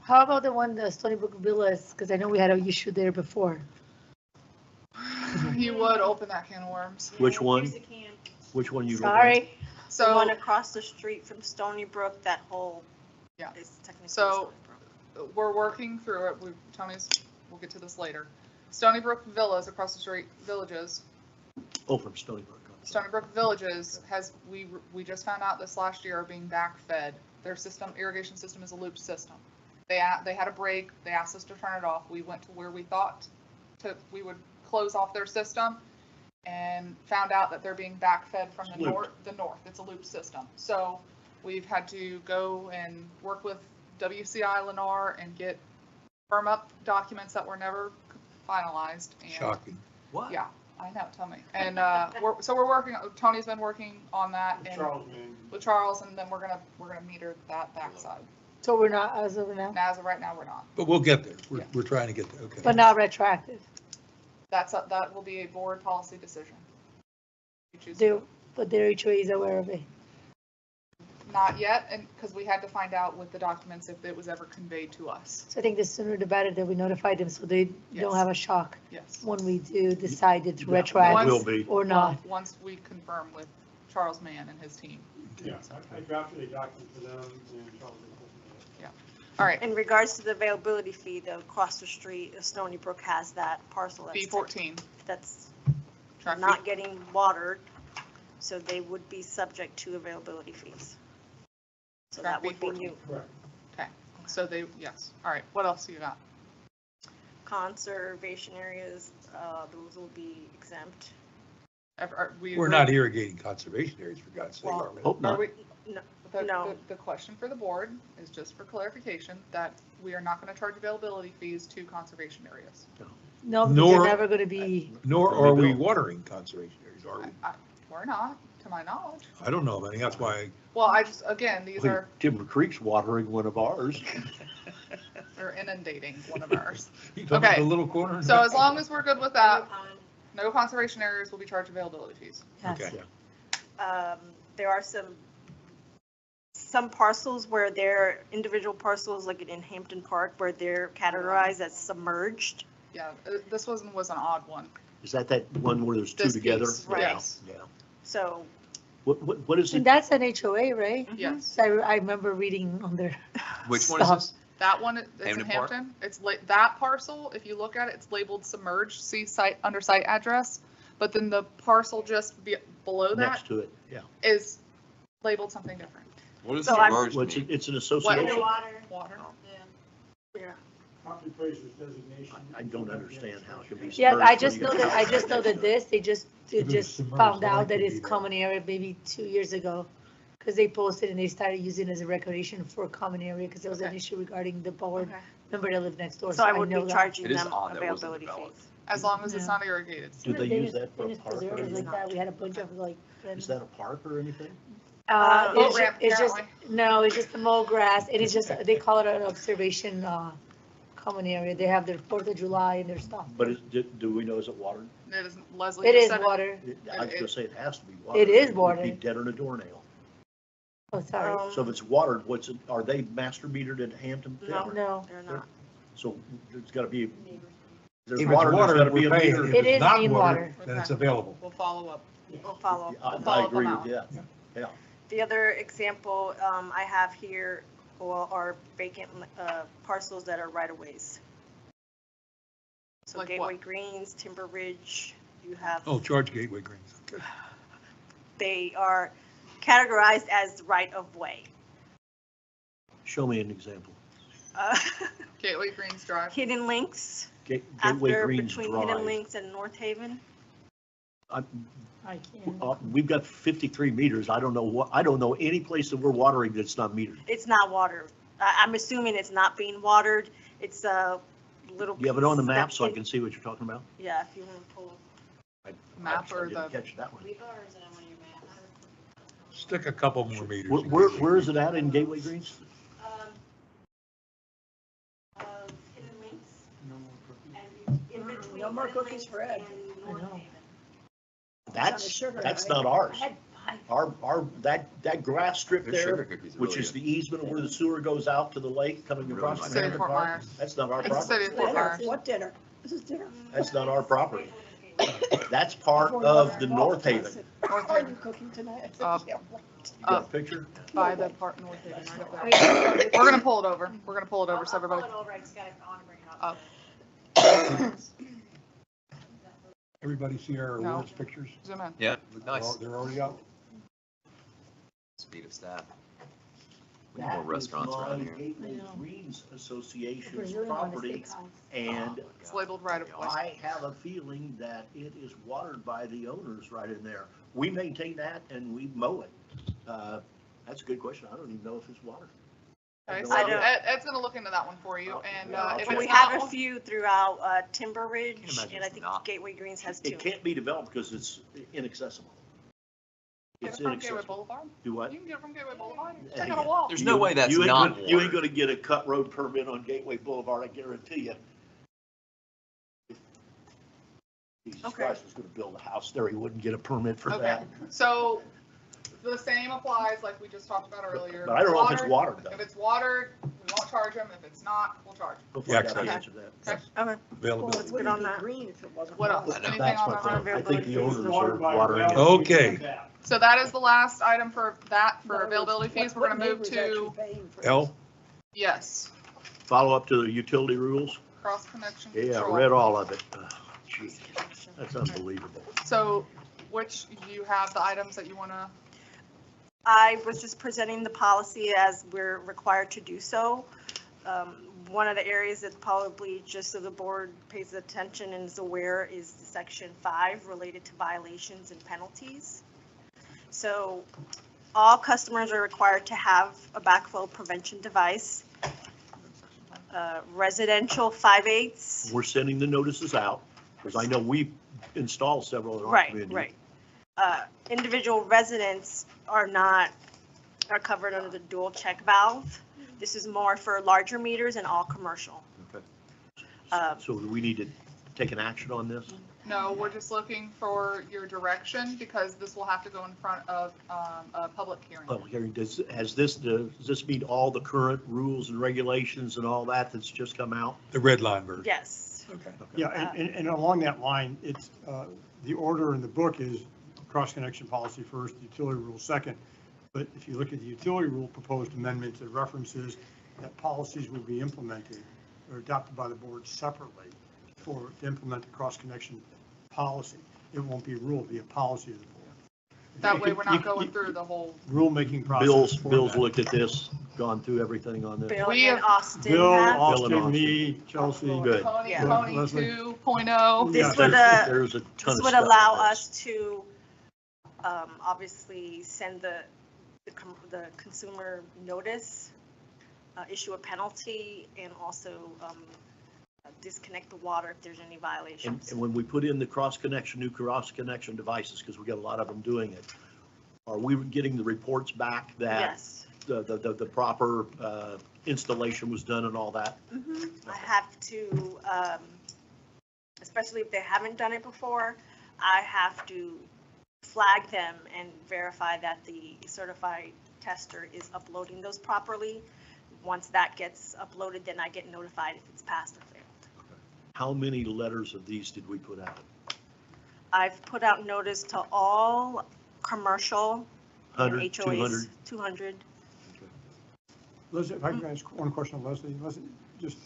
How about the one, the Stony Brook Villas? Because I know we had an issue there before. You would open that can of worms. Which one? Here's the can. Which one you? looking at? Sorry. The one So, across the street from Stony Brook, that whole. Yeah. Is technically So- Stony Brook. we're working through it. We'll get to this later. Stony Brook Villas across the street, Villages, Oh, from Stony Brook. Stony Brook Villages we just found out this last year are being backfed. Their irrigation system is a loop system. They had a break. They asked us to turn it off. We went to where we thought we would close off their system and found out that they're being backfed from It's the looped. north. It's a loop system. So we've had to go and work with WCI Lennar and get firm up documents that were never finalized. And Shocking. What? yeah, I know, tell me. And we're working, Tony's been working on that and Charles, man. with Charles, and then we're gonna meter that backside. So we're not, as of now, And as of right now, we're not. But we'll get there. Yeah. We're trying to get there. Okay. but not retroactive. That will be a board policy decision. We choose to They, do. but their HOA is aware of it. Not yet, and because we had to find out with the documents if it was ever conveyed to us. So I think the sooner the better that we notify them so they Yes. don't have a shock Yes. when we do decide it's Yeah, retroactive will be. or not. Once we confirm with Charles Mann and his team. Yeah, I drafted a document for them and Charles. All right, In regards to the availability fee, the across the street, Stony Brook has that parcel B14. that's Track not fee. getting watered, so they would be subject to availability fees. So Track that would be B14. new. Correct. Okay, so yes. All right, what else you got? Conservation areas, those will be exempt. We're not irrigating conservation areas, for God's sake, Well, are we? Hope Are not. we, No. no. The question for the board is just for clarification that we are not going to charge availability fees to conservation areas. No, because Nor- they're never gonna be, Nor are we watering conservation areas, are we? We're not, to my knowledge. I don't know, I mean, that's why, Well, again, these are, Timber Creek's watering one of ours. they're inundating one of ours. you talking about Okay. the little corner? So as long as we're good with that, no conservation areas will be charged availability fees. yes. Okay. There are some parcels where they're individual parcels, like in Hampton Park, where they're categorized as submerged. Yeah, this was an odd one. Is that one where there's two This together? piece, right. Yeah, Yes. yeah. So What is And it? that's an HOA, right? Yes. So I remember reading on their. Which one is stuff. this? That one, it's in Hampton Park? Hampton. It's that parcel, if you look at it, it's labeled submerged, see site, under site address. But then the parcel just below that Next to it, yeah. is labeled something different. What does So I'm- submerged Well, it's mean? it's an association. Water. yeah. Property appraiser's designation. I don't understand how it can be. Yeah, submerged I just when know you- that, I just know that they If it was just submerged, found then I out that could it's be there. common area maybe 2 years ago. because they posted and they started using it as a recreation for a common area, because there was an Okay. issue regarding the board Okay. member that lived next door. So I would know be that. charging It is them odd that wasn't availability developed. fees. As long as it's Yeah. not irrigated. Do they use that for a Dennis park or Preserve is anything? like that, we had a bunch of like. Is that a park or anything? Boat It's ramp, it's just, apparently. no, it's just the mole grass, and it's just, they call it an observation, common area. They have their 4th of July and their stuff. But do we know, is it watered? It is, Leslie It just is said water. I was gonna say it has to be watered. It is would be watered. deader than a doornail. Oh, sorry. So if it's watered, are they master metered at Hampton? No, No. they're not. So there's gotta be, if there's If water, it's there's water, gotta be we're a paying. meter. If It it's is not main water, water. then it's available. We'll follow up. We'll follow up. I follow up agree on with that that. Yeah. The other example I have here are vacant parcels that are right-of-ways. So Like Gateway what? Greens, Timber Ridge, you have, Oh, charge Gateway Greens. Okay. they are categorized as right-of-way. Show me an example. Uh, Gateway Greens Drive. Hidden Links, Gateway after Greens between Hidden Drive. Links and North Haven. I can't. We've got 53 meters. I don't know any place that we're watering that's not metered. It's not watered. I'm assuming it's not being watered. It's a little. Do you have it on the piece map that so I they- can see what you're talking about? Yeah, if you want to pull. Map I or didn't the- catch that one. Stick a couple more meters. Where is it at in Gateway Greens? Hidden Links. And in between No more Hidden cookies Links for Ed. and North Haven. That's sugar, that's right? not ours. I had Our, that grass strip Their sugar there, cookies are which really is good. the easement where the sewer goes out to the lake coming Really across nice. the City of Hampton Fort Park, Myers. that's not our It's the property. city of Fort Dinner, Myers. what dinner? This is dinner. That's not our property. That's part of the North Haven. North Are you Haven. cooking tonight? Up. You got a picture? By the part North Haven, right up there. We're gonna pull it over. We're gonna pull it over so everybody. over, I just gotta, I want to bring it up. Up. Everybody see our No. awards pictures? Zoom in. Yeah, nice. They're already out. Speed of staff. We need more restaurants around here. Gateway Greens Association's Brazilian one, the property, steakhouse. and It's labeled right of way. I have a feeling that it is watered by the owners right in there. We maintain that and we mow it. That's a good question. I don't even know if it's watered. I Okay, have so no idea. Ed's gonna look into that one for you, and Yeah, I'll if check it's We not, have a few throughout Timber Can't Ridge, imagine and I it's think not. Gateway Greens has two. It can't be developed because it's inaccessible. get It's it from Gateway inaccessible. Boulevard. Do what? You can get it from Gateway Boulevard. Yeah, Check out a wall. There's no way that's You ain't not gonna- You ain't watered. gonna get a cut road permit on Gateway Boulevard, I guarantee you. Jesus Okay. Christ was gonna build a house there, he wouldn't get a permit for Okay, that. so the same applies like we just talked about earlier. But I don't know if it's watered though. If it's watered, we won't charge them. If it's not, we'll charge them. We'll find Yeah, out the okay. answer to that. Okay. Okay. Availability. Let's get on that. Green if it wasn't. What else? watered. Anything That's on my that? point. I think the owners are Watered by watering it. Okay. So that is the last item for that, for No, availability fees. We're what gonna move neighbor's to, actually paying for L, yes, Follow up to the utility rules? cross connection Yeah, I control. read all of it. Jeez, that's unbelievable. So which, do you have the items that you wanna, I was just presenting the policy as we're required to do so. One of the areas that probably just so the board pays attention and is aware is section 5 related to violations and penalties. So all customers are required to have a backflow prevention device. Residential 5/8. We're sending the notices out, because I know we've installed several in our Right, community. right. Individual residents are covered under the dual check valve. This is more for larger meters and all commercial. Okay. Um, So do we need to take an action on this? no, we're just looking for your direction because this will have to go in front of, a public hearing. Public hearing, does this meet all the current rules and regulations and all that that's just come out? the red line version. Yes. Okay. Yeah, and along that line, it's, the order in the book is cross-connection policy first, utility rule second. But if you look at the utility rule proposed amendment, it references that policies will be implemented or adopted by the board separately to implement the cross-connection policy. It won't be a rule, it'll be a policy of the board. That way we're not going through the whole, Rulemaking process. for Bill's that. looked at this, gone through everything on this. Bill We and have- Austin Bill, Bill have. and Austin, Austin. me, Chelsea. Good. Tony, Yeah. Tony Leslie. 2.0. Yeah. This would, There's a ton this of would stuff allow on this. us to, obviously send the the consumer notice, issue a penalty, and also disconnect the water if there's any violations. And when we put in the new cross-connection devices, because we got a lot of them doing it, are we getting the reports back that Yes. the proper installation was done and all that? I have to, especially if they haven't done it before, I have to flag them and verify that the certified tester is uploading those properly. Once that gets uploaded, then I get notified if it's passed or failed. How many letters of these did we put out? I've put out notice to all commercial and 100, HOAs, 200? 200. Leslie, if I can ask one question on Leslie, just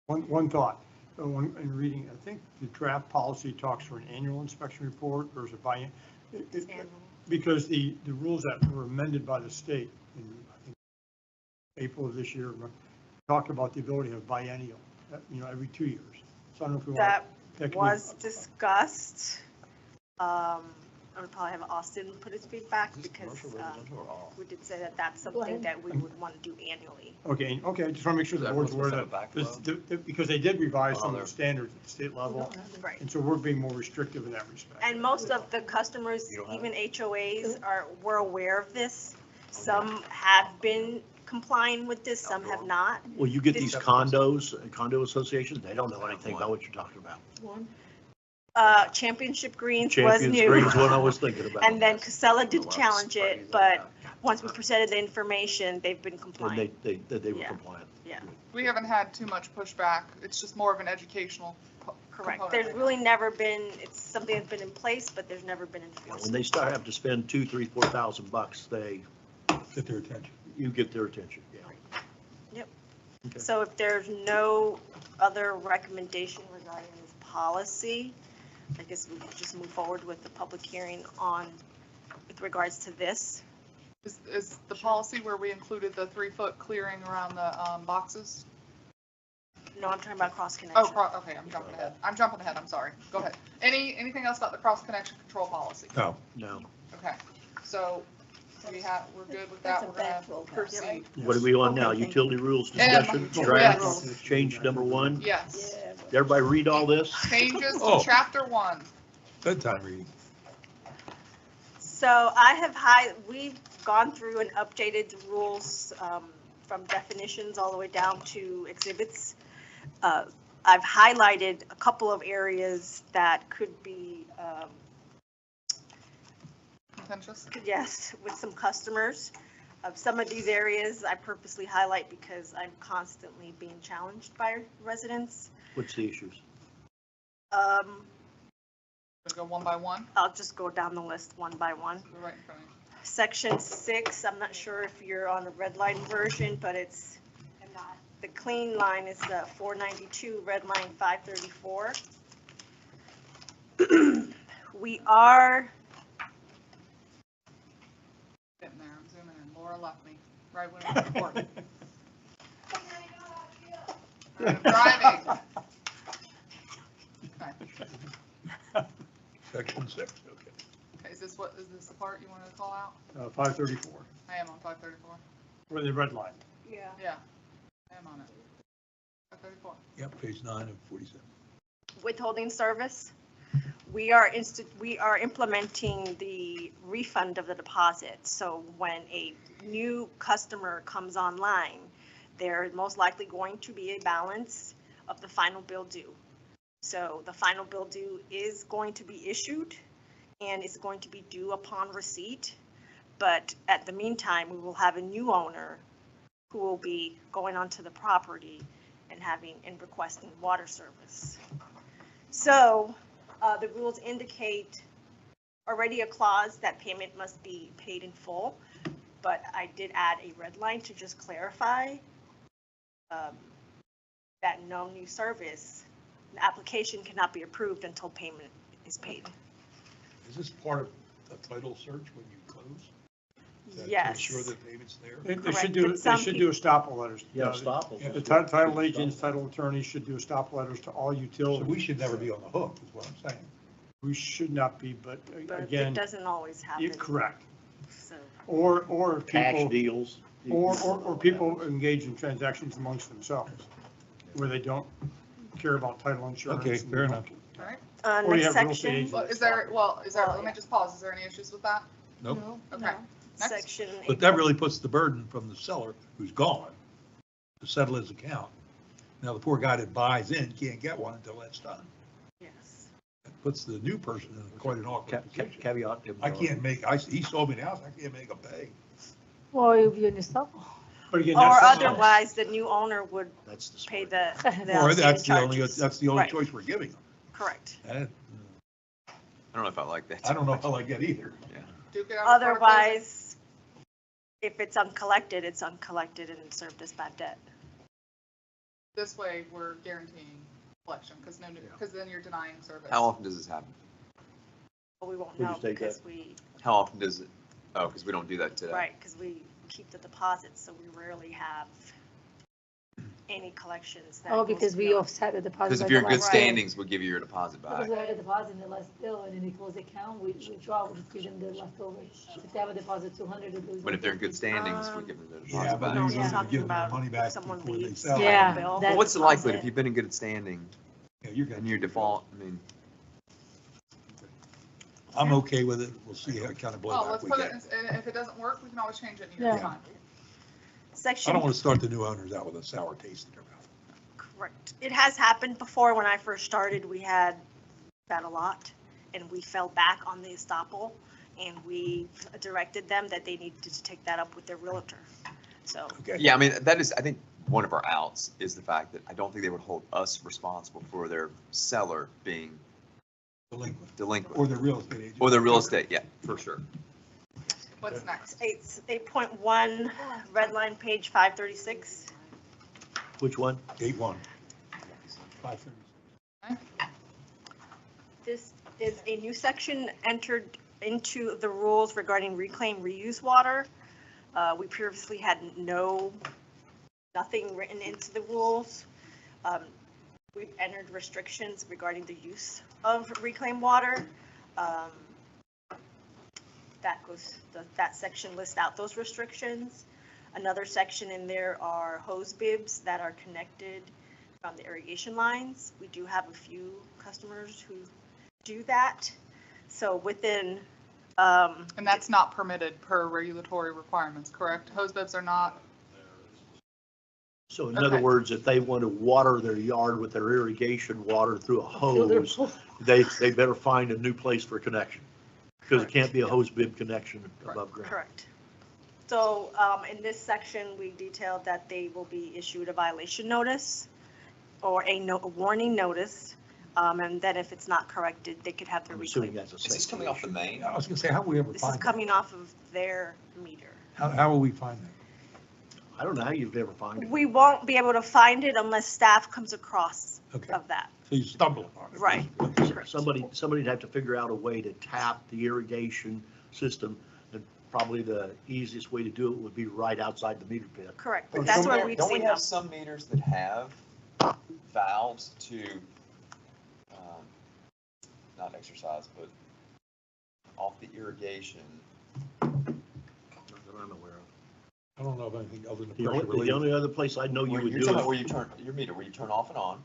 one thought. In reading, I think the draft policy talks for an annual inspection report or is it biannual? It's annual. Because the rules that were amended by the state in, I think, April of this year, talk about the ability of biennial, every 2 years. So I don't know if we want. That was discussed. I would probably have Austin put his feedback because we did say that that's something that we would want to do annually. Okay, I just want to make sure the board's aware that, because they did revise some of the standards at the state level. Right. And so we're being more restrictive in that respect. And most of the customers, even HOAs, were aware of this. Some have been complying with this, some have not. Well, you get these condo associations, they don't know anything about what you're talking about. Championship Greens was Champions new. Green's what I was thinking about. And then Casella did challenge it, but once we presented the information, they've been compliant. And they were Yeah. compliant. Yeah, We haven't had too much pushback. It's just more of an educational correct. component There's right really never been, it's something that's been in place, but there's never been enforced. When they start having to spend $2,000, $3,000, $4,000, they Get their attention. you get their attention, yeah. Yep. Okay. So if there's no other recommendation regarding this policy, I guess we could just move forward with the public hearing with regards to this. Is the policy where we included the 3-foot clearing around the boxes? No, I'm talking about cross connection. Oh, okay, I'm jumping ahead, I'm sorry. Go ahead. Anything else about the cross connection control policy? No. Okay, so we're good with that, we're gonna proceed. What are we on now? Utility rules discussion, draft, change number 1? Yes, Did everybody read all this? changes to Oh. chapter 1. Bedtime reading. So we've gone through and updated the rules from definitions all the way down to exhibits. I've highlighted a couple of areas that could be, Contentious? yes, with some customers. Some of these areas I purposely highlight because I'm constantly being challenged by residents. What's the issues? Gonna go one by one? I'll just go down the list one by one. Go right in front of you. Section 6, I'm not sure if you're on the red line version, but it's, the clean line is 492, red line 534. We are, Getting there, I'm zooming in. Laura left me, right when we were recording. I'm driving. Okay. Section 6, okay. Okay, is this the part you wanted to call out? 534, I am on 534. where the red line. yeah, Yeah, I am on it. 534. Yep, page 9 of 47. withholding service. We are implementing the refund of the deposit. So when a new customer comes online, there is most likely going to be a balance of the final bill due. So the final bill due is going to be issued and it's going to be due upon receipt. But at the meantime, we will have a new owner who will be going onto the property and requesting water service. So the rules indicate already a clause that payment must be paid in full, but I did add a red line to just clarify that no new service, the application cannot be approved until payment is paid. Is this part of the title search when you close? Yes. To ensure that payment's there? They should do estoppel letters. Yeah, estoppel. The title agents, title attorneys should do estoppel letters to all So utilities. we should never be on the hook, is what I'm saying. We should not be, but But again. it doesn't always happen. Correct. So, Or Cash people, deals. or people engage in transactions amongst themselves where they don't care about title insurance. Okay, and fair enough. All right. Or you next have real estate section, agents. Well, let me just pause. Is there any issues with that? Nope. Okay. Next. section. But that really puts the burden from the seller who's gone to settle his account. Now, the poor guy that buys in can't get one until that's done. Yes. It puts the new person in quite an awkward position. Caveat. I can't make, he sold me the house, I can't make him pay. Well, it'll be in the stuff. But again, Or that's. otherwise, the new owner would That's the. pay the Or outstanding that's the only, charges. that's the only Right. choice we're giving them. Correct. That- I don't know if I like that. I don't know if I like that either. Duke it out before closing. Otherwise, if it's uncollected and served as bad debt. This way, we're guaranteeing collection, because then you're denying service. How often does this happen? But we won't Would you know state because that? we, How often does it? Oh, because we don't do that today. right, because we keep the deposits, so we rarely have any collections that. Oh, goes because we beyond- offset the deposit. Because if by you're the in good last bill. standings, we'll give you your deposit Because back. we have a deposit in the last bill, and then they close the account, we draw, we just give them the leftovers. If they have a deposit 200, they lose. But if they're in good standings, we Um, give them the Yeah, deposit but back. No, usually he's we talking give them the about money back someone before they leaves. sell. Yeah, bill. that- Well, what's the likelihood if deposit. you've been in good standing Yeah, you're good. and you default? I mean, I'm okay with it. We'll see how kind of Well, blowback let's we put it, get. and if it doesn't work, we can always change it in a year's Yeah. time. I Section, don't want to start the new owners out with a sour taste in their mouth. correct. It has happened before. When I first started, we had that a lot, and we fell back on the estoppel, and we directed them that they needed to take that up with their realtor. So, Okay. yeah, I mean, that is, I think, one of our outs is the fact that I don't think they would hold us responsible for their seller being Delinquent. delinquent. Or the real estate agent. Or the real estate, yeah, for sure. What's next? 8.1, red line, page 536. Which one? 8-1. 530. This is a new section entered into the rules regarding reclaim reuse water. We previously had nothing written into the rules. We've entered restrictions regarding the use of reclaimed water. That section lists out those restrictions. Another section in there are hose bibs that are connected from the irrigation lines. We do have a few customers who do that. So within, And that's not permitted per regulatory requirements, correct? Hose bibs are not? So in other Okay. words, if they want to water their yard with their irrigation water through a Fill their hose, pool. they better find a new place for connection. Because it can't be a hose bib connection above ground. correct. So in this section, we detailed that they will be issued a violation notice or a warning notice. And then if it's not corrected, they could have their I'm assuming reclaim. that's a Is this safety coming off the issue. main? I was gonna say, how will we ever This is find that? coming off of their meter. How will we find that? I don't know how you'd ever find it. We won't be able to find it unless staff comes across Okay, of that. so you stumble upon it. Right. Somebody'd have to figure out a way to tap the irrigation system, and probably the easiest way to do it would be right outside the meter pit. Correct, Or but that's somewhere- where we've Don't we seen have them. some meters that have valves to, not exercise, but off the irrigation? Not that I'm aware of. I don't know of anything other than The pressure only relief. other place I know you Where would you're do talking about it, where you turn, your meter, where you turn off and on.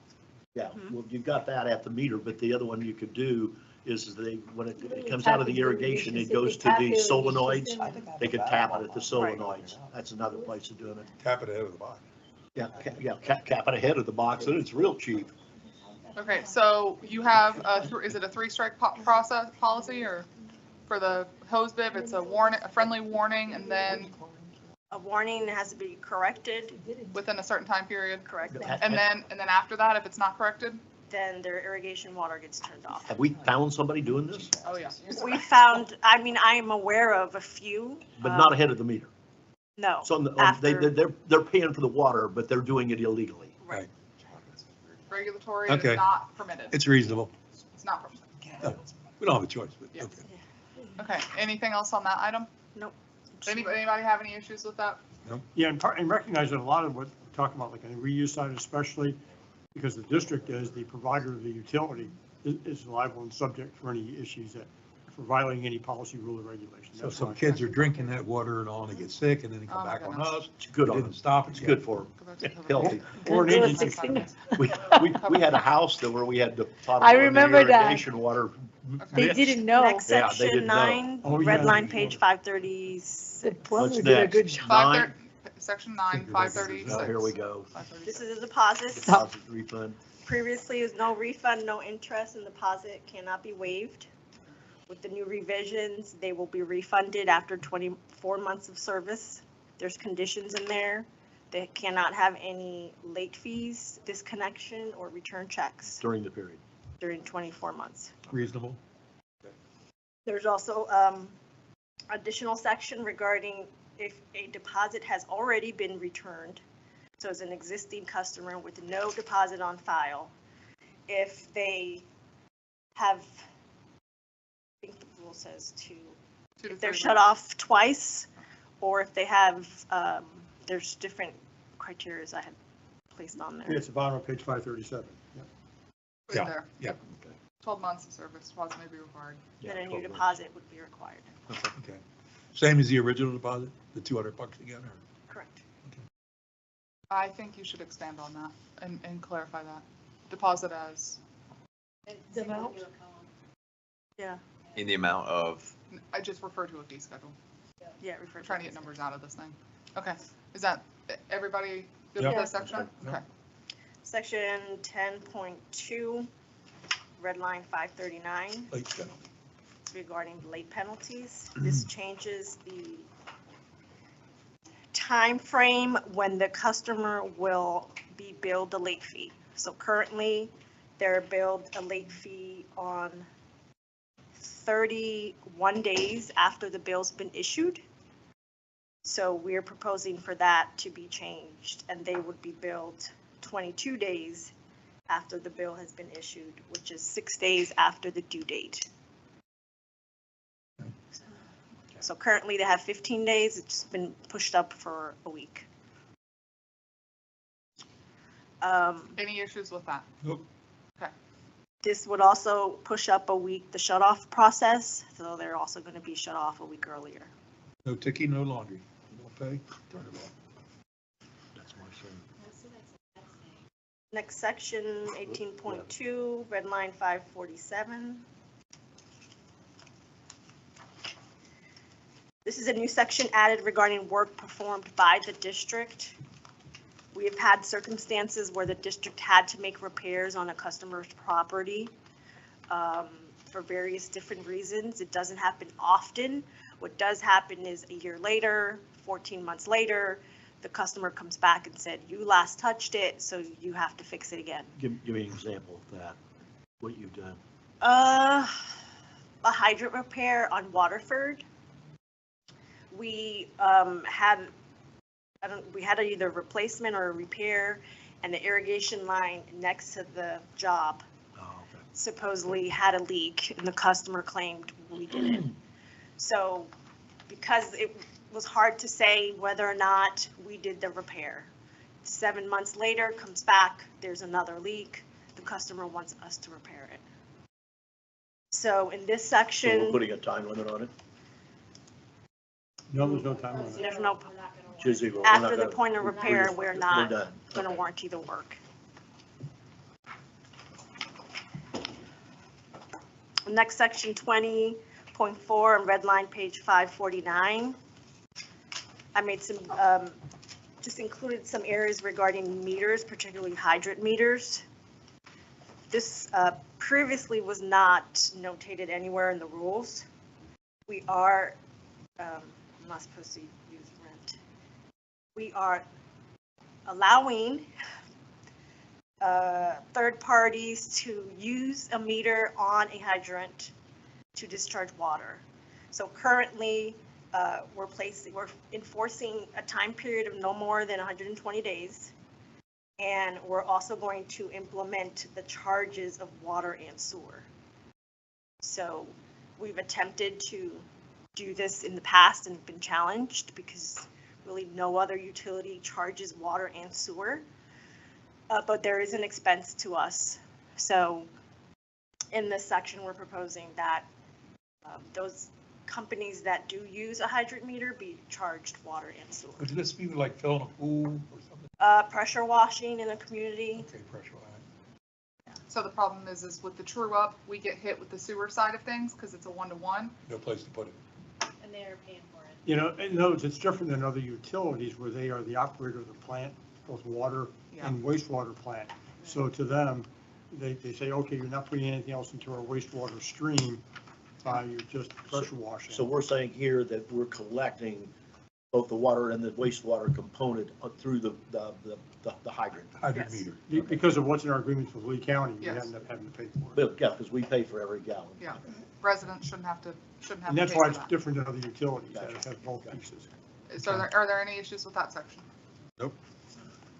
yeah, Mhm. well, you've got that at the meter, but the other one you could do is when it Literally comes tap out of the the irrigation irrigation, it system. goes to Tap the the irrigation solenoids. system. I think I have They a could valve tap it on at the mine. Right. solenoids. That's another place of doing it. Tap it ahead of the box. Yeah, cap it ahead of the box, and it's real cheap. Okay, so you have, is it a three-strike process policy, or for the hose bib, it's a warning, a friendly warning, and then A warning has to be corrected, within a certain time period? correct? And then after that, if it's not corrected? Then their irrigation water gets turned off. Have we found somebody doing this? Oh, yeah. We found, I mean, I am aware of a few. But not ahead of the meter. No, So after. they're paying for the water, but they're doing it illegally. Right. Regulatory, it's Okay. not permitted. It's reasonable. It's not permitted. We don't have a choice, but Yeah. okay. Okay, anything else on that item? Nope. Anybody have any issues with that? Yeah, and recognize that a lot of what we're talking about, like on the reuse side especially, because the district as the provider of the utility is liable and subject for any issues that for violating any policy, rule, or regulation. So That's some why. kids are drinking that water and all, and they get sick, and then they Oh come my back on goodness. us. It's good We on didn't them. stop it. It's yet. good for Go back to them. COVID. Healthy. Or an It was engine. 16. We had a house that where we had the I potable remember that. irrigation water. They mixed. didn't know. Next Yeah, they section didn't know. 9, Oh, red yeah. line, page 536. The plumber What's did a next? good job. Nine? Section 9, Figure 536. that Oh, here we go. This is a deposit. Deposit refund. Previously, is no refund, no interest, and deposit cannot be waived. With the new revisions, they will be refunded after 24 months of service. There's conditions in there. They cannot have any late fees, disconnection, or return checks During the period. during 24 months. Reasonable. There's also additional section regarding if a deposit has already been returned. So as an existing customer with no deposit on file, if they have, I think the rule says if they're shut off twice, or if they have, there's different criteria I had placed on there. Yeah, it's the bottom of page 537. Yeah. Right there. Yeah. 12 months of service, deposit may be required. Then a new 12 months. deposit would be required. Okay. Same as the original deposit, the $200 again, or? Correct. I think you should expand on that and clarify that. Deposit as, The amount? Yeah, In the amount of, I just refer to a fee schedule. yeah, refer We're to trying to get numbers out of this thing. Okay, is that, everybody good Yep. with this section? Yep. Okay. Section 10.2, red line 539. Late penalty. Regarding late penalties. This changes the time frame when the customer will be billed a late fee. So currently, they're billed a late fee on 31 days after the bill's been issued. So we're proposing for that to be changed, and they would be billed 22 days after the bill has been issued, which is 6 days after the due date. So currently they have 15 days. It's been pushed up for a week. Any issues with that? Nope. Okay. This would also push up a week the shut off process. So they're also going to be shut off a week earlier. No ticking, no laundry. You don't pay, turn it off. That's my son. Next section, 18.2, red line 547. This is a new section added regarding work performed by the district. We have had circumstances where the district had to make repairs on a customer's property for various different reasons. It doesn't happen often. What does happen is a year later, 14 months later, the customer comes back and said, you last touched it, so you have to fix it again. Give me an example of that, what you've done. A hydrant repair on Waterford. We had either replacement or a repair, and the irrigation line next to the job supposedly had a leak, and the customer claimed we did it. So because it was hard to say whether or not we did the repair. 7 months later, comes back, there's another leak, the customer wants us to repair it. So in this So we're section, putting a time limit on it? No, there's no time limit. there's no, Tuesday, we're not after the gonna- point of repair, we're not done. going to warranty the work. Next section 20.4 and red line page 549. I made some, just included some areas regarding meters, particularly hydrant meters. This previously was not notated anywhere in the rules. We are, I'm not supposed to use rent. We are allowing third parties to use a meter on a hydrant to discharge water. So currently, we're enforcing a time period of no more than 120 days. And we're also going to implement the charges of water and sewer. So we've attempted to do this in the past and been challenged because really no other utility charges water and sewer. But there is an expense to us. So in this section, we're proposing that those companies that do use a hydrant meter be charged water and sewer. Would this be like filling a pool or something? Pressure washing in a community. Okay, pressure line. So the problem is with the true up, we get hit with the sewer side of things because it's a 1-to-1. No place to put it. And they are paying for it. You know, in other words, it's different than other utilities where they are the operator of the plant, both water and wastewater plant. So to them, they say, okay, you're not putting anything else into our wastewater stream, you're just pressure washing. So we're saying here that we're collecting both the water and the wastewater component through the hydrant. Hydrant meter. Because of what's in our agreements with Lee County, we Yes. end up having to pay for it. But, yeah, because we pay for every gallon. Yeah, residents shouldn't have to And pay that's for why it's that. different than other utilities that have both pieces. So are there any issues with that section? Nope.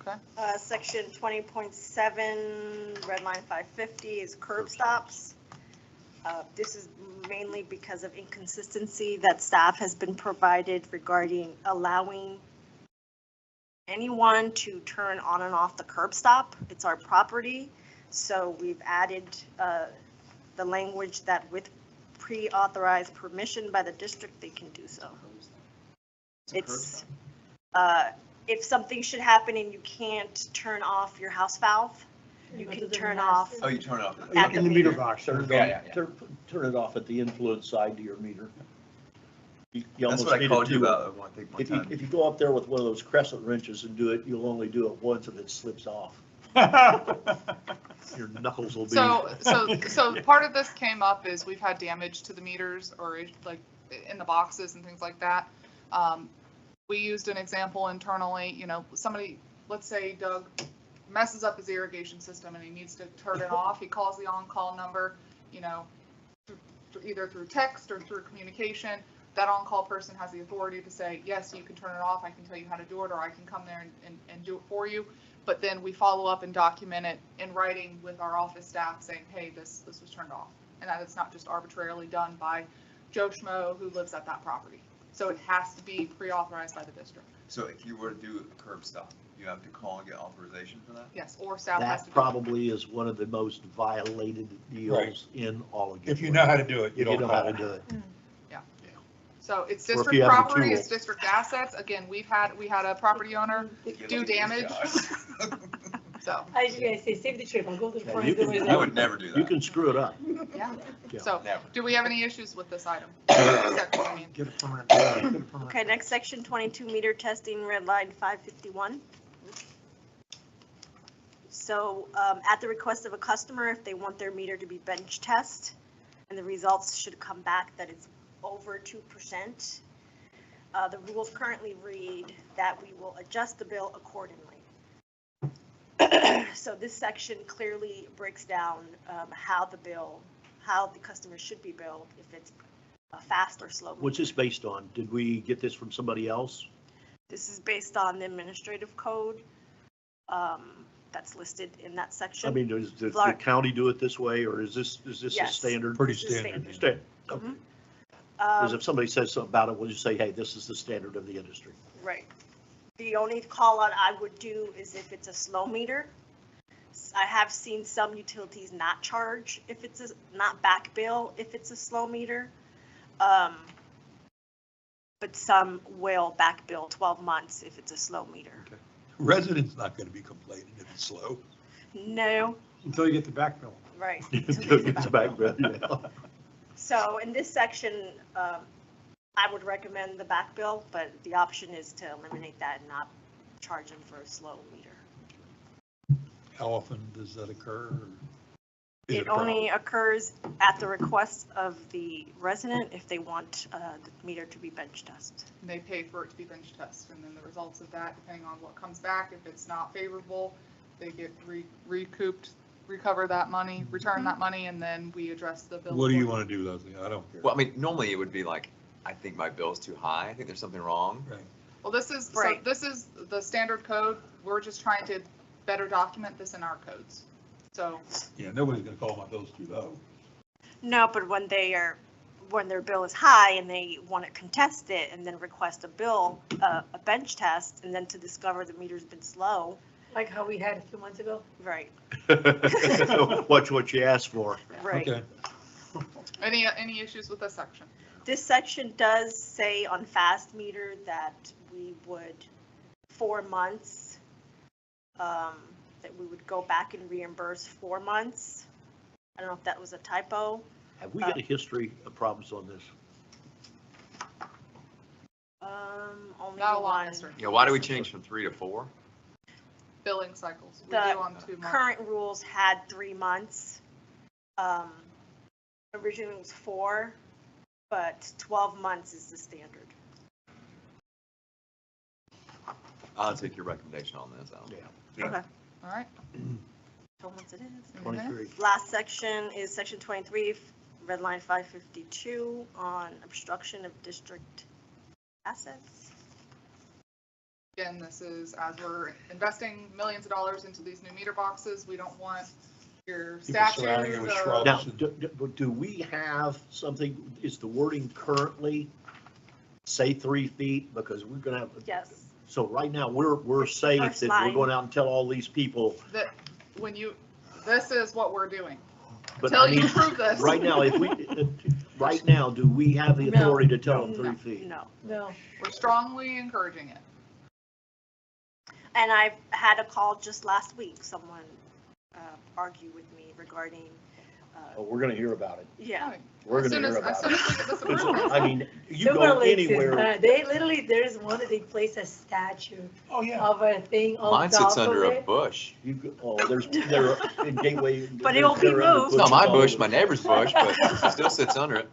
Okay. Section 20.7, red line 550 is curb stops. This is mainly because of inconsistency that staff has been provided regarding allowing anyone to turn on and off the curb stop. It's our property, so we've added the language that with pre-authorized permission by the district, they can do so. It's, if something should happen and you can't turn off your house valve, you can turn off. Oh, you turn it off. At In the meter box. Turn it Yeah, on, yeah, yeah. turn it off at the influence side to your meter. You That's almost what I need to called you do it. about. I want to take my If you, time. if you go up there with one of those crescent wrenches and do it, you'll only do it once and it slips off. Your knuckles will be. So part of this came up is we've had damage to the meters or like in the boxes and things like that. We used an example internally, you know, somebody, let's say Doug messes up his irrigation system and he needs to turn it off. He calls the on-call number, you know, either through text or through communication. That on-call person has the authority to say, yes, you can turn it off. I can tell you how to do it, or I can come there and do it for you. But then we follow up and document it in writing with our office staff saying, hey, this was turned off. And that it's not just arbitrarily done by Joe Schmo who lives at that property. So it has to be pre-authorized by the district. So if you were to do a curb stop, you have to call and get authorization for that? Yes, or staff has to That do it. probably is one of the most violated deals in all of it. If you know how to do it, you If you don't know how call to do it. So it's Or if district you have the property, tool. it's district assets. Again, we had a property owner do damage. So, I was gonna say, save the trip, I'll go to the Yeah, front you door. can- I would never do You that. can screw it up. yeah. Yeah. So, Never. do we have any issues with this item? Section, I mean. Get a permanent. Get a permanent. Okay, next section, 22 meter testing, red line 551. So at the request of a customer, if they want their meter to be bench test, and the results should come back that it's over 2%, the rules currently read that we will adjust the bill accordingly. So this section clearly breaks down how the customer should be billed, if it's a fast or slow. What's this based on? Did we get this from somebody else? This is based on the administrative code that's listed in that section. I mean, does the Florida- county do it this way, or is this a Yes. standard? Pretty This is standard. Standard. Okay. Mhm. Because if somebody says something about it, we'll just say, hey, this is the standard of the industry. Right. The only call out I would do is if it's a slow meter. I have seen some utilities not charge if it's not back bill if it's a slow meter. But some will back bill 12 months if it's a slow meter. Residents not going to be complaining if it's slow. No, Until you get the back bill. right. It's back, yeah. So in this section, I would recommend the back bill, but the option is to eliminate that and not charge them for a slow meter. How often does that occur? or is It a problem? only occurs at the request of the resident if they want the meter to be bench test. And they pay for it to be bench test, and then the results of that, depending on what comes back, if it's not favorable, they get recover that money, return that money, and then we address the bill. What do you accordingly. want to do, Leslie? I don't care. Well, I mean, normally it would be like, I think my bill's too high. I think there's something wrong. Right. Well, this is, so Right. this is the standard code. We're just trying to better document this in our codes. So, Yeah, nobody's going to call my bills too low. No, but when their bill is high and they want to contest it and then request a bill, a bench test, and then to discover the meter's been slow. Like how we had a few months ago. Right, Watch what you ask for. right. Okay. Any issues with this section? This section does say on fast meter that we would, 4 months, that we would go back and reimburse 4 months. I don't know if that was a typo. Have we got a history of problems on this? Only Not a the long one. history. Yeah, why do we change from 3 to 4? Billing cycles. We The do on 2 months. current rules had 3 months. Originally it was 4, but 12 months is the standard. I'll take your recommendation on this, Alan. Yeah. Okay. All right. 12 months it is. 23. Last section is section 23, red line 552 on obstruction of district assets. Again, this is as we're investing millions of dollars into these new meter boxes, we don't want your surrounding it with statues. shrubs. Now, do we have something, is the wording currently say 3 feet? Because we're gonna have, Yes. so right now, we're It's the safe first that we're line. going out and tell all these people. That when you, this is what we're doing. But Until I you mean, prove this. right now, if we, right now, do we have the No. authority to tell them No, 3 feet? No. No. We're strongly encouraging it. And I've had a call just last week, someone argued with me regarding, Oh, we're gonna hear about it. yeah. We're As gonna soon hear as about we get this it. approved. I mean, you Silver go Lakes is anywhere. not- They literally, there's one that they place a statue Oh, yeah. of a thing on Mine top sits of under a it. bush. You go, oh, there in Gateway. But it'll be they're under moved. It's not my bushes all bush, over. my neighbor's bush, but it still sits under it.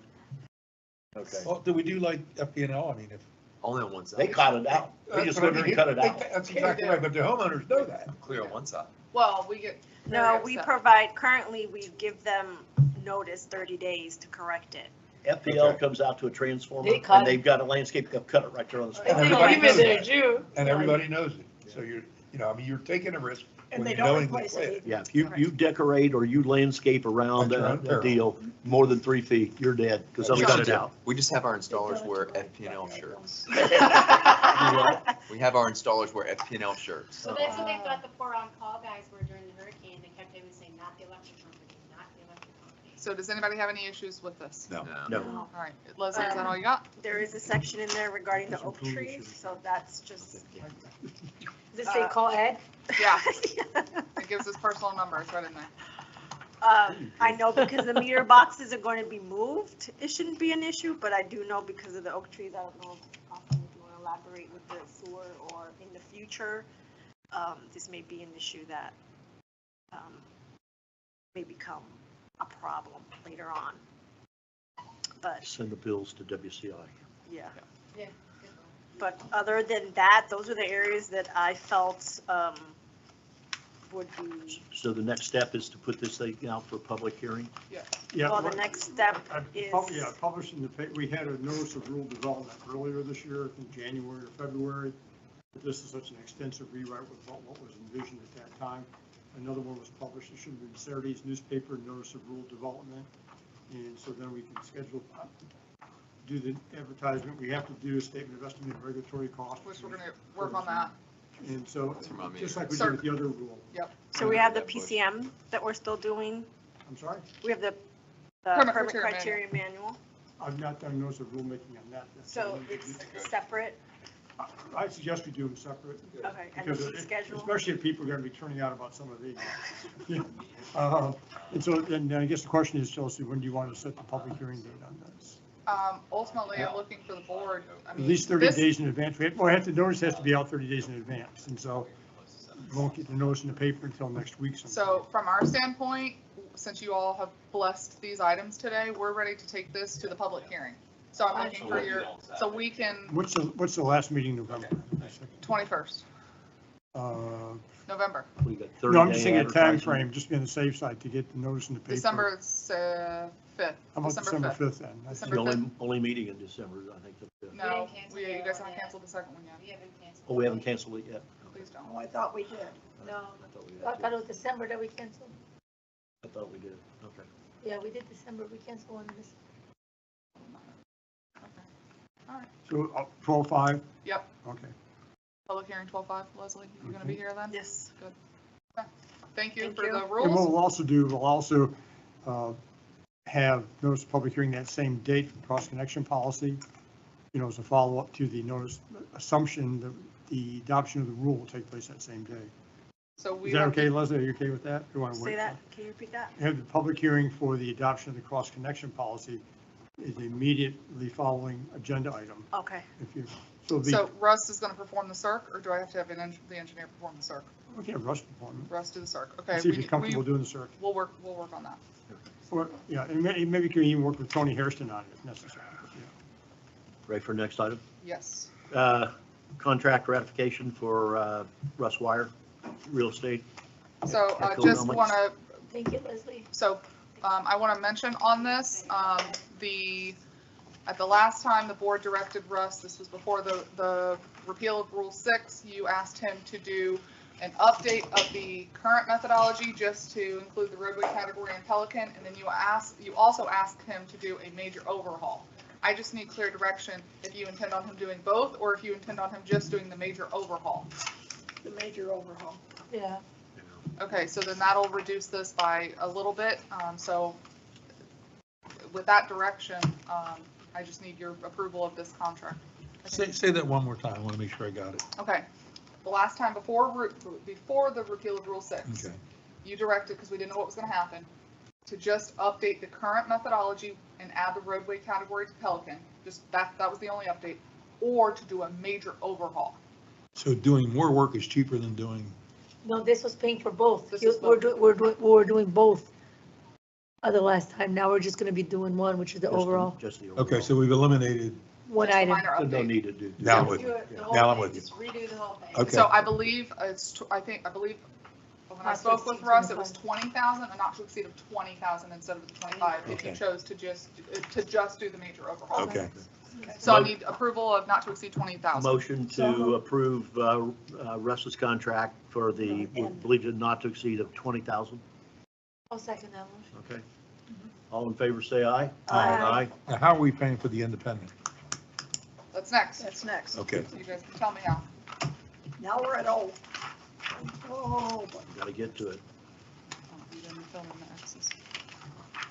Okay. Well, do we do like FPNL? I mean, if. Only on one side. They cut it out. They just That's what I literally mean. cut it out. That's exactly right, but the homeowners know that. Clear on one side. Well, we get. No, very we upset. provide, currently we give them notice 30 days to correct it. FPL Okay. comes out to a transformer They cut and they've got a landscape, they'll cut it right there on the They spot. Everybody leave it knows there that. too. And everybody knows it. So you're, I mean, you're taking a risk And when they you don't knowingly replace play it it. either. Yeah, if you decorate or you landscape around At your own a peril. deal more than 3 feet, you're dead, because they'll We cut should it do- out. We just have our installers wear FPNL shirts. You what? We have our installers wear FPNL shirts. So that's what they thought the 4 on-call guys were during the hurricane. They kept having to say, not the electric company, not the electric company. So does anybody have any issues with this? No. No. All right, Leslie, is that all you got? There is a section in there regarding the oak trees, so that's just. Does it say call Ed? Yeah, it gives us personal numbers right in there. I know because the meter boxes are going to be moved, it shouldn't be an issue, but I do know because of the oak trees, I don't know if you want to elaborate with the sewer or in the future, this may be an issue that may become a problem later on. But, Send the bills to WCI. yeah. Yeah. But other than that, those are the areas that I felt would be, So the next step is to put this thing out for public hearing? Yeah. well, the next step is. Yeah, published in the, we had a notice of rule development earlier this year, I think January or February. But this is such an extensive rewrite with what was envisioned at that time. Another one was published, it should have been Saturday's newspaper, notice of rule development. And so then we can schedule, do the advertisement. We have to do a statement of estimated regulatory cost. Which we're gonna work on that. And so, That's remind me just of- like we did with the other rule. Yep. So we have the PCM that we're still doing. I'm sorry? We have the Permit permit criteria criteria manual. I've not done notice of rulemaking on that. That's So something we it's do. separate. I suggest we do them separate. Okay, and the Because fee schedule. especially if people are going to be turning out about some of these. And so, and I guess the question is, Chelsea, when do you want to set the public hearing date on this? Ultimately, I'm looking for the board. I At mean, least 30 this- days in advance. We have to, notice has to be out 30 days in advance. And so we won't get the notice in the paper until next week. sometime. So from our standpoint, since you all have blessed these items today, we're ready to take this to the public hearing. So I'm looking for your, so we can, What's the last meeting in November? 21st, November, We got 30 No, I'm just day thinking a time advertising. frame, just be on the safe side to get the notice in the paper. December 5th. How about December 5th then? It's December the only, 5th. only meeting in December, I think. No, cancel you the guys other haven't one canceled the second one yet. We haven't canceled. Oh, we haven't canceled it yet? Please don't. Oh, I thought we did. No, I thought we I had thought to. it was December that we canceled. I thought we did, okay. Yeah, we did December, we canceled one this. So 12/5? Yep, Okay. public hearing 12/5. Leslie, you gonna be here then? Yes. Good. Okay. Thank you Thank for you. the And rules. what we'll also do, we'll also have notice of public hearing that same date for cross-connection policy, as a follow-up to the notice assumption that the adoption of the rule will take place that same day. So we Is that have okay, to- Leslie? Are you okay with that? Or you want to wait? Say that, can you repeat that? Have the public hearing for the adoption of the cross-connection policy is immediately following agenda item. Okay. If you, so the, So Russ is gonna perform the circ, or do I have to have the engineer perform the circ? okay, Russ department. Russ do the circ, okay. See if we- he's comfortable we- doing the search. We'll work on that. Or, yeah, and maybe you can even work with Tony Hairston on it if necessary. Yeah. Ready for next item? Yes. Contract ratification for Russ Wire, real estate. So just Economics. wanna, Thank you, Leslie. so I wanna mention on this, at the last time the board directed Russ, this was before the repeal of Rule 6, you asked him to do an update of the current methodology just to include the roadway category in Pelican, and then you also asked him to do a major overhaul. I just need clear direction if you intend on him doing both, or if you intend on him just doing the major overhaul. The major overhaul. Yeah. Okay, so then that'll reduce this by a little bit. So with that direction, I just need your approval of this contract. Say that one more time. I want to make sure I got it. Okay, the last time before the repeal of Rule 6, Okay. you directed, because we didn't know what was going to happen, to just update the current methodology and add the roadway category to Pelican. Just that was the only update, or to do a major overhaul. So doing more work is cheaper than doing, No, this was paying for both. This is We're both. we're doing both. The last time, now we're just gonna be doing one, which is the overall, Just the overall. okay, so we've eliminated, one Just a item. minor So no update. need to do. now I'm with Do you. it the whole Now I'm thing, with you. just redo the whole thing. Okay. So I believe when I Not to spoke with exceed Russ, it was 25. 20,000, and not to exceed of 20,000 instead of the 25, if you Okay. chose to just do the major overhaul. Okay. So I need approval of not to exceed 20,000. Motion to approve Russ's contract for the, we believe it not to exceed of 20,000. I'll second that motion. Okay. All in favor, say aye. Aye. Now, how are we paying for the independent? That's next. That's next. Okay. So you guys can tell me how. Now we're at O. Oh, boy. Got to get to it. You didn't fill in the X's.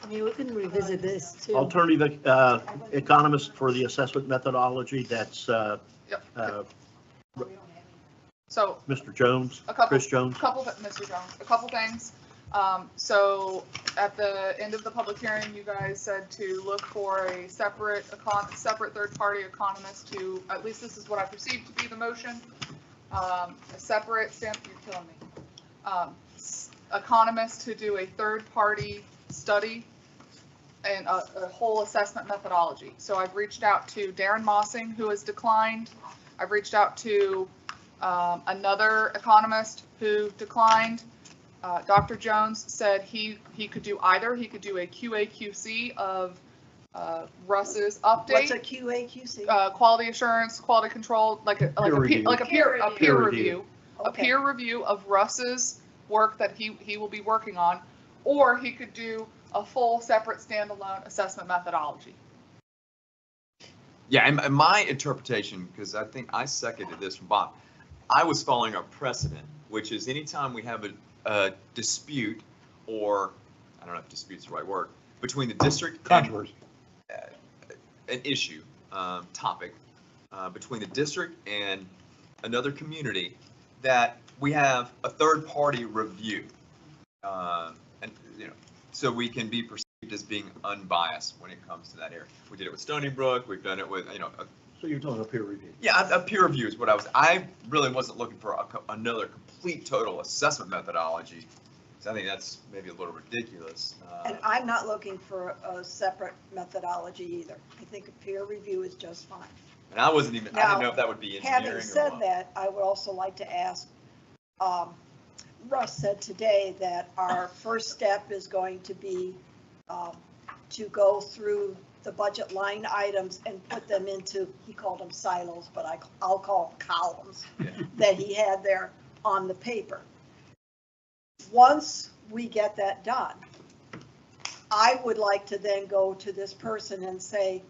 I mean, we can revisit this too. Alternative economist for the assessment methodology, that's Yep. So Mr. Jones, a couple, Chris Jones. Mr. Jones, a couple things. So at the end of the public hearing, you guys said to look for a separate third-party economist to, at least this is what I perceive to be the motion, a separate, Sam, you're killing me, economist to do a third-party study and a whole assessment methodology. So I've reached out to Darren Mossing, who has declined. I've reached out to another economist who declined. Dr. Jones said he could do either. He could do a QA/QC of Russ's update. What's a QA/QC? Quality assurance, quality control, like a peer review. A Okay. peer review of Russ's work that he will be working on, or he could do a full separate standalone assessment methodology. Yeah, and my interpretation, because I think I seconded this from Bob, I was following a precedent, which is anytime we have a dispute, or, I don't know if dispute's the right word, between the district. Controversy. An issue, topic, between the district and another community, that we have a third-party review. And, so we can be perceived as being unbiased when it comes to that area. We did it with Stony Brook, we've done it with, So you're talking a peer review? yeah, a peer review is what I really wasn't looking for another complete total assessment methodology. So I think that's maybe a little ridiculous. And I'm not looking for a separate methodology either. I think a peer review is just fine. And I didn't know if that would be engineering Having or said what. that, I would also like to ask, Russ said today that our first step is going to be to go through the budget line items and put them into, he called them silos, but I'll call them columns, that he had there on the paper. Once we get that done, I would like to then go to this person and say,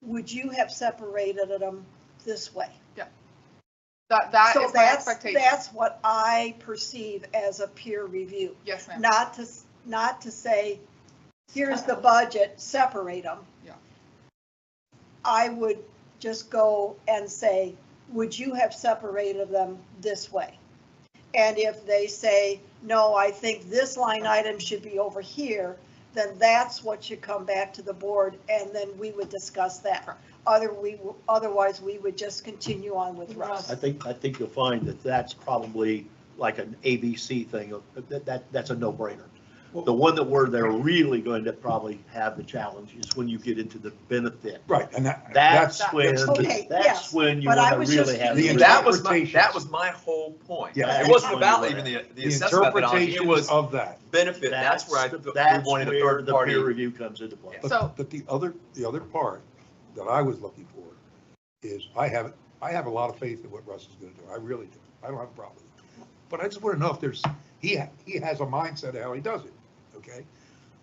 would you have separated them this way? That So is my expectation. that's what I perceive as a peer review. Yes, ma'am. Not to say, here's the budget, separate them. Yeah. I would just go and say, would you have separated them this way? And if they say, no, I think this line item should be over here, then that's what should come back to the board, and then we would discuss that. Otherwise, we would just continue on with Russ. I think you'll find that that's probably like an ABC thing, that's a no-brainer. The one that they're really going to probably have the challenge is when you get into the benefit. Right, and That's when, Okay, that's yes, when you but I want was to just really have. using- the That was interpretations. my whole point. Yeah. It wasn't That's about when even you the assessment methodology, it interpretations was of that. benefit, that's where we That's wanted a where third the party. peer review comes into play. So- But the other part that I was looking for is I have a lot of faith in what Russ is gonna do. I really do. I don't have a problem with it. But I just want to know if he has a mindset of how he does it, okay?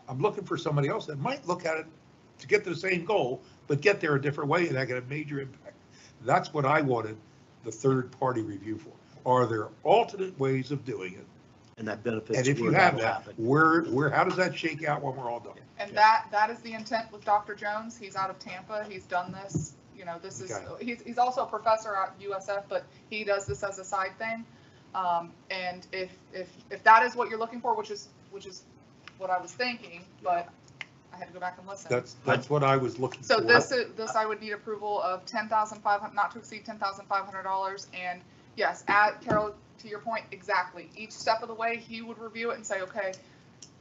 I'm looking for somebody else that might look at it to get to the same goal, but get there a different way, and that got a major impact. That's what I wanted the third-party review for. Are there alternate ways of doing it? And that benefits. And if you where have that'll that, happen. how does that shake out when we're all done? And that is the intent with Dr. Jones. He's out of Tampa. He's done this, this is, Okay. he's also a professor at USF, but he does this as a side thing. And if that is what you're looking for, which is what I was thinking, but I had to go back and listen. That's what I was looking for. So this I would need approval of $10,500, not to exceed $10,500. And yes, Carol, to your point, exactly. Each step of the way, he would review it and say, okay,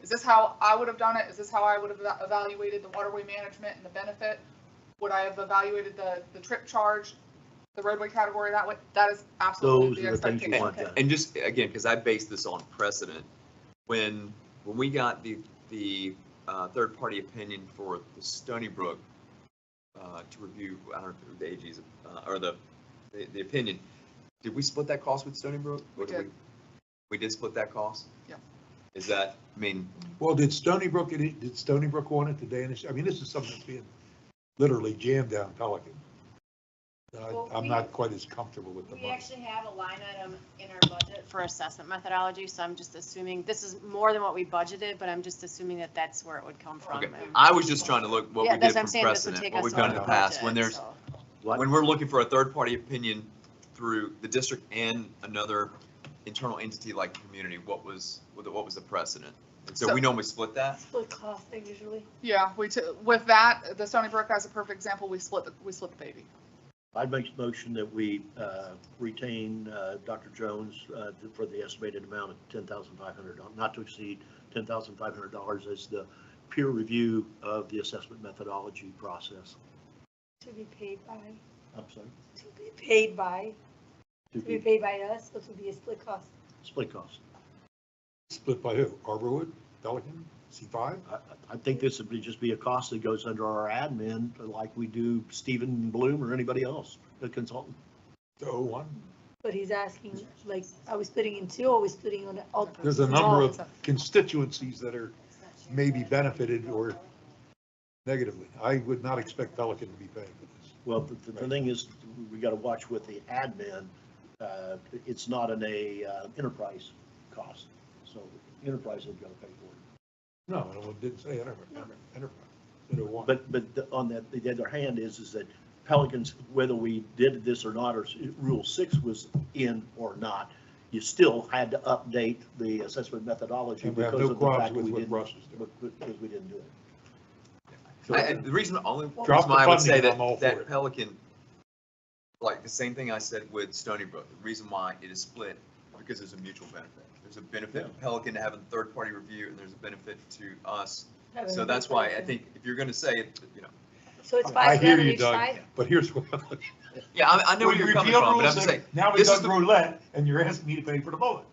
is this how I would have done it? Is this how I would have evaluated the waterway management and the benefit? Would I have evaluated the trip charge, the roadway category that way? That is absolutely the Those are the things you expectation. want done. And just, again, because I based this on precedent, when we got the third-party opinion for the Stony Brook to review, I don't know if the AG's, or the opinion, did we split that cost with Stony Brook? We did. We did split that cost? Yeah. Is that, Well, did Stony Brook want it today? I mean, this is something that's being literally jammed down Pelican. I'm not quite as comfortable with the We money. actually have a line item in our budget for assessment methodology, so I'm just assuming, this is more than what we budgeted, but I'm just assuming that that's where it would come from. okay, And- I was just trying to look what Yeah, we that's did what I'm from saying, this would precedent, take what us we've done in over the past, budget, so. when we're looking for a third-party opinion through the district and another internal entity like the community, what was the precedent? And so we normally split that? Split costing usually. Yeah, with that, the Stony Brook as a perfect example, we split the baby. I'd make a motion that we retain Dr. Jones for the estimated amount of $10,500, not to exceed $10,500 as the peer review of the assessment methodology process. To be paid by, I'm sorry, to be paid by, to to be be paid by us, or to be a split cost. split cost. Split by who? Arborwood, Pelican, C5? I think this would just be a cost that goes under our admin, like we do Stephen Bloom or anybody else, a consultant. The 01? But he's asking, like, are we splitting in two, or are we splitting on all? There's a number of constituencies that are maybe benefited or negatively. I would not expect Pelican to be paying for this. Well, the thing is, we got to watch with the admin. It's not an enterprise cost, so enterprise has got to pay for it. No, it didn't say enterprise. It said 01. But on the other hand is that Pelicans, whether we did this or not, or Rule 6 was in or not, you still had to update the assessment methodology And we have because no of the qualms fact that with we what didn't, Russ is doing. because we didn't do it. The only reason Drop the why I would say funding, I'm all for that it. Pelican, like the same thing I said with Stony Brook, the reason why it is split, because there's a mutual benefit. There's a benefit to Pelican to having a third-party review, and there's a benefit to us. So that's why I think if you're gonna say it, So it's I five hear grand on you, each Doug, side? but here's what. yeah, I know where you're coming from, but I'm just saying. Now we this is done the- roulette, and you're asking me to pay for the bullet.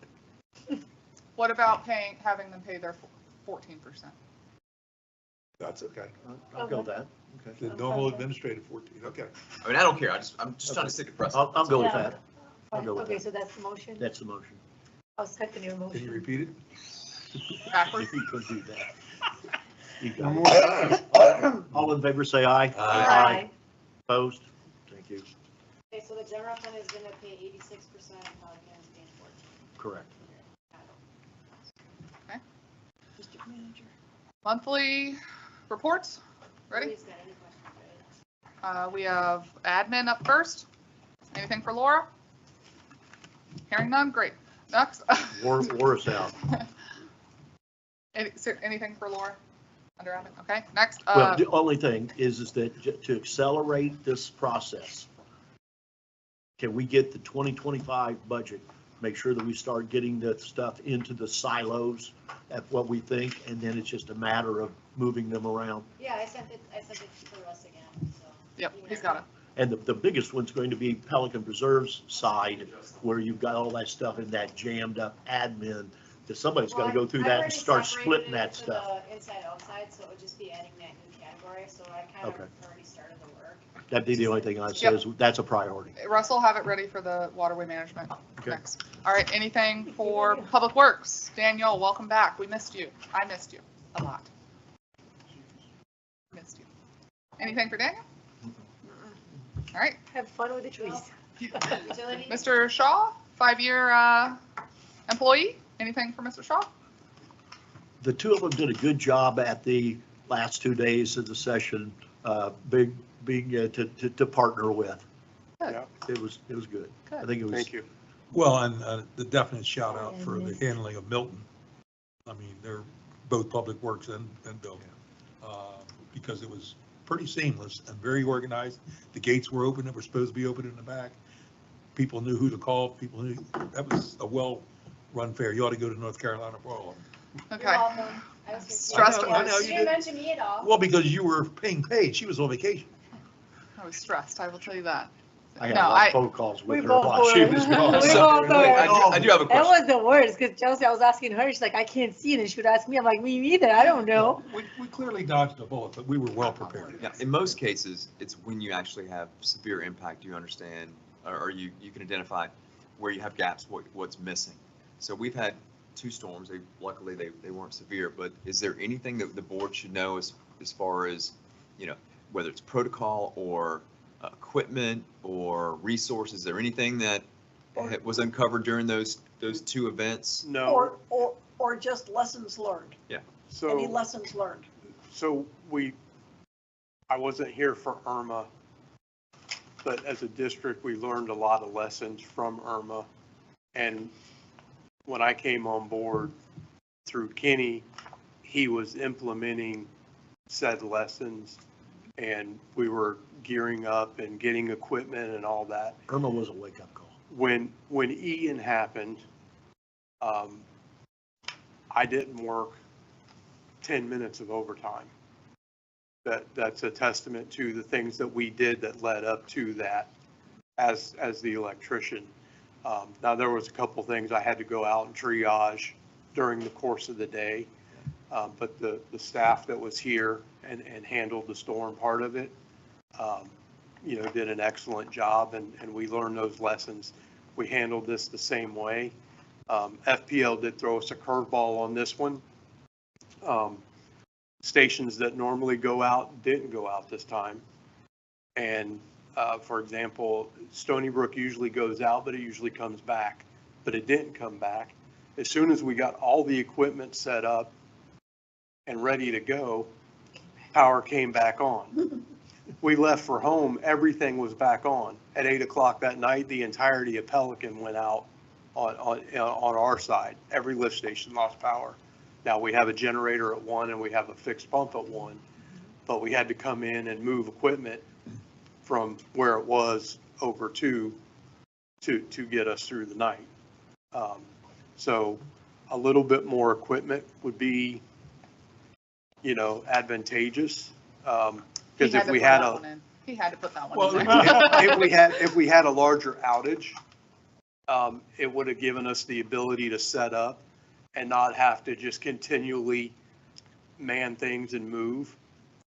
What about having them pay their 14%? That's okay. I'll go with that. Okay. The normal administrative 14, okay. I mean, I don't care, I'm just trying to stick to precedent. I'll go with Yeah. that. I'll go with Okay, that. so that's the motion? That's the motion. I'll second your Can you motion. repeat it? Backwards? You could do that. You got it. All in favor, say aye. Aye. Opposed? Thank you. Okay, so the general fund is gonna pay 86%, and Pelican is paying 14%. Correct. District manager. Monthly reports, ready? We have admin up first. Anything for Laura? Hearing none, great. Next. Wore us out. Anything for Laura? Under admin, okay, next. Well, the only thing is that to accelerate this process, can we get the 2025 budget, make sure that we start getting the stuff into the silos at what we think, and then it's just a matter of moving them around? Yeah, I sent it to Russ again, so. Yep, he's got it. And the biggest one's going to be Pelican Preserve's side, where you've got all that stuff in that jammed up admin, that somebody's got to go through that and start splitting that stuff. Inside, outside, so it would just be adding that new category, so I kind of Okay. already started the work. That'd be the only thing I say is that's a priority. Russell, have it ready for the waterway management Okay. next. All right, anything for Public Works? Daniel, welcome back. We missed you. I missed you a lot. Missed you. Anything for Daniel? All right. Have fun with the trees. Mr. Shaw, 5-year employee. Anything for Mr. Shaw? The two of them did a good job at the last 2 days of the session, being to partner with. Good. It was good. Good. I think it was. Thank you. Well, and the definite shout out for the handling of Milton. I mean, they're both Public Works and building, because it was pretty seamless and very organized. The gates were open that were supposed to be open in the back. People knew who to call. People knew, that was a well-run fair. You ought to go to North Carolina for all of them. Okay. You're welcome. I was Stressed. I know, You didn't mention me at all. Well, because you were being paid. She was on vacation. I was stressed, I will tell you that. I had a No, lot of phone calls with We her both while she were. was We gone. both So- were. I do have a That question. was the worst, because Chelsea, I was asking her, she's like, I can't see it, and she would ask me, I'm like, me neither, I don't know. We clearly dodged a bullet, but we were well prepared. Yeah, in most cases, it's when you actually have severe impact, you understand, or you can identify where you have gaps, what's missing. So we've had 2 storms. Luckily, they weren't severe, but is there anything that the board should know as far as, whether it's protocol or equipment or resources, is there anything that was uncovered during those 2 events? No. Or just lessons learned? Any So, lessons learned? so I wasn't here for Irma, but as a district, we learned a lot of lessons from Irma. And when I came on board through Kenny, he was implementing said lessons, and we were gearing up and getting equipment and all that. Irma was a wake-up call. When Ian happened, I didn't work 10 minutes of overtime. That's a testament to the things that we did that led up to that as the electrician. Now, there was a couple things I had to go out and triage during the course of the day, but the staff that was here and handled the storm part of it, did an excellent job, and we learned those lessons. We handled this the same way. FPL did throw us a curveball on this one. Stations that normally go out didn't go out this time. And for example, Stony Brook usually goes out, but it usually comes back, but it didn't come back. As soon as we got all the equipment set up and ready to go, power came back on. We left for home, everything was back on. At 8 o'clock that night, the entirety of Pelican went out on our side. Every lift station lost power. Now, we have a generator at 1 and we have a fixed pump at 1, but we had to come in and move equipment from where it was over to get us through the night. So a little bit more equipment would be, advantageous. Because if we had He had to put that one Well, in there. if we had a larger outage, it would have given us the ability to set up and not have to just continually man things and move.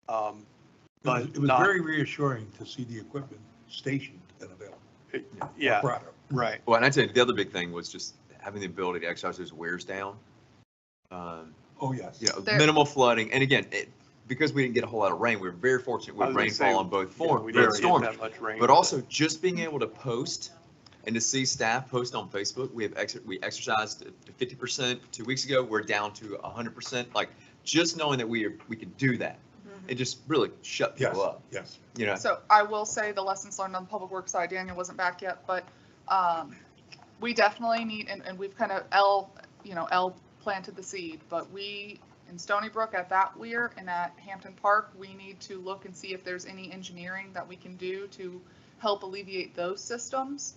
But It was very reassuring to see the equipment stationed and available. Yeah, We're proud of it. right. Well, and I'd say the other big thing was just having the ability to exercise those wears down. Oh, yes. Minimal flooding. And again, because we didn't get a whole lot of rain, we were very fortunate with rainfall on both We didn't get storms. that much rain. But also just being able to post and to see staff post on Facebook, we exercised to 50% 2 weeks ago. We're down to 100%. Like just knowing that we could do that, it just really shut people up. Yes. You know, So I will say the lessons learned on the public works side, Daniel wasn't back yet, but we definitely need, and we've kind of L planted the seed, but we, in Stony Brook at that weir and at Hampton Park, we need to look and see if there's any engineering that we can do to help alleviate those systems.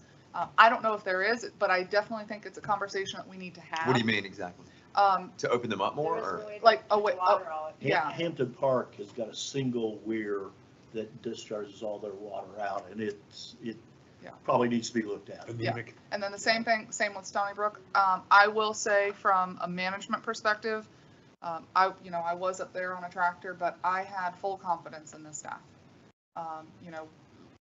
I don't know if there is, but I definitely think it's a conversation that we need to have. what do you mean exactly? To open them up more, or? Like, Hampton Park has got a single weir that discharges all their water out, and it probably needs to be looked at. Yeah. And then the same with Stony Brook. I will say from a management perspective, I was up there on a tractor, but I had full confidence in the staff.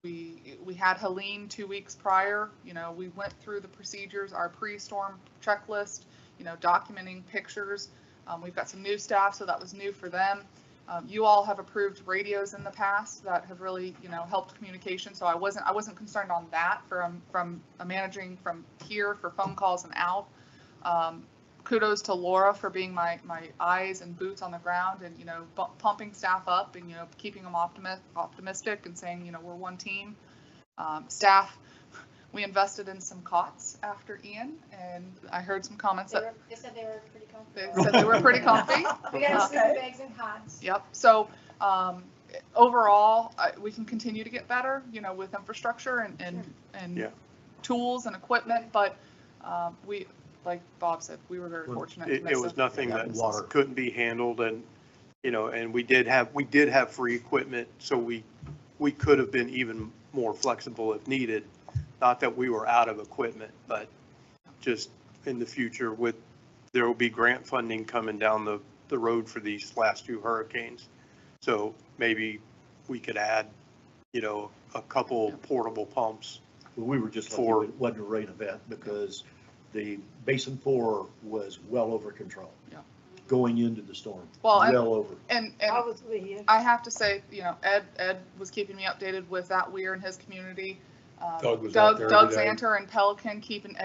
We had Helene 2 weeks prior. We went through the procedures, our pre-storm checklist, documenting pictures. We've got some new staff, so that was new for them. You all have approved radios in the past that have really, helped communication. So I wasn't concerned on that from managing from here for phone calls and out. Kudos to Laura for being my eyes and boots on the ground and, pumping staff up and, keeping them optimistic and saying, we're one team. Staff, we invested in some cots after Ian, and I heard some comments They said they were pretty comfy. They said they were pretty comfy. We got our sleeping bags and cots. Yep. So overall, we can continue to get better, with infrastructure and tools and equipment. But we, like Bob said, we were very fortunate. It was nothing that couldn't be handled, and and we did have free equipment, so we could have been even more flexible if needed. Not that we were out of equipment, but just in the future there will be grant funding coming down the road for these last 2 hurricanes. So maybe we could add, a couple portable pumps. Well, we were just lucky it wasn't a rain event because the Basin 4 was well over control. Yeah. Going into the storm. Well, over. And I have to say, Ed was keeping me updated with that weir in his community. Doug Zanter and Pelican keeping,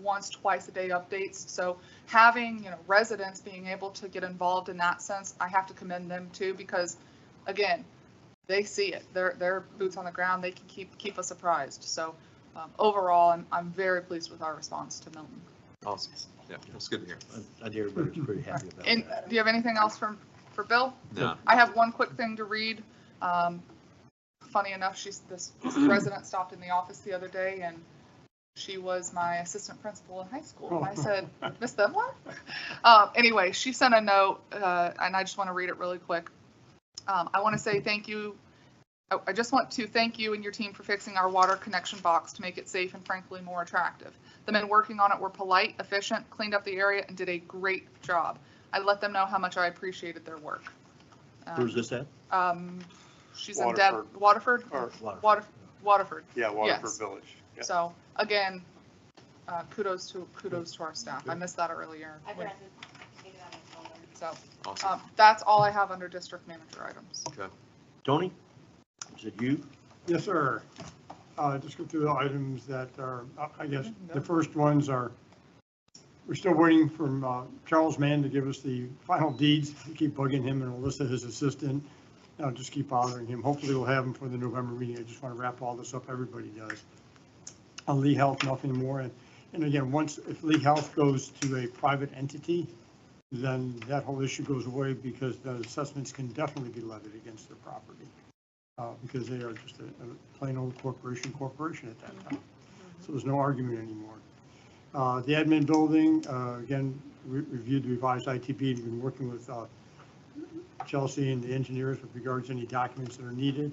once, twice a day updates. So having, residents being able to get involved in that sense, I have to commend them too, because again, they see it. They're boots on the ground. They can keep us apprised. So overall, I'm very pleased with our response to Milton. Awesome. Yeah, that's good to hear. I think everybody's pretty happy about and that. Do you have anything else for Bill? No. I have one quick thing to read. Funny enough, this resident stopped in the office the other day, and she was my assistant principal in high school. And I said, Miss Bemler? Anyway, she sent a note, and I just want to read it really quick. I want to say thank you. I just want to thank you and your team for fixing our water connection box to make it safe and frankly more attractive. The men working on it were polite, efficient, cleaned up the area, and did a great job. I let them know how much I appreciated their work. Where's this at? She's Waterford. in Waterford? Waterford. Yeah, Waterford Yes. Village. Yeah. So again, kudos to our staff. I missed that earlier. I've read it on my phone. So Awesome. that's all I have under district manager items. Okay. Tony, is it you? Yes, sir. Just go through the items that are, I guess, the first ones are, we're still waiting from Charles Mann to give us the final deeds. We keep bugging him and Alyssa, his assistant. I'll just keep bothering him. Hopefully we'll have him for the November meeting. I just want to wrap all this up. Everybody does. On Lee Health, nothing more. And again, if Lee Health goes to a private entity, then that whole issue goes away because the assessments can definitely be levied against their property. Because they are just a plain old corporation at that time. So there's no argument anymore. The admin building, again, reviewed the revised ITB and been working with Chelsea and the engineers with regards to any documents that are needed.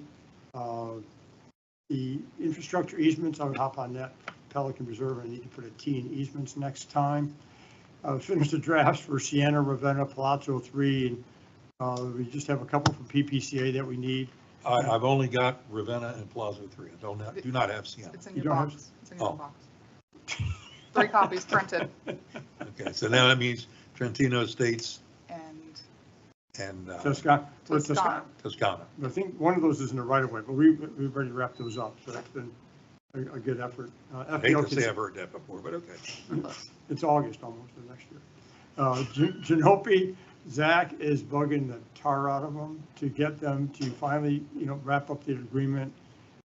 The infrastructure easements, I would hop on that Pelican Reserve. I need to put a T in easements next time. Finished the drafts for Sienna, Ravenna, Palazzo 3, and we just have a couple for PPCA that we need. I've only got Ravenna and Plaza 3. I do not have Sienna. It's in your box. It's in your box. 3 copies printed. Okay, so now that means Trentino Estates and Toscana. Toscana. I think one of those is in the right of way, but we've already wrapped those up, so that's been a good effort. I hate to say I've heard that before, but okay. It's August almost of next year. Genope, Zach is bugging the tar out of them to get them to finally, wrap up the agreement.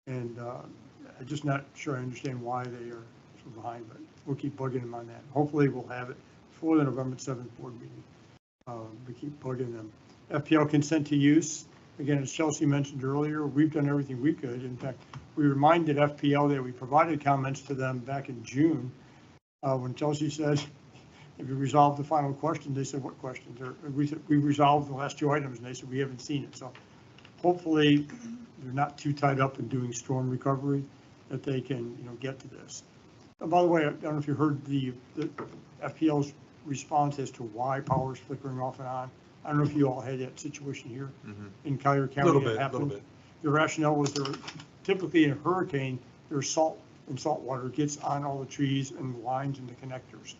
And I'm just not sure I understand why they are so behind, but we'll keep bugging them on that. Hopefully we'll have it before the November 7th board meeting. We keep bugging them. FPL consent to use. Again, as Chelsea mentioned earlier, we've done everything we could. In fact, we reminded FPL that we provided comments to them back in June. When Chelsea said, if you resolve the final question, they said, what questions? We resolved the last 2 items, and they said, we haven't seen it. So hopefully they're not too tied up in doing storm recovery, that they can, get to this. And by the way, I don't know if you heard the FPL's response as to why power is flickering off and on. I don't know if you all had that situation here in Collier County. Little bit. The rationale was typically in a hurricane, there's salt, and salt water gets on all the trees and the lines and the connectors.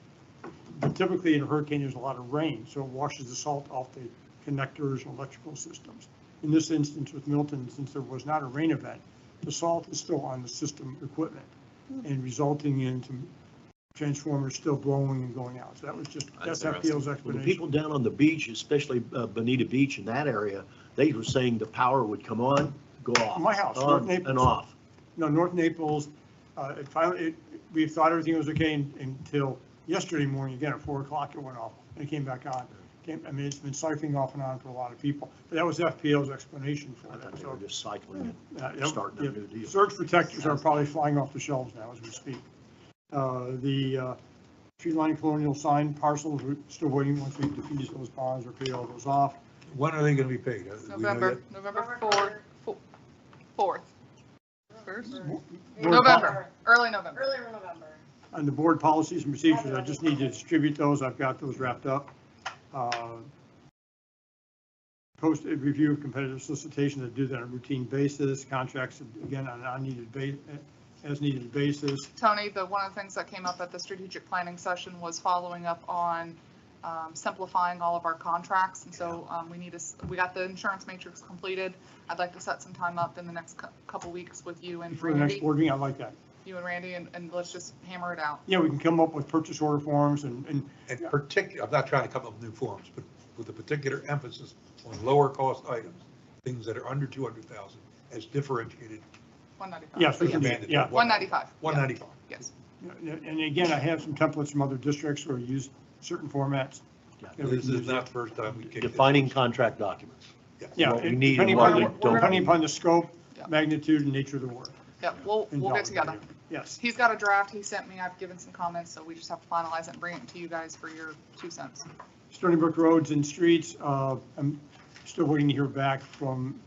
But typically in a hurricane, there's a lot of rain, so it washes the salt off the connectors and electrical systems. In this instance with Milton, since there was not a rain event, the salt is still on the system equipment and resulting in some transformers still blowing and going out. So that was that's FPL's explanation. Well, the people down on the beach, especially Bonita Beach in that area, they were saying the power would come on, go off. My house, on North Naples. and off. No, North Naples, we thought everything was okay until yesterday morning, again, at 4 o'clock it went off, and it came back on. It's been siphoning off and on for a lot of people, but that was FPL's explanation for that. They were just cycling it, Yeah, starting a new deal. Surge protectors are probably flying off the shelves now as we speak. The tree line colonial sign parcels, we're still waiting once we defease those bonds or pay all those off. When are they going to be paid? November 4th. First? Board November, early November. Earlier November. On the board policies and procedures, I just need to distribute those. I've got those wrapped up. Post a review of competitive solicitation that do that on a routine basis. Contracts, again, on an as needed basis. Tony, one of the things that came up at the strategic planning session was following up on simplifying all of our contracts. And so we got the insurance matrix completed. I'd like to set some time up in the next couple weeks with you and For the next Randy. board meeting, I like that. You and Randy, and let's just hammer it out. Yeah, we can come up with purchase order forms and particular, I'm not trying to come up with new forms, but with a particular emphasis on lower cost items, things that are under 200,000 as differentiated. 195. Yes, we can do that, yeah. 195. 195. Yes. And again, I have some templates from other districts where we use certain formats. This is not the first time we kicked it. Defining contract documents. Yeah, What we need depending and what we upon, don't depending need. upon the scope, Yeah. magnitude, and nature of the work. Yeah, we'll and get dollar together. value. Yes. He's got a draft he sent me. I've given some comments, so we just have to finalize it and bring it to you guys for your 2 cents. Stony Brook roads and streets, I'm still waiting to hear back from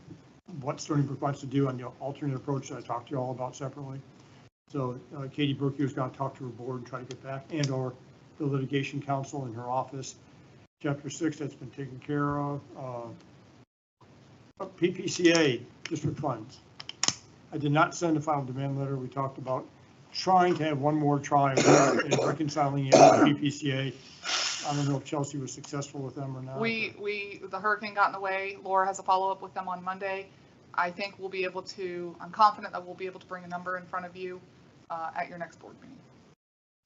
what Stony Brook wants to do on the alternate approach that I talked to you all about separately. So Katie Brookey was going to talk to her board and try to get back, and or the litigation counsel in her office. Chapter 6, that's been taken care of. PPCA, district funds. I did not send a final demand letter. We talked about trying to have one more try in reconciling it with PPCA. I don't know if Chelsea was successful with them or not. The hurricane got in the way. Laura has a follow-up with them on Monday. I think we'll be able to, I'm confident that we'll be able to bring a number in front of you at your next board meeting.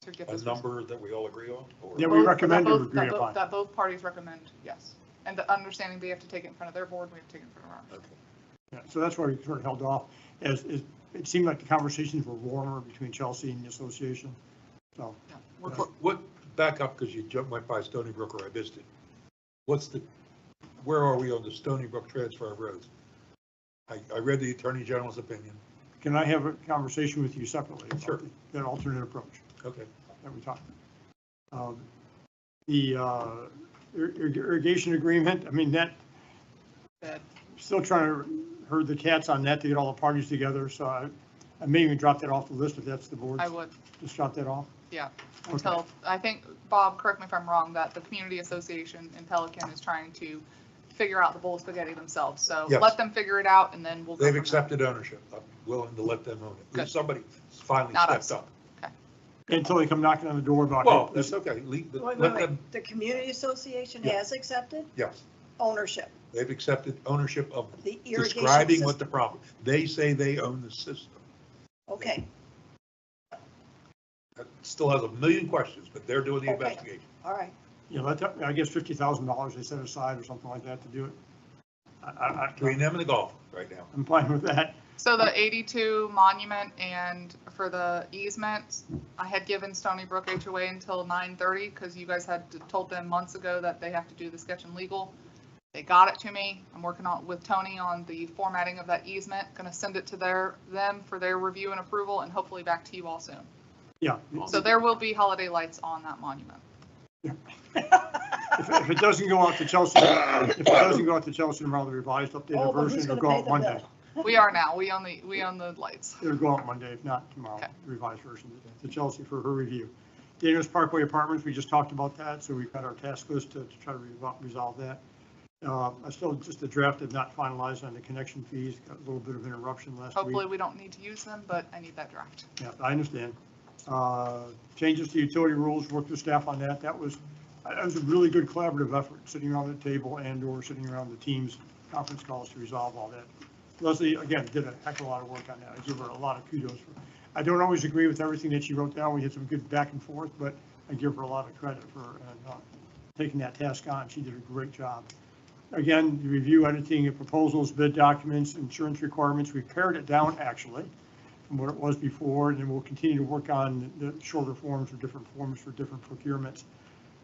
To get this A number that we all agree on? Or- Yeah, we recommend to that agree both- upon. That both parties recommend, yes. And the understanding they have to take it in front of their board, we have to take it in front of ours. Okay. Yeah, so that's why we sort of held off, as it seemed like the conversations were warmer between Chelsea and the association. So, Yeah, we're- What, back up, because you went by Stony Brook or I missed it. Where are we on the Stony Brook transfer of roads? I read the Attorney General's opinion. can I have a conversation with you separately? about Sure. That alternate approach Okay. that we talked about. The irrigation agreement, I mean, that, still trying to herd the cats on that to get all the parties together, so I may even drop that off the list if that's the board. I would, Just drop that off? yeah. Until, I think, Bob, correct me if I'm wrong, that the community association in Pelican is trying to figure out the bowl of spaghetti themselves. So Yes. let them figure it out and then we'll go They've from accepted ownership. I'm willing to let them own it. Good. Somebody finally Not stepped us. up. Until they come knocking on the door about. Well, hey, that's okay. Wait, Let them, The community association Yeah. has accepted yes, ownership. they've accepted ownership of The irrigation describing what system. the problem. They say they own the system. Okay, That still has a million questions, but they're doing the Okay. investigation. all right. You know, I guess $50,000 they set aside or something like that to do it. Between them and the golf right now. I'm fine with that. So the 82 monument and for the easement, I had given Stony Brook HOA until 9:30 because you guys had told them months ago that they have to do the sketch and legal. They got it to me. I'm working on with Tony on the formatting of that easement. Going to send it to them for their review and approval, and hopefully back to you all soon. Yeah. So there will be holiday lights on that monument. If it doesn't go out to Chelsea, tomorrow, the revised updated But version, who's it'll gonna go pay out the Monday. bill? We are now. We own the lights. It'll go out Monday, if not tomorrow, Okay. the revised version to Chelsea for her review. Daniels Parkway Apartments, we just talked about that, so we've got our task list to try to resolve that. I still, just the draft did not finalize on the connection fees, got a little bit of interruption last week. Hopefully we don't need to use them, but I need that draft. Yeah, I understand. Changes to utility rules, worked with staff on that. That was a really good collaborative effort, sitting around the table and/or sitting around the team's conference calls to resolve all that. Leslie, again, did a heck of a lot of work on that. I give her a lot of kudos. I don't always agree with everything that she wrote down. We had some good back and forth, but I give her a lot of credit for taking that task on. She did a great job. Again, the review, editing of proposals, bid documents, insurance requirements, we pared it down actually from what it was before, and then we'll continue to work on the shorter forms or different forms for different procurements.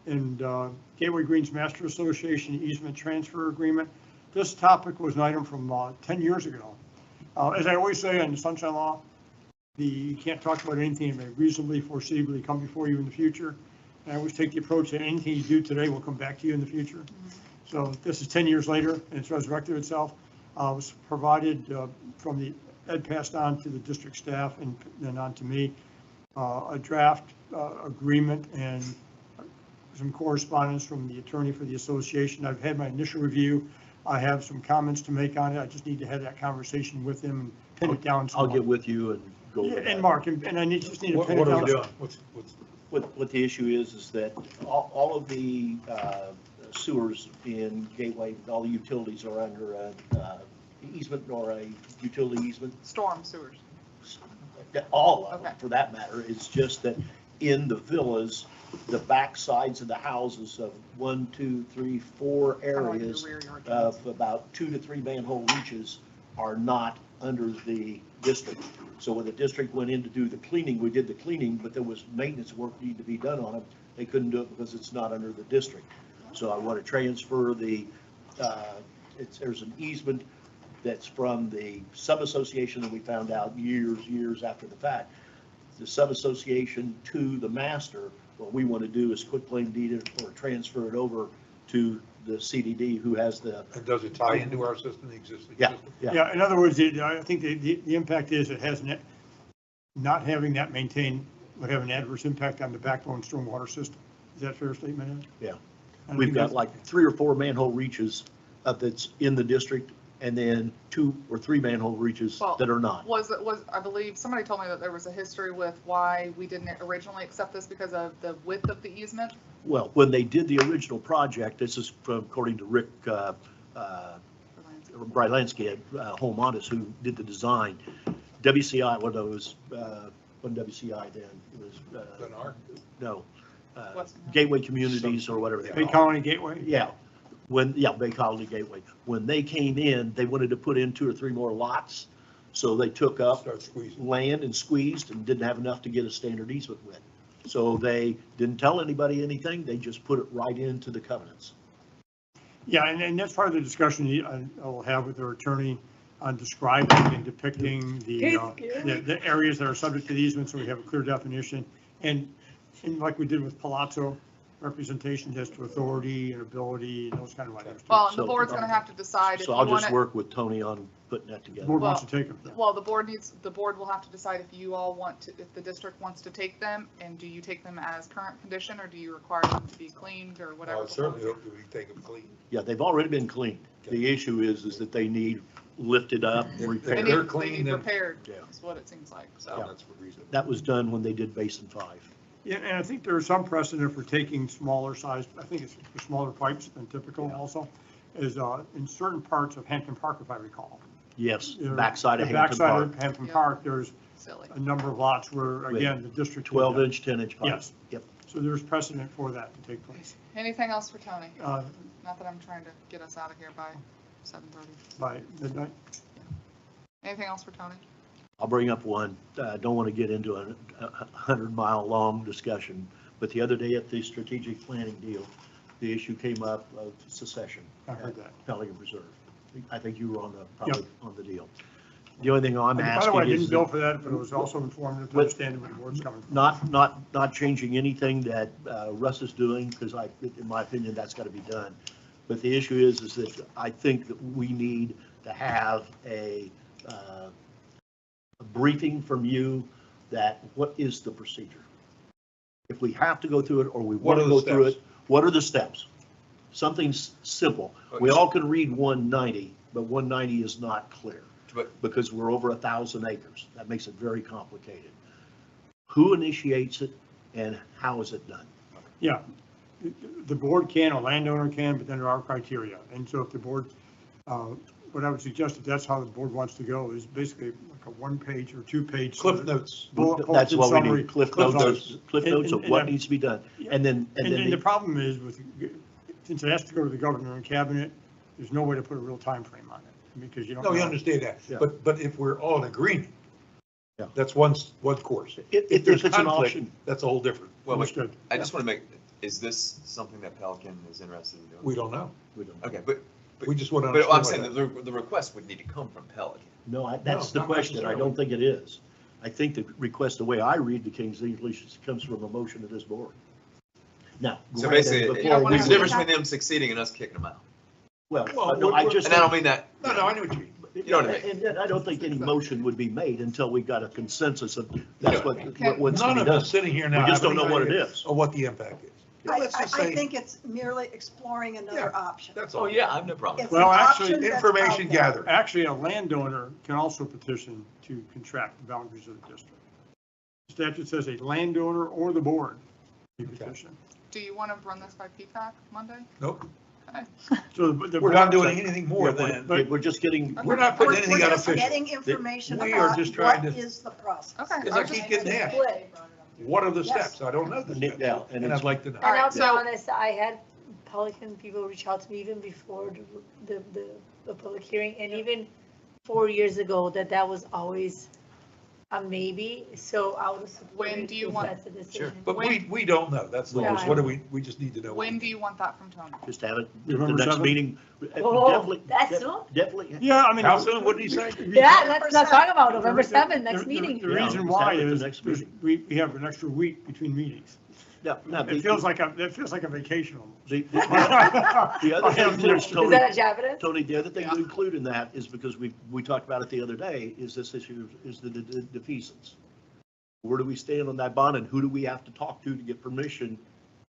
And Gateway Greens Master Association easement transfer agreement. This topic was an item from 10 years ago. As I always say on the Sunshine Law, you can't talk about anything that may reasonably foreseeably come before you in the future. And I always take the approach that anything you do today will come back to you in the future. So this is 10 years later, and it's resurrected itself. It was provided from the ed passed on to the district staff and then on to me, a draft agreement and some correspondence from the attorney for the association. I've had my initial review. I have some comments to make on it. I just need to have that conversation with him and pin it down. I'll get with you and go over that. And Mark, and I just need to pin it What are down. we doing? What the issue is that all of the sewers in Gateway, all the utilities are under an easement or a utility easement. Storm sewers. All of them, for that matter. It's just that in the villas, the back sides of the houses of 1, 2, 3, 4 areas of about 2 to 3 manhole reaches are not under the district. So when the district went in to do the cleaning, we did the cleaning, but there was maintenance work needed to be done on them. They couldn't do it because it's not under the district. So I want to transfer there's an easement that's from the sub-association that we found out years after the fact. The sub-association to the master, what we want to do is quit claim deed it or transfer it over to the CDD who has the. And does it tie into our system, the existing Yeah, system? Yeah, in other words, I think the impact is it has not having that maintained would have an adverse impact on the backbone stormwater system. Is that a fair statement, Ed? Yeah. I We've think got that's- like 3 or 4 manhole reaches that's in the district and then 2 or 3 manhole reaches Well, that are not. I believe, somebody told me that there was a history with why we didn't originally accept this because of the width of the easement. Well, when they did the original project, this is according to Rick Brylansky at Home Honest, who did the design. WCI, what those, wasn't WCI then, it was, Lennar? no, Gateway Communities or whatever. Bay Colony Gateway? Yeah, Bay Colony Gateway. When they came in, they wanted to put in 2 or 3 more lots. So they took up land and squeezed and didn't have enough to get a standard easement with. So they didn't tell anybody anything. They just put it right into the covenants. Yeah, and that's part of the discussion I will have with our attorney on describing and depicting the areas that are subject to the easement, so we have a clear definition. And like we did with Palazzo, representation as to authority and ability and those kind of items. Well, and the board's going to have to decide if you So I'll want just to. work with Tony on putting that together. Board wants to take them. Well, the board will have to decide if you all want to, if the district wants to take them, and do you take them as current condition, or do you require them to be cleaned or whatever? I certainly hope that we take them clean. Yeah, they've already been cleaned. The issue is that they need lifted up, repaired. They need repaired, Yeah. is what it seems like, so. Yeah. That was done when they did Basin 5. Yeah, and I think there's some precedent for taking smaller size, I think it's smaller pipes than typical also, is in certain parts of Hampton Park, if I recall. Yes, You know, backside of the Hampton backside Park. of Hampton Park, there's Silly. a number of lots where, again, the district. 12-inch, 10-inch pipe. Yes. Yep. So there's precedent for that to take place. Anything else for Tony? Uh, Not that I'm trying to get us out of here by 7:30. By midnight. Anything else for Tony? I'll bring up one. I don't want to get into a 100-mile-long discussion, but the other day at the strategic planning deal, the issue came up of secession. I heard that. Pelican Reserve. I think you were on the, probably on the deal. The only thing I'm By the way, I asking didn't is, bill for that, but it was also informative to understand where the board's coming from. not changing anything that Russ is doing, because in my opinion, that's got to be done. But the issue is that I think that we need to have a briefing from you that what is the procedure? If we have to go through it or we want to go through it, what are the steps? Something simple. We all can read 190, but 190 is not clear because we're over 1,000 acres. That makes it very complicated. Who initiates it and how is it done? Yeah, the board can, a landowner can, but then there are criteria. And so if the board, what I would suggest, if that's how the board wants to go, is basically like a 1-page or 2-page. Cliff notes. Bullet points That's and what we summary. need, cliff notes of what needs to be done. And then, And the problem is since it has to go to the governor and cabinet, there's no way to put a real time frame on it because you don't. No, we know. understand that, Yeah. but if we're all in agreement, Yeah. that's one course. If there's it's an conflict, option. that's a whole different. Well, but Understood. I just want to make, is this something that Pelican is interested in doing? We don't know. We don't. Okay, but We just want to I'm understand. saying that the request would need to come from Pelican. No, that's the not question. I don't necessarily. think it is. I think the request, the way I read the King's English, comes from a motion of this board. Now. So granted, basically, before we there's a do- difference between them succeeding and us kicking them out. Well, Well, no, I just. And I don't mean that. No, I know what you mean. You know what I mean? And I don't think any motion would be made until we got a consensus of that's what's to None be of done. us sitting here now. We just have don't know any what it idea is. Of what the impact is. Let's just I say, think it's merely exploring another option. that's Oh, all. yeah, I have no problem. It's Well, an actually, option that's Information out there. gathered. Actually, a landowner can also petition to contract the boundaries of the district. Statute says a landowner or the board may petition. Do you want to run this by PPAC Monday? Nope. Okay. So We're not doing anything more Yeah, than, but we're just getting. we're not putting anything We're on just official. getting information We are about just trying what to- is the process. Okay. Because I keep getting asked, what are the steps? I don't know the steps. Yeah, and And it's I'd like to know. All And right, I'll be so- honest, I had Pelican people reach out to me even before the public hearing, and even 4 years ago, that was always a maybe, so I would support When it do you if want- that's a decision. But we don't know. That's the Yeah. worst. What do we just need to know. When do you want that from Tony? Just have it, the November next 7th? meeting. Oh, Definitely- that's soon? Definitely. Yeah, I mean. How soon? What did he say? Yeah, let's not talk about November The- 7th, next the- meeting. The Yeah, reason just why have it the is next there's- meeting. we have an extra week between meetings. No, It feels like a vacation almost. The other thing, too, Is that a Japanese? Tony, the other thing to include in that is because we talked about it the other day, is this issue, is the defeasance. Where do we stand on that bond and who do we have to talk to get permission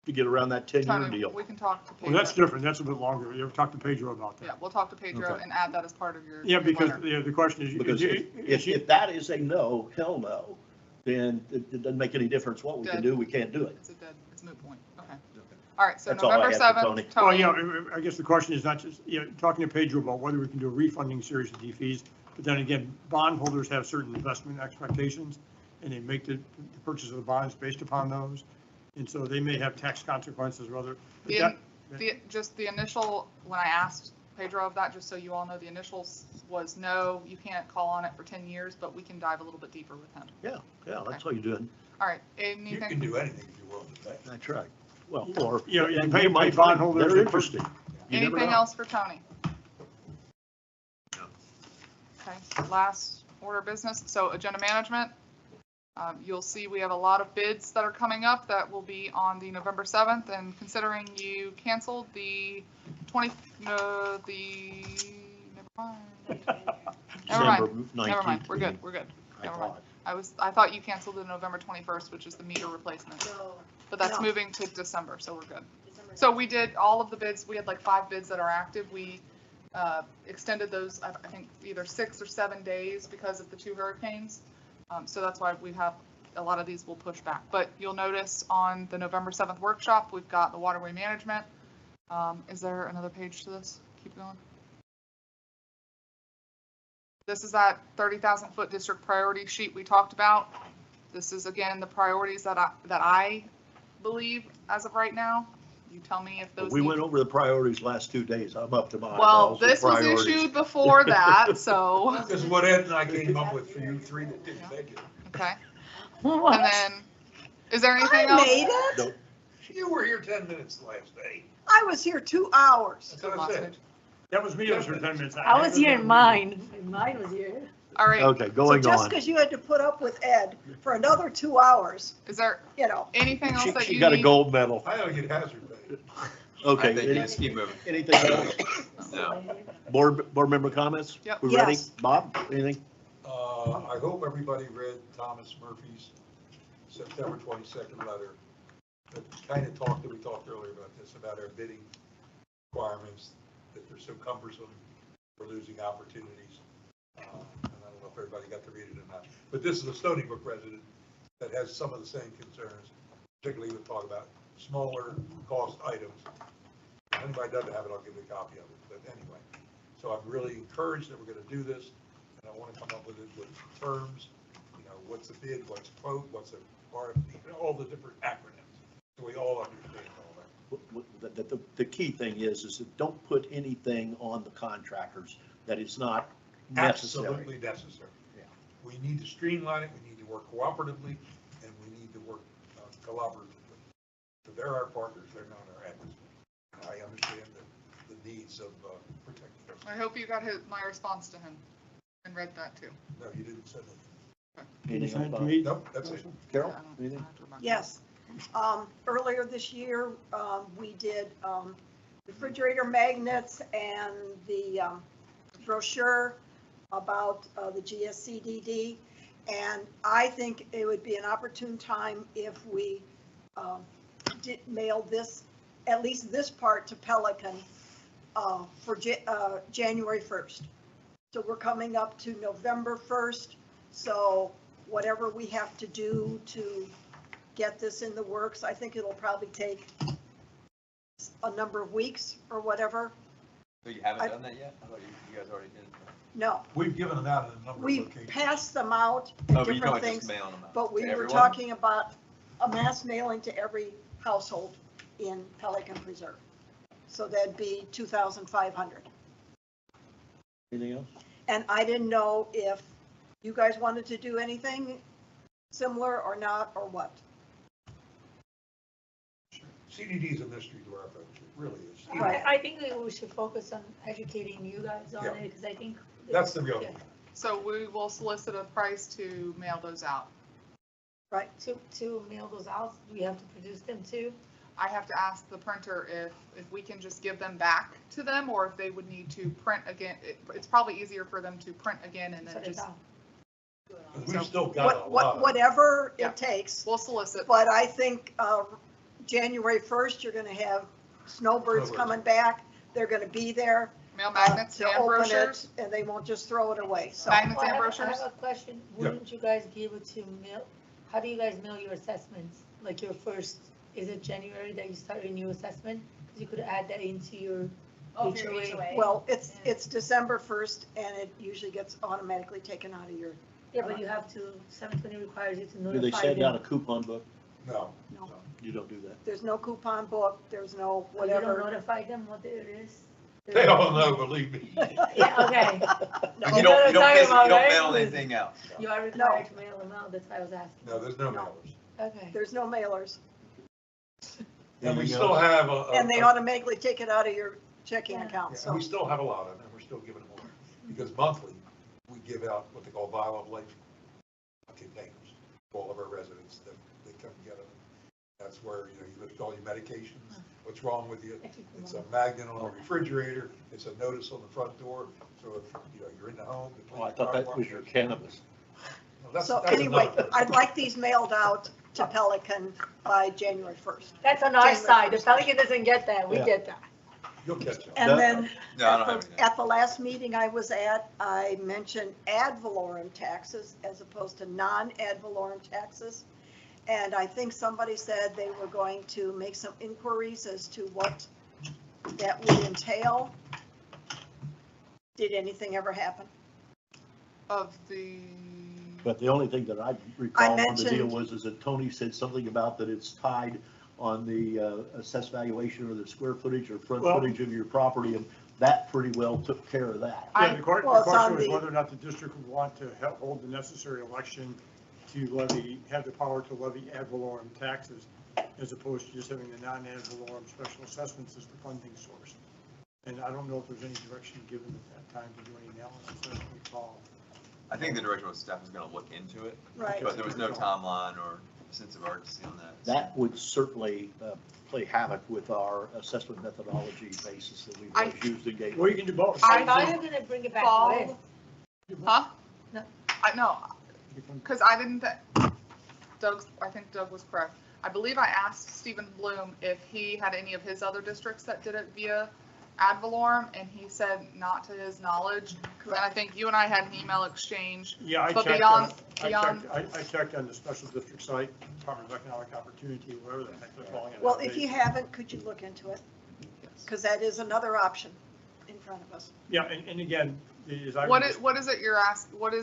to get around that 10-year Tony, deal? we can talk to Well, Pedro. that's different. That's a bit longer. You ever talk to Pedro about that? Yeah, we'll talk to Pedro Okay. and add that as part of your. Yeah, your because letter. the question is. Because if that is a no, hell no, then it doesn't make any difference what we can Dead. do, we can't do it. It's a moot point. Okay. All right, so That's all I November had for Tony. 7th, Well, Tony. yeah, I guess the question is not just, talking to Pedro about whether we can do a refunding series of fees, but then again, bondholders have certain investment expectations, and they make the purchase of the bonds based upon those, and so they may have tax consequences or other. Just the initial, when I asked Pedro of that, just so you all know, the initials was no, you can't call on it for 10 years, but we can dive a little bit deeper with him. Yeah, that's all you're doing. All right, You anything? can do anything if you're willing to pay. That's right. Well, or. Yeah, and pay you might bond find holders they're and- interested. You never Anything know. else for Tony? Okay, last order of business, so agenda management. You'll see we have a lot of bids that are coming up that will be on the November 7th, and considering you canceled the never mind. Never mind, we're good, never mind. I thought you canceled the November 21st, which is the meter replacement, but that's No. moving to December, so we're good. So we did all of the bids, we had like 5 bids that are active, we extended those, I think, either 6 or 7 days because of the 2 hurricanes. So that's why we have, a lot of these will push back. But you'll notice on the November 7th workshop, we've got the waterway management. Is there another page to this? Keep going. This is that 30,000 foot district priority sheet we talked about. This is, again, the priorities that I believe, as of right now. You tell me if those. We need- went over the priorities last 2 days. I'm up to my Well, eyeballs with this was priorities. issued before that, so. This is what Ed and I came up with for you three that didn't make it. Okay. What? And then, is there anything I else? made it. Nope. You were here 10 minutes the last day. I was here 2 hours. That's what I said. That was me, that was for 10 minutes. I was here in mine. Mine was here. All right. Okay, So going just on. because you had to put up with Ed for another 2 hours, Is there you know, anything else that She you got a need? gold medal. I ought to get hazard pay. Okay, I think you just keep moving. anything else? No. Board member comments? Yep. We ready? Yes. Bob, anything? I hope everybody read Thomas Murphy's September 22nd letter. That kind of talked, we talked earlier about this, about our bidding requirements, that they're so cumbersome, we're losing opportunities. And I don't know if everybody got to read it or not, but this is a Stony Brook resident that has some of the same concerns, particularly with talk about smaller cost items. If anybody doesn't have it, I'll give you a copy of it, but anyway. So I'm really encouraged that we're going to do this, and I want to come up with it with terms, you know, what's a bid, what's a quote, what's a RFP, you know, all the different acronyms, so we all understand all that. The key thing is that don't put anything on the contractors that is not necessary. Absolutely necessary. Yeah. We need to streamline it, we need to work cooperatively, and we need to work collaboratively. So they're our partners, they're not our adversaries. I understand the needs of protecting us. I hope you got my response to him and read that too. No, you didn't say that. Anything else, Bob? Nope, that's it. Carol, Yeah, I don't anything? have to remember. yes. Earlier this year, we did refrigerator magnets and the brochure about the GSCDD. And I think it would be an opportune time if we did mail this, at least this part, to Pelican for January 1st. So we're coming up to November 1st. So whatever we have to do to get this in the works, I think it'll probably take a number of weeks or whatever. So you haven't done that yet? I thought you guys already did. No, We've given them out in a number of we locations. passed them out Oh, at but you different don't just things, mailing them out but we to were everyone? talking about a mass mailing to every household in Pelican Preserve. So that'd be 2,500. Anything else? And I didn't know if you guys wanted to do anything similar or not, or what. CDD is a mystery to our folks, it really is. Right. I think that we should focus on educating you guys on Yeah. it, because I think. That's the real Yeah. thing. So we will solicit a price to mail those out. Right. To mail those out, we have to produce them too. I have to ask the printer if we can just give them back to them or if they would need to print again. It's probably easier for them to print again and then Sort it just, out. We've still got a lot of. Whatever Yeah. it takes. we'll solicit. But I think January 1st, you're going to have snowbirds coming back. They're going to be there Mail magnets to and open brochures. it, and they won't just throw it away. So Magnets Well, and I brochures. have a question. Wouldn't you guys be able to mail, how do you guys mail your assessments? Like your first, is it January that you start your new assessment? Because you could add that into your HOA. well, it's December 1st, and it usually gets automatically taken out of your. Yeah, but you have to, 720 requires you to Do they notify send out a them. coupon book? No. No. You don't do that. There's no coupon book. There's no Oh, you don't whatever. notify them what it is? They all know, believe me. Yeah, okay. You don't mail anything out. You are required to mail them out, that's why I was asking. No, there's no No. mailers. Okay. There's no mailers, And we still have and they automatically take it out of your checking account. Yeah, So and we still have a lot of them, and we're still giving them away. Because monthly, we give out what they call vial of life containers to all of our residents that they come get them. That's where, you know, you look at all your medications, what's wrong with you. It's a magnet on the refrigerator, it's a notice on the front door, so if, you know, you're in the home. Oh, I thought that was your cannabis. So anyway, I'd like these mailed out to Pelican by January 1st. That's on our January side, the 1st. Pelican doesn't get that, we Yeah. get that. You'll catch up. And then No, I don't have anything. at the last meeting I was at, I mentioned ad valorem taxes as opposed to non-ad valorem taxes. And I think somebody said they were going to make some inquiries as to what that would entail. Did anything ever happen? Of the, But the only thing that I recall on the deal mentioned- was is that Tony said something about that it's tied on the assessed valuation or the square footage or front Well- footage of your property, and that pretty well took care of that. Yeah, the question Well, it's on was the- whether or not the district would want to hold the necessary election to levy, have the power to levy ad valorem taxes, as opposed to just having the non-ad valorem special assessments as the funding source. And I don't know if there's any direction given at that time to do any analysis, I don't recall. I think the director of staff was gonna look into it, Right. but there was no timeline or sense of urgency on that. That would certainly play havoc with our assessment methodology basis that we've I- always used in Gateway. Well, you can do both. I thought you were gonna bring it back Fall- today. Huh? No. I know, because I didn't, I think Doug was correct. I believe I asked Stephen Bloom if he had any of his other districts that did it via ad valorem, and he said not to his knowledge. And I think you and I had an email exchange. Yeah, I But checked, beyond- I beyond- checked, I checked on the special district site, Department of Economic Opportunity, whatever the heck they're calling it. Well, if you haven't, could you look into it? Because that is another option in front of us. Yeah, and again, as I. What is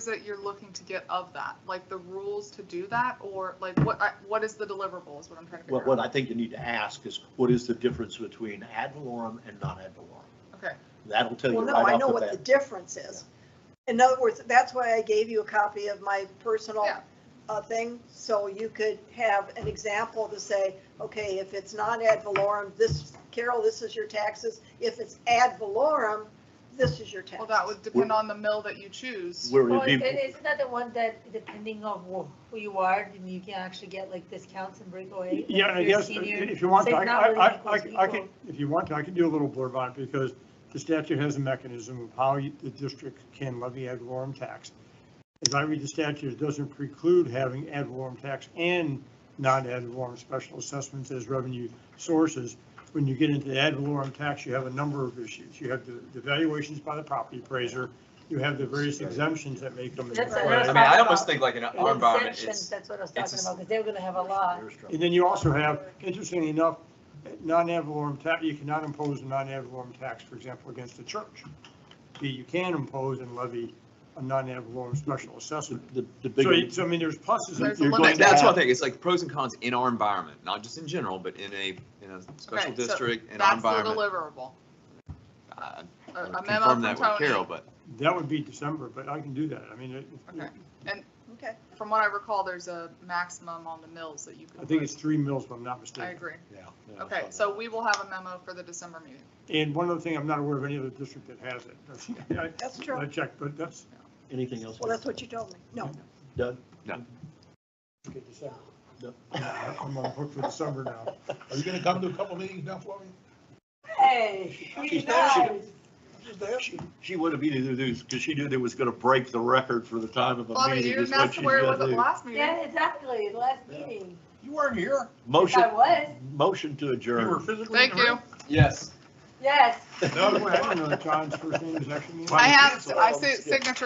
it you're looking to get of that? Like the rules to do that, or like what is the deliverable is what I'm trying to figure What out. I think you need to ask is, what is the difference between ad valorem and non-ad valorem? Okay. That'll tell you Well, no, right I off know the what the bat. difference is. In other words, that's why I gave you a copy of my personal thing, so you could have an example to say, okay, if it's non-ad valorem, this, Carol, this is your taxes. If it's ad valorem, this is your tax. Well, that would depend on the mill that you choose. Well, isn't that the one that depending on who you are, then you can actually get like discounts and breakaway? Yeah, Like and I if you're a guess senior, if you want to, so it's not really equals I equal. can, if you want to, I can do a little blurb on it, because the statute has a mechanism of how the district can levy ad valorem tax. As I read the statute, it doesn't preclude having ad valorem tax and non-ad valorem special assessments as revenue sources. When you get into ad valorem tax, you have a number of issues. You have the valuations by the property appraiser. You have the various exemptions that may come into That's what play. I was I mean, I talking almost about. think like in The our environment, exemptions, it's, that's what I was it's talking a- about, because they're gonna have a lot. And then you also have, interestingly enough, non-ad valorem tax, you cannot impose a non-ad valorem tax, for example, against a church. You can impose and levy a non-ad valorem special assessment. So I mean, there's pluses. There's a You're limit. going to that's have- one thing, it's like pros and cons in our environment, not just in general, but in a special Okay, so district, in our That's the environment. deliverable. I A would memo confirm from that with Tony. Carol, but That would be December, but I can do that. I mean, Okay. And Okay. from what I recall, there's a maximum on the mills that you can. I think put. it's 3 mills, if I'm not mistaken. I agree. Yeah. Okay, so we will have a memo for the December meeting. And one other thing, I'm not aware of any other district that has it. That's true. I checked, but that's, Anything else? Well, that's what you told me. No. Doug? no. okay, December. No. I'm on the hook for December now. Are you gonna come to a couple meetings now for me? Hey, She's She would have either these, because she knew they was gonna break the record for the time of a Well, I mean, meeting. you didn't is what ask she's where it gonna was at the do. last meeting. yeah, exactly, the last meeting. You weren't here. Motion, I was, motion to You were adjourn. physically. Thank in the you. room. Yes. yes. No, I don't know John's first name is actually. I have, I see signature